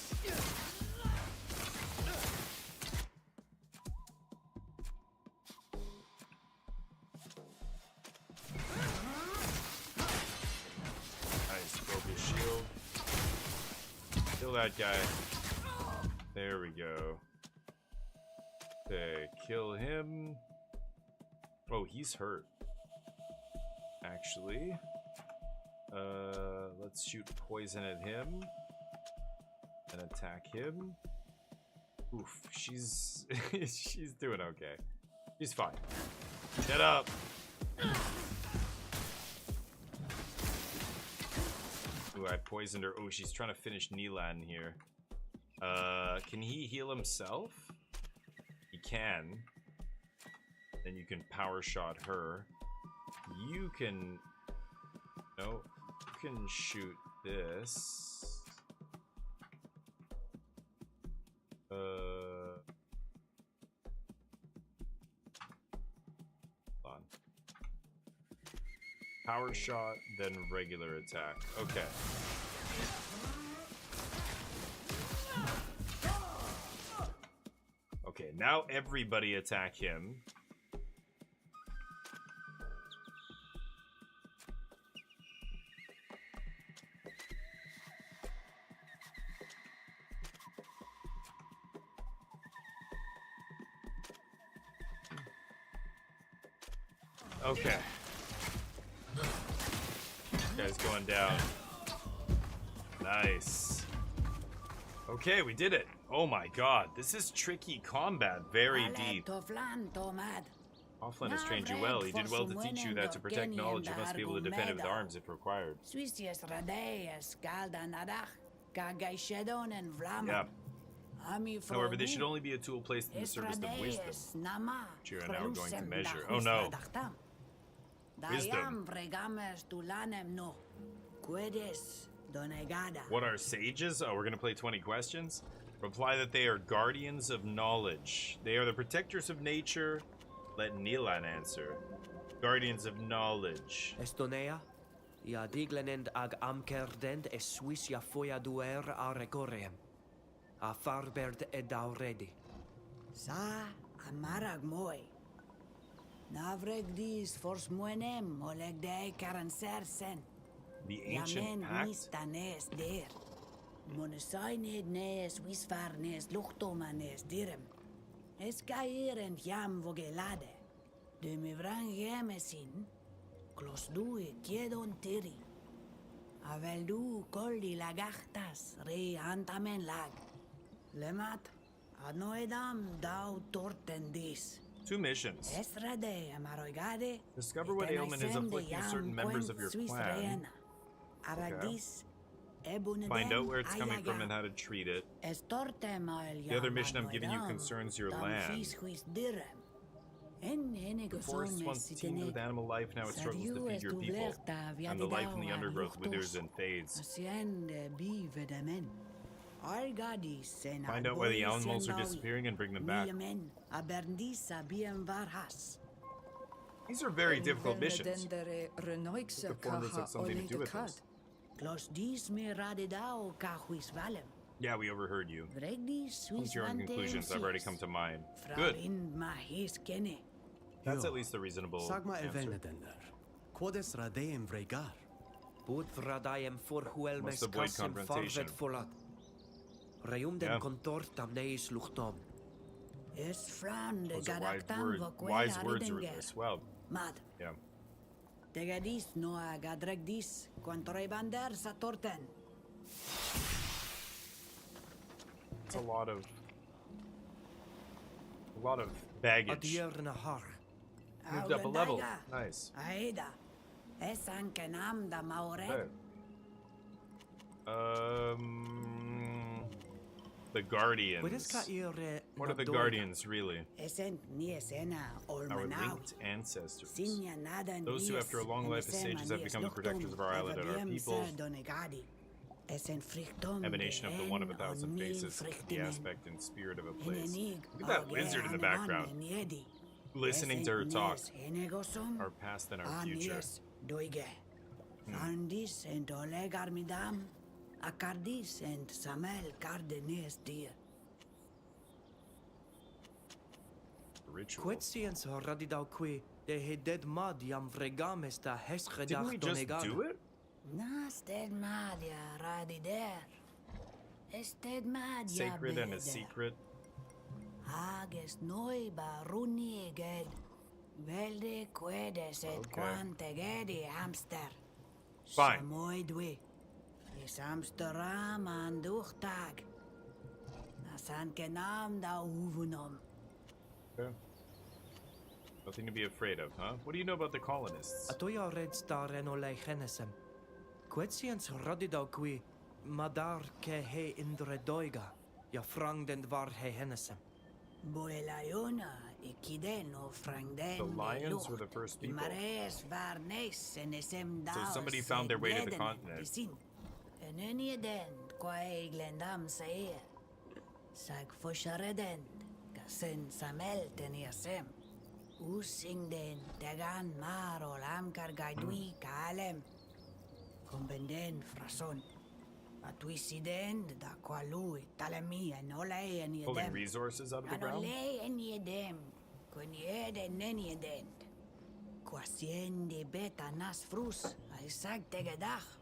That guy. There we go. Okay, kill him. Oh, he's hurt. Actually. Let's shoot poison at him. And attack him. Oof, she's she's doing okay. She's fine. Get up. Ooh, I poisoned her. Oh, she's trying to finish Nilan here. Can he heal himself? He can. Then you can power shot her. You can... No. You can shoot this. Hold on. Power shot, then regular attack. Okay. Okay, now everybody attack him. Okay. Guy's going down. Nice. Okay, we did it. Oh my god, this is tricky combat, very deep. Offline has trained you well. He did well to teach you that to protect knowledge, you must be able to defend it with arms if required. Yeah. However, this should only be a tool placed in the service of wisdom, which you are now going to measure. Oh no. Wisdom. vregames tulanem no. Quedes donegada. What are sages? Oh, we're gonna play 20 questions. Reply that they are guardians of knowledge. They are the protectors of nature. Let Nilan answer. Guardians of knowledge. Estonea, ja diglenend ag amkerdend es Swissia foia duer a recorem. A farberd ed auredi. Sa amarag moi. Navreg dis fors muenem oleg de karansersen. The ancient Yamen pact? mistanes der. Monesained nes wisfarnes luchtomanes direm. Es kair en jam vogelade. De me vrang jemesin. Klos du e kiedon tiri. Avel du koldi lagachtas re antamen lag. Lemat, adnoedam dau tortendis. 2 missions. Esrade amaroigade. Discover what ailment is afflicting certain members of your clan. Aradis. Find out where it's coming from and how to treat it. The other mission I'm giving you concerns your land. The forest once teemed with animal life, now it struggles to feed your people. And the life in the undergrowth withers and fades. Find out why the animals are disappearing and bring them back. These are very difficult missions. The performance has something to do with this. Yeah, we overheard you. Come to your own conclusions. I've already come to mine. Good. That's at least a reasonable Sagma answer. evenedender. Quodes radeem vregar. But radaem forhuelmes Must avoid kassem confrontation. farvet folat. Reum Yeah. den contortam neis luchtom. Those are wise words were this. Wow. Mad. Yeah. Tegadis no agadregdis quantorebander satorten. It's a lot of baggage. Adier nahar. Moved up a level. Nice. Aida. Esan kenam da maoret. Okay. The Guardians. What are the Guardians, really? Esent ni esena Our olmanau. linked ancestors. Sinya nada Those who, after a long life as sages, have become the protectors of our island and our people. Emanation of the one of 1,000 faces, the aspect and spirit of a place. Look at that wizard in the background, listening to her talk. Our past and our future. Fandis and Oleg Armidam, Akardis and Samel Cardenes dear. Ritual. Quetsiens radidau qui de he dead mad jam vregames da Didn't hesredach we just do it? Nasted Madia Radider. Ested Madia Sacred and a secret. Hages noiba runiged. Velde quedes et quante gedi hamster. Fine. Samoidwe. Is Amsterdam an duchtag. Nasan kenam da uvunom. Okay. Nothing to be afraid of, huh? What do you know about the colonists? Atoya red star en ole genesem. Quetsiens radidau qui madar ke he indre doiga. Ja frang den var he henesem. Boelayona ikideno frangden. The lions were the first people. Mares varnes en esem So somebody found their way to the continent. En den quae glendam sair. Sag foshareden. Kasen samel teniasem. Using den tegan maro lamkar gaidui kalem. Combenden frason. Atuisiden da qualui talemi en ole en Pulling yedem. resources out of the ground? Anole en yedem. Kun yeden en yeden. Quasiendi beta nas frus. Ai sag tegedach.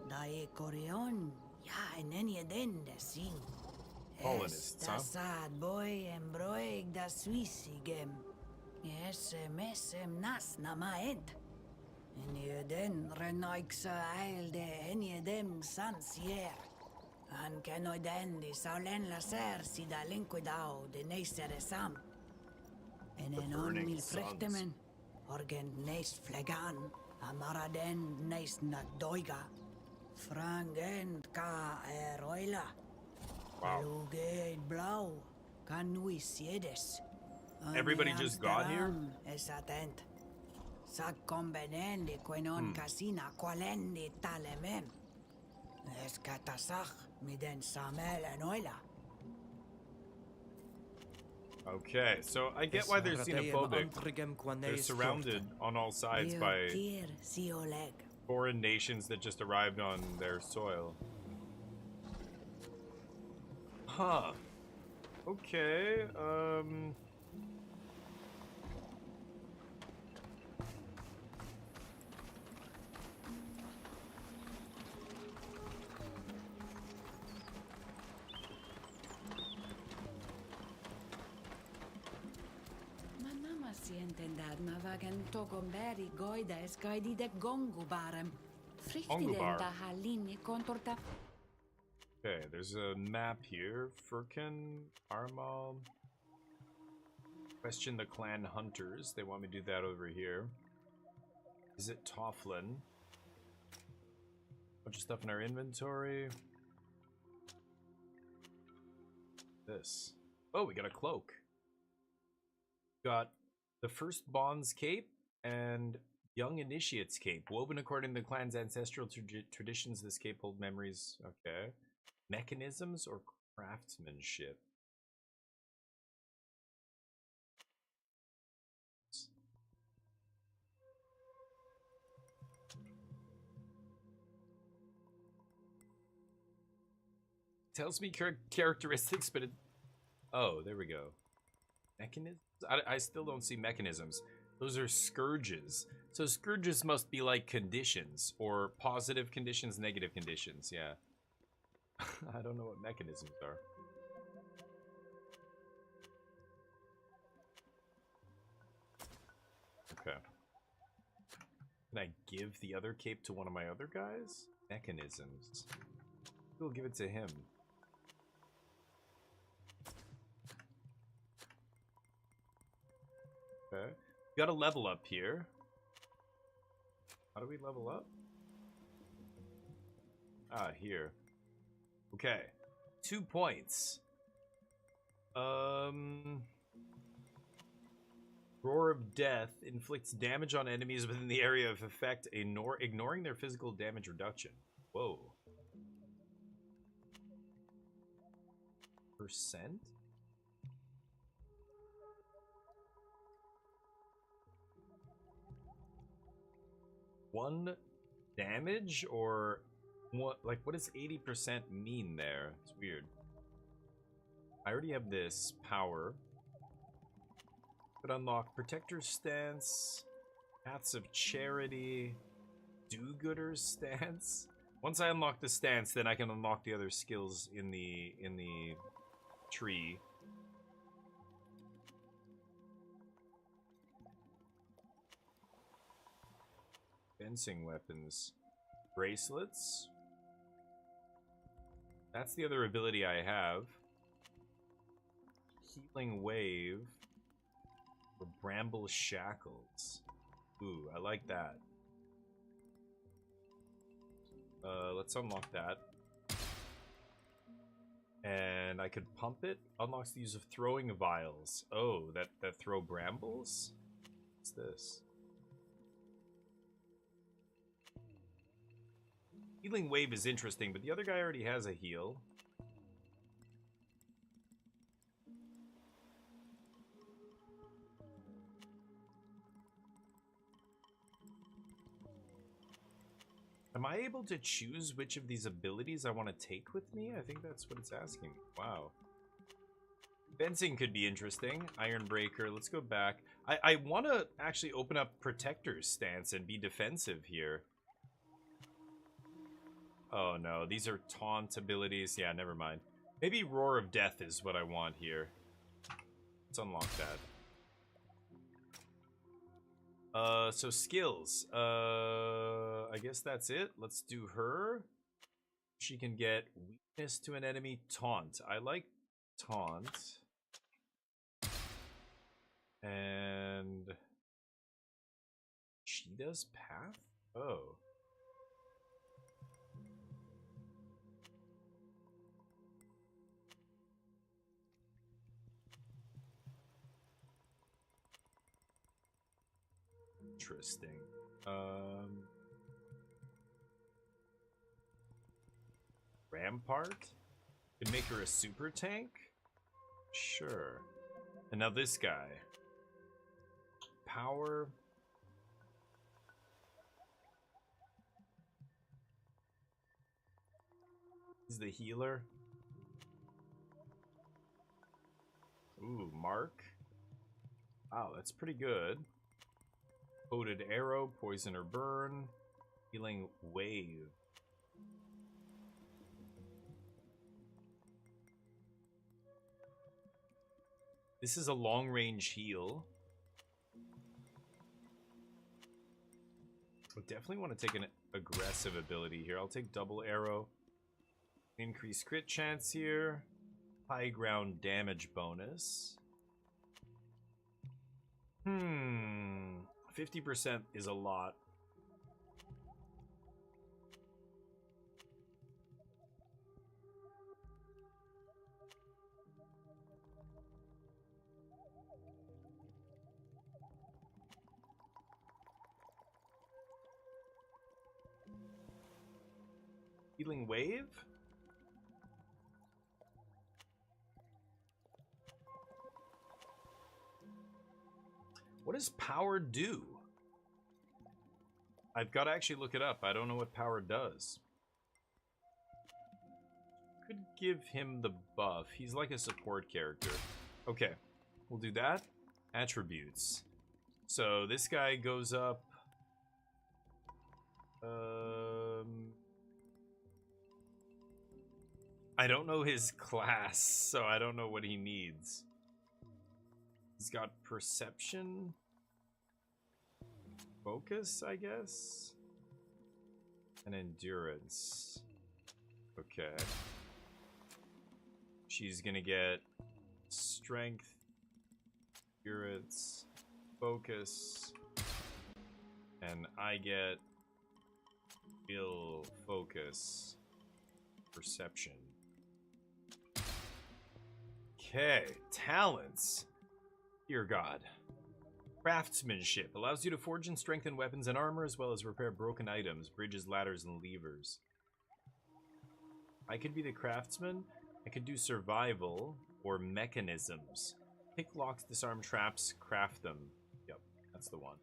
Da e corion. Ja en yeden de sin. Colonists, huh? Sad boy en broig da swissigem. Mesem nas na maent. En jeden renoikse eilde en jedem sansier. Han kenoiden di saulen laser si da linquidao de neisere sam. En en on burning mil suns. frechtemen. Orgen neis flegan. Amaraden neis nak doiga. Frangend ka eroila. Wow. Luged blau. Canui siedes. Everybody just got here? Es attent. Sa combenendi que non casina qualendi talemem. Escatasach miden samela noila. Okay, so I get why they're xenophobic. They're surrounded on all sides by foreign nations that just arrived on their soil. Huh. Okay, Sientendad mavagan togomberi goida eskaidi de gongu barem. Gongubar. Frichtidenta halini kontorta. okay, there's a map here. Furkan, Armal. Question the clan hunters. They want me to do that over here. Is it Tofflin? Bunch of stuff in our inventory. This. Oh, we got a cloak. Got the First Bond's cape and Young Initiate's cape. Woven according to the clan's ancestral traditions, this cape holds memories. Okay. Mechanisms or craftsmanship? Tells me characteristics, but it... Oh, there we go. Mechanisms? I still don't see mechanisms. Those are scourges. So scourges must be like conditions, or positive conditions, negative conditions, yeah. I don't know what mechanisms are. Okay. Can I give the other cape to one of my other guys? Mechanisms. We'll give it to him. Okay. Got a level up here. How do we level up? Ah, here. Okay. 2 points. Roar of Death inflicts damage on enemies within the area of effect, ignoring their physical damage reduction. Whoa. Percent? One damage, or what? Like, what does 80% mean there? It's weird. I already have this power. Could unlock Protector's Stance, Paths of Charity, Do-Gooder's Stance. Once I unlock the stance, then I can unlock the other skills in the tree. Fencing weapons. Bracelets. That's the other ability I have. Healing Wave. Or Bramble Shackles. Ooh, I like that. Let's unlock that. And I could pump it. Unlocks the use of throwing vials. Oh, that throw brambles? What's this? Healing Wave is interesting, but the other guy already has a heal. Am I able to choose which of these abilities I want to take with me? I think that's what it's asking. Wow. Fencing could be interesting. Ironbreaker. Let's go back. I want to actually open up Protector's Stance and be defensive here. Oh no, these are taunt abilities. Yeah, never mind. Maybe Roar of Death is what I want here. Let's unlock that. So skills. I guess that's it. Let's do her. She can get weakness to an enemy, taunt. I like taunt. And she does path? Oh. interesting. Rampart? Could make her a super tank? Sure. And now this guy. Power. He's the healer. Ooh, Mark. Wow, that's pretty good. Coated arrow, poison or burn. Healing wave. This is a long-range heal. I definitely want to take an aggressive ability here. I'll take double arrow. Increase crit chance here. High ground damage bonus. 50% is a lot. Healing wave? What does power do? I've got to actually look it up. I don't know what power does. Could give him the buff. He's like a support character. Okay, we'll do that. Attributes. So this guy goes up. I don't know his class, so I don't know what he needs. He's got perception, focus, I guess, and endurance. Okay. She's gonna get strength, endurance, focus, and I get will, focus, perception. Okay, talents. Dear God. Craftsmanship allows you to forge and strengthen weapons and armor, as well as repair broken items, bridges, ladders, and levers. I could be the craftsman. I could do survival or mechanisms. Pick locks, disarm traps, craft them. Yep, that's the one.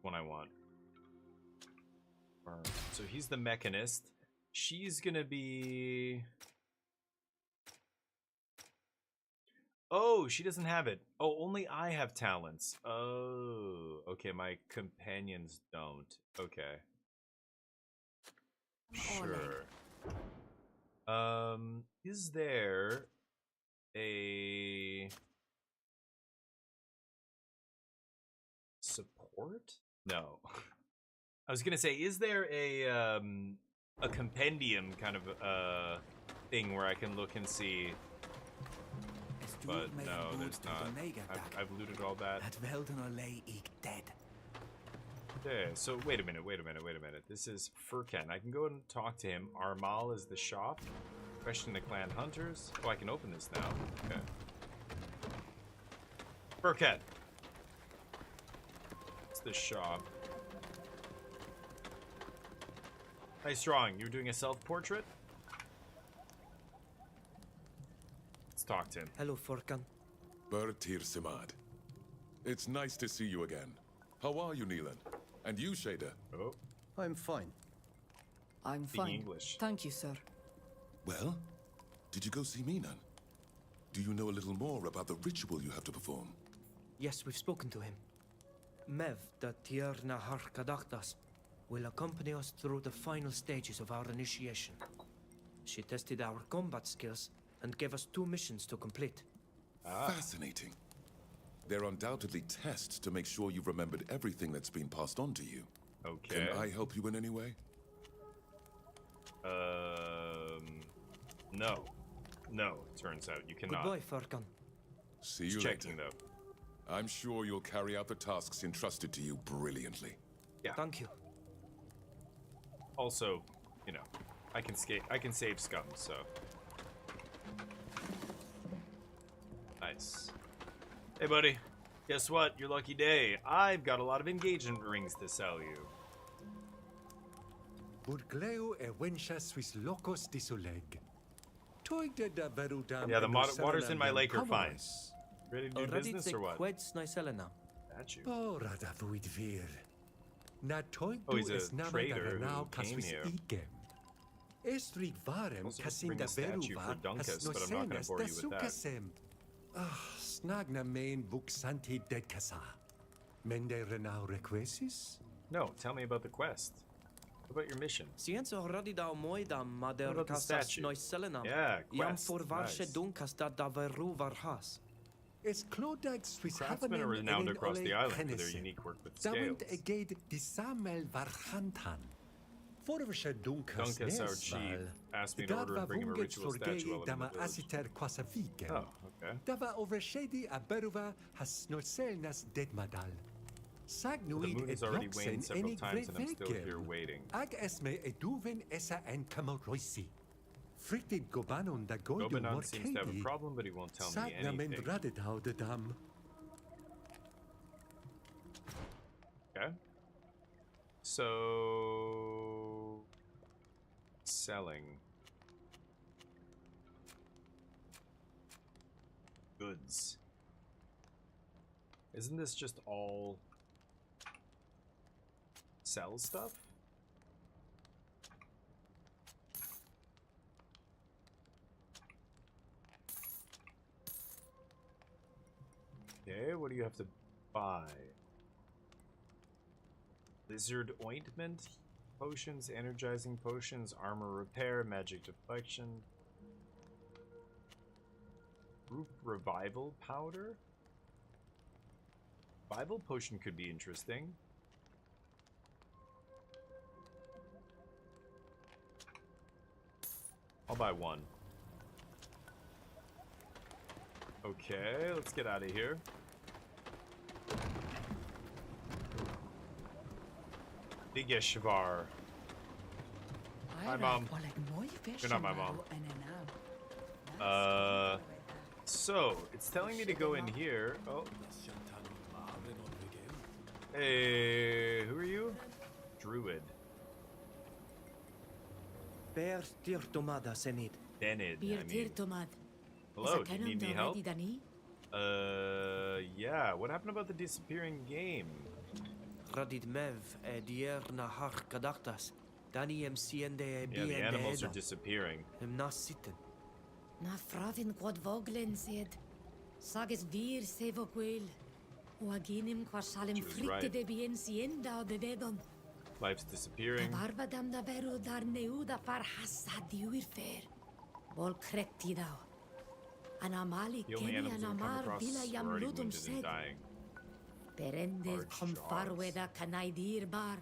One I want. So he's the mechanist. She's gonna be... Oh, she doesn't have it. Oh, only I have talents. Oh, okay, my companions don't. Okay. Sure. Is there a support? No. I was gonna say, is there a compendium kind of thing where I can look and see? But no, there's not. I've looted all that. Okay, so wait a minute. This is Furkan. I can go and talk to him. Armal is the shop. Question the clan hunters. Oh, I can open this now. Okay. Furkan. It's the shop. Hi, Strong. You were doing a self-portrait? Let's talk to him. Hello, Furkan. Bertir Simad. It's nice to see you again. How are you, Neelan? And you, Shader? Oh. I'm fine. I'm fine. English. Thank you, sir. Well, did you go see Minan? Do you know a little more about the ritual you have to perform? Yes, we've spoken to him. Mev, the Tierna Harkadaktas, will accompany us through the final stages of our initiation. She tested our combat skills and gave us 2 missions to complete. Fascinating. They're undoubtedly tests to make sure you've remembered everything that's been passed on to you. Okay. Can I help you in any way? No. No, it turns out you cannot. Goodbye, Furkan. See you Just checking, later. though. I'm sure you'll carry out the tasks entrusted to you brilliantly. Yeah. Thank you. Also, you know, I can save scum, so. Nice. Hey, buddy. Guess what? Your lucky day. I've got a lot of engagement rings to sell you. Burgleo e wencha Swiss locos disoleg. Toigde da verudam. Yeah, the waters in my lake are fine. Ready to do Already business or what? Queds Nicelena. Got you. Ora da vuid vir. Na toig Oh, he's du a es nama trader da who renau cas came Swiss here. igem. Estrid varem Also casin bring da a statue for veruva Dunkus, has but I'm not gonna nocenas bore da you with that. sucasem. Snagna main vuxanti dead casa. Mende renau requesis? No, tell me about the quest. What about your mission? Scienza already da moida mader What about the casas statue? Nicelena. Yeah, Iam quest. for varsche Nice. Dunkas da veru varhas. Es clodag Swiss Craftsmen are havanen renowned enen across the ole island for their genesem. unique work with Dauend scales. eged disamel varchantan. Forvesche Dunkas Dunkus, our chief, asked me to order and bring him a ritual statue while I'm in dama the village. asiter quasa vigem. Oh, okay. Dava overshedi a beruva has snocelnas deadmadal. The Sagnuid moon has et already waned loxen several enig times and I'm still vrevegem. here waiting. Ag esme eduven essa en camoroisi. Fricted gobanon da goidu Gobanon seems to have a morcedi. problem, but he won't tell me Sagna men anything. radedau de dam. Okay. So... selling. Goods. Isn't this just all... sell stuff? Okay, what do you have to buy? Lizard ointment, potions, energizing potions, armor repair, magic deflection, group revival powder. Revival potion could be interesting. I'll buy one. Okay, let's get out of here. Vigeshvar. Hi, Mom. You're not my mom. So, it's telling me to go in here. Oh. Hey, who are you? Druid. Per tirtomada senid. Denid, I mean. Birtirtomad. Hello, do you need me help? Yeah, what happened about the disappearing game? Radid mev e dierna har kadaktas. Dani em siende e Yeah, the biende animals are eda. disappearing. Em nas sitten. Na fravin quod voglen sed. Sages vir sevo quel. O aginim qua salem She was fritte right. de bien sienda o de vedon. Life's disappearing. Barbadam da veru dar neuda far hassad diuir fer. Bol cretidao. Anamali The only keni animals we've come anamar across vila were yam already ludum wounded and sed. dying. Perende Large com jaws. farweda canaidir bar.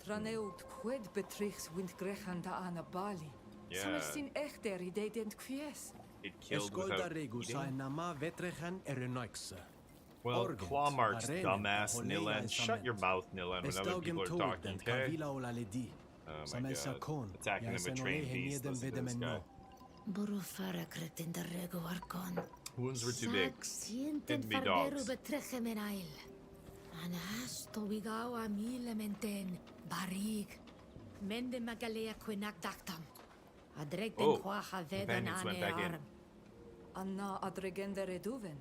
Traneut quid betrichs wind grechan da ana bali. Yeah, Sin echter idee dent quies. it killed Escolta without regus eating. a nama vetrechan erenoixe. Well, Organs, Clawmark's arena, dumbass, aholeia Nilan. en Shut sament. your mouth, Nilan, when other people are talking, okay? Kavila ola ledi. Oh my Samel god. sakon. Attacking them with trained beasts. Listen to this guy. Buru fara cretinda rego arcon. Wounds were too big. Sienten Couldn't be farberu dogs. betreche menail. Anas to bigao amile menten barig. Mende magalea quinak dactam. Adrek den Oh, quacha vedan companions went ane back in. arm. Anna adregende reduven.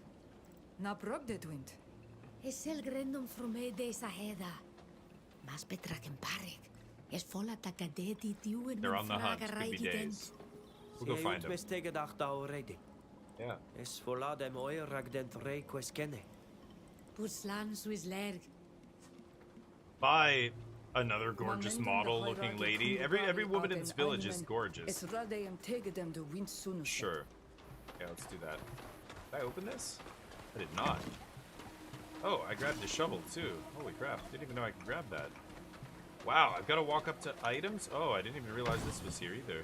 Na brog de dwint. Esel grendum frume de saheda. Mas betraken parig. Es vola takadeti diuen They're on the hunt. Could be days. We'll go find them. Wes tegedacht already. Yeah. Es voladem oirag den rei queskene. Puslan suis lerg. Buy another gorgeous Mamenden model da looking hierarchy lady. kun Every bali woman in aden this village is element. gorgeous. Es radeem tegedem de wind sunus. Sure. Yeah, let's do that. Did I open this? I did not. Oh, I grabbed the shovel too. Holy crap. Didn't even know I could grab that. Wow, I've got to walk up to items? Oh, I didn't even realize this was here either.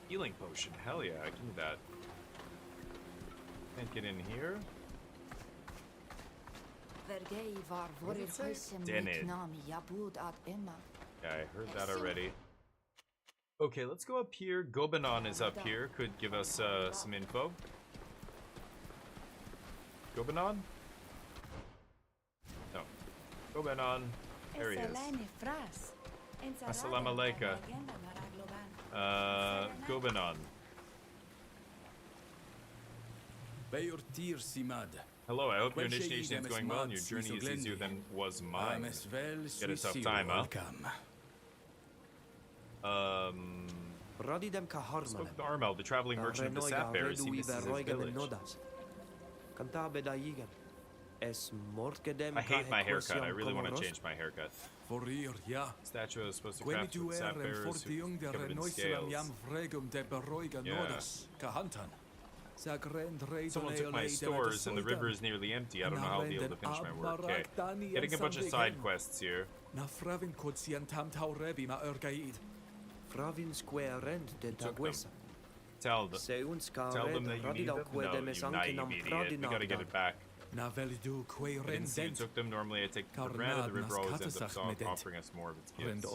Healing potion. Hell yeah, give me that. Can't get in here. Vergei var What did vorir it say? huisem Denid. nami yabud ad emma. Yeah, I heard that already. Okay, let's go up here. Gobanon is up here. Could give us some info. Gobanon? Gobenon. There he is. Assalamu alaikum. Gobenon. Beortir Simad. Hello, I hope your initiation is going well and your journey is easier than was mine. Get a tough time, huh? Spoke with Armel, the traveling merchant of the Sapphires. He misses his village. I hate my haircut. I really want to change my haircut. Statue is supposed to craft with sapphires covered in scales. Someone took my stores and the river is nearly empty. I don't know how I'll be able to finish my work. Okay. Getting a bunch of side quests here. Tell them that you need them? No, you naive idiot. We gotta get it back. I didn't see who took them. Normally I take them for granted. The river always ends up offering us more of its gifts.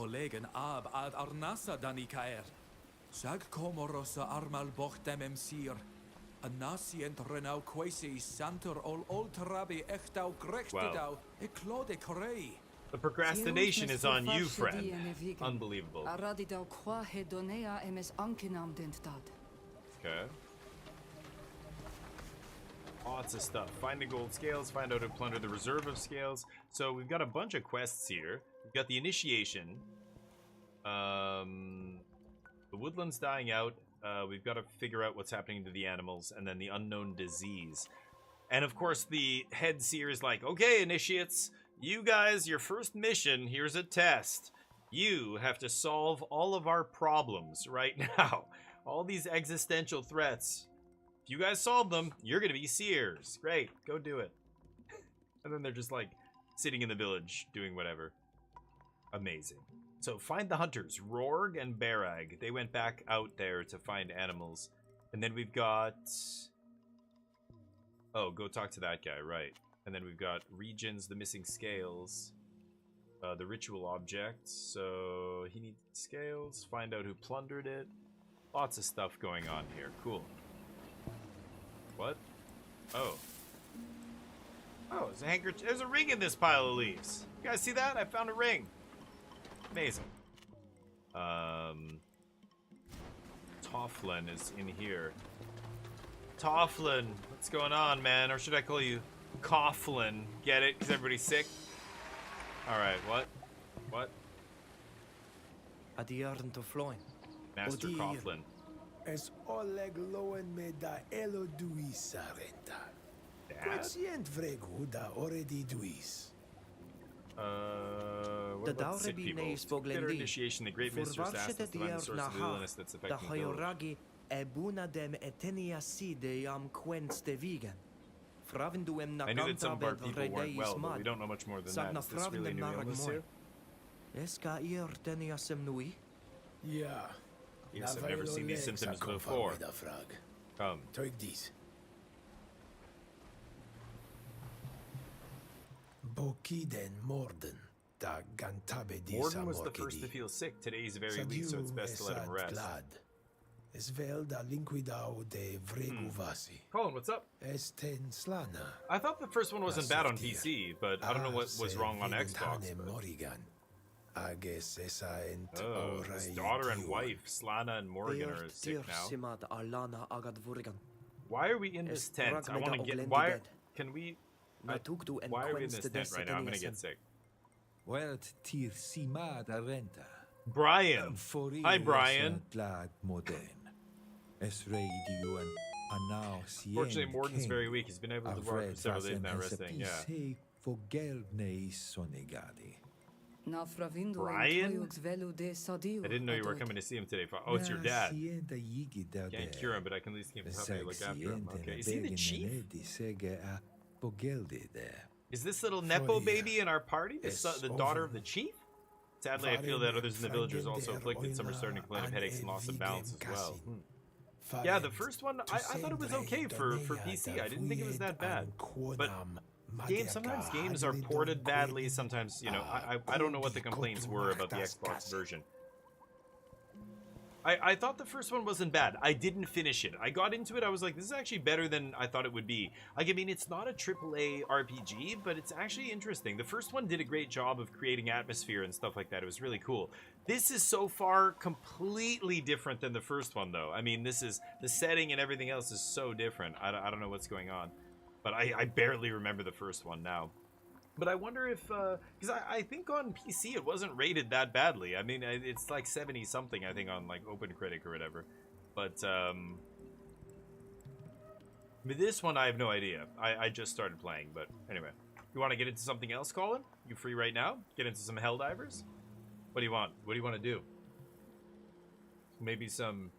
Wow. The procrastination is on you, friend. Unbelievable. Okay. Lots of stuff. Find the gold scales, find out how to plunder the reserve of scales. So we've got a bunch of quests here. We've got the initiation. The woodland's dying out. We've got to figure out what's happening to the animals, and then the unknown disease. And of course the head seer is like, okay, initiates, you guys, your first mission, here's a test. You have to solve all of our problems right now. All these existential threats. If you guys solve them, you're gonna be seers. Great, go do it. And then they're just like sitting in the village doing whatever. Amazing. So find the hunters, Rorg and Barag. They went back out there to find animals. And then we've got... Oh, go talk to that guy, right. And then we've got regions, the missing scales, the ritual object. So he needs scales, find out who plundered it. Lots of stuff going on here. Cool. What? Oh. Oh, there's a handkerchief. There's a ring in this pile of leaves. You guys see that? I found a ring. Amazing. Tofflin is in here. Tofflin, what's going on, man? Or should I call you Coughlin? Get it? Because everybody's sick? Alright, what? What? Master Coughlin. Es Oleg Loen me da elo duis arenta. Quotient vregu da already duis. What about the sick people? Better initiation, the great Mr. Assassin, to find the source of the illness that's affecting the village. I knew that some of our people weren't well, but we don't know much more than that. Is this really a new illness here? Yeah. Yes, I've never seen these symptoms before. Come. Take these. Bokiden Morden. Morden was the first to feel sick. Today he's very weak, so it's best to let him rest. Colin, what's up? I thought the first one wasn't bad on PC, but I don't know what was wrong on Xbox. Oh, his daughter and wife, Slana and Morgan, are sick now. Why are we in this tent? I want to get... Why are we in this tent right now? I'm gonna get sick. Brian! Hi, Brian! Fortunately, Morden's very weak. He's been able to work for several days now resting, yeah. Brian? I didn't know you were coming to see him today. Oh, it's your dad. Can't cure him, but I can at least keep him happy, look after him. Okay, is he the chief? Is this little Nepo baby in our party the daughter of the chief? Sadly, I feel that others in the village are also afflicted. Some are starting to complain of headaches and loss of balance as well. Yeah, the first one, I thought it was okay for PC. I didn't think it was that bad. But sometimes games are ported badly. Sometimes, you know, I don't know what the complaints were about the Xbox version. I thought the first one wasn't bad. I didn't finish it. I got into it. I was like, this is actually better than I thought it would be. Like, I mean, it's not a AAA RPG, but it's actually interesting. The first one did a great job of creating atmosphere and stuff like that. It was really cool. This is so far completely different than the first one, though. I mean, this is the setting and everything else is so different. I don't know what's going on, but I barely remember the first one now. But I wonder if, because I think on PC it wasn't rated that badly. I mean, it's like 70 something, I think, on like OpenCritic or whatever. But this one I have no idea. I just started playing, but anyway. You want to get into something else, Colin? You free right now? Get into some Helldivers? What do you want? What do you want to do? Maybe some...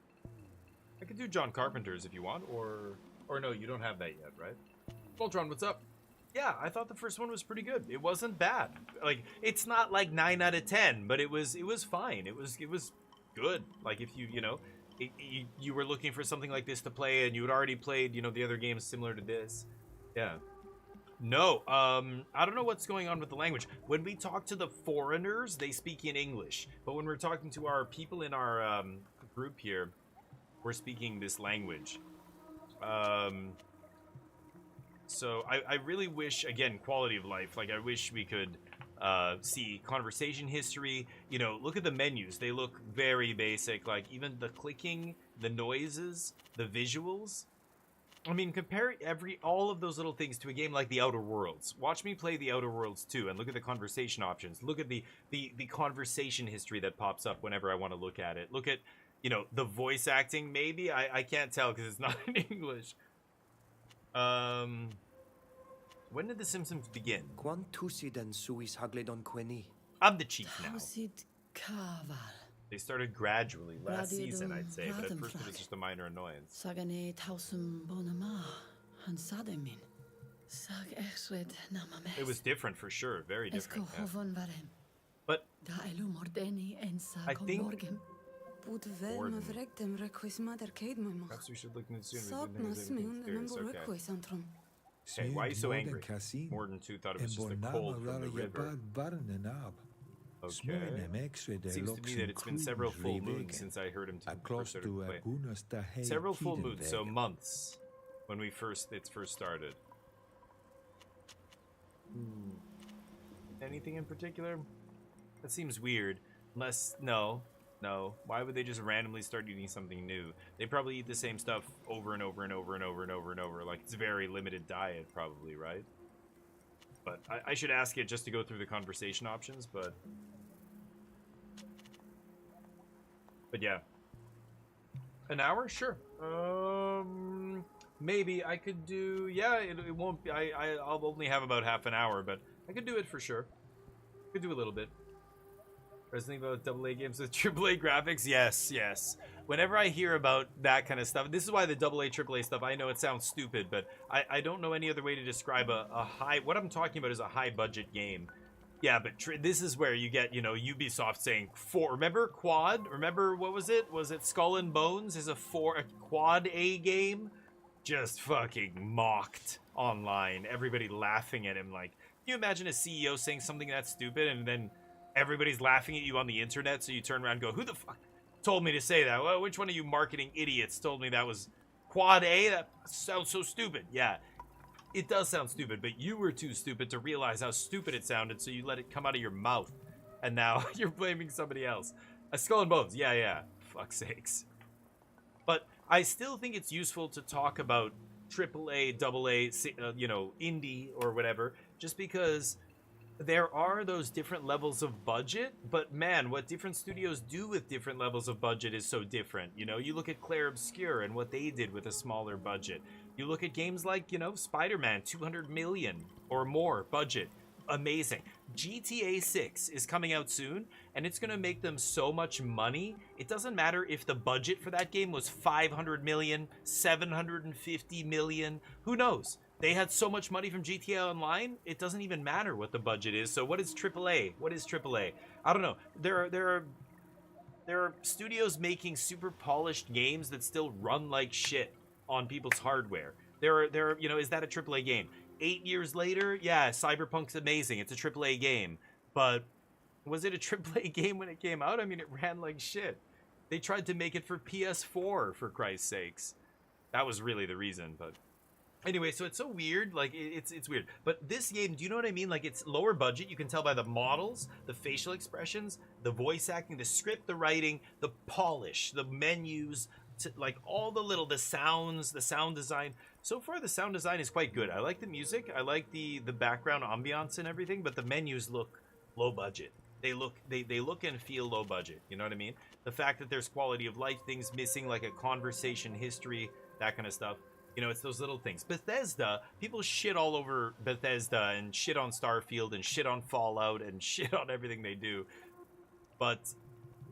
I could do John Carpenter's if you want, or no, you don't have that yet, right? Voltron, what's up? Yeah, I thought the first one was pretty good. It wasn't bad. Like, it's not like 9 out of 10, but it was fine. It was good. Like, if you know, you were looking for something like this to play and you had already played, you know, the other games similar to this. Yeah. No, I don't know what's going on with the language. When we talk to the foreigners, they speak in English. But when we're talking to our people in our group here, we're speaking this language. So I really wish, again, quality of life. Like, I wish we could see conversation history. You know, look at the menus. They look very basic. Like, even the clicking, the noises, the visuals. I mean, compare all of those little things to a game like The Outer Worlds. Watch me play The Outer Worlds 2 and look at the conversation options. Look at the conversation history that pops up whenever I want to look at it. Look at, you know, the voice acting, maybe. I can't tell because it's not in English. When did The Simpsons begin? I'm the chief now. They started gradually last season, I'd say, but at first it was just a minor annoyance. It was different for sure, very different. Yeah. But I think perhaps we should look into soon. Okay, why are you so angry? Morden 2 thought it was just the cold from the river. Okay. Seems to me that it's been several full moons since I heard him first started to play. Several full moons, so months when it first started. Anything in particular? That seems weird. Unless, no. Why would they just randomly start eating something new? They probably eat the same stuff over and over and over and over and over and over. Like, it's a very limited diet, probably, right? But I should ask it just to go through the conversation options, but yeah. An hour? Sure. Maybe I could do, yeah, it won't be, I'll only have about half an hour, but I could do it for sure. Could do a little bit. I was thinking about AA games with AAA graphics. Yes. Whenever I hear about that kind of stuff, this is why the AA, AAA stuff, I know it sounds stupid, but I don't know any other way to describe a high, what I'm talking about is a high budget game. Yeah, but this is where you get, you know, Ubisoft saying remember Quad? Remember, what was it? Was it Skull and Bones is a Quad A game? Just fucking mocked online. Everybody laughing at him. Like, can you imagine a CEO saying something that stupid and then everybody's laughing at you on the internet, so you turn around and go, who the fuck told me to say that? Well, which one of you marketing idiots told me that was Quad A? That sounds so stupid. Yeah, it does sound stupid, but you were too stupid to realize how stupid it sounded, so you let it come out of your mouth, and now you're blaming somebody else. A Skull and Bones, yeah, fuck's sakes. But I still think it's useful to talk about AAA, AA, you know, indie or whatever, just because there are those different levels of budget, but man, what different studios do with different levels of budget is so different. You know, you look at Claire Obscur and what they did with a smaller budget. You look at games like, you know, Spider-Man, 200 million or more budget. Amazing. GTA 6 is coming out soon, and it's going to make them so much money. It doesn't matter if the budget for that game was 500 million, 750 million, who knows? They had so much money from GTA Online, it doesn't even matter what the budget is. So what is AAA? What is AAA? I don't know. There are studios making super polished games that still run like shit on people's hardware. There are, you know, is that a AAA game? 8 years later, yeah, Cyberpunk's amazing. It's a AAA game. But was it a AAA game when it came out? I mean, it ran like shit. They tried to make it for PS4, for Christ's sakes. That was really the reason, but... Anyway, so it's so weird, like, it's weird. But this game, do you know what I mean? Like, it's lower budget, you can tell by the models, the facial expressions, the voice acting, the script, the writing, the polish, the menus, like, all the sounds, the sound design. So far, the sound design is quite good. I like the music, I like the background ambiance and everything, but the menus look low budget. They look and feel low budget, you know what I mean? The fact that there's quality of life things missing, like a conversation history, that kind of stuff. You know, it's those little things. Bethesda, people shit all over Bethesda and shit on Starfield and shit on Fallout and shit on everything they do. But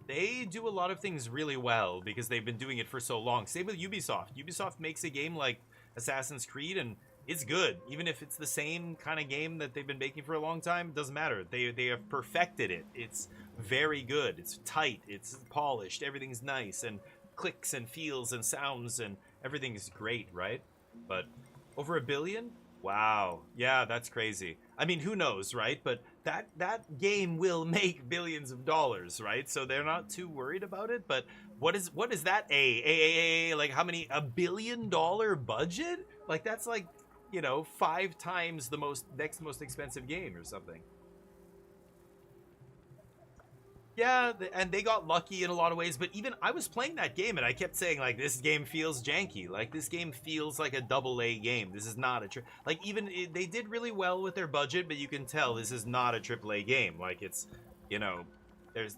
they do a lot of things really well because they've been doing it for so long. Same with Ubisoft. Ubisoft makes a game like Assassin's Creed and it's good. Even if it's the same kind of game that they've been making for a long time, it doesn't matter. They have perfected it. It's very good. It's tight. It's polished. Everything's nice and clicks and feels and sounds and everything is great, right? But over $1 billion? Wow. Yeah, that's crazy. I mean, who knows, right? But that game will make billions of dollars, right? So they're not too worried about it. But what is that? Like how many? $1 billion budget? Like that's like, you know, 5 times the next most expensive game or something. Yeah, and they got lucky in a lot of ways, but even I was playing that game and I kept saying, like, this game feels janky. Like, this game feels like a AA game. This is not a... Like, even... They did really well with their budget, but you can tell this is not a AAA game. Like, it's... You know, there's...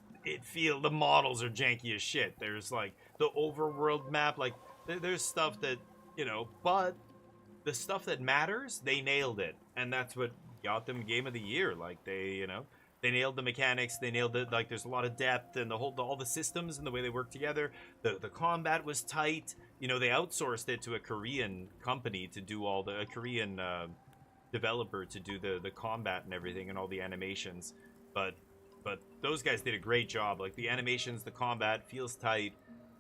The models are janky as shit. There's, like, the overworld map. Like, there's stuff that, you know... But the stuff that matters, they nailed it. And that's what got them Game of the Year. Like, they, you know... They nailed the mechanics. They nailed it. Like, there's a lot of depth and all the systems and the way they work together. The combat was tight. You know, they outsourced it to a Korean company to do a Korean developer to do the combat and everything and all the animations. But those guys did a great job. Like, the animations, the combat feels tight.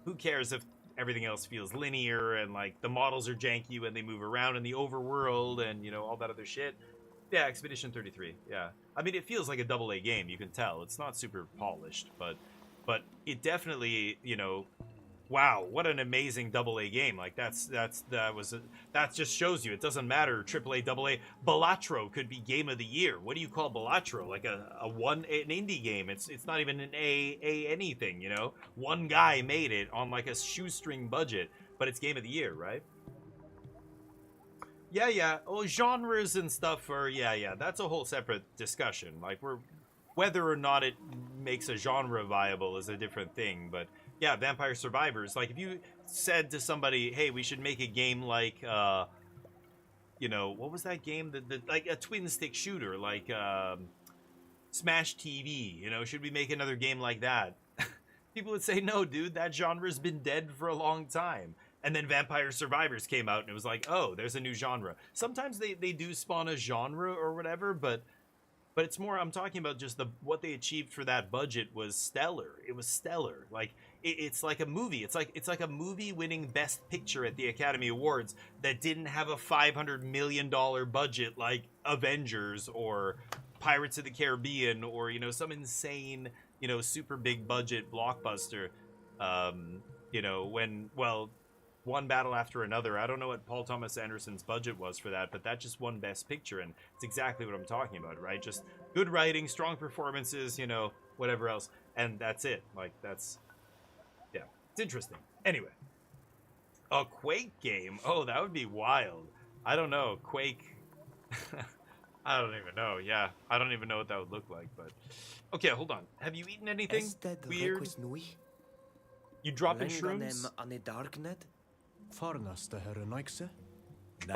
Who cares if everything else feels linear and, like, the models are janky when they move around in the overworld and, you know, all that other shit. Yeah, Expedition 33, yeah. I mean, it feels like a AA game, you can tell. It's not super polished, but it definitely, you know, wow, what an amazing AA game. Like, that just shows you, it doesn't matter, AAA, AA. Balatro could be Game of the Year. What do you call Balatro? Like an indie game. It's not even an A anything, you know? One guy made it on, like, a shoestring budget, but it's Game of the Year, right? Yeah. Oh, genres and stuff are, yeah. That's a whole separate discussion. Like, whether or not it makes a genre viable is a different thing. But, yeah, Vampire Survivors. Like, if you said to somebody, hey, we should make a game like, you know, what was that game? Like a twin-stick shooter, like Smash TV. You know, should we make another game like that? People would say, no, dude, that genre's been dead for a long time. And then Vampire Survivors came out, and it was like, oh, there's a new genre. Sometimes they do spawn a genre or whatever, but it's more, I'm talking about just what they achieved for that budget was stellar. It was stellar. Like, it's like a movie. It's like a movie winning Best Picture at the Academy Awards that didn't have a $500 million budget like Avengers or Pirates of the Caribbean or, you know, some insane, you know, super big budget blockbuster. You know, one battle after another. I don't know what Paul Thomas Anderson's budget was for that, but that just won Best Picture, and it's exactly what I'm talking about, right? Just good writing, strong performances, you know, whatever else, and that's it. Like, that's... Yeah, it's interesting. Anyway. A Quake game? Oh, that would be wild. I don't know. Quake... I don't even know, yeah. I don't even know what that would look like, but... Okay, hold on. Have you eaten anything weird? You dropping shrooms? Foreigners the Herrenixe?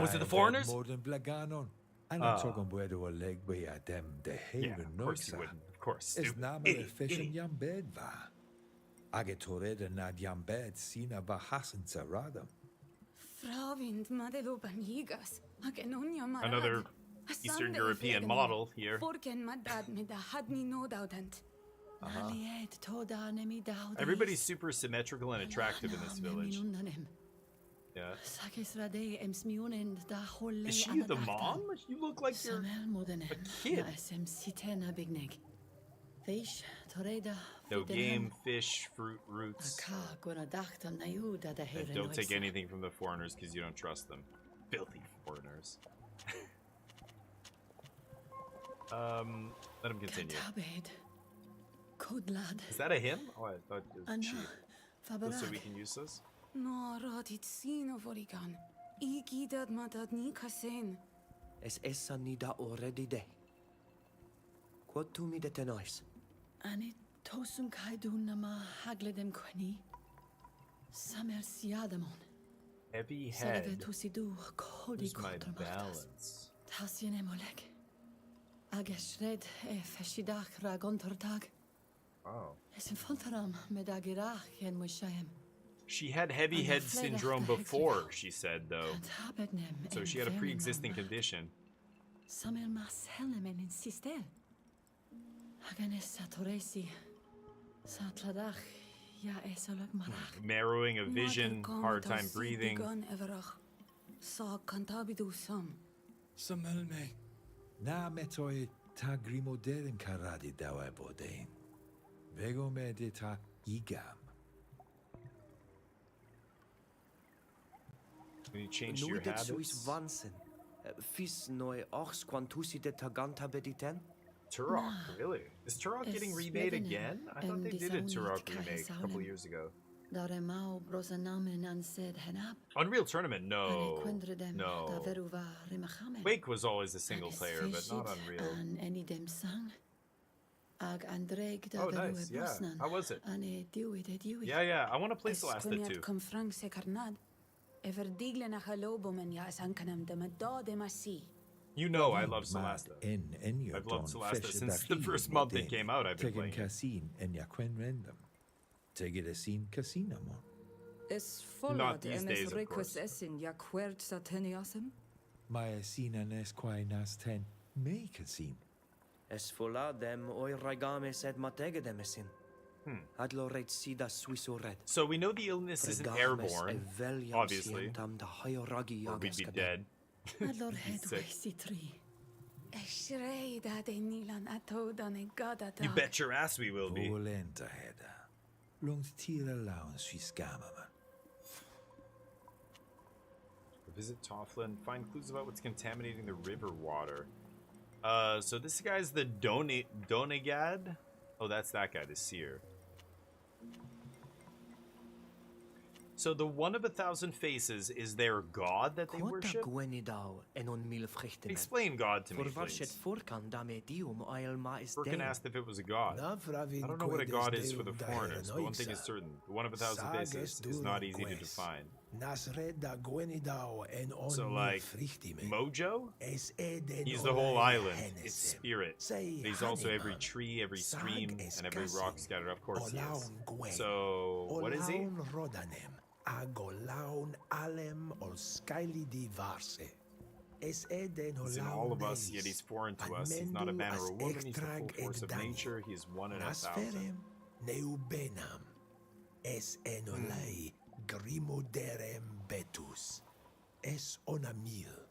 Was it the foreigners? More than Blaganon. I'm not talking about the leg by them, the haven of course you wouldn't. Of course. It's not a fish in yam bed, va. I get to read and not yam bed, sina va hasenza radam. Another Eastern European model here. Everybody's super symmetrical and attractive in this village. Yeah. Is she the mom? You look like you're a kid. No game, fish, fruit, roots. And don't take anything from the foreigners because you don't trust them. Filthy foreigners. Let him continue. Is that a hymn? Oh, I thought it was cheap. So we can use this? No, Ratitsino Vorigan. Igidad Matadni Kasen. Es essa nida already de. Quod tu mi detenois? Ani tosum kaidun nama hagledem queni. Samer siadamon. Heavy head. Where's my balance? Tasien emolek. Ageshred e feshidach ragontortag. Oh. Es infantaram medagirach yen moshayem. She had heavy head syndrome before, she said, though. So she had a pre-existing condition. Samer mas helmen insistel. Haganes satoresi. Satladach ya esolog marach. Narrowing of vision, hard time breathing. Sa cantabidu sam. Samelme. Na metoi ta grimoderen karadi dawa bodein. Vego medita igam. When you change your habits. Fis noi ochs quantusi de taganta bediten? Turok, really? Is Turok getting remade again? I thought they did a Turok remake a couple years ago. Unreal Tournament, no. No. Quake was always a single player, but not Unreal. Oh, nice, yeah. How was it? Yeah, I want to play Solasta too. You know I love Solasta. I've loved Solasta since the first month it came out. I've been playing it. Not these days, of course. Es fola dem oi ragames et mategedemesin. Adlo reit sida Swissored. So we know the illness isn't airborne, obviously, or we'd be dead. You bet your ass we will be. Visit Tofflin, find clues about what's contaminating the river water. So this guy's the Donegad? Oh, that's that guy, the seer. So the one of 1,000 faces is their god that they worship? Explain God to me, please. Furkan asked if it was a god. I don't know what a god is for the foreigners, but one thing is certain. The one of 1,000 faces is not easy to define. So like, Mojo? He's the whole island. It's spirit. But he's also every tree, every stream, and every rock scattered. Of course he is. So, what is he? Agolaun alem ol skyli divarse. He's in all of us, yet he's foreign to us. He's not a man or a woman, he's the full force of nature. He is one in 1,000. Neubenam es enolai grimoderem betus es onamil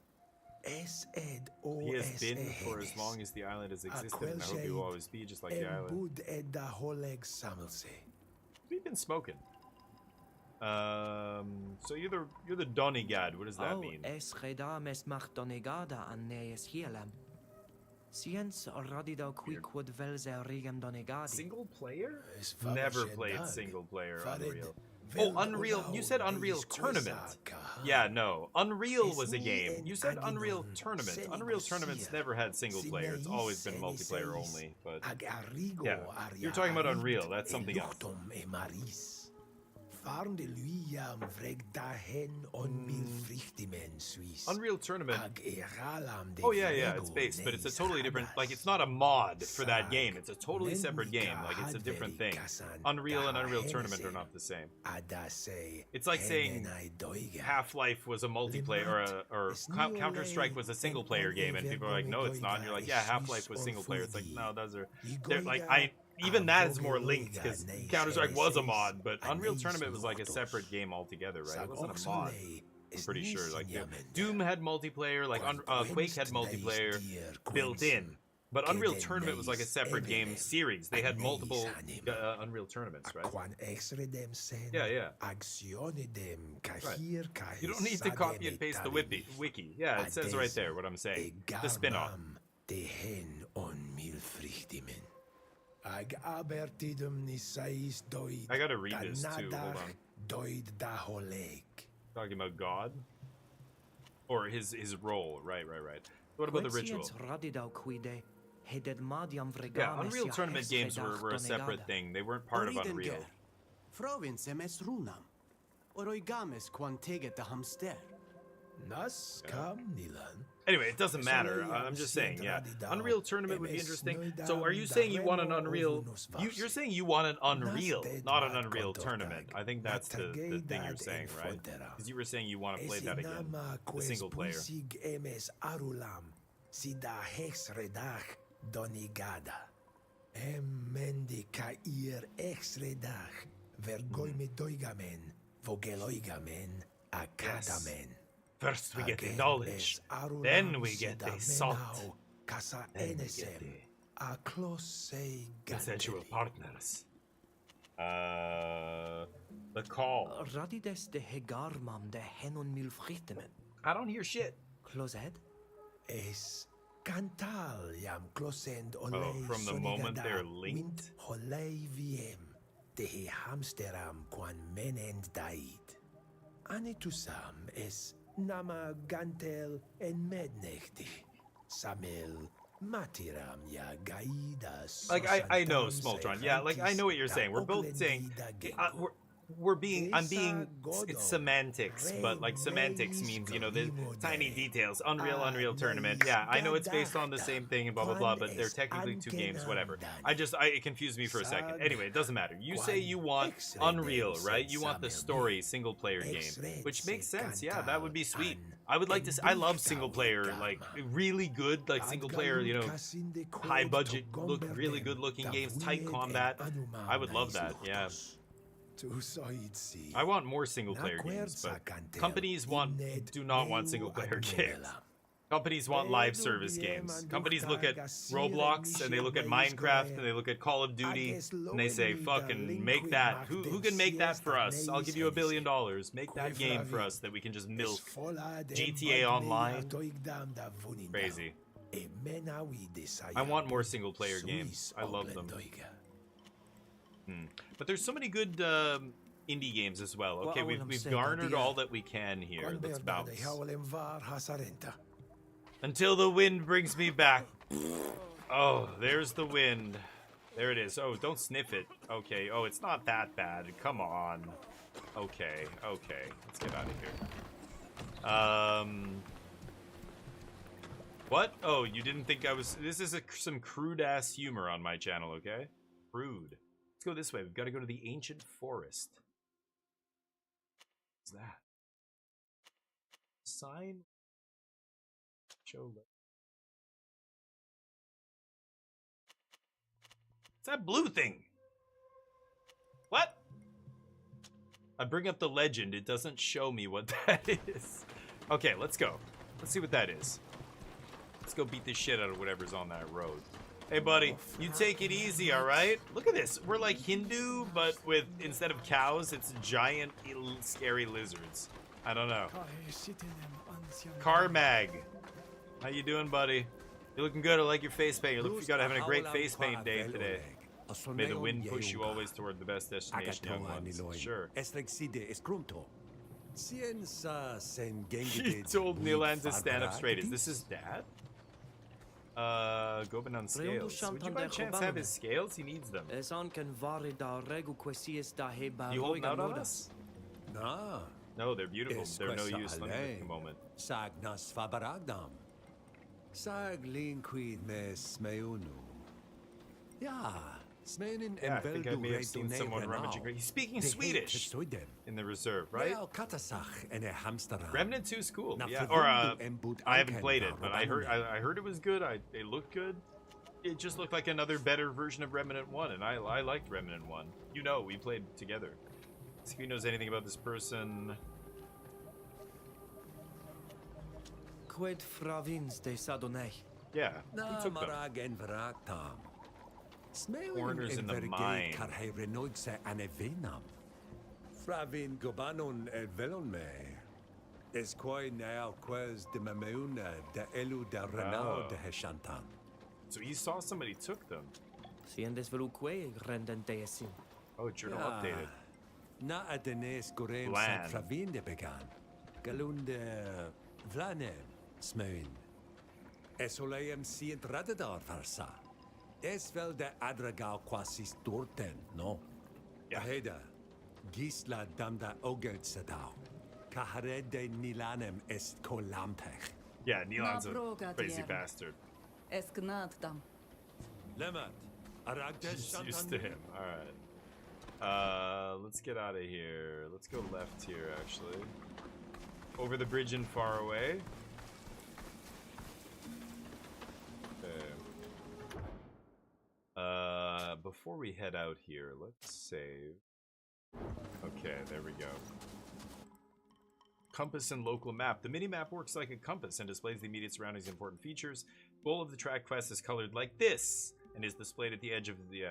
es ed o. He has been for as long as the island has existed, and I hope he will always be just like the island. We've been smoking. So you're the Donegad. What does that mean? Es redames macht Donegada an nees hielam. Science radida qui quod velse regem Donegadi. Single player? Never played single player Unreal. Oh, Unreal. You said Unreal Tournament. Yeah, no. Unreal was a game. You said Unreal Tournament. Unreal Tournaments never had single player. It's always been multiplayer only. But yeah, you're talking about Unreal. That's something else. Unreal Tournament. Oh yeah, it's based, but it's a totally different. Like, it's not a mod for that game. It's a totally separate game. Like, it's a different thing. Unreal and Unreal Tournament are not the same. It's like saying Half-Life was a multiplayer, or Counter-Strike was a single-player game, and people are like, no, it's not. And you're like, yeah, Half-Life was single-player. It's like, no, they're like, even that is more linked, because Counter-Strike was a mod, but Unreal Tournament was like a separate game altogether, right? It wasn't a mod. I'm pretty sure. Like, Doom had multiplayer, like Quake had multiplayer built in, But Unreal Tournament was like a separate game series. They had multiple Unreal Tournaments, right? Yeah, yeah. Right. You don't need to copy and paste the wiki. Yeah, it says right there what I'm saying. The spin-off. I gotta read this too, hold on. Talking about God? Or his role, right. What about the ritual? Yeah, Unreal Tournament games were a separate thing. They weren't part of Unreal. Anyway, it doesn't matter. I'm just saying, yeah. Unreal Tournament would be interesting. So are you saying you want an Unreal... You're saying you want an Unreal, not an Unreal Tournament. I think that's the thing you're saying, right? Because you were saying you want to play that again. The single player. Yes. First we get the knowledge, then we get the salt, then we get the sensual partners. The call. I don't hear shit. Oh, from the moment they're linked? Nama gantel en mednechti. Samel matiram ya gaida. Like I know, Smoltron. Yeah, like I know what you're saying. We're both saying I'm being it's semantics, but like semantics means, you know, the tiny details. Unreal Tournament. Yeah, I know it's based on the same thing and blah blah blah, but they're technically two games, whatever. It confused me for a second. Anyway, it doesn't matter. You say you want Unreal, right? You want the story single player game, which makes sense. Yeah, that would be sweet. I would like to I love single player, like really good, like single player, you know, high budget, really good looking games, tight combat. I would love that. Yeah. I want more single player games, but companies do not want single player games. Companies want live service games. Companies look at Roblox and they look at Minecraft and they look at Call of Duty and they say, fucking make that. Who can make that for us? I'll give you $1 billion. Make that game for us that we can just milk. GTA Online. Crazy. I want more single player games. I love them. But there's so many good indie games as well. Okay, we've garnered all that we can here. Let's bounce. Until the wind brings me back. Oh, there's the wind. There it is. Oh, don't sniff it. Okay. Oh, it's not that bad. Come on. Okay. Let's get out of here. What? Oh, you didn't think I was... This is some crude-ass humor on my channel, okay? Crude. Let's go this way. We've got to go to the ancient forest. What's that? Sign? Show. It's that blue thing. What? I bring up the legend. It doesn't show me what that is. Okay, let's go. Let's see what that is. Let's go beat the shit out of whatever's on that road. Hey, buddy, you take it easy, all right? Look at this. We're like Hindu, but with, instead of cows, it's giant, scary lizards. I don't know. Carmag. How you doing, buddy? You're looking good. I like your face paint. You look like you're having a great face paint day today. May the wind push you always toward the best destination, young ones. Sure. He told Nilan to stand up straight. Is this his dad? Goban on scales. Would you by chance have his scales? He needs them. You holding out on us? No, they're beautiful. They're no use at the moment. Yeah, I think I may have seen someone rummaging. He's speaking Swedish in the reserve, right? Remnant 2 is cool. Yeah, or I haven't played it, but I heard it was good. It looked good. It just looked like another better version of Remnant 1, and I liked Remnant 1. You know, we played together. See if he knows anything about this person. Quid fravins de Sadonei. Yeah, who Na took them? marag en vrak tam. Foreigners in the mine. Karhe renoig se anevenam. Fravin gobanon et velon me. Es koi now quez de mameuna de elu de renao de heshantam. So he saw somebody took them. Siendes veluque rendente esim. Oh, journal updated. Na adenes gorem Bland. sat Fravin de began. Galunde vlanem smeun. Es oleem sient radadar farsa. Es vel de adragal quasis dorten, no? Aheda, gisla damda ogert sadao. Kahared de nilanem est colampech. Yeah, Nilan's broga a crazy dieren. bastard. Es gnadam. Lemat, aragdes Just used to him. Alright. Let's get out of here. Let's go left here, actually. Over the bridge and far away. Okay. Before we head out here, let's save. Okay, there we go. Compass and local map. The mini-map works like a compass and displays the immediate surroundings and important features. Goal of the track quest is colored like this and is displayed at the edge of the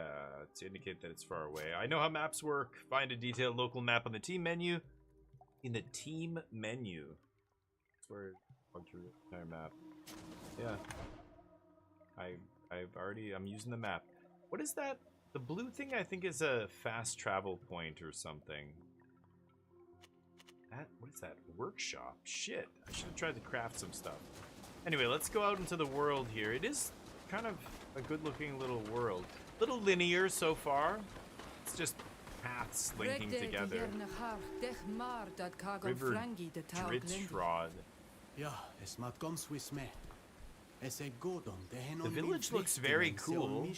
to indicate that it's far away. I know how maps work. Find a detailed local map on the team menu. In the team menu. That's where entire map. Yeah. I'm using the map. What is that? The blue thing I think is a fast travel point or something. What is that? Workshop? Shit. I should have tried to craft some stuff. Anyway, let's go out into the world here. It is kind of a good-looking little world. Little linear so far. It's just paths linking together. River Drittrod. Ja, es mat gans wis me. Es e godon de hen The village looks very cool.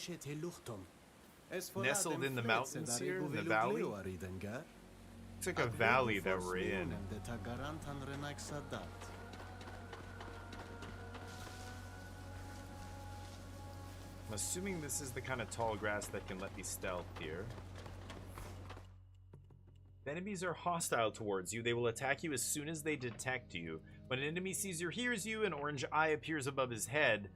Nestled in the mountains here, in the valley. It's like a valley that we're in. I'm assuming this is the kind of tall grass that can let me stealth here. If enemies are hostile towards you, they will attack you as soon as they detect you. When an enemy sees or hears you, an orange eye appears above his head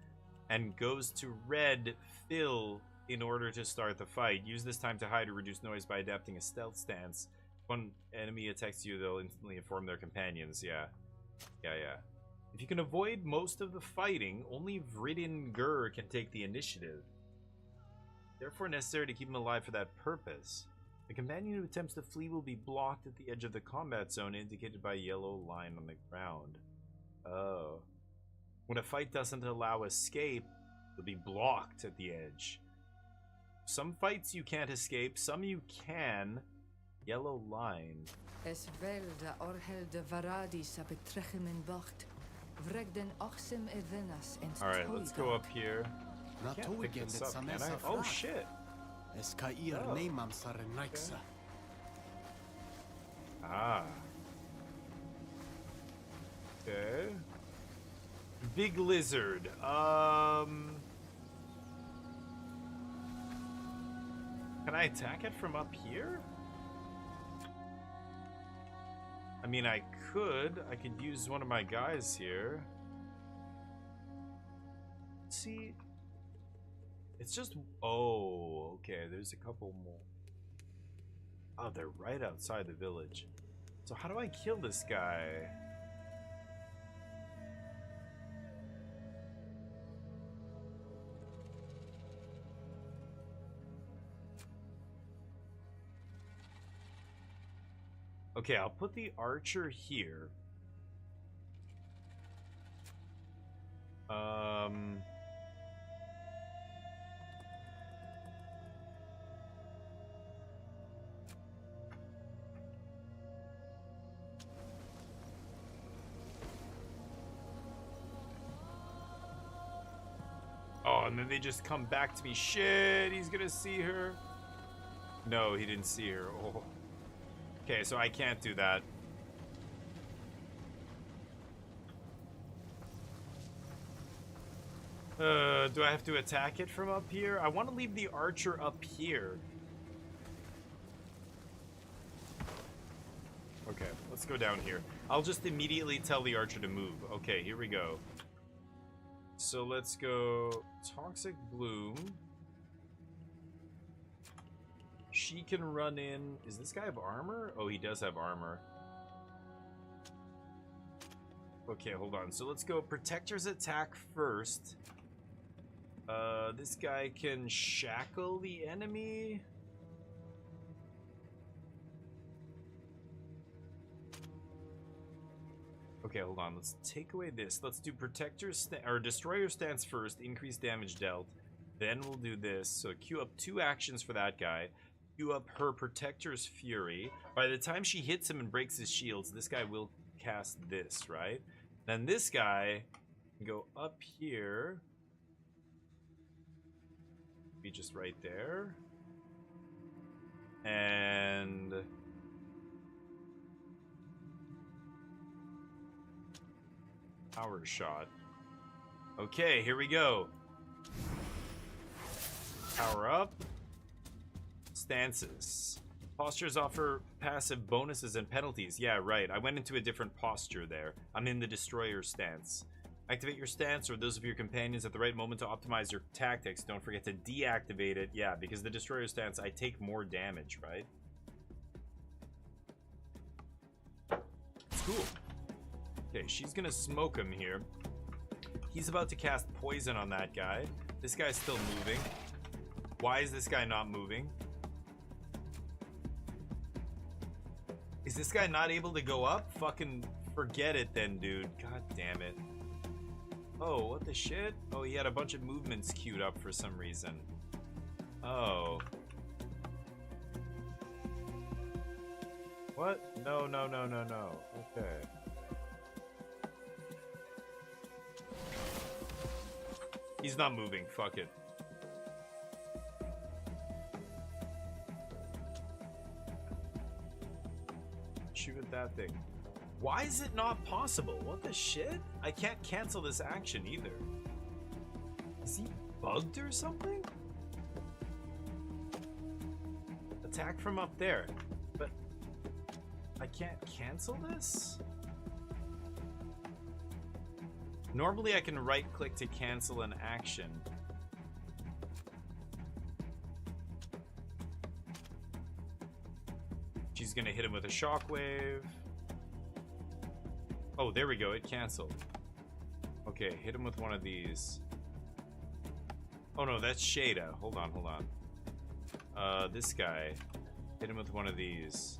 and goes to red fill in order to start the fight. Use this time to hide or reduce noise by adapting a stealth stance. When enemy attacks you, they'll instantly inform their companions. Yeah. If you can avoid most of the fighting, only Vridin can take the initiative. Therefore necessary to keep him alive for that purpose. The companion who attempts to flee will be blocked at the edge of the combat zone indicated by a yellow line on the ground. Oh. When a fight doesn't allow escape, you'll be blocked at the edge. Some fights you can't escape, some you can. Yellow line. Es vel da orhel de varadis a betrechem in bocht. Vreg den ochsim evenas en Alright, let's go up here. Can't pick this up, can I? Oh shit! Es kair neimam sarenaixa. Ah. Okay. Big lizard. Can I attack it from up here? I mean, I could use one of my guys here. See? It's just... Oh, okay, there's a couple more. Oh, they're right outside the village. So how do I kill this guy? Okay, I'll put the archer here. Oh, and then they just come back to me. Shit, he's gonna see her. No, he didn't see her. Oh. Okay, so I can't do that. Do I have to attack it from up here? I want to leave the archer up here. Okay, let's go down here. I'll just immediately tell the archer to move. Okay, here we go. so let's go Toxic Bloom. She can run in. Does this guy have armor? Oh, he does have armor. Okay, hold on. So let's go Protector's attack first. This guy can shackle the enemy. Okay, hold on. Let's take away this. Let's do Destroyer stance first. Increase damage dealt. Then we'll do this. So queue up 2 actions for that guy. Queue up her Protector's Fury. By the time she hits him and breaks his shields, this guy will cast this, right? Then this guy can go up here. Be just right there. And power shot. Okay, here we go. Power up. Stances. Postures offer passive bonuses and penalties. Yeah, right. I went into a different posture there. I'm in the Destroyer stance. Activate your stance or those of your companions at the right moment to optimize your tactics. Don't forget to deactivate it. Yeah, because the Destroyer stance, I take more damage, right? It's cool. Okay, she's gonna smoke him here. He's about to cast poison on that guy. This guy's still moving. Why is this guy not moving? Is this guy not able to go up? Fucking forget it then, dude. God damn it. Oh, what the shit? Oh, he had a bunch of movements queued up for some reason. Oh. What? No. Okay. He's not moving. Fuck it. Shoot at that thing. Why is it not possible? What the shit? I can't cancel this action either. Is he bugged or something? Attack from up there. But I can't cancel this? Normally I can right click to cancel an action. She's gonna hit him with a shockwave. Oh, there we go. It canceled. Okay, hit him with one of these. Oh no, that's Shada. Hold on. This guy. Hit him with one of these.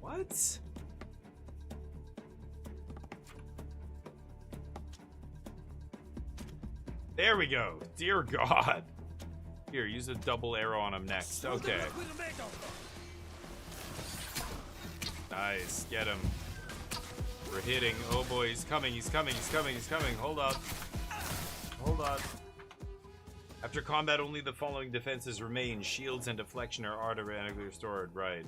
What? There we go. Dear God. Here, use a double arrow on him next. Okay. Nice. Get him. We're hitting. Oh boy, he's coming. Hold up. After combat, only the following defenses remain. Shields and deflection are automatically restored. Right.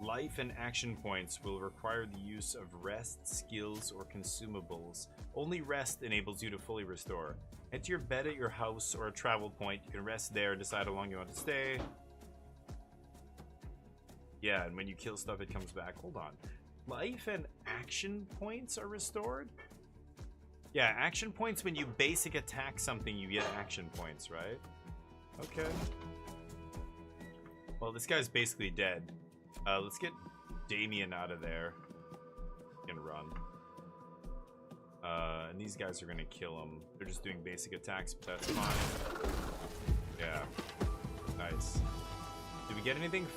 Life and action points will require the use of rest, skills, or consumables. Only rest enables you to fully restore. Head to your bed at your house or a travel point. You can rest there and decide how long you want to stay. Yeah, and when you kill stuff, it comes back. Hold on. Life and action points are restored? Yeah, action points when you basic attack something, you get action points, right? Okay. Well, this guy's basically dead. Let's get Damien out of there. He can run. And these guys are gonna kill him. They're just doing basic attacks, but that's fine. Yeah. Nice. Did we get anything?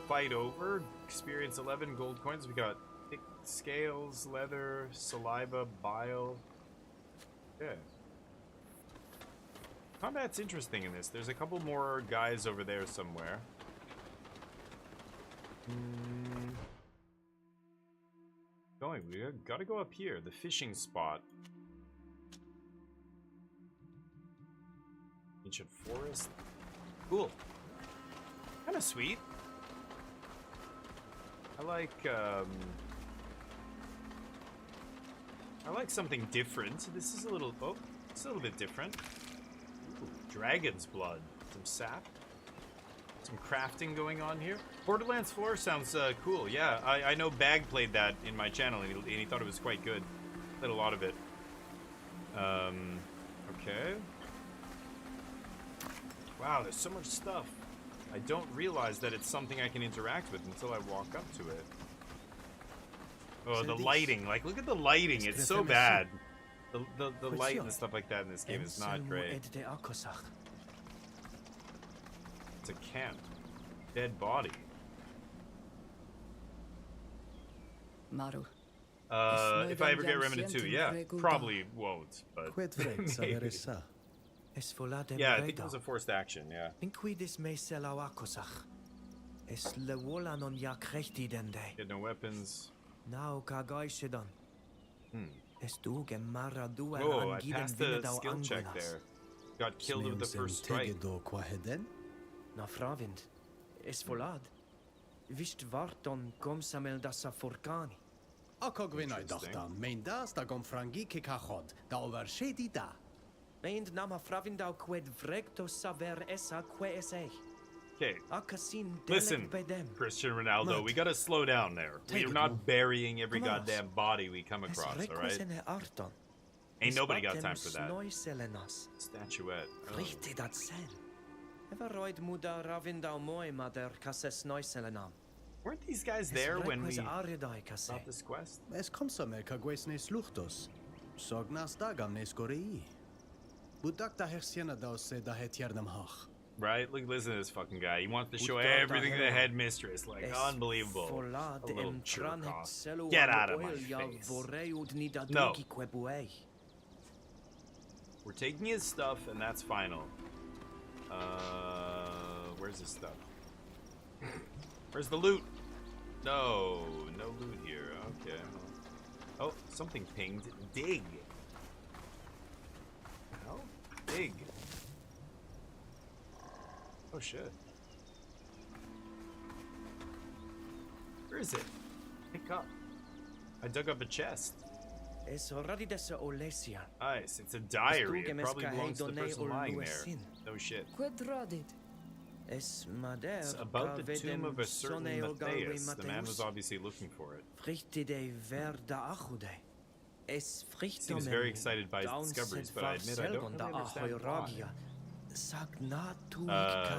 Fight over. Experience 11 gold coins. We got thick scales, leather, saliva, bile. Yeah. Combat's interesting in this. There's a couple more guys over there somewhere. We gotta go up here. The fishing spot. Ancient forest. Cool. Kind of sweet. I like something different. This is a little, it's a little bit different. Ooh, dragon's blood. Some sap. Let's Some crafting going on here. Borderlands 4 sounds cool. Yeah, I know Bag played that in my channel, and he thought it was quite good. Played a lot of it. Okay. Wow, there's so much stuff. I don't realize that it's something I can interact with until I walk up to it. Oh, the lighting. Like, look at the lighting. It's so bad. The light and stuff like that in this game is not great. It's a camp. Dead body. Maru. If I ever get Remnant 2, yeah. Probably won't, but maybe. Yeah, I think it was a forced action, yeah. Get no weapons. Now Kagaishidan. Whoa, I passed the skill check there. Got killed with the first strike. Na Fravind. Es volad. Visst varton komsamel dassa forkani. Akogvinai dochta, main das da gom frangi kikachod, da overshedi da. Meint nama Fravindau qued vrecto saver essa que esse. Okay. Listen, Cristiano Ronaldo, we gotta slow down there. We're not burying every goddamn body we come across, alright? Ain't nobody got time for that. Statuette. Weren't these guys there when we got this quest? Es komsame kagwesnes luchtos. Sognas dagamnes gorei. Budak da hersiena da se da hetiernam hach. Right? Look, listen to this fucking guy. He wants to show everything to the headmistress. Like, unbelievable. A little jerk off. Get out of my face. No. We're taking his stuff, and that's final. Where's his stuff? Where's the loot? No, no loot here. Okay. Oh, something pinged. Dig. Hell? Dig. Oh shit. Where is it? Pick up. I dug up a chest. Nice, it's a diary. It probably belongs to the person lying there. No shit. It's about the tomb of a certain Matthias. The man was obviously looking for it. Seems very excited by his discoveries, but I admit I don't really understand why.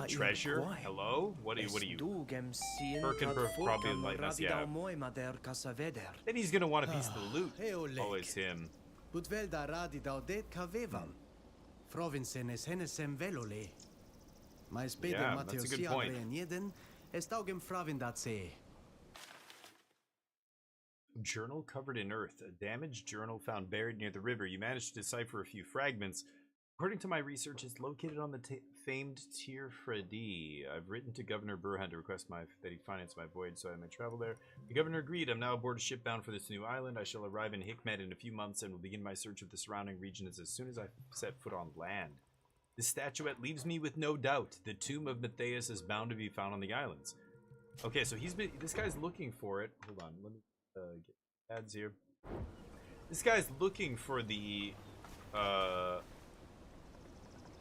Treasure? Hello? What are you? Birkenberg probably like us, yeah. Then he's gonna want a piece of the loot. Always him. But vel da radi da det kavevan. Provinsen es henesem velole. Mais beder Matteo Siagren jeden, es daugem Fravindat se. Journal covered in earth. A damaged journal found buried near the river. You managed to decipher a few fragments. According to my research, it's located on the famed Tir Fredi. I've written to Governor Burhan to request that he finance my voyage so I may travel there. The governor agreed. I'm now aboard a ship bound for this new island. I shall arrive in Hikmet in a few months and will begin my search of the surrounding regions as soon as I set foot on land. This statuette leaves me with no doubt. The tomb of Matthias is bound to be found on the islands. Okay, so this guy's looking for it. Hold on, let me get ads here. This guy's looking for the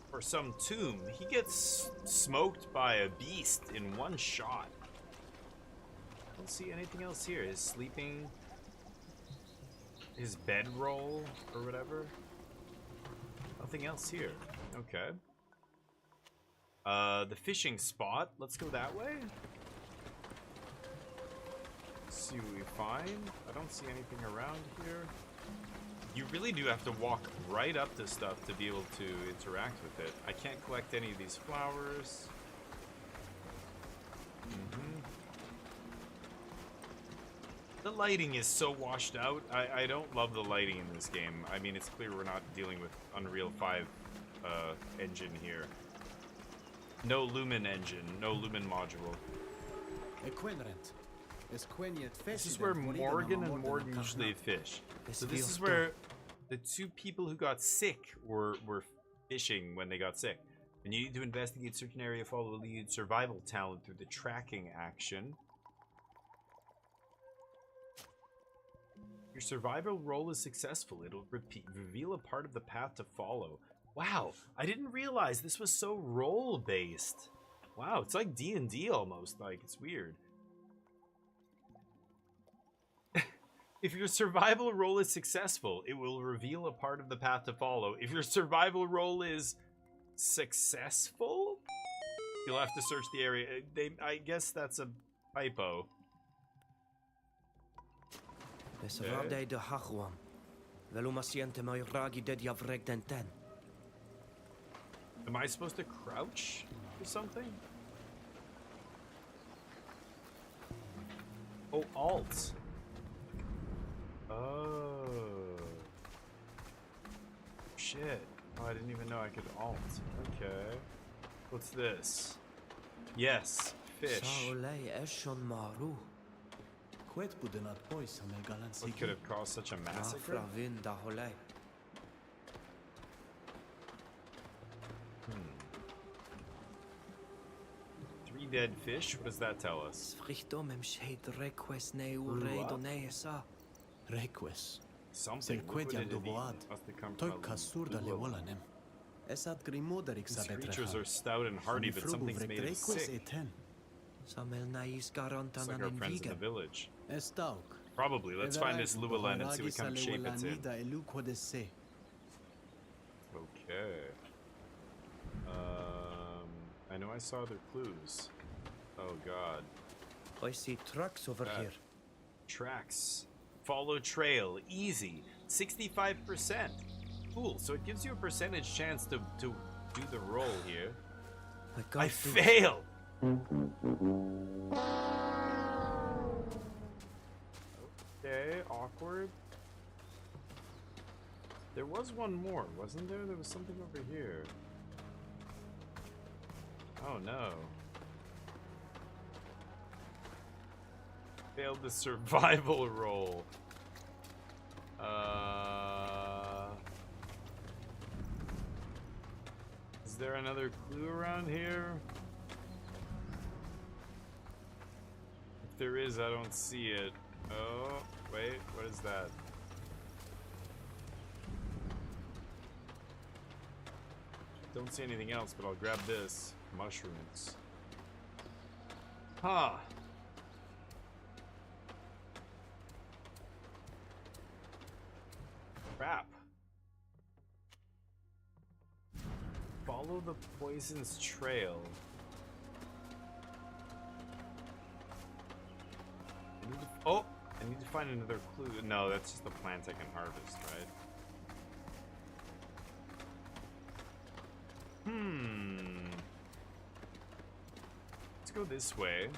for some tomb. He gets smoked by a beast in one shot. I don't see anything else here. His sleeping, his bedroll or whatever. Nothing else here. Okay. The fishing spot. Let's go that way. Let's see what we find. I don't see anything around here. You really do have to walk right up to stuff to be able to interact with it. I can't collect any of these flowers. The lighting is so washed out. I don't love the lighting in this game. I mean, it's clear we're not dealing with Unreal 5 engine here. No Lumen engine, no Lumen module. This is where Morgan and Morden usually fish. So this is where the two people who got sick were fishing when they got sick. And you need to investigate certain area, follow the lead survival talent through the tracking action. Your survival roll is successful. It'll reveal a part of the path to follow. Wow, I didn't realize this was so role-based. Wow, it's like D&D almost. Like, it's weird. If your survival roll is successful, it will reveal a part of the path to follow. If your survival roll is successful, you'll have to search the area. I guess that's a typo. Okay. de Hachuam. Velumasiente mai ragi de Yavreg ten. Am I supposed to crouch or something? Oh, alt. Oh. Shit. Oh, I didn't even know I could alt. Okay. What's this? Yes, fish. What could have caused such a massacre? Three dead fish? What does that tell us? Something. These creatures are stout and hardy, but something's made them sick. It's like our friends in the village. Probably. Let's find this Llewellyn and see what kind of shape it's in. Okay. I know I saw their clues. Oh god. I see tracks over here. Tracks. Follow trail. Easy. 65%. Cool. So it gives you a percentage chance to do the roll here. I failed! Okay, awkward. There was one more, wasn't there? There was something over here. Oh no. Failed the survival roll. Is there another clue around here? If there is, I don't see it. Oh, wait, what is that? Don't see anything else, but I'll grab this. Mushrooms. Huh. Crap. Follow the poison's trail. I need to find another clue. No, that's just the plant I can harvest, right? Let's go this way.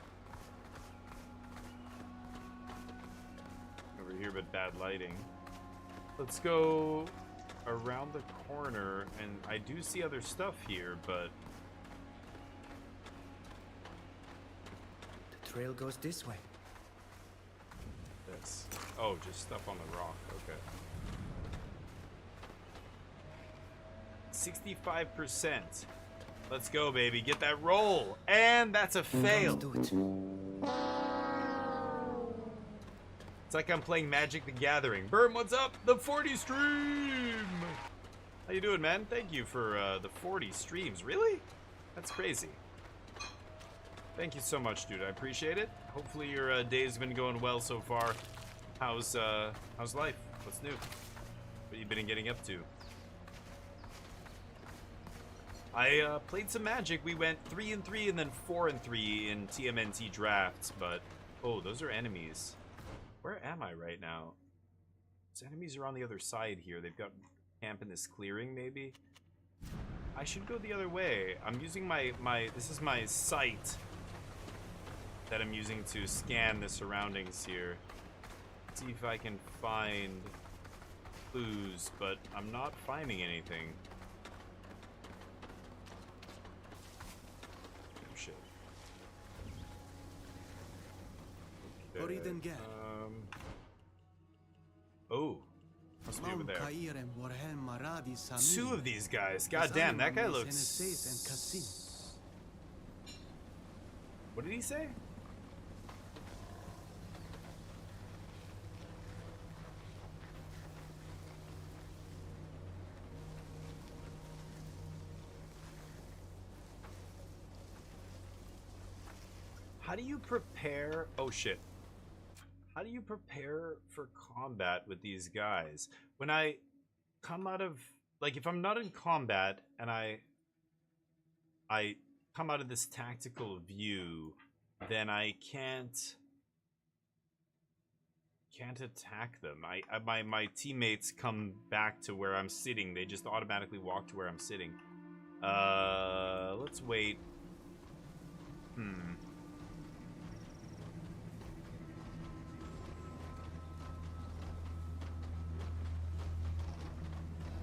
Over here, but bad lighting. Let's go around the corner, and I do see other stuff here, but... The trail goes this way. This. Oh, just stuff on the rock. Okay. 65%. Let's go, baby. Get that roll. And that's a fail. Do it. It's like I'm playing Magic the Gathering. Burm, what's up? The 40 stream. How you doing, man? Thank you for the 40 streams. Really? That's crazy. Thank you so much, dude. I appreciate it. Hopefully your day's been going well so far. How's life? What's new? What you been getting up to? I played some Magic. We went 3-3 and then 4-3 in TMNT drafts, but oh, those are enemies. Where am I right now? Those enemies are on the other side here. They've got camp in this clearing, maybe. I should go the other way. I'm using my this is my sight that I'm using to scan the surroundings here. See if I can find clues, but I'm not finding anything. Oh shit. Okay. Oh, must be over there. 2 of these guys. God damn, that guy looks... What did he say? How do you prepare? Oh shit. How do you prepare for combat with these guys? When I come out of, like, if I'm not in combat and I come out of this tactical view, then I can't attack them. My teammates come back to where I'm sitting. They just automatically walk to where I'm sitting. Let's wait.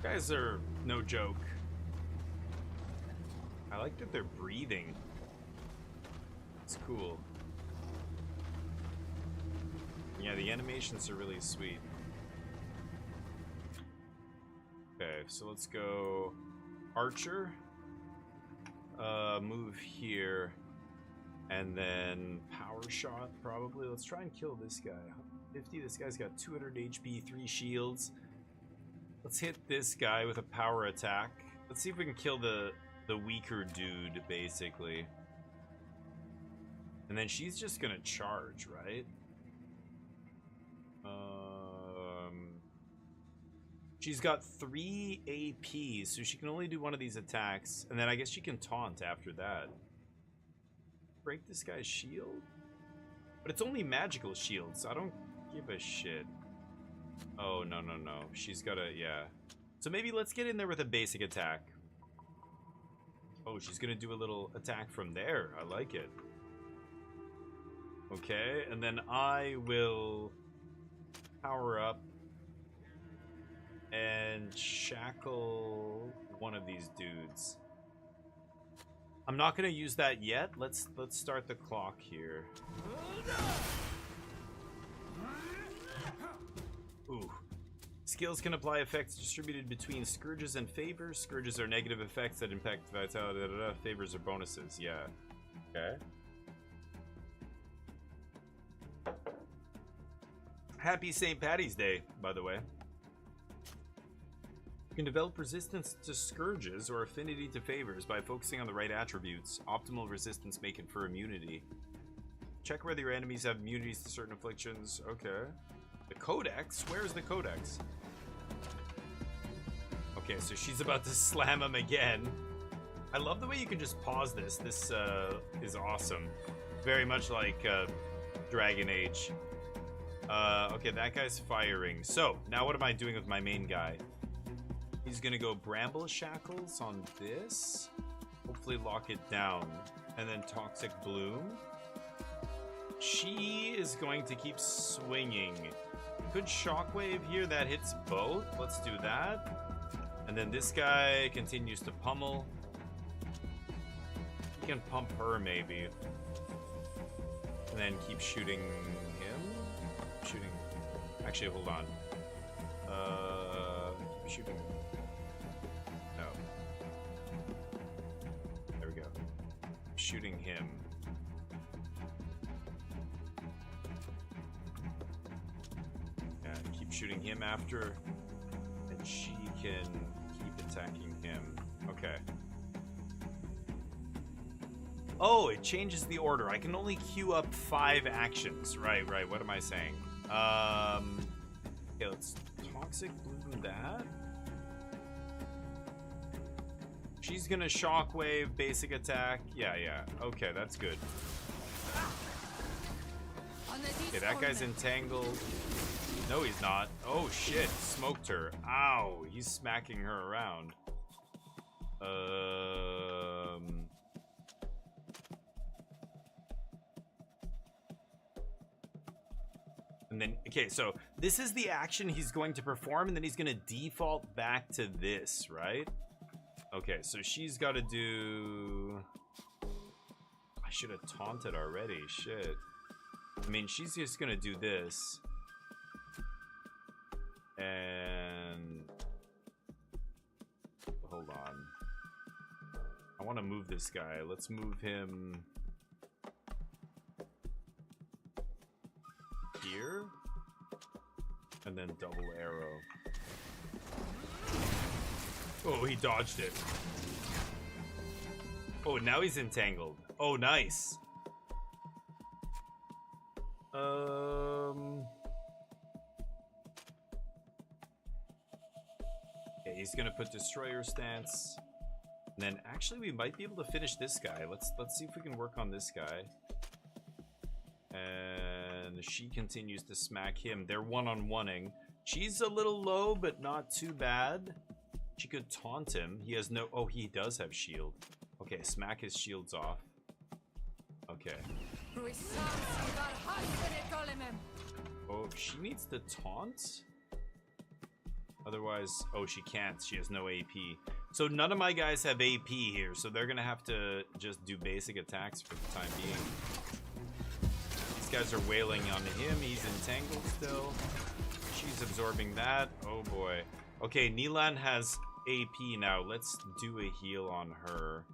Guys are no joke. I like that they're breathing. It's cool. Yeah, the animations are really sweet. Okay, so let's go Archer. Move here. And then Power Shot, probably. Let's try and kill this guy. 50, this guy's got 200 HP, 3 shields. Let's hit this guy with a power attack. Let's see if we can kill the weaker dude, basically. And then she's just gonna charge, right? She's got 3 AP, so she can only do one of these attacks. And then I guess she can taunt after that. Break this guy's shield? But it's only magical shields, so I don't give a shit. Oh, no. She's got a, yeah. So maybe let's get in there with a basic attack. Oh, she's gonna do a little attack from there. I like it. Okay, and then I will power up and shackle one of these dudes. I'm not gonna use that yet. Let's start the clock here. Ooh. Skills can apply effects distributed between scourges and favors. Scourges are negative effects that impact vitality. Favors are bonuses. Yeah. Okay. Happy St. Paddy's Day, by the way. You can develop resistance to scourges or affinity to favors by focusing on the right attributes. Optimal resistance may confer immunity. Check whether your enemies have immunities to certain afflictions. Okay. The Codex? Where's the Codex? Okay, so she's about to slam him again. I love the way you can just pause this. This is awesome. Very much like Dragon Age. Okay, that guy's firing. So, now what am I doing with my main guy? He's gonna go Bramble Shackles on this. Hopefully lock it down. And then Toxic Bloom. She is going to keep swinging. Good Shockwave here, that hits both. Let's do that. And then this guy continues to pummel. He can pump her maybe. And then keep shooting him. Actually, hold on. Keep shooting. No. There we go. Shooting him. Yeah, keep shooting him after. And she can keep attacking him. Okay. Oh, it changes the order. I can only queue up 5 actions. Right. What am I saying? Okay, let's Toxic Bloom that. She's gonna Shockwave, basic attack. Yeah. Okay, that's good. Okay, that guy's entangled. No, he's not. Oh, shit. Smoked her. Ow. He's smacking her around. And then, okay, so this is the action he's going to perform, and then he's going to default back to this, right? Okay, so she's got to do... I should have taunted already, shit. I mean, she's just going to do this. And... Hold on. I want to move this guy. Let's move him... here, and then double arrow. Oh, he dodged it. Oh, now he's entangled. Oh, nice. Okay, he's gonna put destroyer stance. And then actually we might be able to finish this guy. Let's see if we can work on this guy. And she continues to smack him. They're one-on-oneing. She's a little low, but not too bad. She could taunt him. He has no... Oh, he does have shield. Okay, smack his shields off. Okay. Oh, she needs to taunt? Otherwise... Oh, she can't. She has no AP. So none of my guys have AP here, so they're gonna have to just do basic attacks for the time being. These guys are wailing on him. He's entangled still. She's absorbing that. Oh boy. Okay, Nilan has AP now. Let's do a heal on her.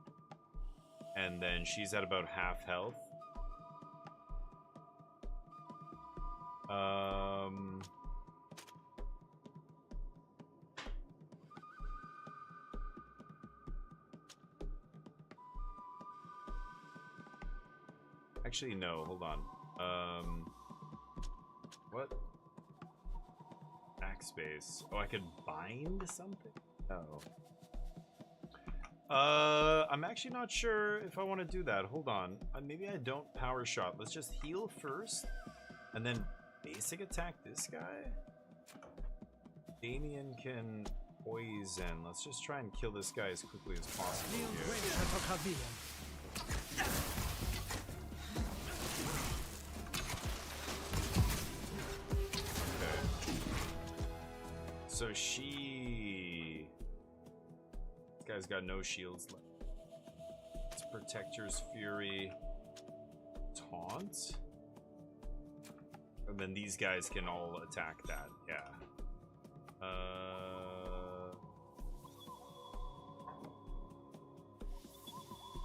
And then she's at about half health. Actually, no, hold on. What? Backspace. Oh, I could bind something? Oh. I'm actually not sure if I want to do that. Hold on. Maybe I don't power shot. Let's just heal first. And then basic attack this guy. Damien can poison. Let's just try and kill this guy as quickly as possible here. So she... This guy's got no shields left. It's Protector's Fury. Taunt? And then these guys can all attack that, yeah.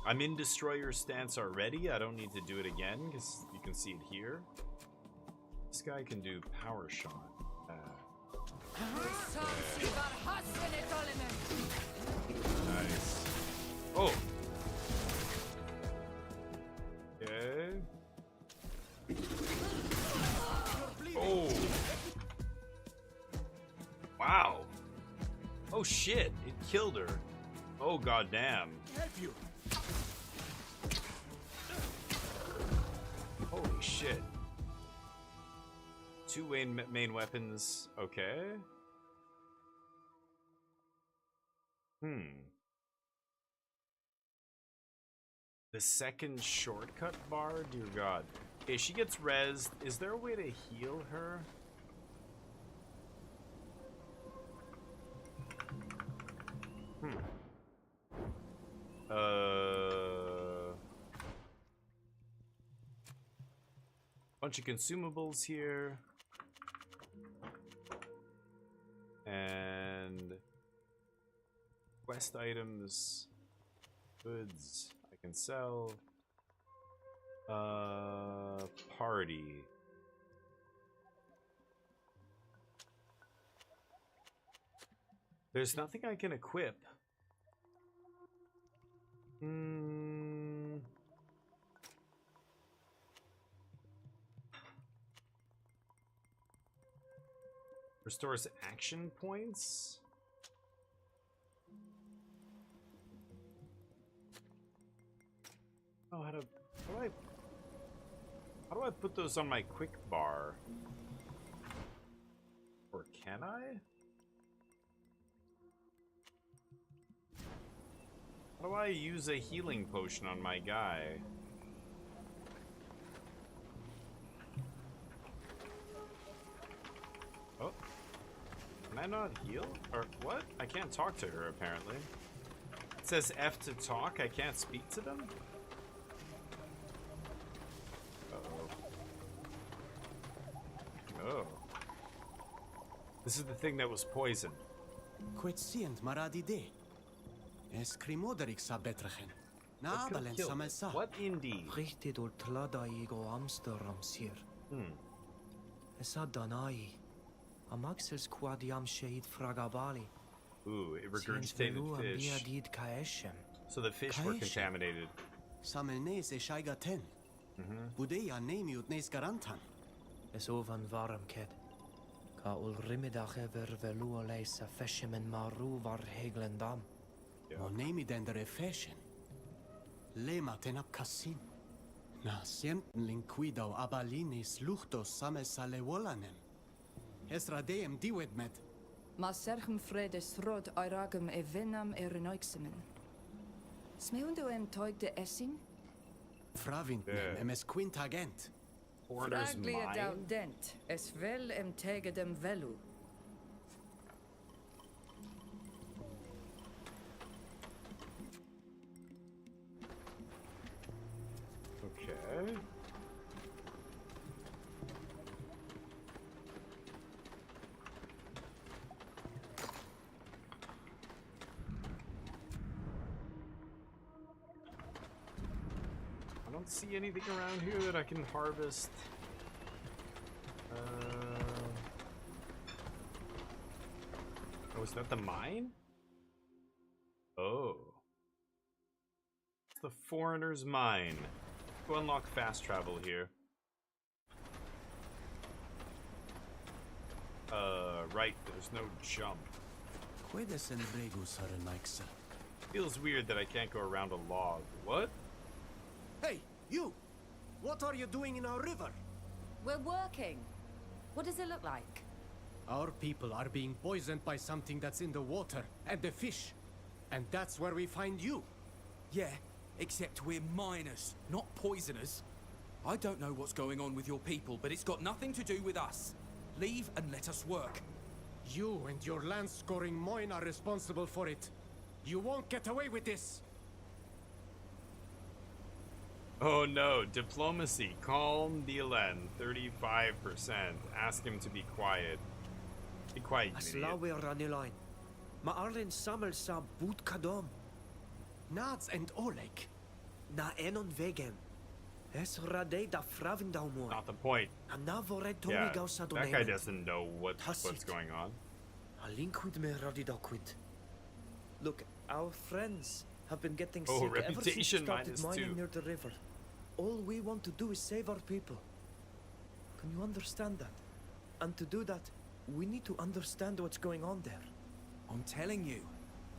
I'm in Destroyer stance already. I don't need to do it again, because you can see it here. This guy can do Power Shot. Nice. Oh. Okay. Oh. Wow. Oh shit! It killed her. Oh goddamn. Holy shit. Two main weapons. Okay. The second shortcut bar? Dear God. Okay, she gets rezzed. Is there a way to heal her? Bunch of consumables here. And quest items, goods I can sell. Party. There's nothing I can equip. Restores action points. Oh, how do I put those on my quick bar? Or can I? How do I use a healing potion on my guy? Oh. Can I not heal? Or what? I can't talk to her, apparently. It says F to talk. I can't speak to them? Uh-oh. Oh. This is the thing that was poisoned. Quetsient maradi de. Escrimoderix sa betrachen. Na abalen samelsa. What indeed? Richtet ul tlada ego Amsterdam sir. Esa danai. Amaxes quadiam shade fragabali. Ooh, it regurgitated fish. So the fish were contaminated. Samelnes e shaigaten. Budeya nemiut nes garantan. Es ovan varam ked. Ka ul rimidach ever velua leisa feshemen maru var heglendam. Mo nemi den der fashion. Lema tenap kasin. Na sienten linquido abalinis luchtos same sale wolanem. Esra deem diwed met. Ma serchem fredes rod airagem evenam erenoixemen. Smeundo toig de essing? Fravint emes quintagent. Fraglia daudent, es vel tegedem velu. Okay. I don't see anything around here that I can harvest. Oh, is that the mine? Oh. It's the Foreigner's Mine. Go unlock fast travel here. Right, there's no jump. Feels weird that I can't go around a log. What? Hey, you! What are you doing in our river? We're working. What does it look like? Our people are being poisoned by something that's in the water and the fish. And that's where we find you. Yeah, except we're miners, not poisoners. I don't know what's going on with your people, but it's got nothing to do with us. Leave and let us work. You and your land-scoring Moin are responsible for it. You won't get away with this. Oh no, diplomacy. Calm Dylan, 35%. Ask him to be quiet. Be quiet, you idiot. Aslawe ranilain. Ma arlen samel sa boot kadom. Nads and Oleg. Na enon vegem. Es rade da fravin da humor. Not the point. Na vored Tommy Yeah, gausa that guy doesn't know what's going on. Alinquid me radidoquid. Look, our friends have been getting Oh, sick ever since we reputation started mining -2. near the river. All we want to do is save our people. Can you understand that? And to do that, we need to understand what's going on there. I'm telling you,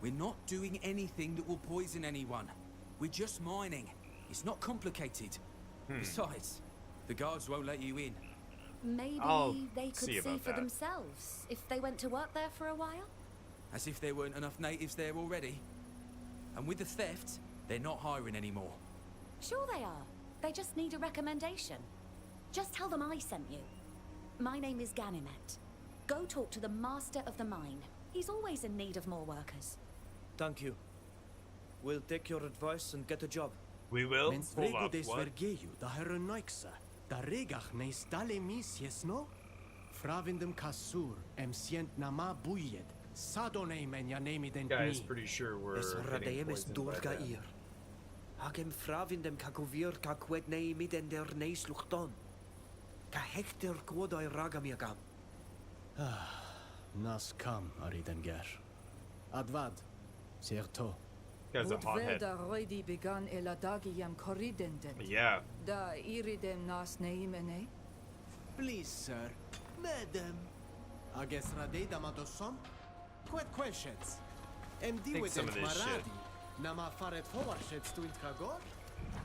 we're not doing anything that will poison anyone. We're just mining. It's not complicated. Besides, the guards won't let you in. Maybe they could see for themselves if they went to work there for a while? As if there weren't enough natives there already. And with the theft, they're not hiring anymore. Sure they are. They just need a recommendation. Just tell them I sent you. My name is Ganimet. Go talk to the master of the mine. He's always in need of more workers. Thank you. We'll take your advice and get a job. We will? Hold up, des what? vergeju, da herenoixa. Da regach ne stale misjes no? Fravindem kasur, sient nama buyed. Sadone men ja nemi den Guy's pretty sure we're Es getting radeem es poisoned by durga them. ir. Agem fravindem kakovir kakwed nei miden der neis luchton. Ka hekter kwodai ragamiagam. Nas kam, Aridenger. Advad, Serto. Guy's a hothead. Da roidi began eladagiam corridenden. Yeah. Da iridem nas neimene. Please, sir. Madam. Ages radeda madosom? Quet questions. MD Think with some of this shit. maradi. Nama faret forwarshets to intragor?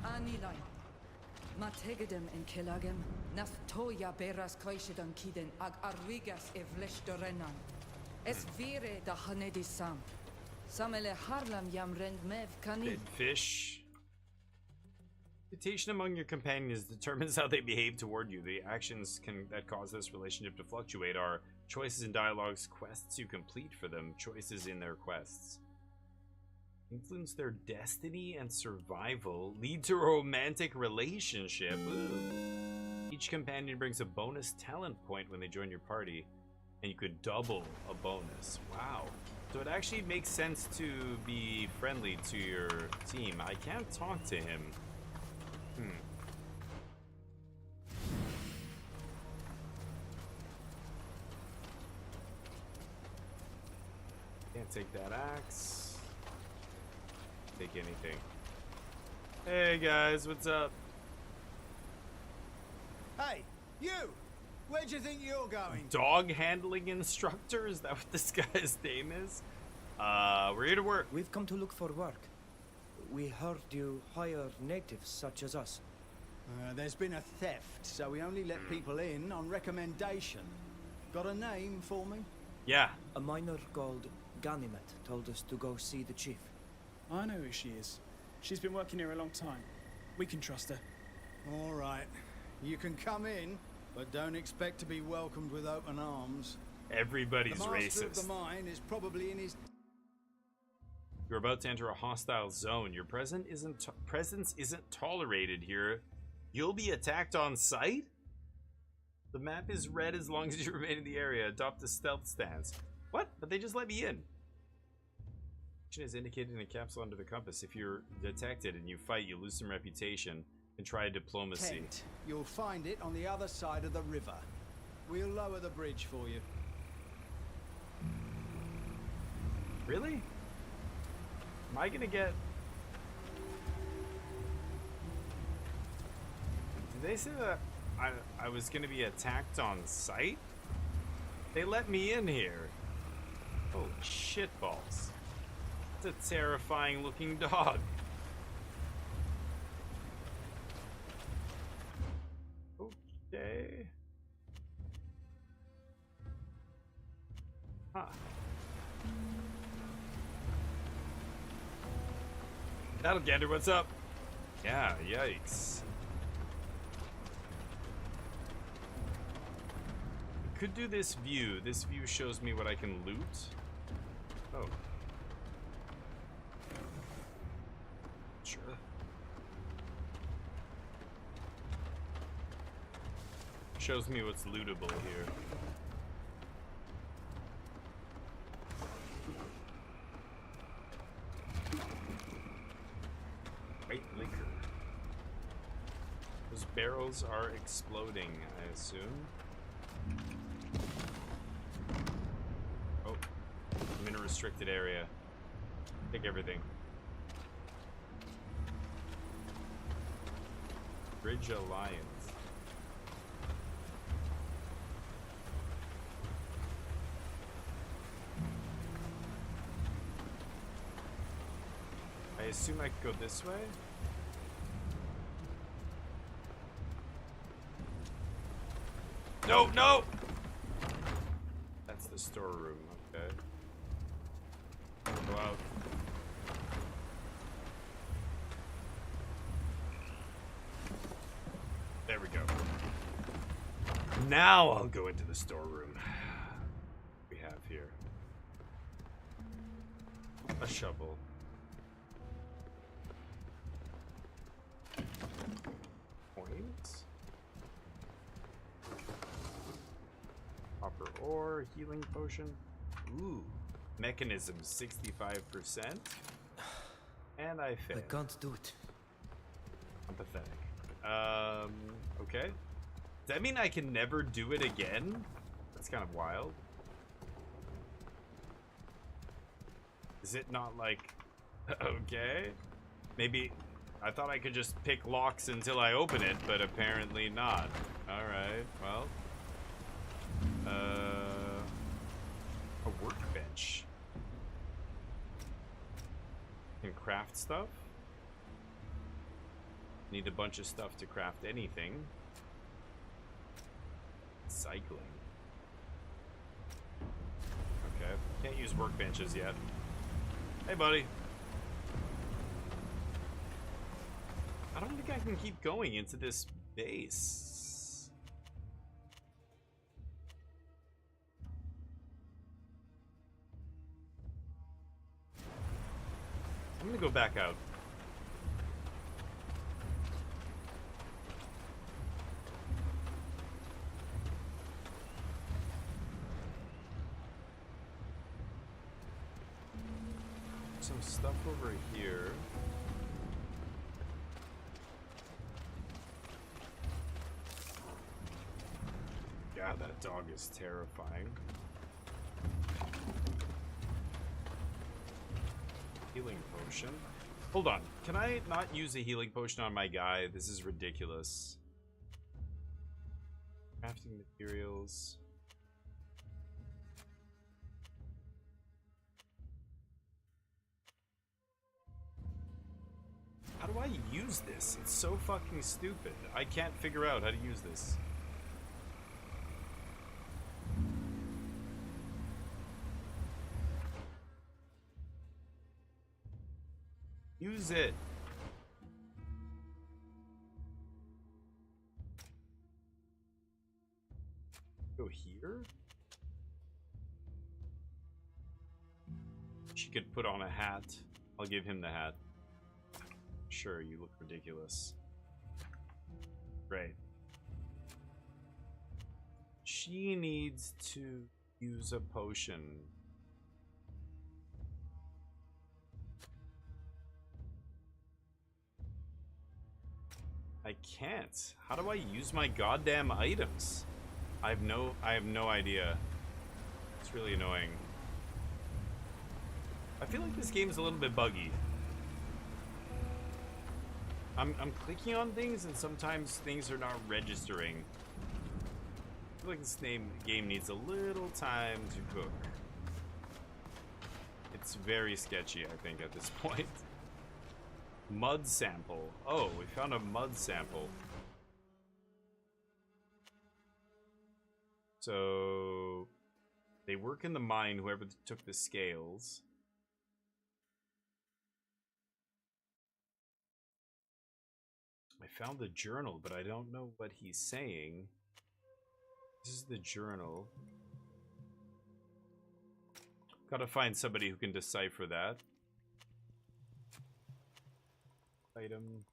Anilain. Mategedem in Kilagem. Nas toya beras koishedan kiden ag arrigas evleshdorenan. Es vire da hanedi sam. Samele harlam yam rend mev kani. Dead fish. Reputation among your companions determines how they behave toward you. The actions that cause this relationship to fluctuate are choices in dialogues, quests you complete for them, choices in their quests. Influence their destiny and survival, lead to a romantic relationship. Ooh. Each companion brings a bonus talent point when they join your party, and you could double a bonus. Wow. So it actually makes sense to be friendly to your team. I can't talk to him. Can't take that axe. Take anything. Hey guys, what's up? Hey, you! Where do you think you're going? Dog handling instructor? Is that what this guy's name is? We're here to work. We've come to look for work. We heard you hire natives such as us. There's been a theft, so we only let people in on recommendation. Got a name for me? Yeah. A miner called Ganymed told us to go see the chief. I know who she is. She's been working here a long time. We can trust her. All right. You can come in, but don't expect to be welcomed with open arms. Everybody's the master of racist. the mine is probably in his... You're about to enter a hostile zone. Your presence isn't tolerated here. You'll be attacked on sight? The map is red as long as you remain in the area. Adopt a stealth stance. What? But they just let me in. Action is indicated in a capsule under the compass. If you're detected and you fight, you lose some reputation and try diplomacy. Tent. You'll find it on the other side of the river. We'll lower the bridge for you. Really? Am I gonna get... Did they say that I was gonna be attacked on sight? They let me in here. Holy shitballs. It's a terrifying looking dog. Okay. Huh. That'll get her. What's up? Yeah, yikes. Could do this view. This view shows me what I can loot. Oh. Sure. Shows me what's lootable here. White liquor. Those barrels are exploding, I assume. Oh, I'm in a restricted area. Take everything. Bridge Alliance. I assume I could go this way? No, no! That's the storeroom, okay. Go out. There we go. Now I'll go into the storeroom. We have here a shovel. Points. Copper ore, healing potion. Ooh. Mechanism 65%. And I failed. I can't do it. I'm pathetic. Okay. Does that mean I can never do it again? That's kind of wild. Is it not like... Okay. Maybe... I thought I could just pick locks until I open it, but apparently not. Alright, well. A workbench. Can craft stuff. Need a bunch of stuff to craft anything. Cycling. Okay. Can't use workbenches yet. Hey, buddy. I don't think I can keep going into this base. I'm gonna go back out. Some stuff over here. Yeah, that dog is terrifying. Healing potion. Hold on. Can I not use a healing potion on my guy? This is ridiculous. Crafting materials. How do I use this? It's so fucking stupid. I can't figure out how to use this. Use it. Go here? She could put on a hat. I'll give him the hat. Sure, you look ridiculous. Great. She needs to use a potion. I can't. How do I use my goddamn items? I have no idea. It's really annoying. I feel like this game is a little bit buggy. I'm clicking on things and sometimes things are not registering. I feel like this game needs a little time to cook. It's very sketchy, I think, at this point. Mud sample. Oh, we found a mud sample. So they work in the mine, whoever took the scales. I found the journal, but I don't know what he's saying. This is the journal. Gotta find somebody who can decipher that. Item.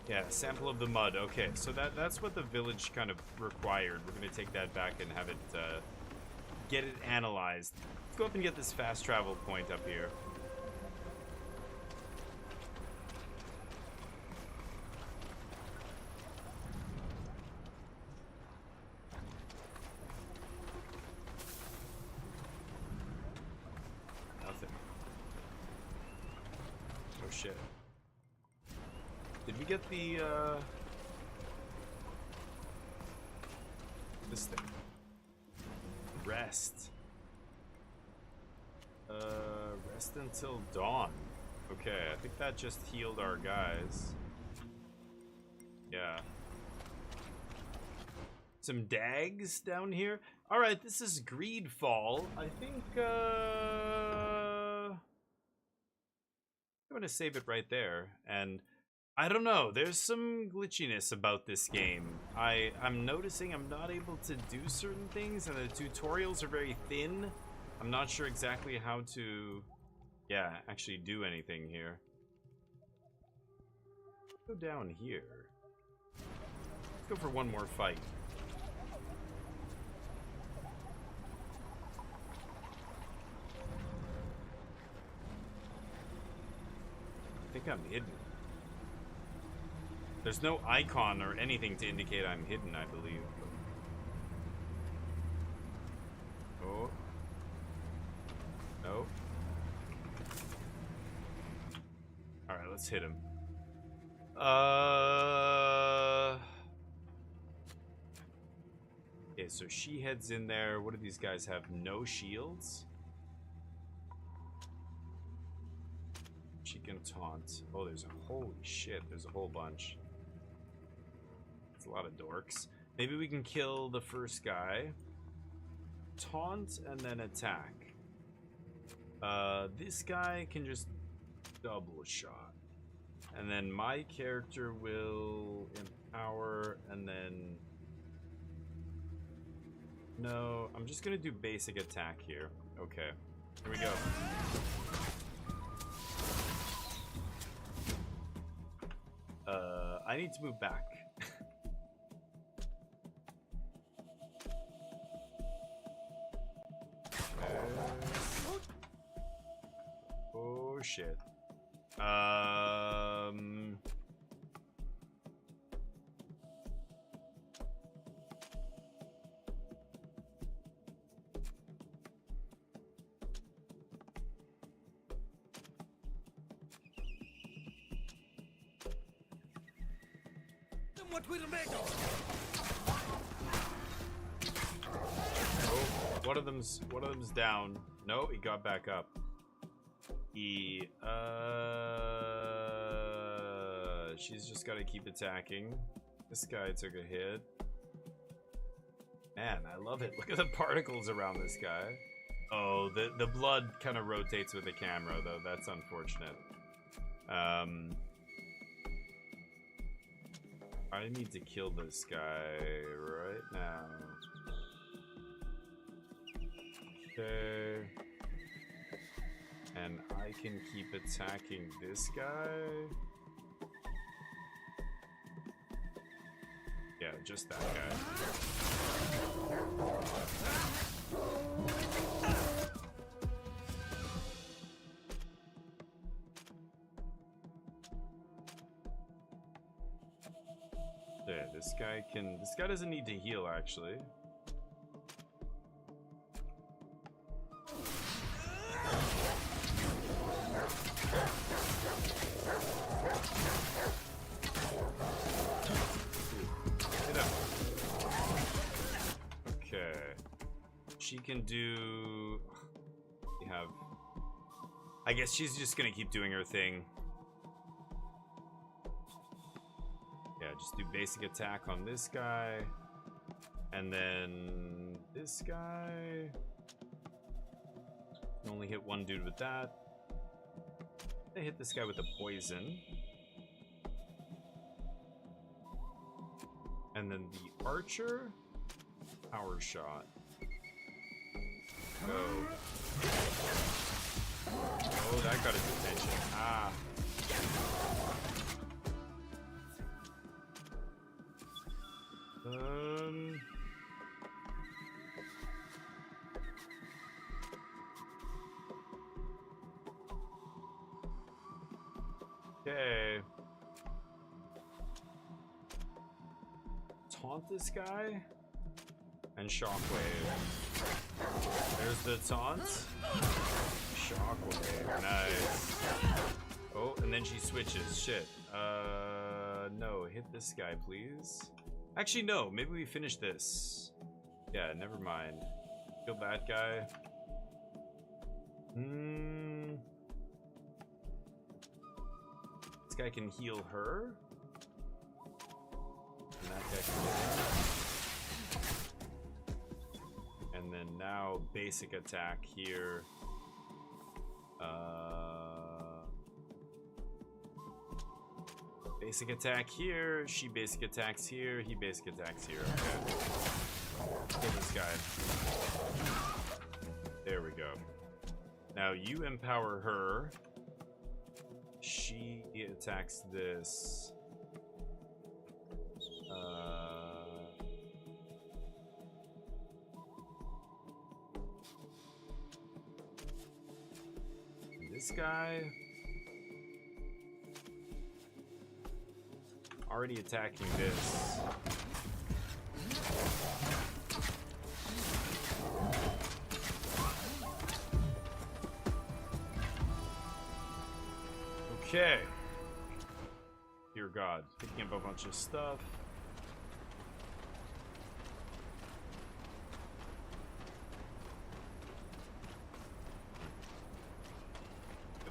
Yeah, sample of the mud. Okay, so that's what the village kind of required. We're gonna take that back and have it get it analyzed. Let's go up and get this fast travel point up here. Nothing. Oh shit. Did we get the, this thing? Rest. Rest until dawn. Okay, I think that just healed our guys. Yeah. Some dags down here. Alright, this is Greedfall. I think, I'm gonna save it right there, and I don't know, there's some glitchiness about this game. I'm noticing I'm not able to do certain things, and the tutorials are very thin. I'm not sure exactly how to, yeah, actually do anything here. Go down here. Let's go for one more fight. I think I'm hidden. There's no icon or anything to indicate I'm hidden, I believe. Oh. No. Alright, let's hit him. Okay, so she heads in there. What do these guys have? No shields? She can taunt. Oh, there's a holy shit. There's a whole bunch. It's a lot of dorks. Maybe we can kill the first guy. Taunt and then attack. This guy can just double shot. And then my character will empower and then... No, I'm just gonna do basic attack here. Okay, here we go. I need to move back. Oh shit. what we're made of. Oh, one of them's down. No, he got back up. She's just gotta keep attacking. This guy took a hit. Man, I love it. Look at the particles around this guy. Oh, the blood kind of rotates with the camera, though. That's unfortunate. I need to kill this guy right now. Okay. And I can keep attacking this guy. Yeah, just that guy. Yeah, this guy doesn't need to heal, actually. Okay. She can do... We have... I guess she's just gonna keep doing her thing. Yeah, just do basic attack on this guy. And then... this guy... Can only hit one dude with that. They hit this guy with a poison. And then the archer... Power shot. Go. Oh, that got his attention. Ah. Okay. Taunt this guy. And shockwave. There's the taunt. Shockwave. Nice. Oh, and then she switches. Shit. No. Hit this guy, please. Actually, no. Maybe we finish this. Yeah, never mind. Kill that guy. This guy can heal her. And that guy can heal her. And then now basic attack here. Basic attack here. She basic attacks here. He basic attacks here. Okay. Kill this guy. There we go. Now you empower her. She attacks this. This guy already attacking this. Okay. Dear God, picking up a bunch of stuff.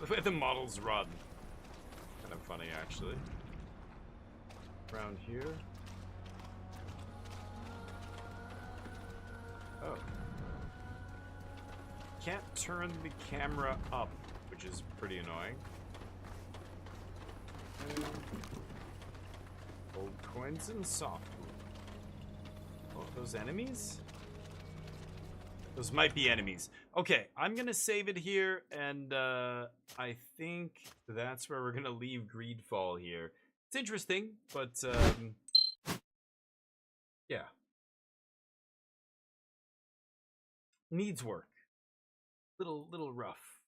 The way the models run. Kind of funny, actually. Around here. Oh. Can't turn the camera up, which is pretty annoying. Old coins and soft. Oh, those enemies? Those might be enemies. Okay, I'm gonna save it here, and I think that's where we're gonna leave Greedfall here. It's interesting, but yeah, needs work. Little rough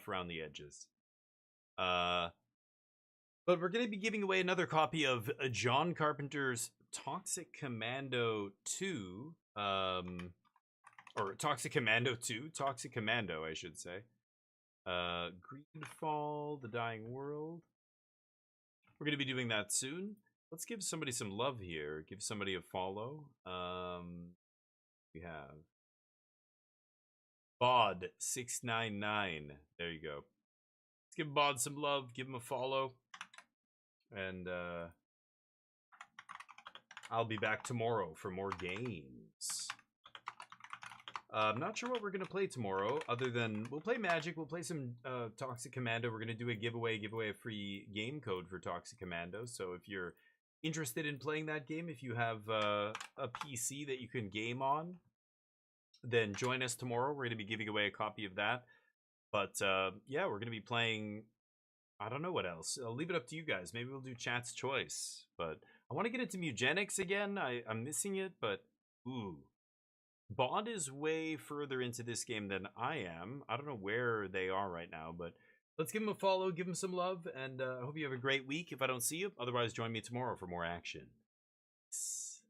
around the edges. But we're gonna be giving away another copy of John Carpenter's Toxic Commando 2. Or Toxic Commando 2. Toxic Commando, I should say. Greedfall, The Dying World. We're going to be doing that soon. let's give somebody some love here. Give somebody a follow. We have Bod699. There you go. Let's give Bod some love. Give him a follow. And I'll be back tomorrow for more games. I'm not sure what we're going to play tomorrow, other than we'll play Magic, we'll play some Toxic Commando. We're going to do a giveaway a free game code for Toxic Commando. So if you're interested in playing that game, if you have a PC that you can game on, then join us tomorrow. We're going to be giving away a copy of that. But yeah, we're going to be playing, I don't know what else. I'll leave it up to you guys. Maybe we'll do Chat's Choice. But I want to get into Mugenics again. I'm missing it, but ooh. Bod is way further into this game than I am. I don't know where they are right now, but let's give them a follow, give them some love, and I hope you have a great week if I don't see you. Otherwise, join me tomorrow for more action. Peace.